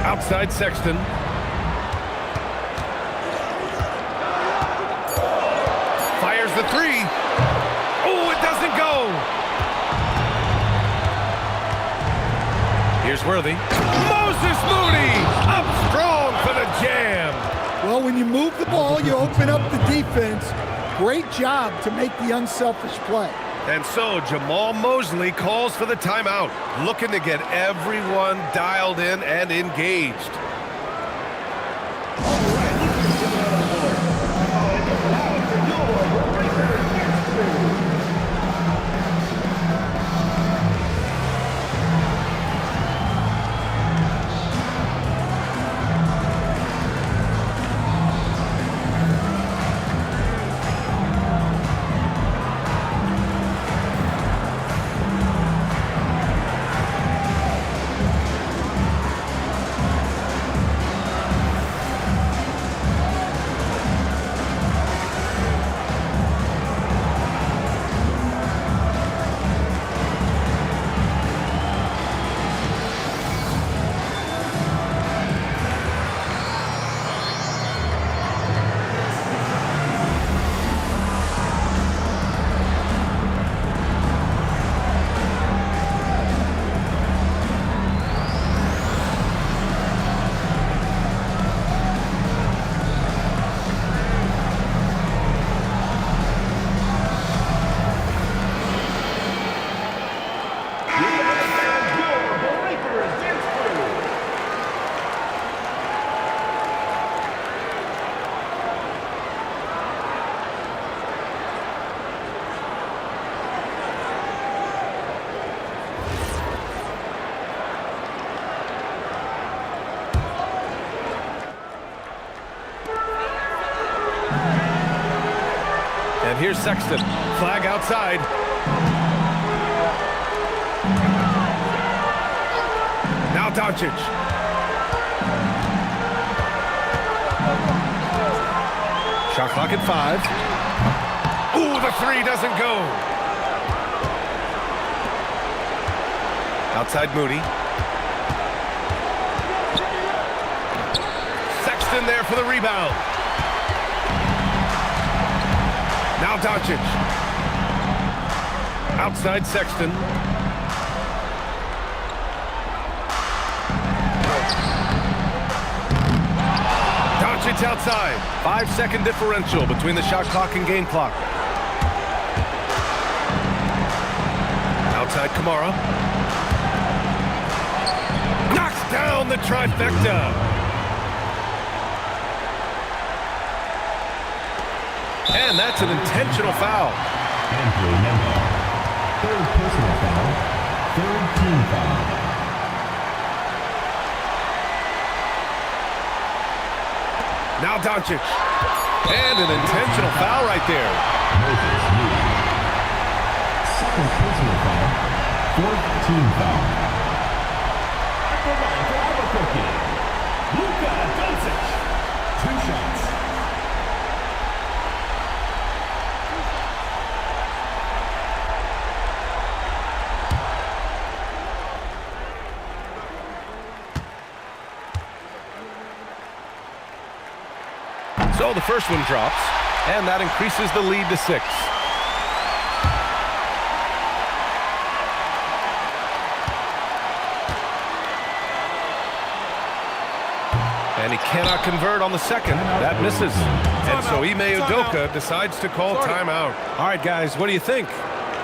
Outside Sexton. Fires the three. Oh, it doesn't go. Here's Worthy. Moses Moody up strong for the jam. Well, when you move the ball, you open up the defense. Great job to make the unselfish play. And so Jamal Mosley calls for the timeout, looking to get everyone dialed in and engaged. And here's Sexton. Flag outside. Now Doncic. Shot clock at 5. Ooh, the three doesn't go. Outside Moody. Sexton there for the rebound. Now Doncic. Outside Sexton. Doncic outside. 5-second differential between the shot clock and game clock. Outside Kamara. Knocks down the trifecta. And that's an intentional foul. And play number. Third personal foul. Third team foul. Now Doncic. And an intentional foul right there. Moses Moody. Second personal foul. Fourth team foul. At the line for Albuquerque, Luka Doncic. 2 shots. So the first one drops, and that increases the lead to 6. And he cannot convert on the second. That misses. And so Ime Udoka decides to call timeout. All right, guys, what do you think?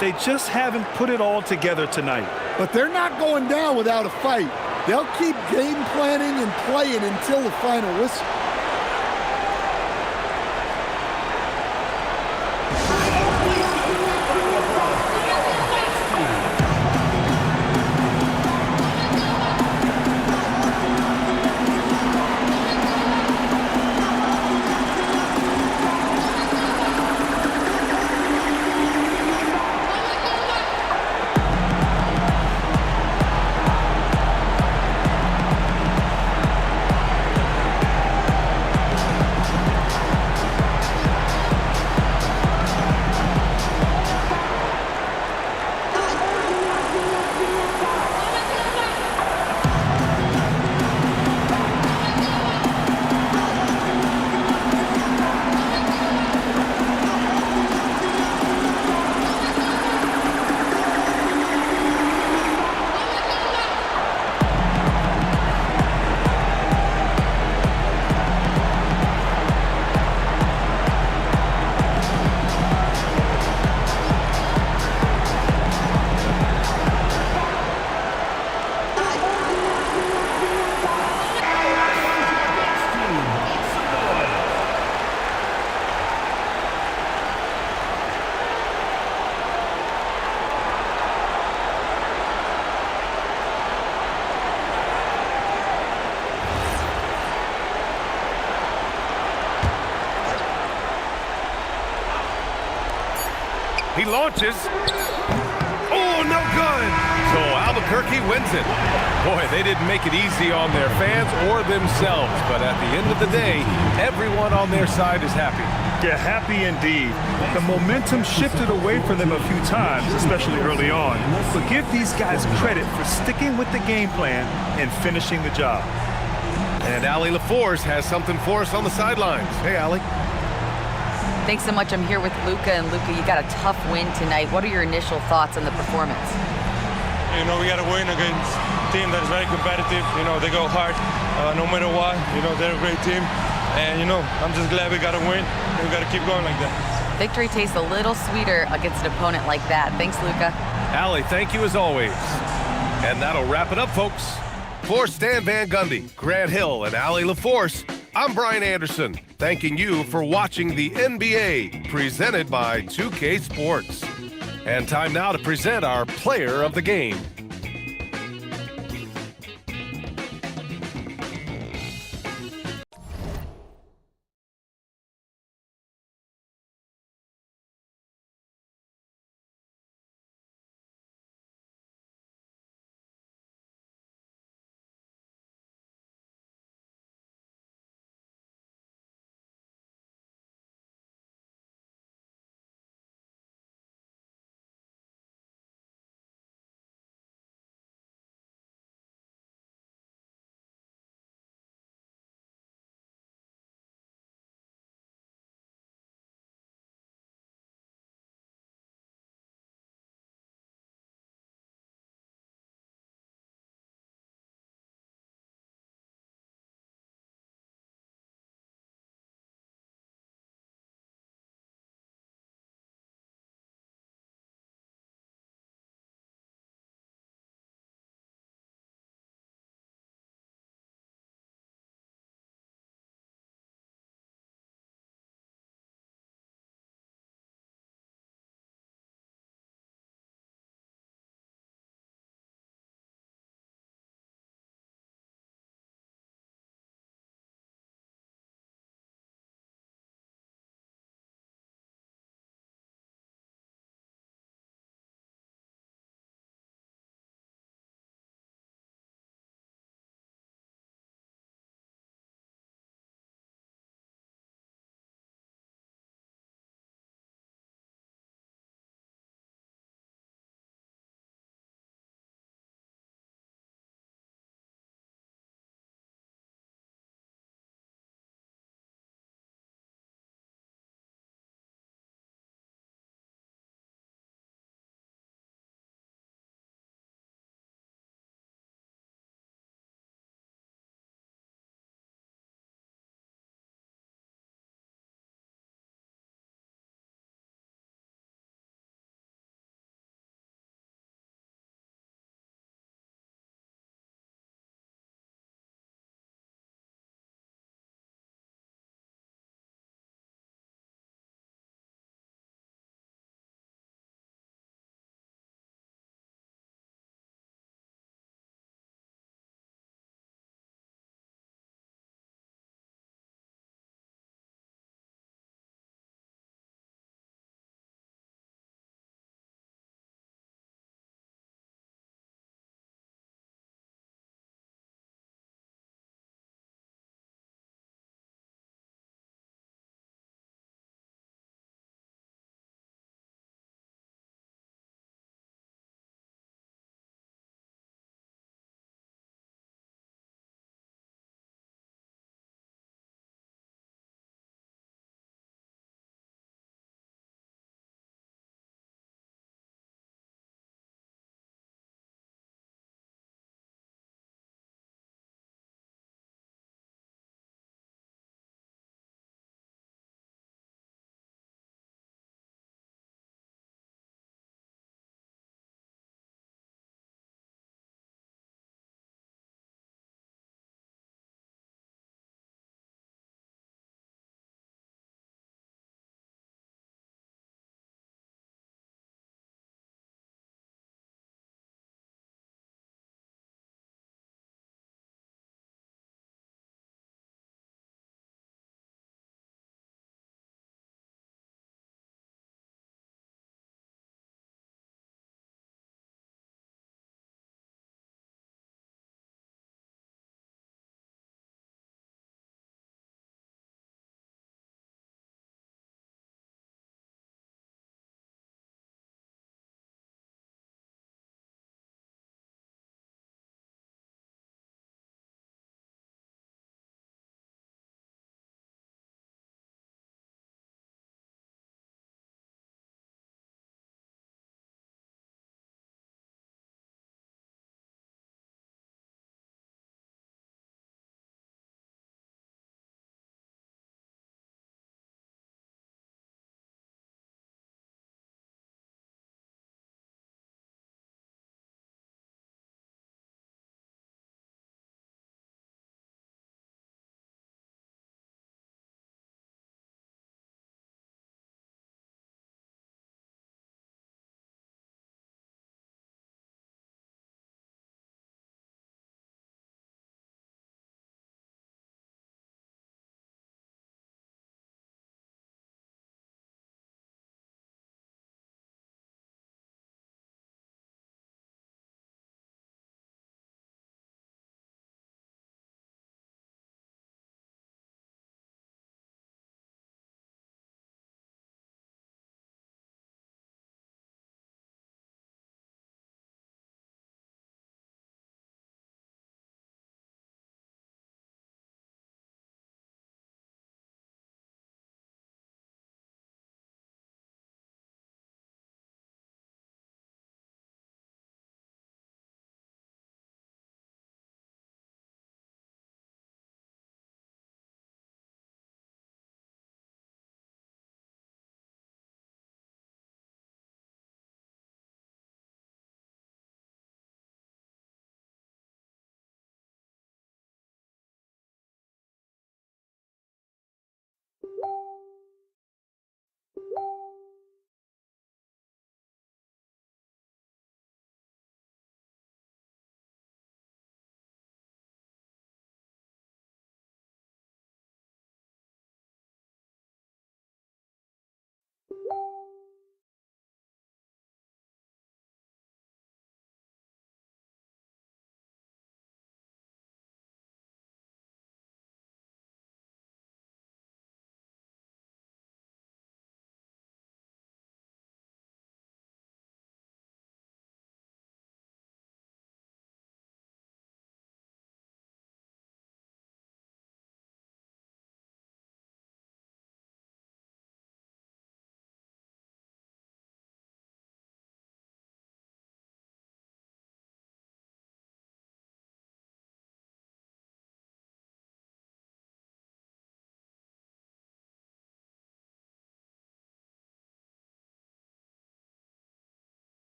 They just haven't put it all together tonight. But they're not going down without a fight. They'll keep game planning and playing until the final whistle. He launches. Oh, no good. So Albuquerque wins it. Boy, they didn't make it easy on their fans or themselves, but at the end of the day, everyone on their side is happy. Yeah, happy indeed. The momentum shifted away from them a few times, especially early on. But give these guys credit for sticking with the game plan and finishing the job. And Allie LaForce has something for us on the sidelines. Hey, Allie. Thanks so much. I'm here with Luka, and Luka, you got a tough win tonight. What are your initial thoughts on the performance? You know, we got to win against a team that is very competitive. You know, they go hard no matter what. You know, they're a great team. And, you know, I'm just glad we got to win. And we got to keep going like that. Victory tastes a little sweeter against an opponent like that. Thanks, Luka. Allie, thank you as always. And that'll wrap it up, folks. For Stan Van Gundy, Grant Hill, and Allie LaForce, I'm Brian Anderson, thanking you for watching the NBA, presented by 2K Sports. And time now to present our player of the game.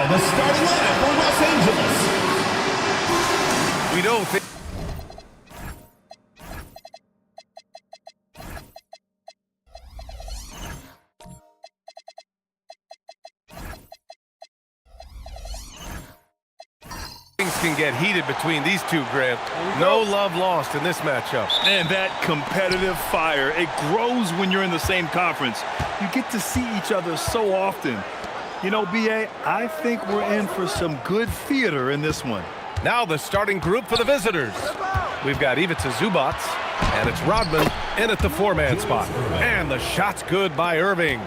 the starting lineup for Los Angeles. We don't think. Things can get heated between these two, Grant. No love lost in this matchup. And that competitive fire, it grows when you're in the same conference. You get to see each other so often. You know, B.A., I think we're in for some good theater in this one. Now the starting group for the visitors. We've got Ivica Zubats, and it's Rodman in at the four-man spot. And the shot's good by Irving.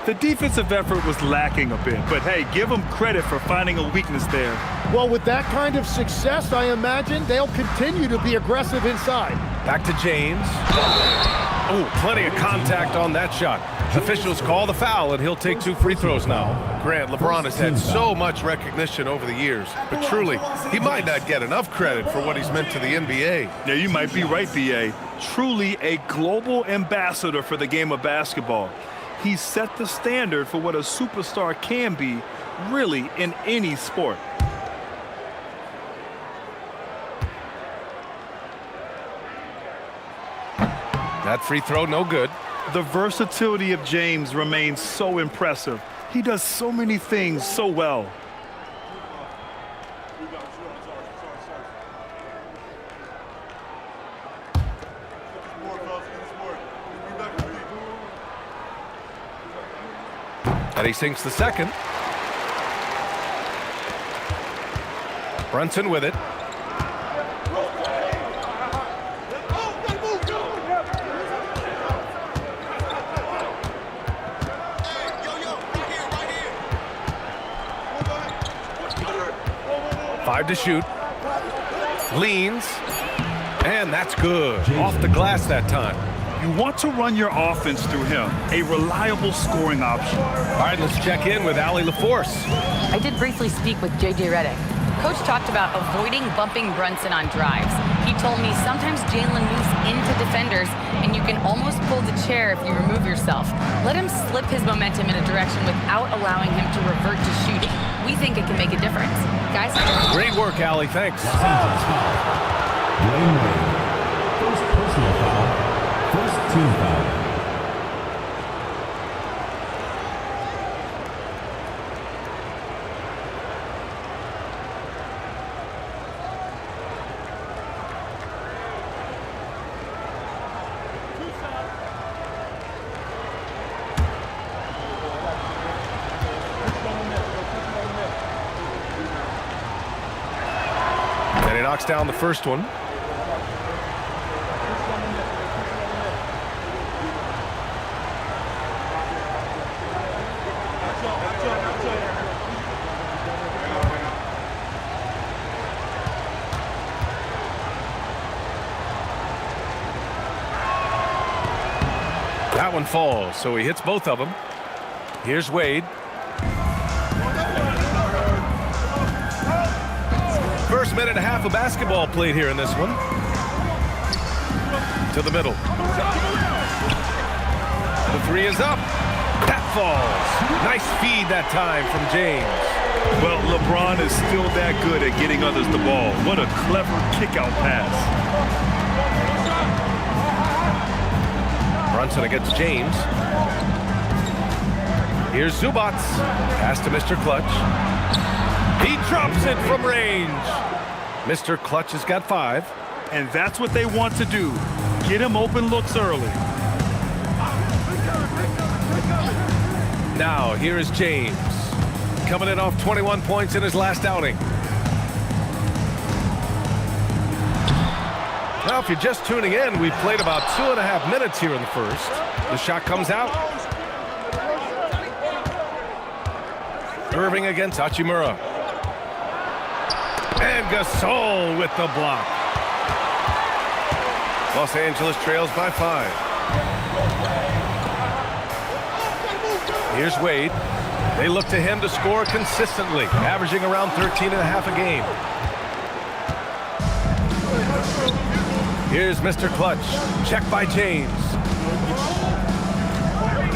The defensive effort was lacking a bit, but hey, give them credit for finding a weakness there. Well, with that kind of success, I imagine they'll continue to be aggressive inside. Back to James. Oh, plenty of contact on that shot. Officials call the foul, and he'll take 2 free throws now. Grant, LeBron has had so much recognition over the years, but truly, he might not get enough credit for what he's meant to the NBA. Yeah, you might be right, B.A. Truly a global ambassador for the game of basketball. He set the standard for what a superstar can be, really, in any sport. That free throw, no good. The versatility of James remains so impressive. He does so many things so well. And he sinks the second. Brunson with it. Five to shoot. Leans. And that's good. Off the glass that time. You want to run your offense through him, a reliable scoring option. All right, let's check in with Allie LaForce. I did briefly speak with J.J. Redick. Coach talked about avoiding bumping Brunson on drives. He told me sometimes Jalen moves into defenders, and you can almost pull the chair if you remove yourself. Let him slip his momentum in a direction without allowing him to revert to shooting. We think it can make a difference. Guys? Great work, Allie. Thanks. Dwayne Wade. First personal foul. First team foul. And he knocks down the first one. That one falls, so he hits both of them. Here's Wade. First minute and a half of basketball played here in this one. To the middle. The three is up. That falls. Nice feed that time from James. Well, LeBron is still that good at getting others the ball. What a clever kick-out pass. Brunson against James. Here's Zubats. Pass to Mr. Clutch. He drops it from range. Mr. Clutch has got 5. And that's what they want to do. Get him open looks early. Now, here is James. Coming in off 21 points in his last outing. Now, if you're just tuning in, we've played about 2.5 minutes here in the first. The shot comes out. Irving against Hachimura. And Gasol with the block. Los Angeles trails by 5. Here's Wade. They look to him to score consistently, averaging around 13.5 a game. Here's Mr. Clutch. Check by James.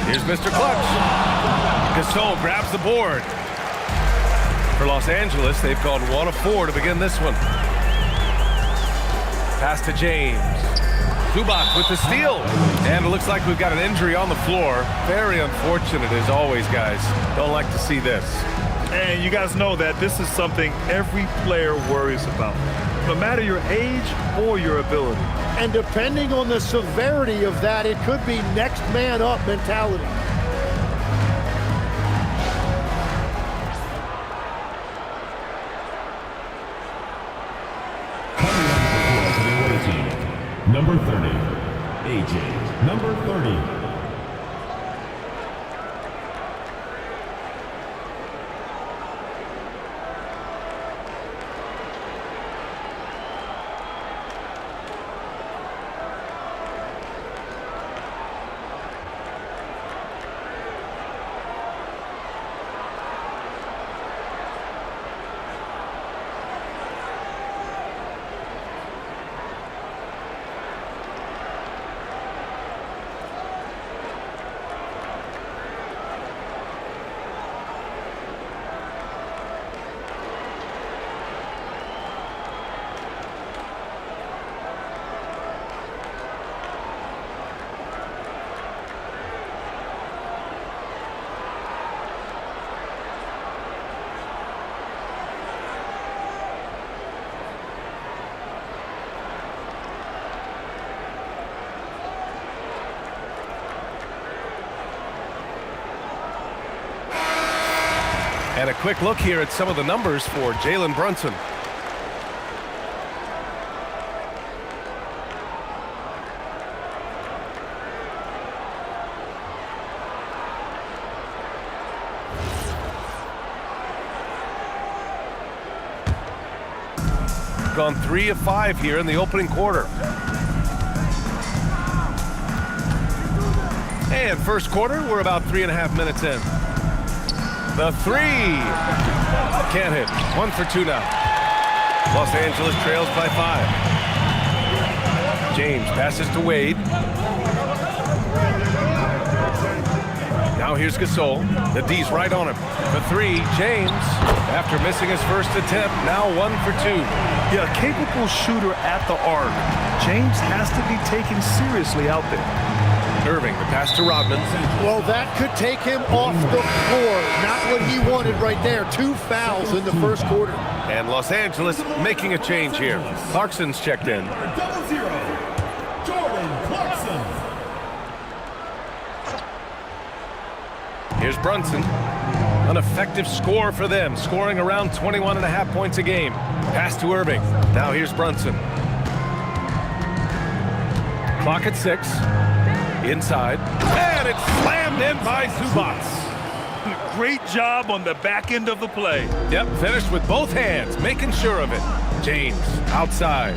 Here's Mr. Clutch. Gasol grabs the board. For Los Angeles, they've gone 1 of 4 to begin this one. Pass to James. Zubac with the steal. And it looks like we've got an injury on the floor. Very unfortunate as always, guys. Don't like to see this. And you guys know that this is something every player worries about, no matter your age or your ability. And depending on the severity of that, it could be next man up mentality. Number 30, AJ. Number 30. And a quick look here at some of the numbers for Jalen Brunson. Gone 3 of 5 here in the opening quarter. And first quarter, we're about 3.5 minutes in. The three. Can't hit. 1 for 2 now. Los Angeles trails by 5. James passes to Wade. Now here's Gasol. The D's right on him. The 3, James. After missing his first attempt, now 1 for 2. Yeah, a capable shooter at the arc. James has to be taken seriously out there. Irving, the pass to Rodman. Well, that could take him off the floor. Not what he wanted right there. 2 fouls in the first quarter. And Los Angeles making a change here. Clarkson's checked in. Here's Brunson. An effective score for them, scoring around 21.5 points a game. Pass to Irving. Now here's Brunson. Clock at 6. Inside. And it's slammed in by Zubac. Great job on the back end of the play. Yep, finished with both hands, making sure of it. James outside.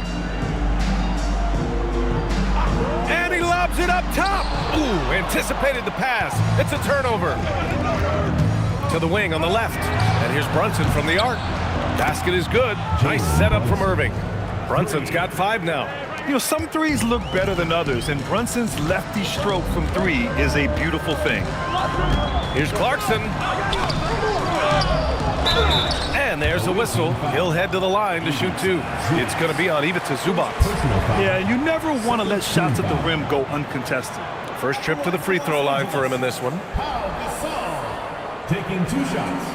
And he lobs it up top. Ooh, anticipated the pass. It's a turnover. To the wing on the left. And here's Brunson from the arc. Basket is good. Nice setup from Irving. Brunson's got 5 now. You know, some threes look better than others, and Brunson's lefty stroke from 3 is a beautiful thing. Here's Clarkson. And there's a whistle. He'll head to the line to shoot 2. It's going to be on Ivica Zubac. Yeah, you never want to let shots at the rim go uncontested. First trip to the free throw line for him in this one. Taking 2 shots.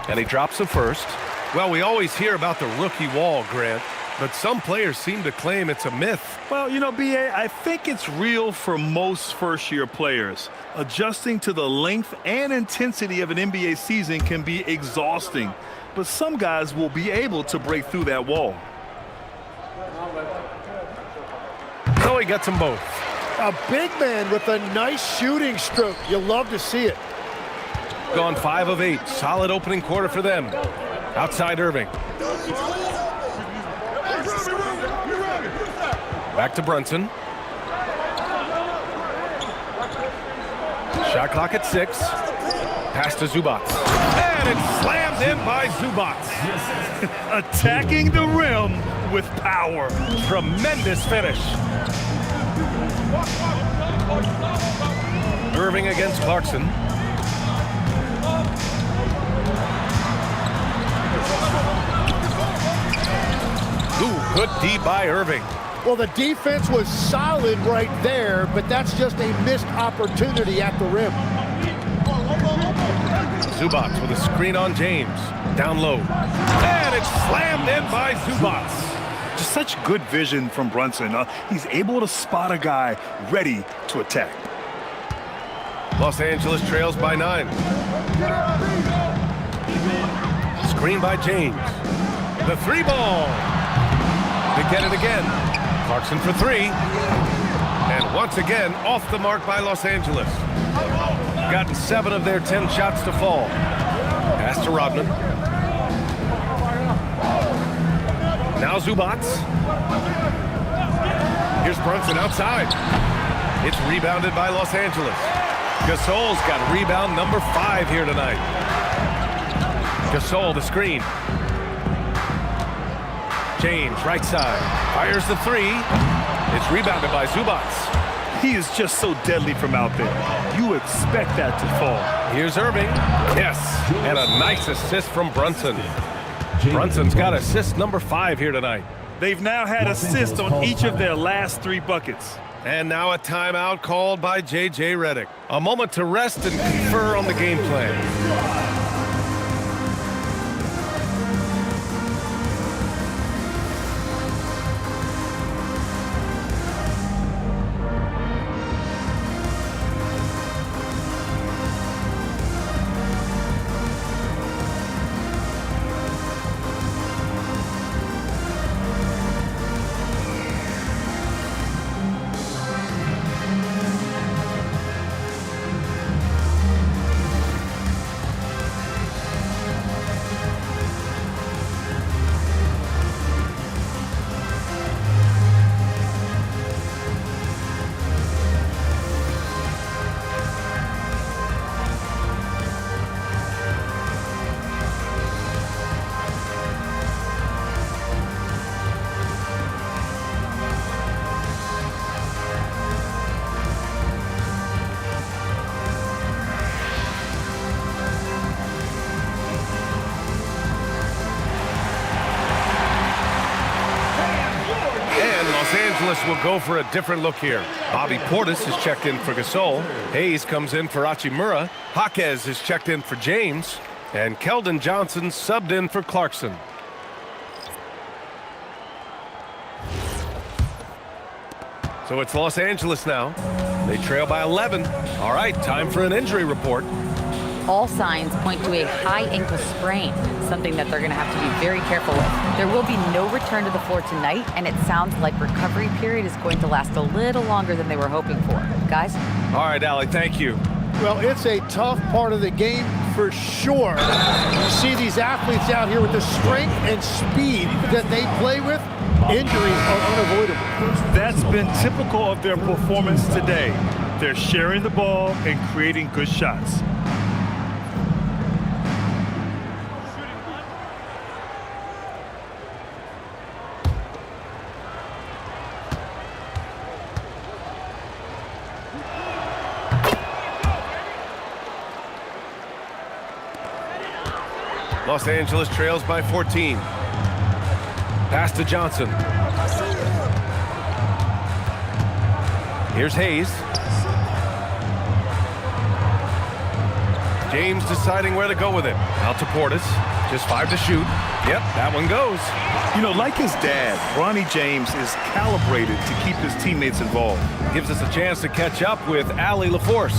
And he drops the first. Well, we always hear about the rookie wall, Grant, but some players seem to claim it's a myth. Well, you know, B.A., I think it's real for most first-year players. Adjusting to the length and intensity of an NBA season can be exhausting, but some guys will be able to break through that wall. So he gets them both. A big man with a nice shooting stroke. You love to see it. Gone 5 of 8. Solid opening quarter for them. Outside Irving. Back to Brunson. Shot clock at 6. Pass to Zubac. And it's slammed in by Zubac. Attacking the rim with power. Tremendous finish. Irving against Clarkson. Ooh, good D by Irving. Well, the defense was solid right there, but that's just a missed opportunity at the rim. Zubac with a screen on James. Down low. And it's slammed in by Zubac. Just such good vision from Brunson. He's able to spot a guy ready to attack. Los Angeles trails by 9. Screen by James. The 3 ball. They get it again. Clarkson for 3. And once again, off the mark by Los Angeles. Gotten 7 of their 10 shots to fall. Pass to Rodman. Now Zubac. Here's Brunson outside. It's rebounded by Los Angeles. Gasol's got rebound number 5 here tonight. Gasol, the screen. James, right side. Fires the 3. It's rebounded by Zubac. He is just so deadly from out there. You expect that to fall. Here's Irving. Yes, and a nice assist from Brunson. Brunson's got assist number 5 here tonight. They've now had assists on each of their last 3 buckets. And now a timeout called by J.J. Redick. A moment to rest and confer on the game plan. Will go for a different look here. Bobby Portis is checked in for Gasol. Hayes comes in for Hachimura. Jaquez is checked in for James. And Keldon Johnson subbed in for Clarkson. So it's Los Angeles now. They trail by 11. All right, time for an injury report. All signs point to a high ankle sprain, something that they're going to have to be very careful with. There will be no return to the floor tonight, and it sounds like recovery period is going to last a little longer than they were hoping for. Guys? All right, Allie, thank you. Well, it's a tough part of the game for sure. You see these athletes out here with the strength and speed that they play with. Injuries are unavoidable. That's been typical of their performance today. They're sharing the ball and creating good shots. Los Angeles trails by 14. Pass to Johnson. Here's Hayes. James deciding where to go with it. Out to Portis. Just 5 to shoot. Yep, that one goes. You know, like his dad, Bronny James is calibrated to keep his teammates involved. Gives us a chance to catch up with Allie LaForce.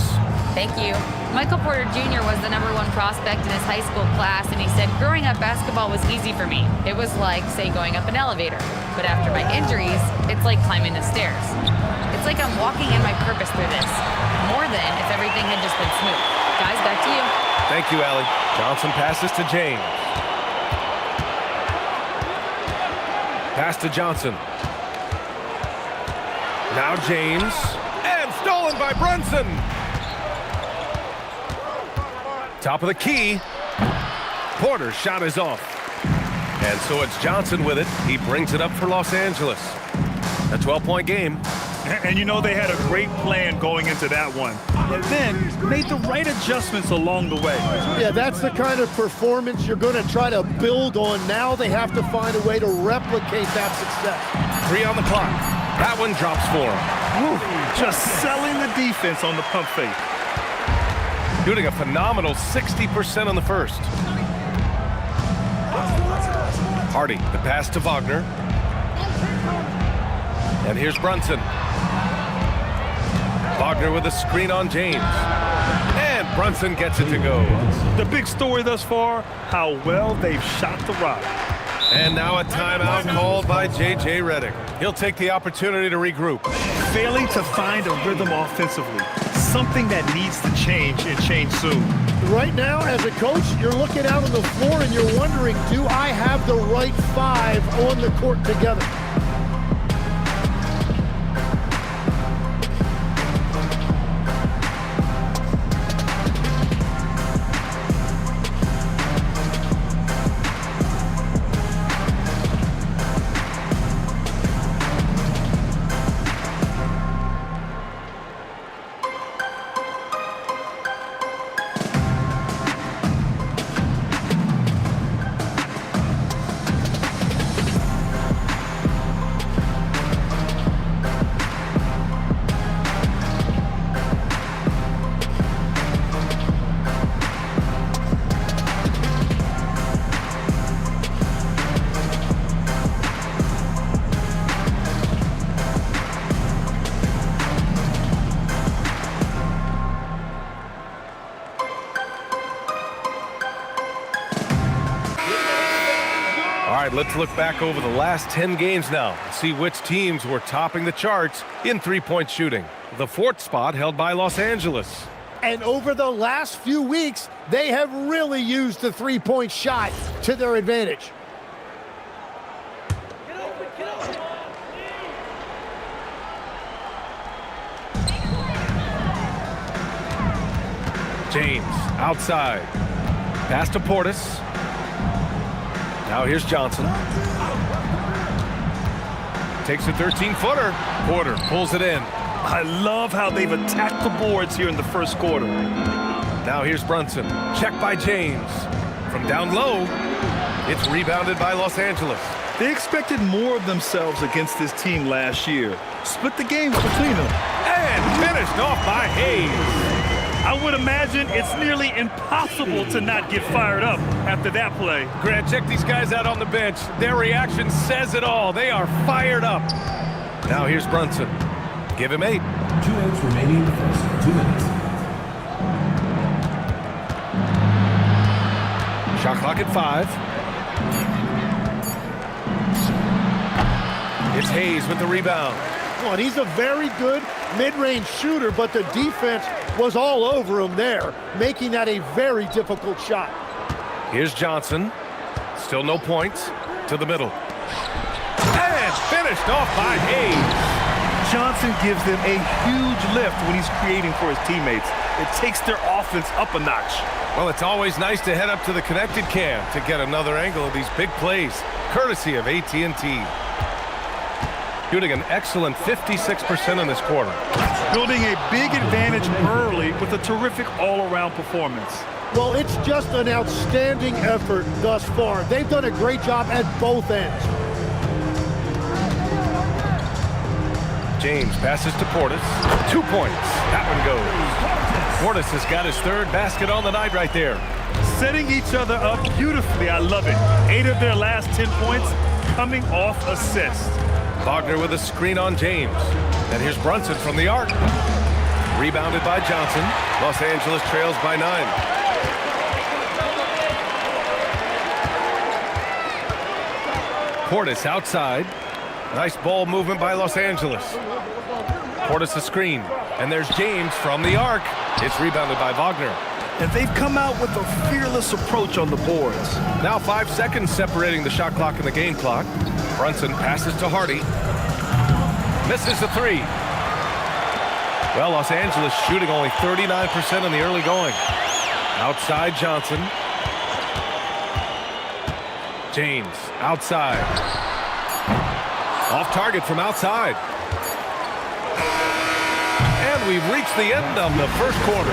Thank you. Michael Porter Jr. was the #1 prospect in his high school class, and he said, growing up, basketball was easy for me. It was like, say, going up an elevator. But after my injuries, it's like climbing the stairs. It's like I'm walking in my purpose through this, more than if everything had just been smooth. Guys, back to you. Thank you, Allie. Johnson passes to James. Pass to Johnson. Now James. And stolen by Brunson. Top of the key. Porter's shot is off. And so it's Johnson with it. He brings it up for Los Angeles. A 12-point game. And you know they had a great plan going into that one. And then made the right adjustments along the way. Yeah, that's the kind of performance you're going to try to build on. Now they have to find a way to replicate that success. 3 on the clock. That one drops for him. Just selling the defense on the pump fake. Shooting a phenomenal 60% on the first. Hardy, the pass to Wagner. And here's Brunson. Wagner with a screen on James. And Brunson gets it to go. The big story thus far, how well they've shot the rock. And now a timeout called by J.J. Redick. He'll take the opportunity to regroup. Failing to find a rhythm offensively. Something that needs to change and change soon. Right now, as a coach, you're looking out on the floor and you're wondering, do I have the right 5 on the court together? Let's look back over the last 10 games now, see which teams were topping the charts in three-point shooting. The 4th spot held by Los Angeles. And over the last few weeks, they have really used the three-point shot to their advantage. James outside. Pass to Portis. Now here's Johnson. Takes a 13-footer. Porter pulls it in. I love how they've attacked the boards here in the first quarter. Now here's Brunson. Checked by James. From down low, it's rebounded by Los Angeles. They expected more of themselves against this team last year. Split the games between them. And finished off by Hayes. I would imagine it's nearly impossible to not get fired up after that play. Grant, check these guys out on the bench. Their reaction says it all. They are fired up. Now here's Brunson. Give him 8. 2 minutes remaining in the first. 2 minutes. Shot clock at 5. It's Hayes with the rebound. And he's a very good mid-range shooter, but the defense was all over him there, making that a very difficult shot. Here's Johnson. Still no points. To the middle. And finished off by Hayes. Johnson gives them a huge lift when he's creating for his teammates. It takes their offense up a notch. Well, it's always nice to head up to the connected cam to get another angle of these big plays, courtesy of AT&T. Shooting an excellent 56% in this quarter. Building a big advantage early with a terrific all-around performance. Well, it's just an outstanding effort thus far. They've done a great job at both ends. James passes to Portis. 2 points. That one goes. Portis has got his 3rd basket on the night right there. Setting each other up beautifully. I love it. 8 of their last 10 points coming off assists. Wagner with a screen on James. And here's Brunson from the arc. Rebounded by Johnson. Los Angeles trails by 9. Portis outside. Nice ball movement by Los Angeles. Portis a screen. And there's James from the arc. It's rebounded by Wagner. And they've come out with a fearless approach on the boards. Now 5 seconds separating the shot clock and the game clock. Brunson passes to Hardy. Misses the 3. Well, Los Angeles shooting only 39% in the early going. Outside Johnson. James outside. Off target from outside. And we've reached the end of the first quarter.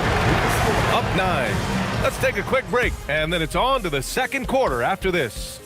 Up 9. Let's take a quick break, and then it's on to the second quarter after this.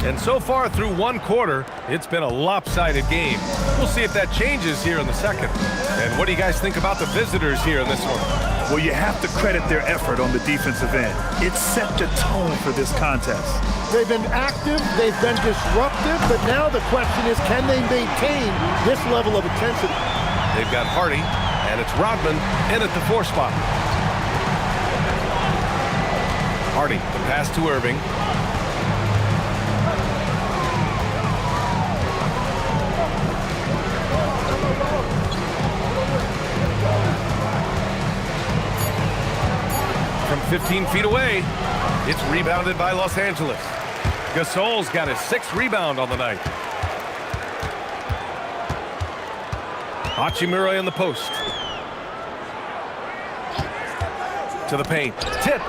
And so far through one quarter, it's been a lopsided game. We'll see if that changes here in the second. And what do you guys think about the visitors here in this one? Well, you have to credit their effort on the defensive end. It set the tone for this contest. They've been active, they've been disruptive, but now the question is, can they maintain this level of intensity? They've got Hardy, and it's Rodman in at the 4 spot. Hardy, the pass to Irving. From 15 feet away, it's rebounded by Los Angeles. Gasol's got his 6th rebound on the night. Hachimura in the post. To the paint. Tipped.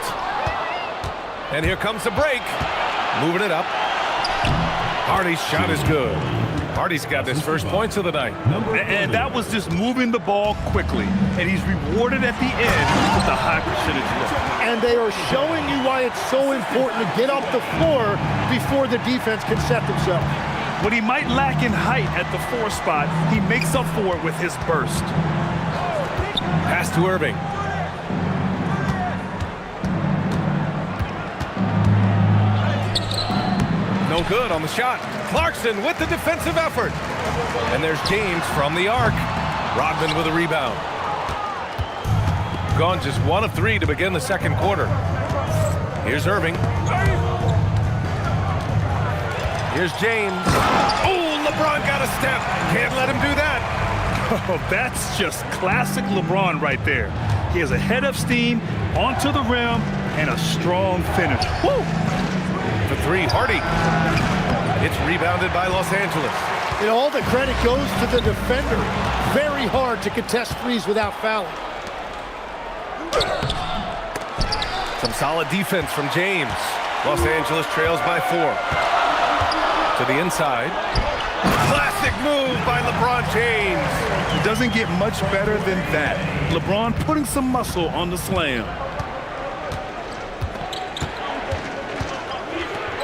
And here comes the break. Moving it up. Hardy's shot is good. Hardy's got his first points of the night. And that was just moving the ball quickly. And he's rewarded at the end with the high percentage look. And they are showing you why it's so important to get off the floor before the defense can set themselves. What he might lack in height at the 4 spot, he makes up for it with his burst. Pass to Irving. No good on the shot. Clarkson with the defensive effort. And there's James from the arc. Rodman with a rebound. Gone just 1 of 3 to begin the second quarter. Here's Irving. Here's James. Oh, LeBron got a step. Can't let him do that. Oh, that's just classic LeBron right there. He has a head of steam, onto the rim, and a strong finish. Woo! For 3, Hardy. It's rebounded by Los Angeles. And all the credit goes to the defender. Very hard to contest threes without fouling. Some solid defense from James. Los Angeles trails by 4. To the inside. Classic move by LeBron James. It doesn't get much better than that. LeBron putting some muscle on the slam.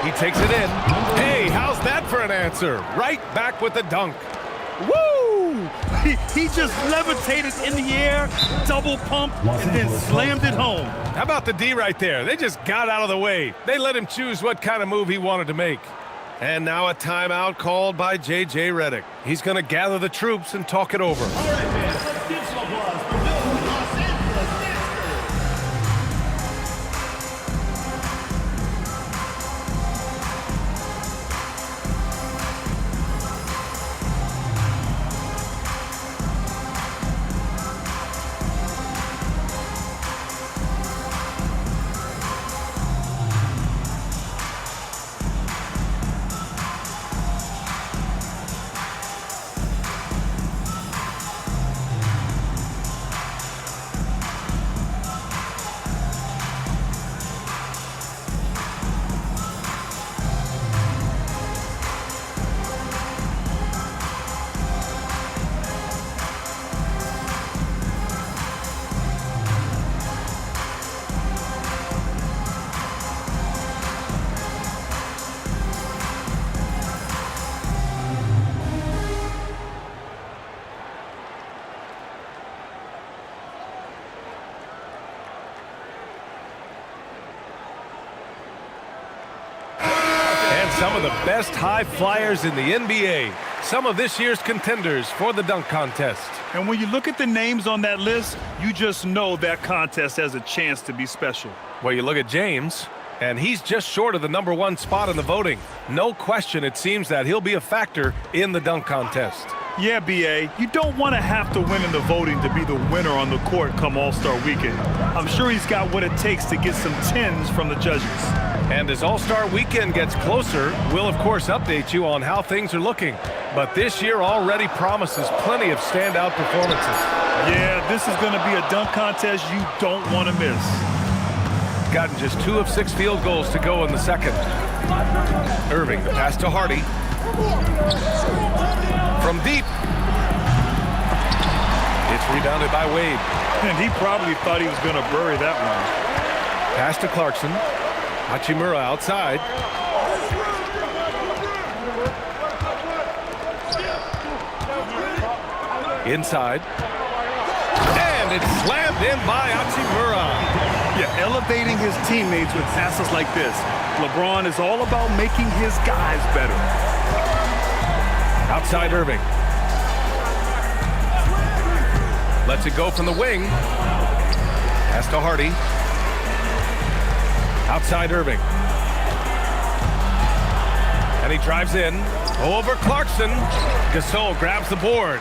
He takes it in. Hey, how's that for an answer? Right back with the dunk. Woo! He just levitated in the air, double pump, and then slammed it home. How about the D right there? They just got out of the way. They let him choose what kind of move he wanted to make. And now a timeout called by J.J. Redick. He's going to gather the troops and talk it over. Some of the best high flyers in the NBA. Some of this year's contenders for the dunk contest. And when you look at the names on that list, you just know that contest has a chance to be special. Well, you look at James, and he's just short of the #1 spot in the voting. No question, it seems that he'll be a factor in the dunk contest. Yeah, B.A., you don't want to have to win in the voting to be the winner on the court come All-Star Weekend. I'm sure he's got what it takes to get some 10s from the judges. And as All-Star Weekend gets closer, we'll of course update you on how things are looking. But this year already promises plenty of standout performances. Yeah, this is going to be a dunk contest you don't want to miss. Gotten just 2 of 6 field goals to go in the second. Irving, the pass to Hardy. From deep. It's rebounded by Wade. And he probably thought he was going to bury that one. Pass to Clarkson. Hachimura outside. Inside. And it's slammed in by Hachimura. Yeah, elevating his teammates with passes like this. LeBron is all about making his guys better. Outside Irving. Lets it go from the wing. Pass to Hardy. Outside Irving. And he drives in. Over Clarkson. Gasol grabs the board.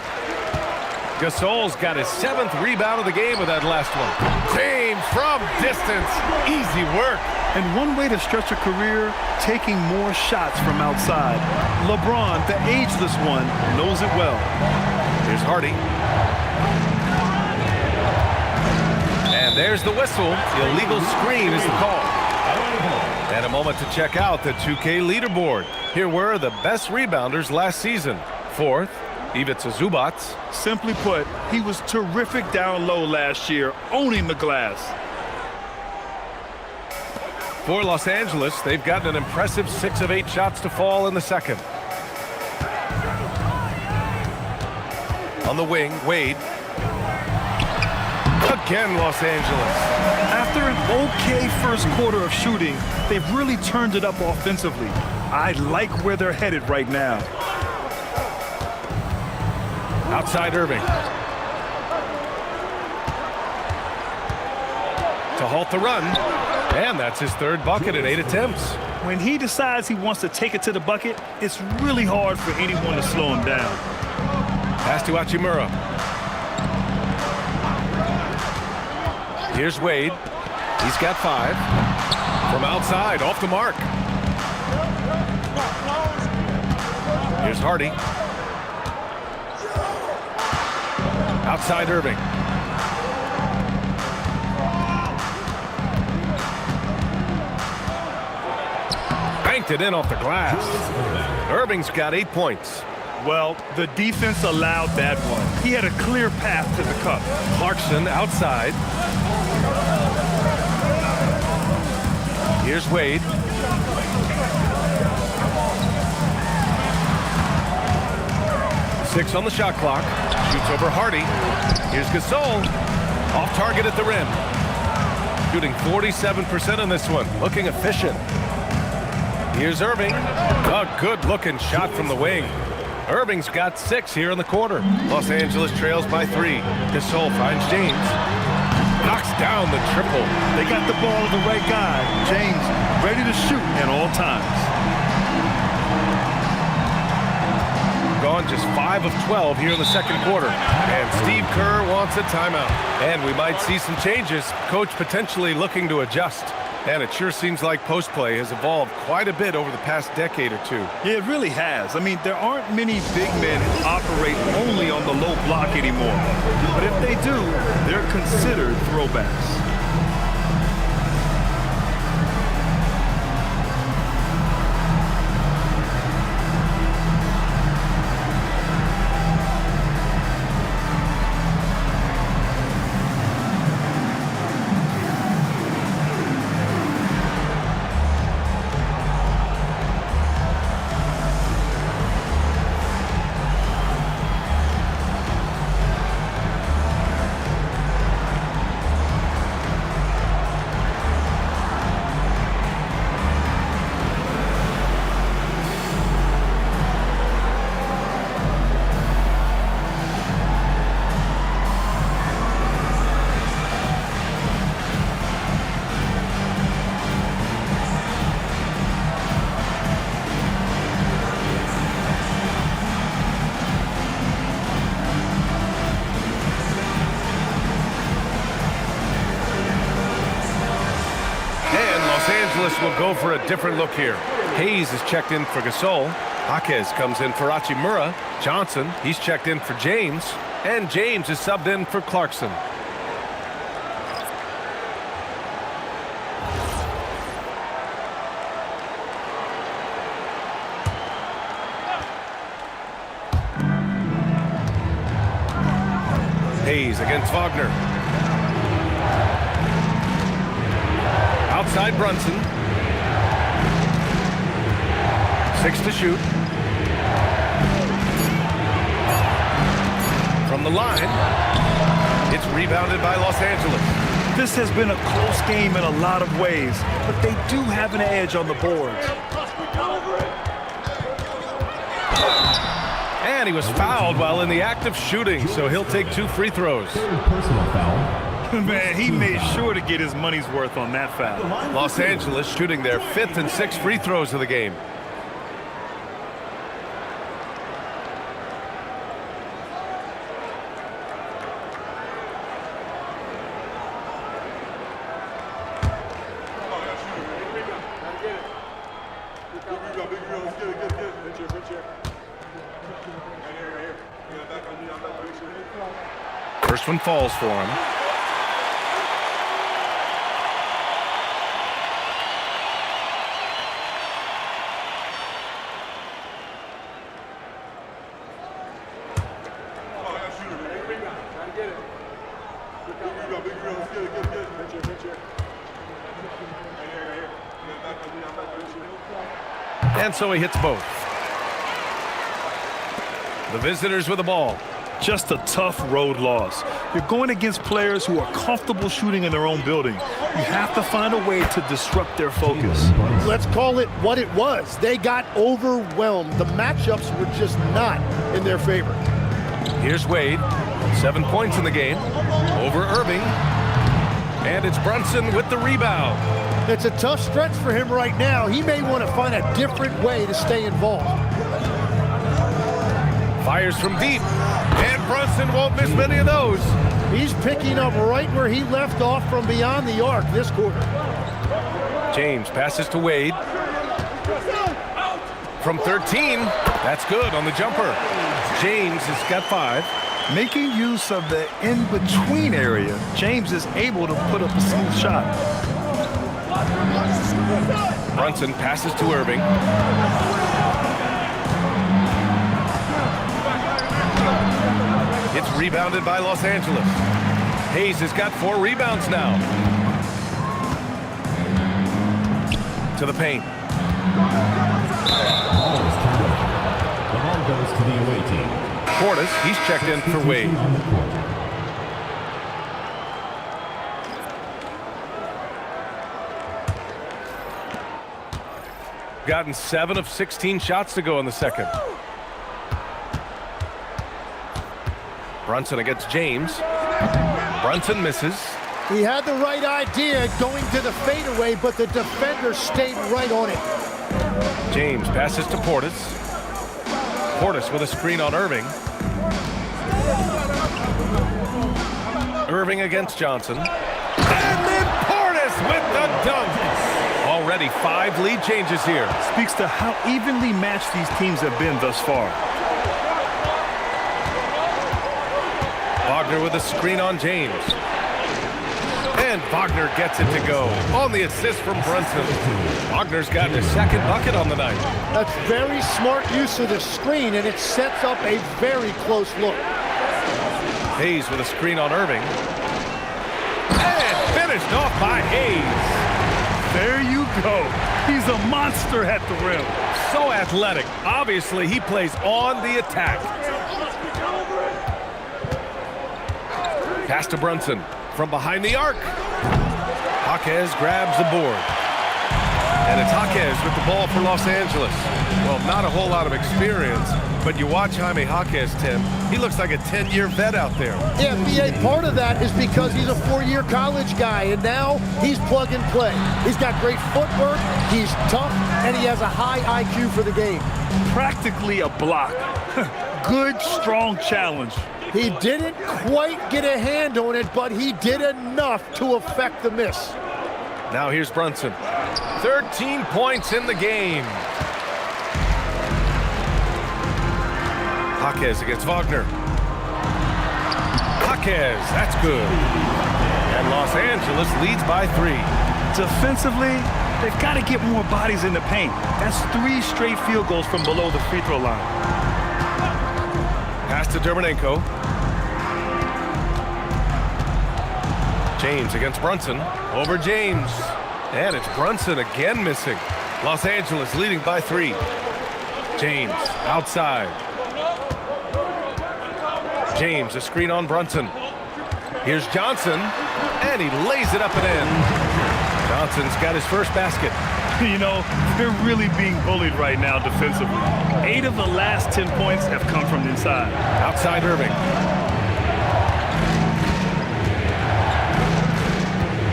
Gasol's got his 7th rebound of the game with that last one. James from distance. Easy work. And one way to stretch a career, taking more shots from outside. LeBron, the ageless one, knows it well. Here's Hardy. And there's the whistle. Illegal screen is the call. And a moment to check out the 2K leaderboard. Here were the best rebounders last season. 4th, Ivica Zubac. Simply put, he was terrific down low last year, owning the glass. For Los Angeles, they've gotten an impressive 6 of 8 shots to fall in the second. On the wing, Wade. Again, Los Angeles. After an okay first quarter of shooting, they've really turned it up offensively. I like where they're headed right now. Outside Irving. To halt the run. And that's his 3rd bucket in 8 attempts. When he decides he wants to take it to the bucket, it's really hard for anyone to slow him down. Pass to Hachimura. Here's Wade. He's got 5. From outside, off the mark. Here's Hardy. Outside Irving. Banked it in off the glass. Irving's got 8 points. Well, the defense allowed that one. He had a clear path to the cup. Clarkson outside. Here's Wade. Six on the shot clock. Shoots over Hardy. Here's Gasol. Off target at the rim. Shooting 47% on this one. Looking efficient. Here's Irving. A good-looking shot from the wing. Irving's got 6 here in the quarter. Los Angeles trails by 3. Gasol finds James. Knocks down the triple. They got the ball to the right guy. James ready to shoot at all times. Gone just 5 of 12 here in the second quarter. And Steve Kerr wants a timeout. And we might see some changes. Coach potentially looking to adjust. And it sure seems like post-play has evolved quite a bit over the past decade or 2. Yeah, it really has. I mean, there aren't many big men who operate only on the low block anymore. But if they do, they're considered throwbacks. Angeles will go for a different look here. Hayes is checked in for Gasol. Jaquez comes in for Hachimura. Johnson, he's checked in for James. And James is subbed in for Clarkson. Hayes against Wagner. Outside Brunson. 6 to shoot. From the line, it's rebounded by Los Angeles. This has been a close game in a lot of ways, but they do have an edge on the boards. And he was fouled while in the act of shooting, so he'll take 2 free throws. Personal foul. Man, he made sure to get his money's worth on that foul. Los Angeles shooting their 5th and 6th free throws of the game. First one falls for him. And so he hits both. The visitors with the ball. Just a tough road loss. You're going against players who are comfortable shooting in their own building. You have to find a way to disrupt their focus. Let's call it what it was. They got overwhelmed. The matchups were just not in their favor. Here's Wade. 7 points in the game. Over Irving. And it's Brunson with the rebound. It's a tough stretch for him right now. He may want to find a different way to stay involved. Fires from deep. And Brunson won't miss many of those. He's picking up right where he left off from beyond the arc this quarter. James passes to Wade. From 13, that's good on the jumper. James has got 5. Making use of the in-between area, James is able to put up a smooth shot. Brunson passes to Irving. It's rebounded by Los Angeles. Hayes has got 4 rebounds now. To the paint. The ball goes to the away team. Portis, he's checked in for Wade. Gotten 7 of 16 shots to go in the second. Brunson against James. Brunson misses. He had the right idea going to the fadeaway, but the defender stayed right on it. James passes to Portis. Portis with a screen on Irving. Irving against Johnson. And then Portis with the dunk. Already 5 lead changes here. Speaks to how evenly matched these teams have been thus far. Wagner with a screen on James. And Wagner gets it to go on the assist from Brunson. Wagner's gotten his 2nd bucket on the night. That's very smart use of the screen, and it sets up a very close look. Hayes with a screen on Irving. And finished off by Hayes. There you go. He's a monster at the rim. So athletic. Obviously, he plays on the attack. Pass to Brunson from behind the arc. Jaquez grabs the board. And it's Jaquez with the ball for Los Angeles. Well, not a whole lot of experience, but you watch Jaime Jaquez, Tim. He looks like a 10-year vet out there. Yeah, BA, part of that is because he's a 4-year college guy, and now he's plug and play. He's got great footwork, he's tough, and he has a high IQ for the game. Practically a block. Good, strong challenge. He didn't quite get a hand on it, but he did enough to affect the miss. Now here's Brunson. 13 points in the game. Jaquez against Wagner. Jaquez, that's good. And Los Angeles leads by 3. Defensively, they've got to get more bodies in the paint. That's 3 straight field goals from below the free throw line. Pass to Dermonenko. James against Brunson. Over James. And it's Brunson again missing. Los Angeles leading by 3. James outside. James, a screen on Brunson. Here's Johnson, and he lays it up and in. Johnson's got his first basket. You know, they're really being bullied right now defensively. 8 of the last 10 points have come from inside. Outside Irving.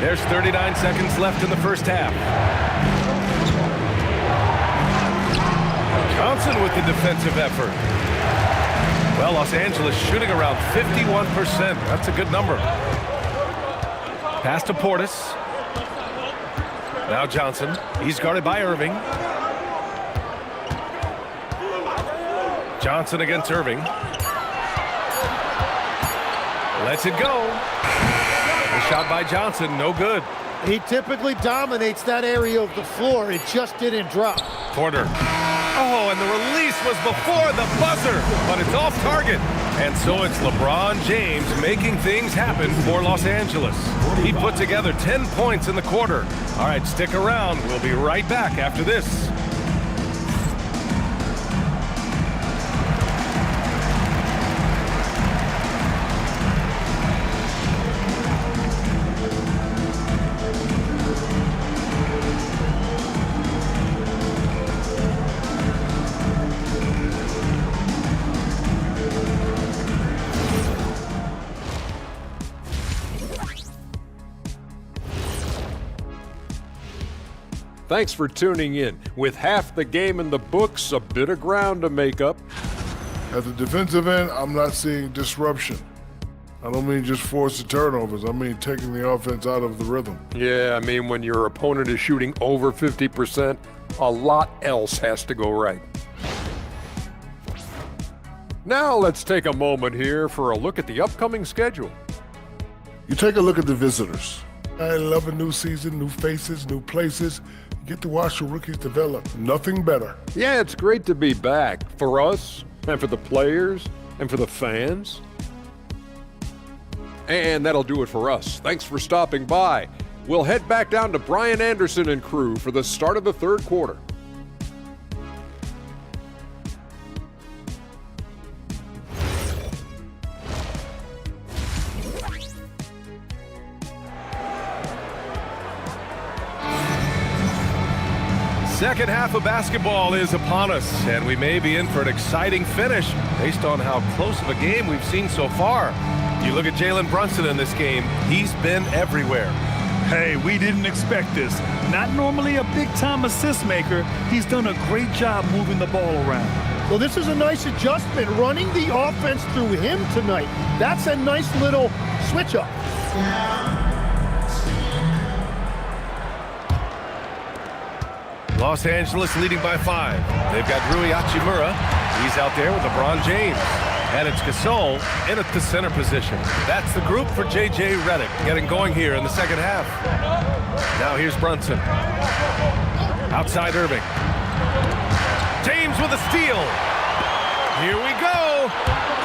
There's 39 seconds left in the first half. Johnson with the defensive effort. Well, Los Angeles shooting around 51%. That's a good number. Pass to Portis. Now Johnson. He's guarded by Irving. Johnson against Irving. Lets it go. The shot by Johnson, no good. He typically dominates that area of the floor. It just didn't drop. Porter. Oh, and the release was before the buzzer, but it's off target. And so it's LeBron James making things happen for Los Angeles. He put together 10 points in the quarter. All right, stick around. We'll be right back after this. Thanks for tuning in. With half the game in the books, a bit of ground to make up. At the defensive end, I'm not seeing disruption. I don't mean just forced turnovers. I mean taking the offense out of the rhythm. Yeah, I mean when your opponent is shooting over 50%, a lot else has to go right. Now let's take a moment here for a look at the upcoming schedule. You take a look at the visitors. I love a new season, new faces, new places. You get to watch the rookies develop. Nothing better. Yeah, it's great to be back for us and for the players and for the fans. And that'll do it for us. Thanks for stopping by. We'll head back down to Brian Anderson and crew for the start of the third quarter. Second half of basketball is upon us, and we may be in for an exciting finish based on how close of a game we've seen so far. You look at Jalen Brunson in this game, he's been everywhere. Hey, we didn't expect this. Not normally a big-time assist maker, he's done a great job moving the ball around. Well, this is a nice adjustment, running the offense through him tonight. That's a nice little switch-up. Los Angeles leading by 5. They've got Rui Hachimura. He's out there with LeBron James. And it's Gasol in at the center position. That's the group for J.J. Redick getting going here in the second half. Now here's Brunson. Outside Irving. James with a steal. Here we go.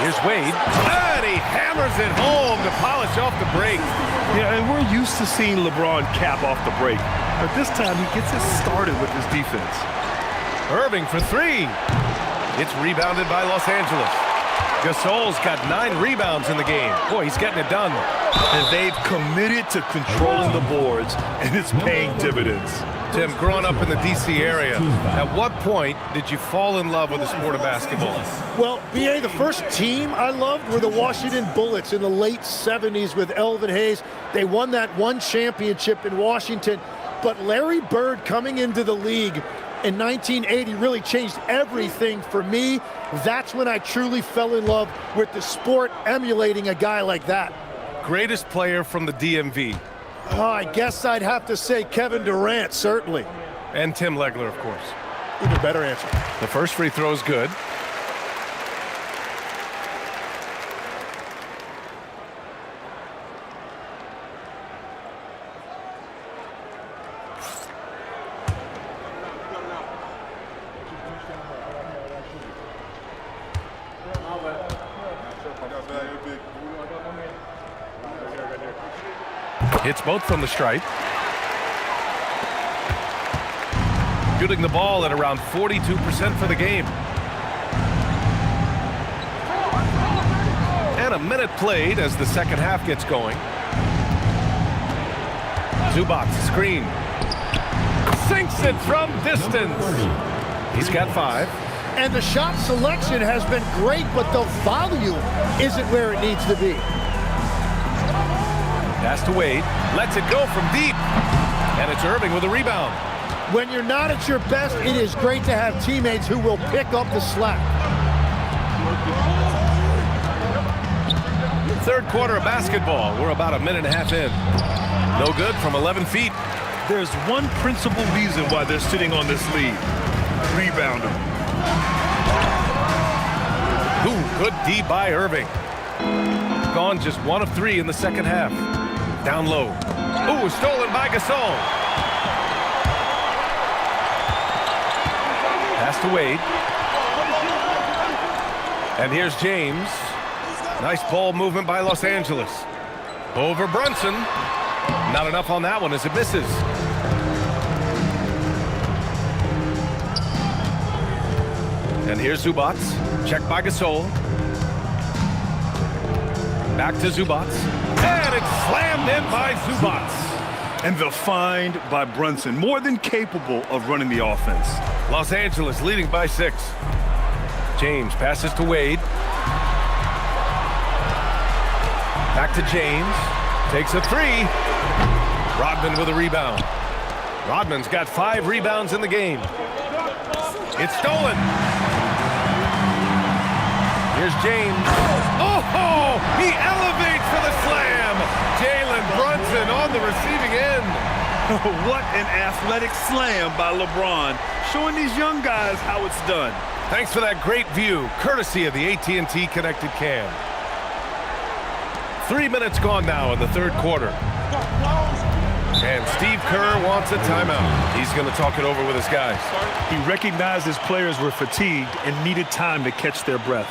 Here's Wade. And he hammers it home to polish off the break. Yeah, and we're used to seeing LeBron cap off the break. But this time he gets it started with his defense. Irving for 3. It's rebounded by Los Angeles. Gasol's got 9 rebounds in the game. Boy, he's getting it done. And they've committed to controlling the boards, and it's paying dividends. Tim, growing up in the D.C. area, at what point did you fall in love with the sport of basketball? Well, B.A., the first team I loved were the Washington Bullets in the late 70s with Elvin Hayes. They won that one championship in Washington. But Larry Bird coming into the league in 1980 really changed everything for me. That's when I truly fell in love with the sport, emulating a guy like that. Greatest player from the DMV. Oh, I guess I'd have to say Kevin Durant, certainly. And Tim Legler, of course. Even better answer. The first free throw is good. Hits both from the stripe. Shooting the ball at around 42% for the game. And a minute played as the second half gets going. Zubac screen. Sinks it from distance. He's got 5. And the shot selection has been great, but the volume isn't where it needs to be. Pass to Wade. Lets it go from deep. And it's Irving with a rebound. When you're not at your best, it is great to have teammates who will pick up the slack. Third quarter of basketball. We're about a minute and a half in. No good from 11 feet. There's one principal reason why they're sitting on this lead. Rebounder. Ooh, good D by Irving. Gone just 1 of 3 in the second half. Down low. Ooh, stolen by Gasol. Pass to Wade. And here's James. Nice ball movement by Los Angeles. Over Brunson. Not enough on that one as it misses. And here's Zubac. Checked by Gasol. Back to Zubac. And it's slammed in by Zubac. And the find by Brunson, more than capable of running the offense. Los Angeles leading by 6. James passes to Wade. Back to James. Takes a 3. Rodman with a rebound. Rodman's got 5 rebounds in the game. It's stolen. Here's James. Oh, he elevates for the slam. Jalen Brunson on the receiving end. What an athletic slam by LeBron, showing these young guys how it's done. Thanks for that great view, courtesy of the AT&T Connected Cam. 3 minutes gone now in the third quarter. And Steve Kerr wants a timeout. He's going to talk it over with his guys. He recognized his players were fatigued and needed time to catch their breath.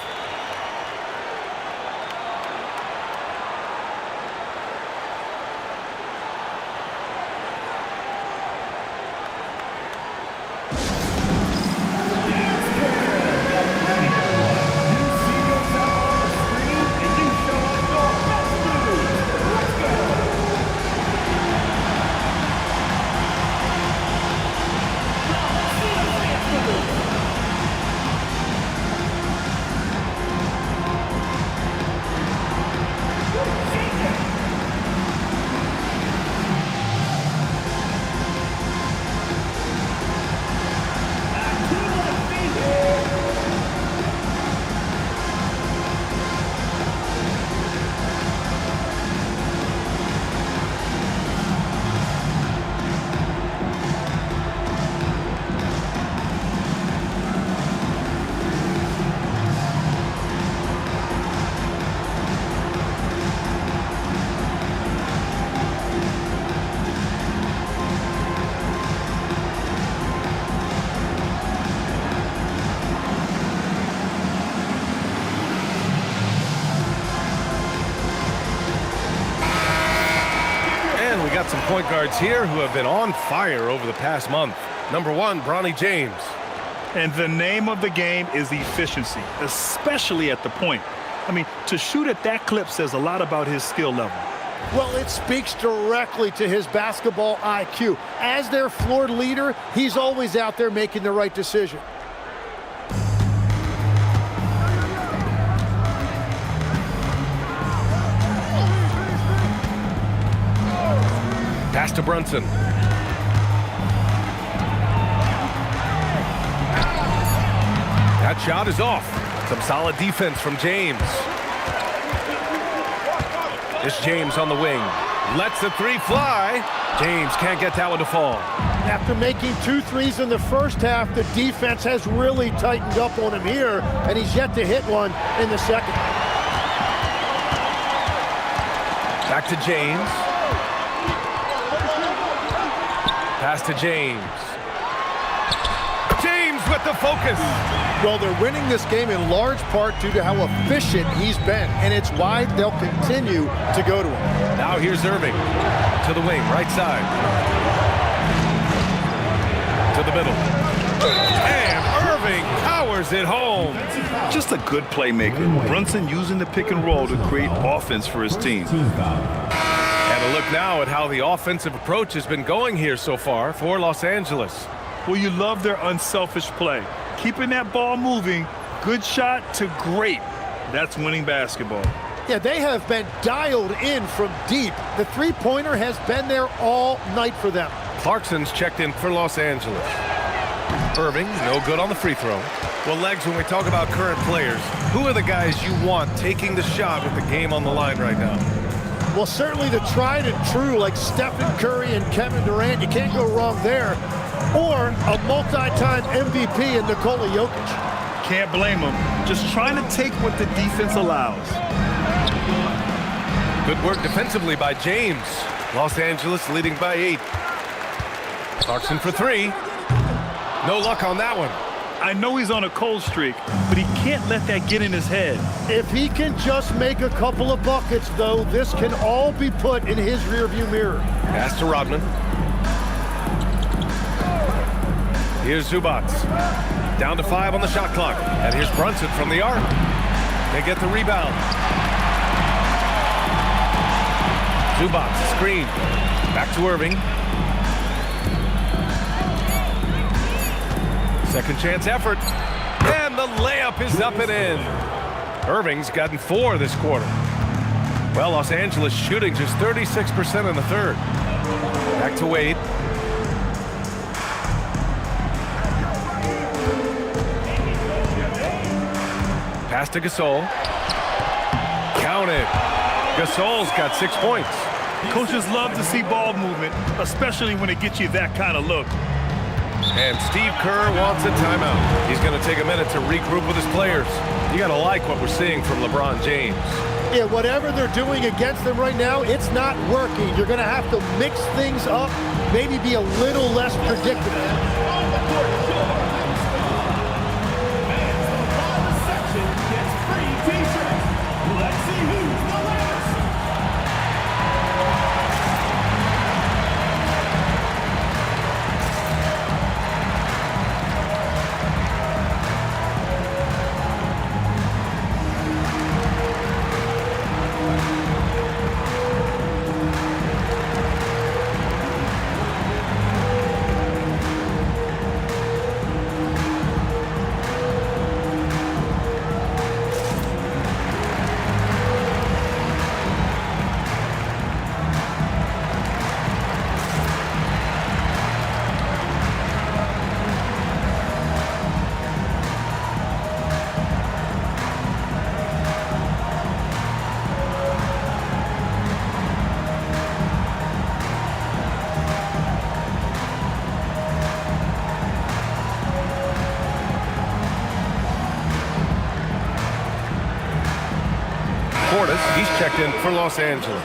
Some point guards here who have been on fire over the past month. Number 1, Bronny James. And the name of the game is efficiency, especially at the point. I mean, to shoot at that clip says a lot about his skill level. Well, it speaks directly to his basketball IQ. As their floor leader, he's always out there making the right decision. Pass to Brunson. That shot is off. Some solid defense from James. It's James on the wing. Lets the three fly. James can't get that one to fall. After making 2 threes in the first half, the defense has really tightened up on him here, and he's yet to hit one in the second. Back to James. Pass to James. James with the focus. Well, they're winning this game in large part due to how efficient he's been, and it's why they'll continue to go to him. Now here's Irving to the wing, right side. To the middle. And Irving powers it home. Just a good playmaker. Brunson using the pick and roll to create offense for his team. And a look now at how the offensive approach has been going here so far for Los Angeles. Well, you love their unselfish play. Keeping that ball moving, good shot to great. That's winning basketball. Yeah, they have been dialed in from deep. The three-pointer has been there all night for them. Clarkson's checked in for Los Angeles. Irving, no good on the free throw. Well, Legs, when we talk about current players, who are the guys you want taking the shot with the game on the line right now? Well, certainly the tried and true like Stephen Curry and Kevin Durant. You can't go wrong there. Or a multi-time MVP in Nikola Jokic. Can't blame him. Just trying to take what the defense allows. Good work defensively by James. Los Angeles leading by 8. Clarkson for 3. No luck on that one. I know he's on a cold streak, but he can't let that get in his head. If he can just make a couple of buckets, though, this can all be put in his rearview mirror. Pass to Rodman. Here's Zubac. Down to 5 on the shot clock. And here's Brunson from the arc. They get the rebound. Zubac, screen. Back to Irving. Second chance effort. And the layup is up and in. Irving's gotten 4 this quarter. Well, Los Angeles shooting just 36% in the third. Back to Wade. Pass to Gasol. Counted. Gasol's got 6 points. Coaches love to see ball movement, especially when it gets you that kind of look. And Steve Kerr wants a timeout. He's going to take a minute to regroup with his players. You got to like what we're seeing from LeBron James. Yeah, whatever they're doing against them right now, it's not working. You're going to have to mix things up, maybe be a little less predictable. He's checked in for Los Angeles.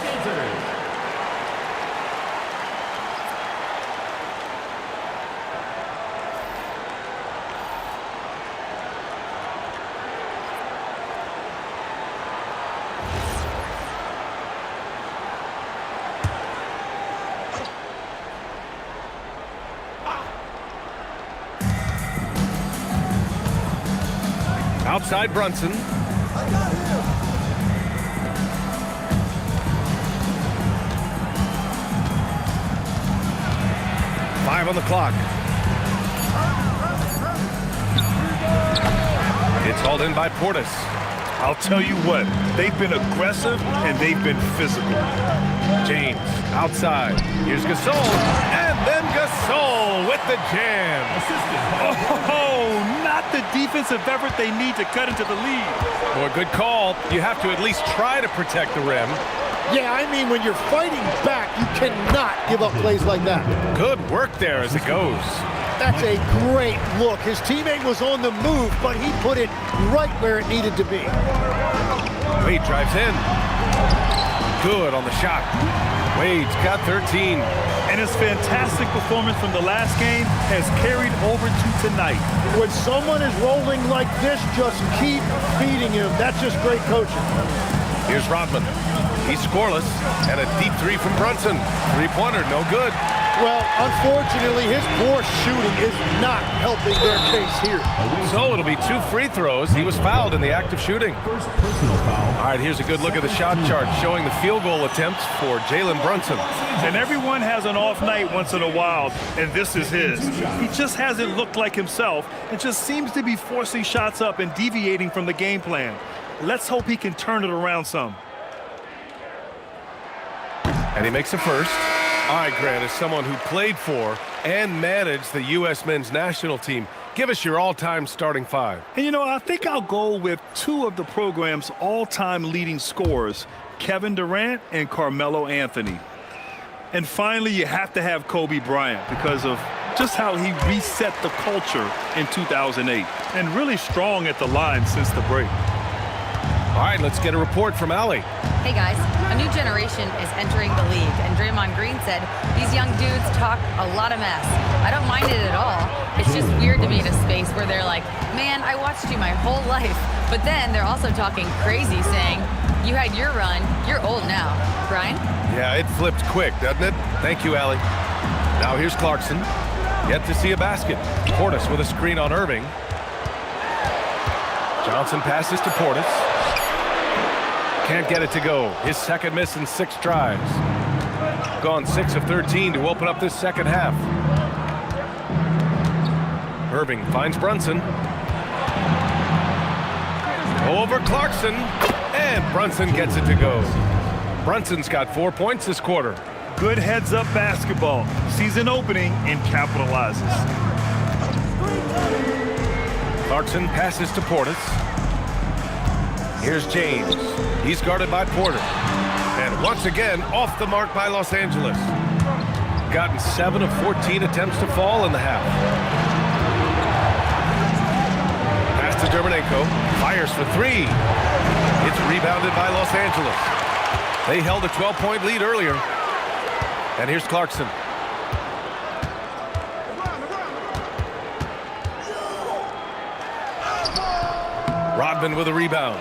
Outside Brunson. On the clock. It's hauled in by Portis. I'll tell you what, they've been aggressive and they've been physical. James outside. Here's Gasol, and then Gasol with the jam. Oh, not the defensive effort they need to cut into the lead. For a good call, you have to at least try to protect the rim. Yeah, I mean, when you're fighting back, you cannot give up plays like that. Good work there as it goes. That's a great look. His teammate was on the move, but he put it right where it needed to be. Wade drives in. Good on the shot. Wade's got 13. And his fantastic performance from the last game has carried over to tonight. When someone is rolling like this, just keep feeding him. That's just great coaching. Here's Rodman. He's scoreless, and a deep three from Brunson. Three-pointer, no good. Well, unfortunately, his poor shooting is not helping their case here. So it'll be 2 free throws. He was fouled in the act of shooting. All right, here's a good look at the shot chart showing the field goal attempts for Jalen Brunson. And everyone has an off night once in a while, and this is his. He just hasn't looked like himself and just seems to be forcing shots up and deviating from the game plan. Let's hope he can turn it around some. And he makes a first. All right, Grant, as someone who played for and managed the U.S. men's national team, give us your all-time starting 5. And, you know, I think I'll go with 2 of the program's all-time leading scorers, Kevin Durant and Carmelo Anthony. And finally, you have to have Kobe Bryant because of just how he reset the culture in 2008 and really strong at the line since the break. All right, let's get a report from Allie. Hey guys, a new generation is entering the league, and Draymond Green said these young dudes talk a lot of mess. I don't mind it at all. It's just weird to be in a space where they're like, man, I watched you my whole life. But then they're also talking crazy, saying, you had your run, you're old now. Brian? Yeah, it flipped quick, doesn't it? Thank you, Allie. Now here's Clarkson. Yet to see a basket. Portis with a screen on Irving. Johnson passes to Portis. Can't get it to go. His second miss in 6 tries. Gone 6 of 13 to open up this second half. Irving finds Brunson. Over Clarkson. And Brunson gets it to go. Brunson's got 4 points this quarter. Good heads-up basketball. Sees an opening and capitalizes. Clarkson passes to Portis. Here's James. He's guarded by Porter. And once again, off the mark by Los Angeles. Gotten 7 of 14 attempts to fall in the half. Pass to Dermanenko. Fires for 3. It's rebounded by Los Angeles. They held a 12-point lead earlier. And here's Clarkson. Rodman with a rebound.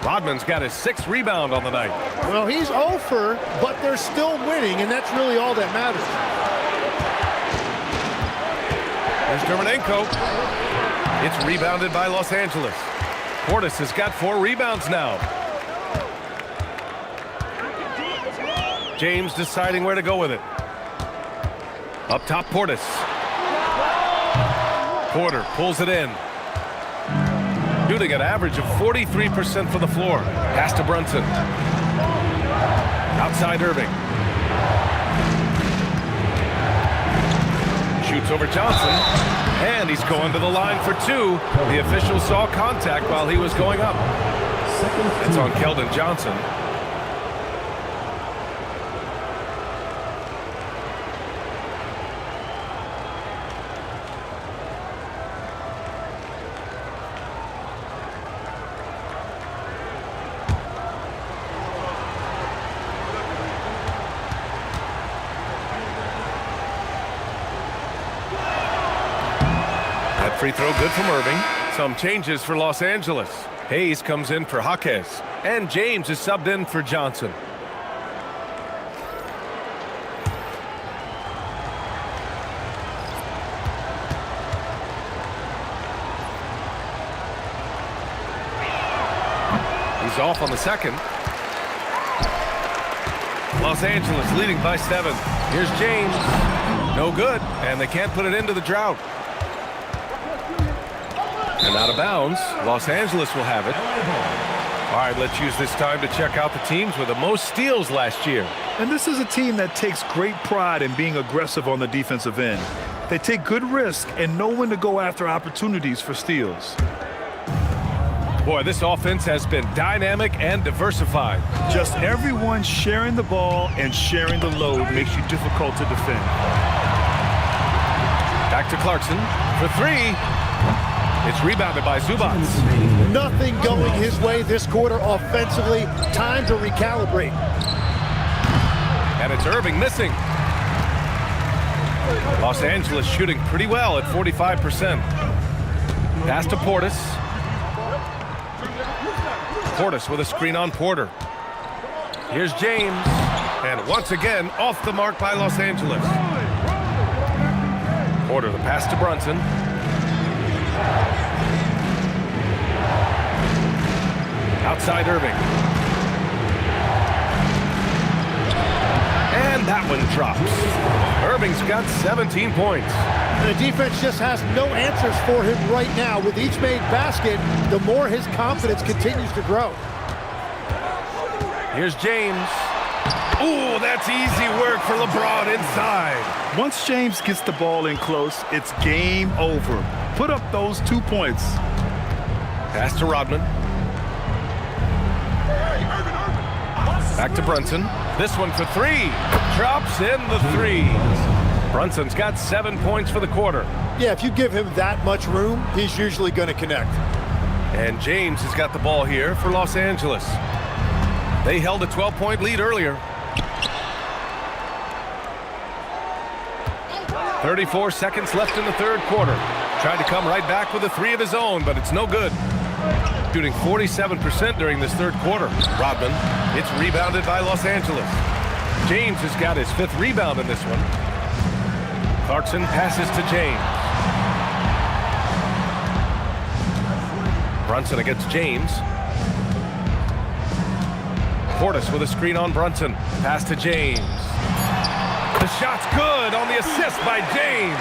Rodman's got his 6th rebound on the night. Well, he's 0 for, but they're still winning, and that's really all that matters. There's Dermanenko. It's rebounded by Los Angeles. Portis has got 4 rebounds now. James deciding where to go with it. Up top, Portis. Porter pulls it in. Shooting an average of 43% for the floor. Pass to Brunson. Outside Irving. Shoots over Johnson. And he's going to the line for 2. The official saw contact while he was going up. It's on Keldon Johnson. Free throw good from Irving. Some changes for Los Angeles. Hayes comes in for Jaquez. And James is subbed in for Johnson. He's off on the second. Los Angeles leading by 7. Here's James. No good. And they can't put it into the drought. And out of bounds, Los Angeles will have it. All right, let's use this time to check out the teams with the most steals last year. And this is a team that takes great pride in being aggressive on the defensive end. They take good risk and know when to go after opportunities for steals. Boy, this offense has been dynamic and diversified. Just everyone sharing the ball and sharing the load makes you difficult to defend. Back to Clarkson for three. It's rebounded by Zubats. Nothing going his way this quarter offensively. Time to recalibrate. And it's Irving missing. Los Angeles shooting pretty well at 45%. Pass to Portis. Portis with a screen on Porter. Here's James. And once again, off the mark by Los Angeles. Porter, the pass to Brunson. Outside Irving. And that one drops. Irving's got 17 points. The defense just has no answers for him right now. With each made basket, the more his confidence continues to grow. Here's James. Ooh, that's easy work for LeBron inside. Once James gets the ball in close, it's game over. Put up those 2 points. Pass to Rodman. Back to Brunson. This one for three. Drops in the three. Brunson's got 7 points for the quarter. Yeah, if you give him that much room, he's usually going to connect. And James has got the ball here for Los Angeles. They held a 12-point lead earlier. 34 seconds left in the third quarter. Tried to come right back with a three of his own, but it's no good. Shooting 47% during this third quarter. Rodman, it's rebounded by Los Angeles. James has got his 5th rebound in this one. Clarkson passes to James. Brunson against James. Portis with a screen on Brunson. Pass to James. The shot's good on the assist by James.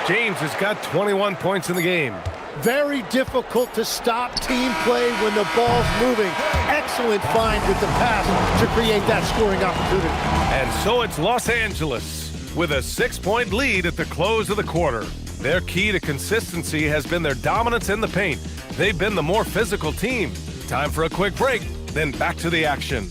James has got 21 points in the game. Very difficult to stop team play when the ball's moving. Excellent find with the pass to create that scoring opportunity. And so it's Los Angeles with a 6-point lead at the close of the quarter. Their key to consistency has been their dominance in the paint. They've been the more physical team. Time for a quick break, then back to the action.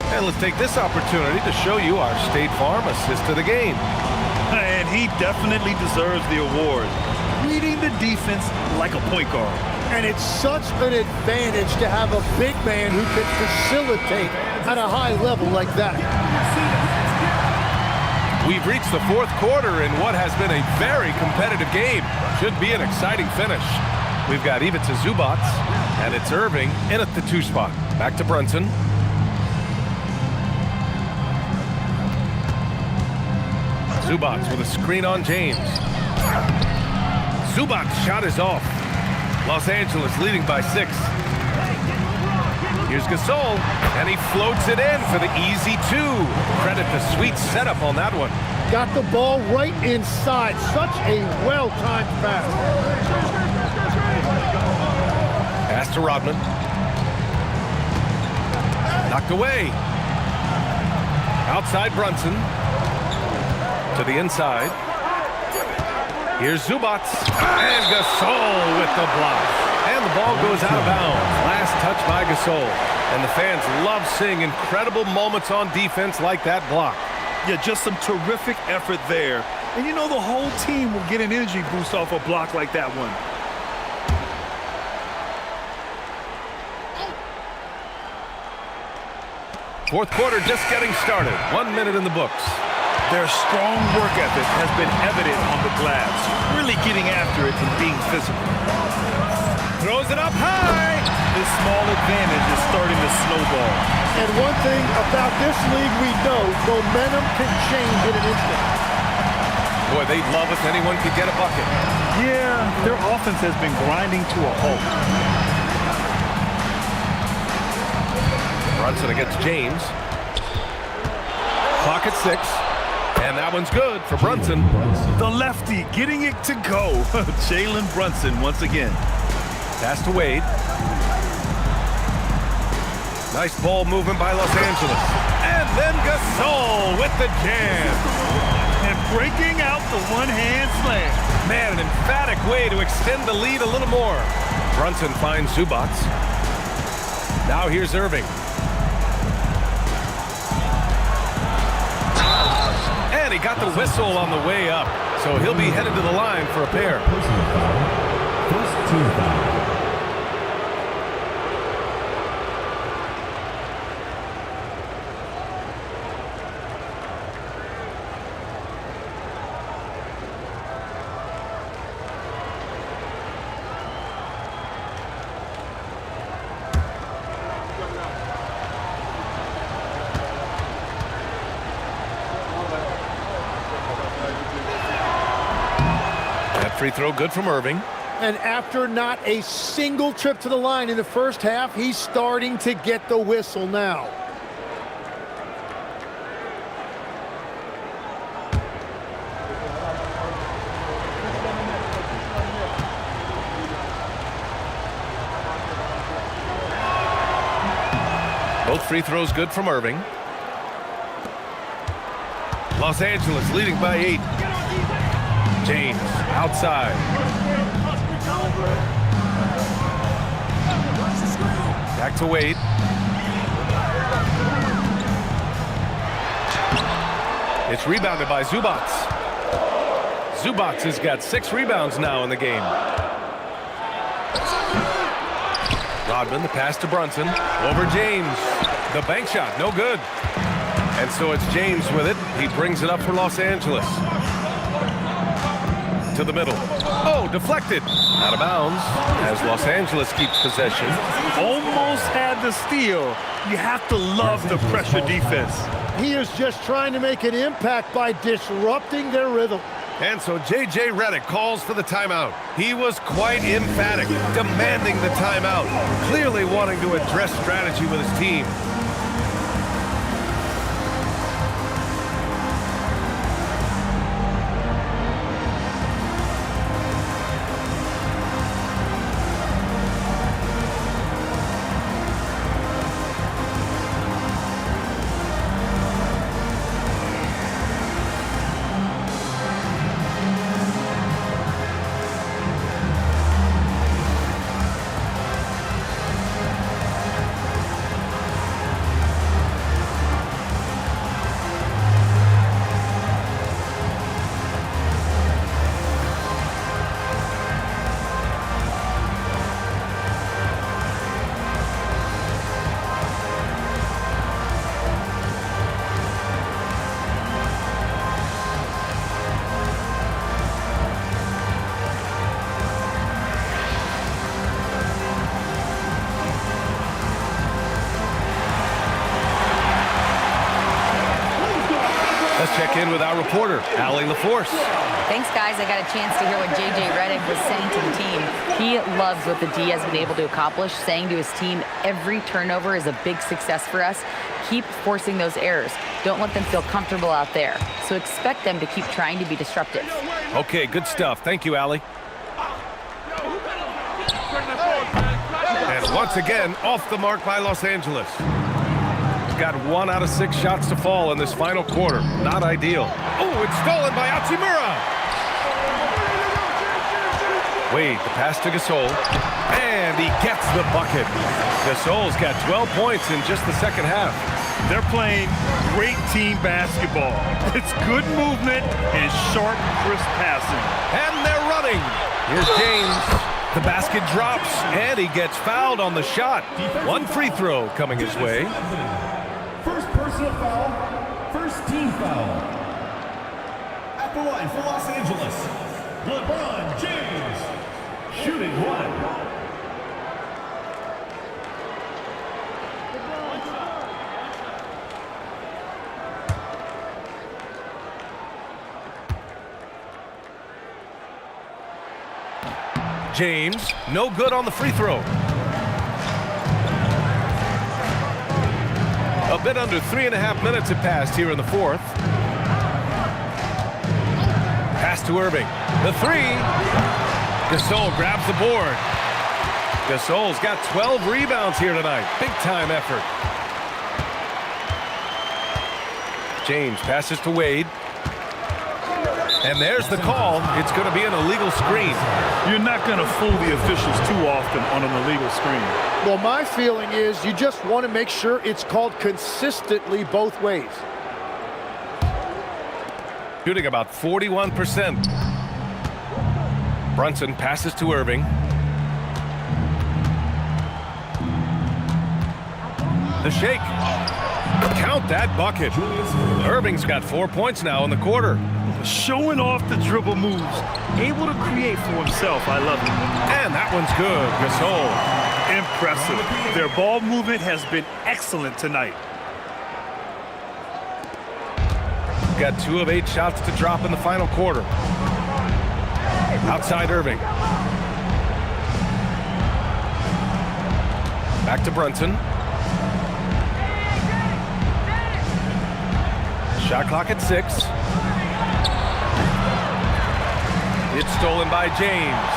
And let's take this opportunity to show you our State Farm assist to the game. And he definitely deserves the award. Reading the defense like a point guard. And it's such an advantage to have a big man who can facilitate at a high level like that. We've reached the fourth quarter in what has been a very competitive game. Should be an exciting finish. We've got Ivica Zubats, and it's Irving in at the 2 spot. Back to Brunson. Zubats with a screen on James. Zubats' shot is off. Los Angeles leading by 6. Here's Gasol, and he floats it in for the easy 2. Credit the sweet setup on that one. Got the ball right inside. Such a well-timed pass. Pass to Rodman. Knocked away. Outside Brunson. To the inside. Here's Zubats. And Gasol with the block. And the ball goes out of bounds. Last touch by Gasol. And the fans love seeing incredible moments on defense like that block. Yeah, just some terrific effort there. And you know the whole team will get an energy boost off a block like that one. Fourth quarter just getting started. 1 minute in the books. Their strong work ethic has been evident on the glass. Really getting after it and being physical. Throws it up high. This small advantage is starting to snowball. And one thing about this league we know, momentum can change in an instant. Boy, they'd love if anyone could get a bucket. Yeah, their offense has been grinding to a halt. Brunson against James. Clock at 6. And that one's good for Brunson. The lefty getting it to go. Jalen Brunson once again. Pass to Wade. Nice ball movement by Los Angeles. And then Gasol with the jam. breaking out the one-hand slam. Man, an emphatic way to extend the lead a little more. Brunson finds Zubac. Now here's Irving. And he got the whistle on the way up. So he'll be headed to the line for a pair. First team foul. Free throw good from Irving. And after not a single trip to the line in the first half, he's starting to get the whistle now. Both free throws good from Irving. Los Angeles leading by 8. James outside. Back to Wade. It's rebounded by Zubac. Zubac has got 6 rebounds now in the game. Rodman, the pass to Brunson. Over James. The bank shot, no good. And so it's James with it. He brings it up for Los Angeles. To the middle. Oh, deflected. Out of bounds as Los Angeles keeps possession. Almost had the steal. You have to love the pressure defense. He is just trying to make an impact by disrupting their rhythm. And so J.J. Redick calls for the timeout. He was quite emphatic, demanding the timeout, clearly wanting to address strategy with his team. Let's check in with our reporter, Allie LaForce. Thanks, guys. I got a chance to hear what J.J. Redick was saying to the team. He loves what the D has been able to accomplish, saying to his team, every turnover is a big success for us. Keep forcing those errors. Don't let them feel comfortable out there. So expect them to keep trying to be disruptive. Okay, good stuff. Thank you, Allie. And once again, off the mark by Los Angeles. Got 1 out of 6 shots to fall in this final quarter. Not ideal. Oh, it's stolen by Hachimura. Wade, the pass to Gasol. And he gets the bucket. Gasol's got 12 points in just the second half. They're playing great team basketball. It's good movement and sharp, crisp passing. And they're running. Here's James. The basket drops, and he gets fouled on the shot. 1 free throw coming his way. First personal foul, first team foul. At the line for Los Angeles, LeBron James, shooting 1. James, no good on the free throw. A bit under 3.5 minutes have passed here in the fourth. Pass to Irving. The 3. Gasol grabs the board. Gasol's got 12 rebounds here tonight. Big time effort. James passes to Wade. And there's the call. It's going to be an illegal screen. You're not going to fool the officials too often on an illegal screen. Well, my feeling is you just want to make sure it's called consistently both ways. Shooting about 41%. Brunson passes to Irving. The shake. Count that bucket. Irving's got 4 points now in the quarter. Showing off the dribble moves. Able to create for himself. I love it. And that one's good. Gasol. Impressive. Their ball movement has been excellent tonight. Got 2 of 8 shots to drop in the final quarter. Outside Irving. Back to Brunson. Shot clock at 6. It's stolen by James.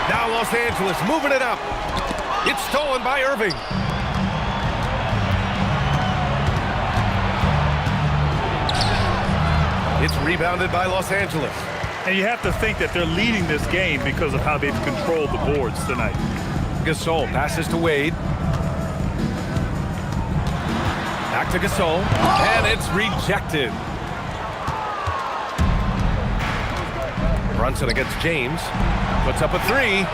Now Los Angeles moving it up. It's stolen by Irving. It's rebounded by Los Angeles. And you have to think that they're leading this game because of how they've controlled the boards tonight. Gasol passes to Wade. Back to Gasol. And it's rejected. Brunson against James. Puts up a 3.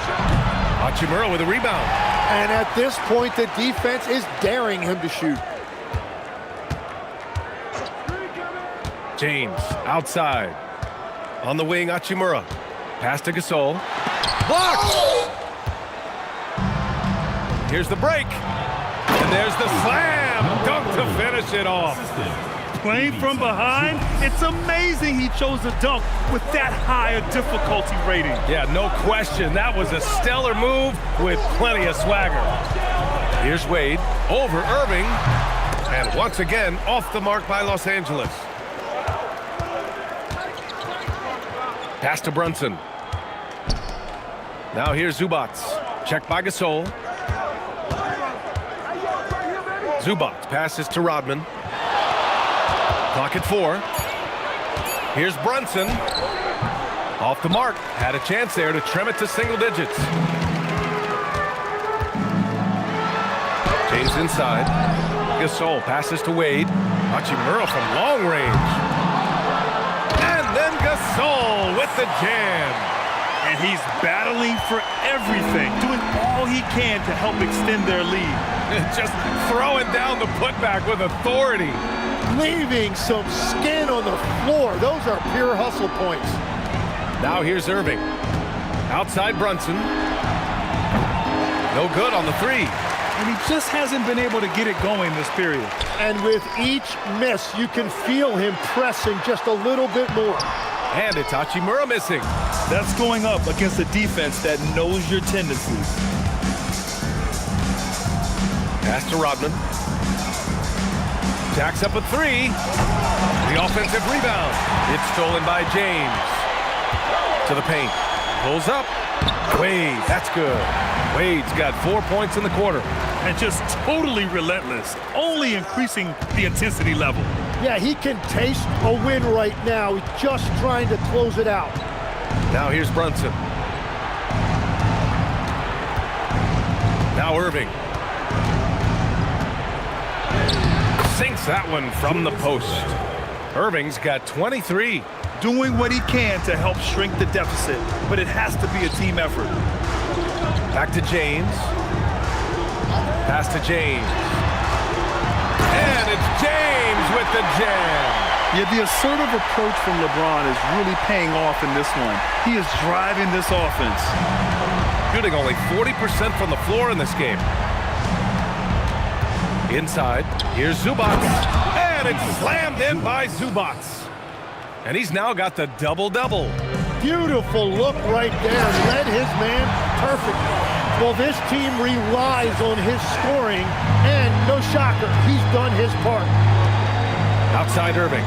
Hachimura with a rebound. And at this point, the defense is daring him to shoot. James outside. On the wing, Hachimura. Pass to Gasol. Blocked! Here's the break. And there's the slam. Dunk to finish it off. Playing from behind, it's amazing he chose a dunk with that high a difficulty rating. Yeah, no question. That was a stellar move with plenty of swagger. Here's Wade over Irving. And once again, off the mark by Los Angeles. Pass to Brunson. Now here's Zubats. Checked by Gasol. Zubats passes to Rodman. Clock at 4. Here's Brunson. Off the mark. Had a chance there to trim it to single digits. James inside. Gasol passes to Wade. Hachimura from long range. And then Gasol with the jam. And he's battling for everything, doing all he can to help extend their lead. Just throwing down the putback with authority. Leaving some skin on the floor. Those are pure hustle points. Now here's Irving. Outside Brunson. No good on the 3. And he just hasn't been able to get it going this period. And with each miss, you can feel him pressing just a little bit more. And it's Hachimura missing. That's going up against a defense that knows your tendencies. Pass to Rodman. Jacks up a 3. The offensive rebound. It's stolen by James. To the paint. Pulls up. Wade, that's good. Wade's got 4 points in the quarter. And just totally relentless, only increasing the intensity level. Yeah, he can taste a win right now. He's just trying to close it out. Now here's Brunson. Now Irving. Sinks that one from the post. Irving's got 23. Doing what he can to help shrink the deficit, but it has to be a team effort. Back to James. Pass to James. And it's James with the jam. Yeah, the assertive approach from LeBron is really paying off in this one. He is driving this offense. Shooting only 40% from the floor in this game. Inside, here's Zubats. And it's slammed in by Zubats. And he's now got the double-double. Beautiful look right there. Led his man perfectly. Well, this team relies on his scoring, and no shocker, he's done his part. Outside Irving.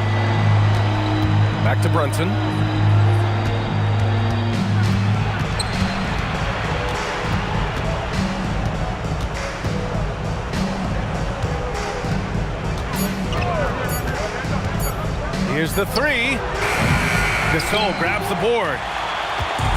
Back to Brunson. Here's the 3. Gasol grabs the board.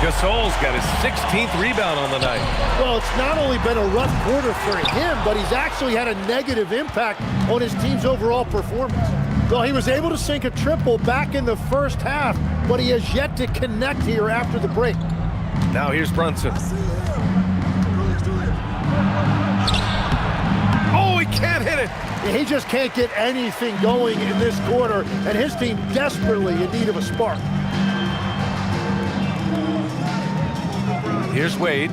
Gasol's got his 16th rebound on the night. Well, it's not only been a rough quarter for him, but he's actually had a negative impact on his team's overall performance. Well, he was able to sink a triple back in the first half, but he has yet to connect here after the break. Now here's Brunson. Oh, he can't hit it. He just can't get anything going in this quarter, and his team desperately in need of a spark. Here's Wade.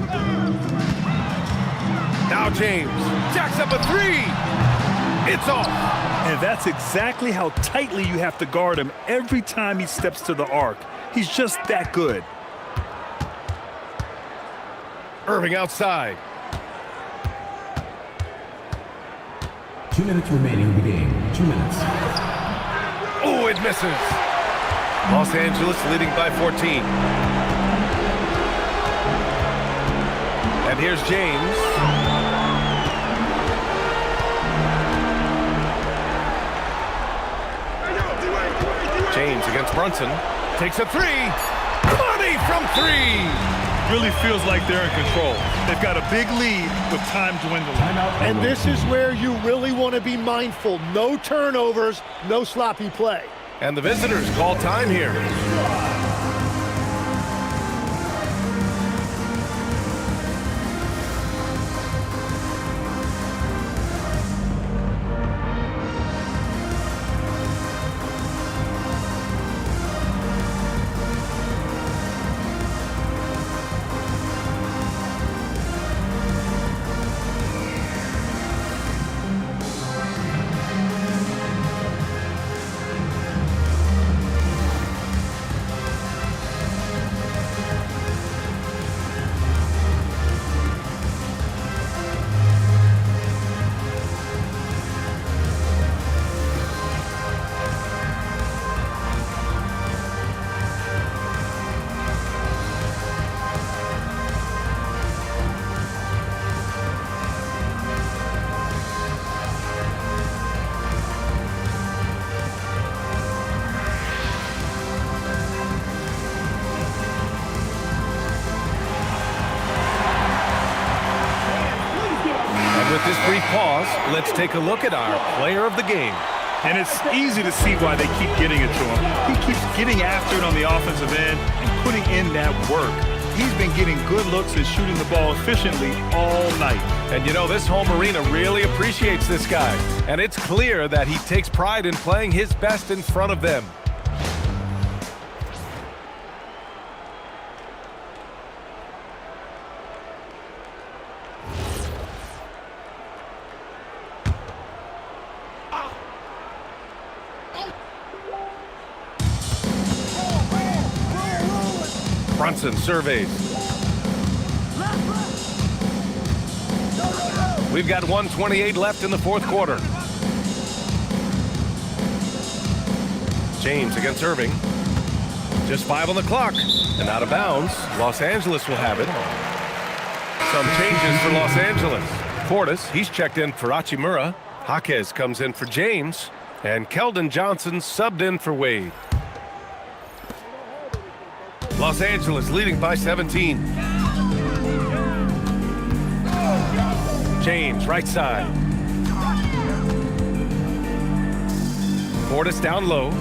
Now James jacks up a three. It's off. And that's exactly how tightly you have to guard him every time he steps to the arc. He's just that good. Irving outside. 2 minutes remaining in the game. 2 minutes. Oh, it misses. Los Angeles leading by 14. And here's James. James against Brunson. Takes a three. Money from three. Really feels like they're in control. They've got a big lead with time dwindling. And this is where you really want to be mindful. No turnovers, no sloppy play. And the visitors call time here. With this brief pause, let's take a look at our player of the game. And it's easy to see why they keep getting it to him. He keeps getting after it on the offensive end and putting in that work. He's been getting good looks and shooting the ball efficiently all night. And you know, this home arena really appreciates this guy. And it's clear that he takes pride in playing his best in front of them. Brunson surveys. We've got 1:28 left in the fourth quarter. James against Irving. Just 5 on the clock. And out of bounds. Los Angeles will have it. Some changes for Los Angeles. Portis, he's checked in for Hachimura. Jaquez comes in for James. And Keldon Johnson subbed in for Wade. Los Angeles leading by 17. James, right side. Portis down low.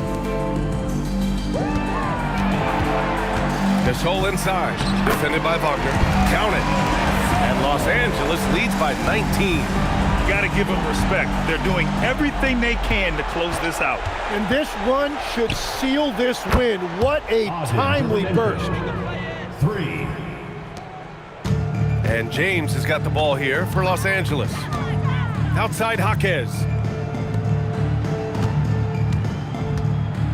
Gasol inside. Defended by Wagner. Count it. And Los Angeles leads by 19. You got to give them respect. They're doing everything they can to close this out. And this run should seal this win. What a timely burst. 3. And James has got the ball here for Los Angeles. Outside Jaquez.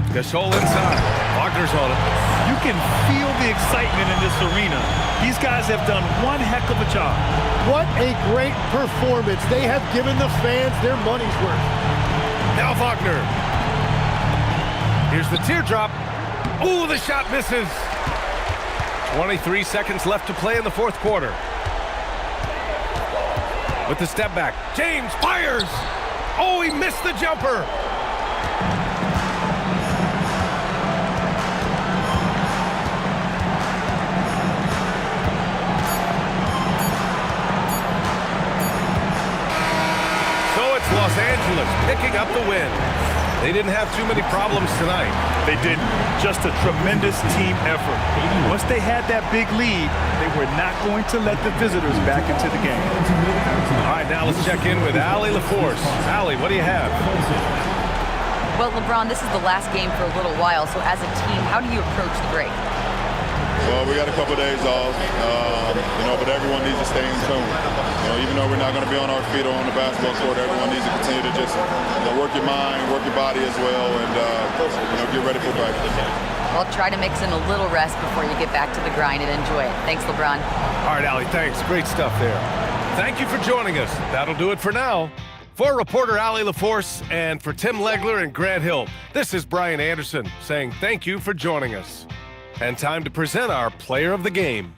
Gasol inside. Wagner's on it. You can feel the excitement in this arena. These guys have done one heck of a job. What a great performance. They have given the fans their money's worth. Now Wagner. Here's the teardrop. Ooh, the shot misses. 23 seconds left to play in the fourth quarter. With the step back, James fires. Oh, he missed the jumper. picking up the win. They didn't have too many problems tonight. They didn't. Just a tremendous team effort. Once they had that big lead, they were not going to let the visitors back into the game. All right, now let's check in with Allie LaForce. Allie, what do you have? Well, LeBron, this is the last game for a little while, so as a team, how do you approach the break? Well, we got a couple days off, but everyone needs to stay in tune. Even though we're not going to be on our feet or on the basketball court, everyone needs to continue to just work your mind, work your body as well, and get ready for practice. Well, try to mix in a little rest before you get back to the grind and enjoy it. Thanks, LeBron. All right, Allie, thanks. Great stuff there. Thank you for joining us. That'll do it for now. For reporter Allie LaForce and for Tim Legler and Grant Hill, this is Brian Anderson saying thank you for joining us. And time to present our player of the game.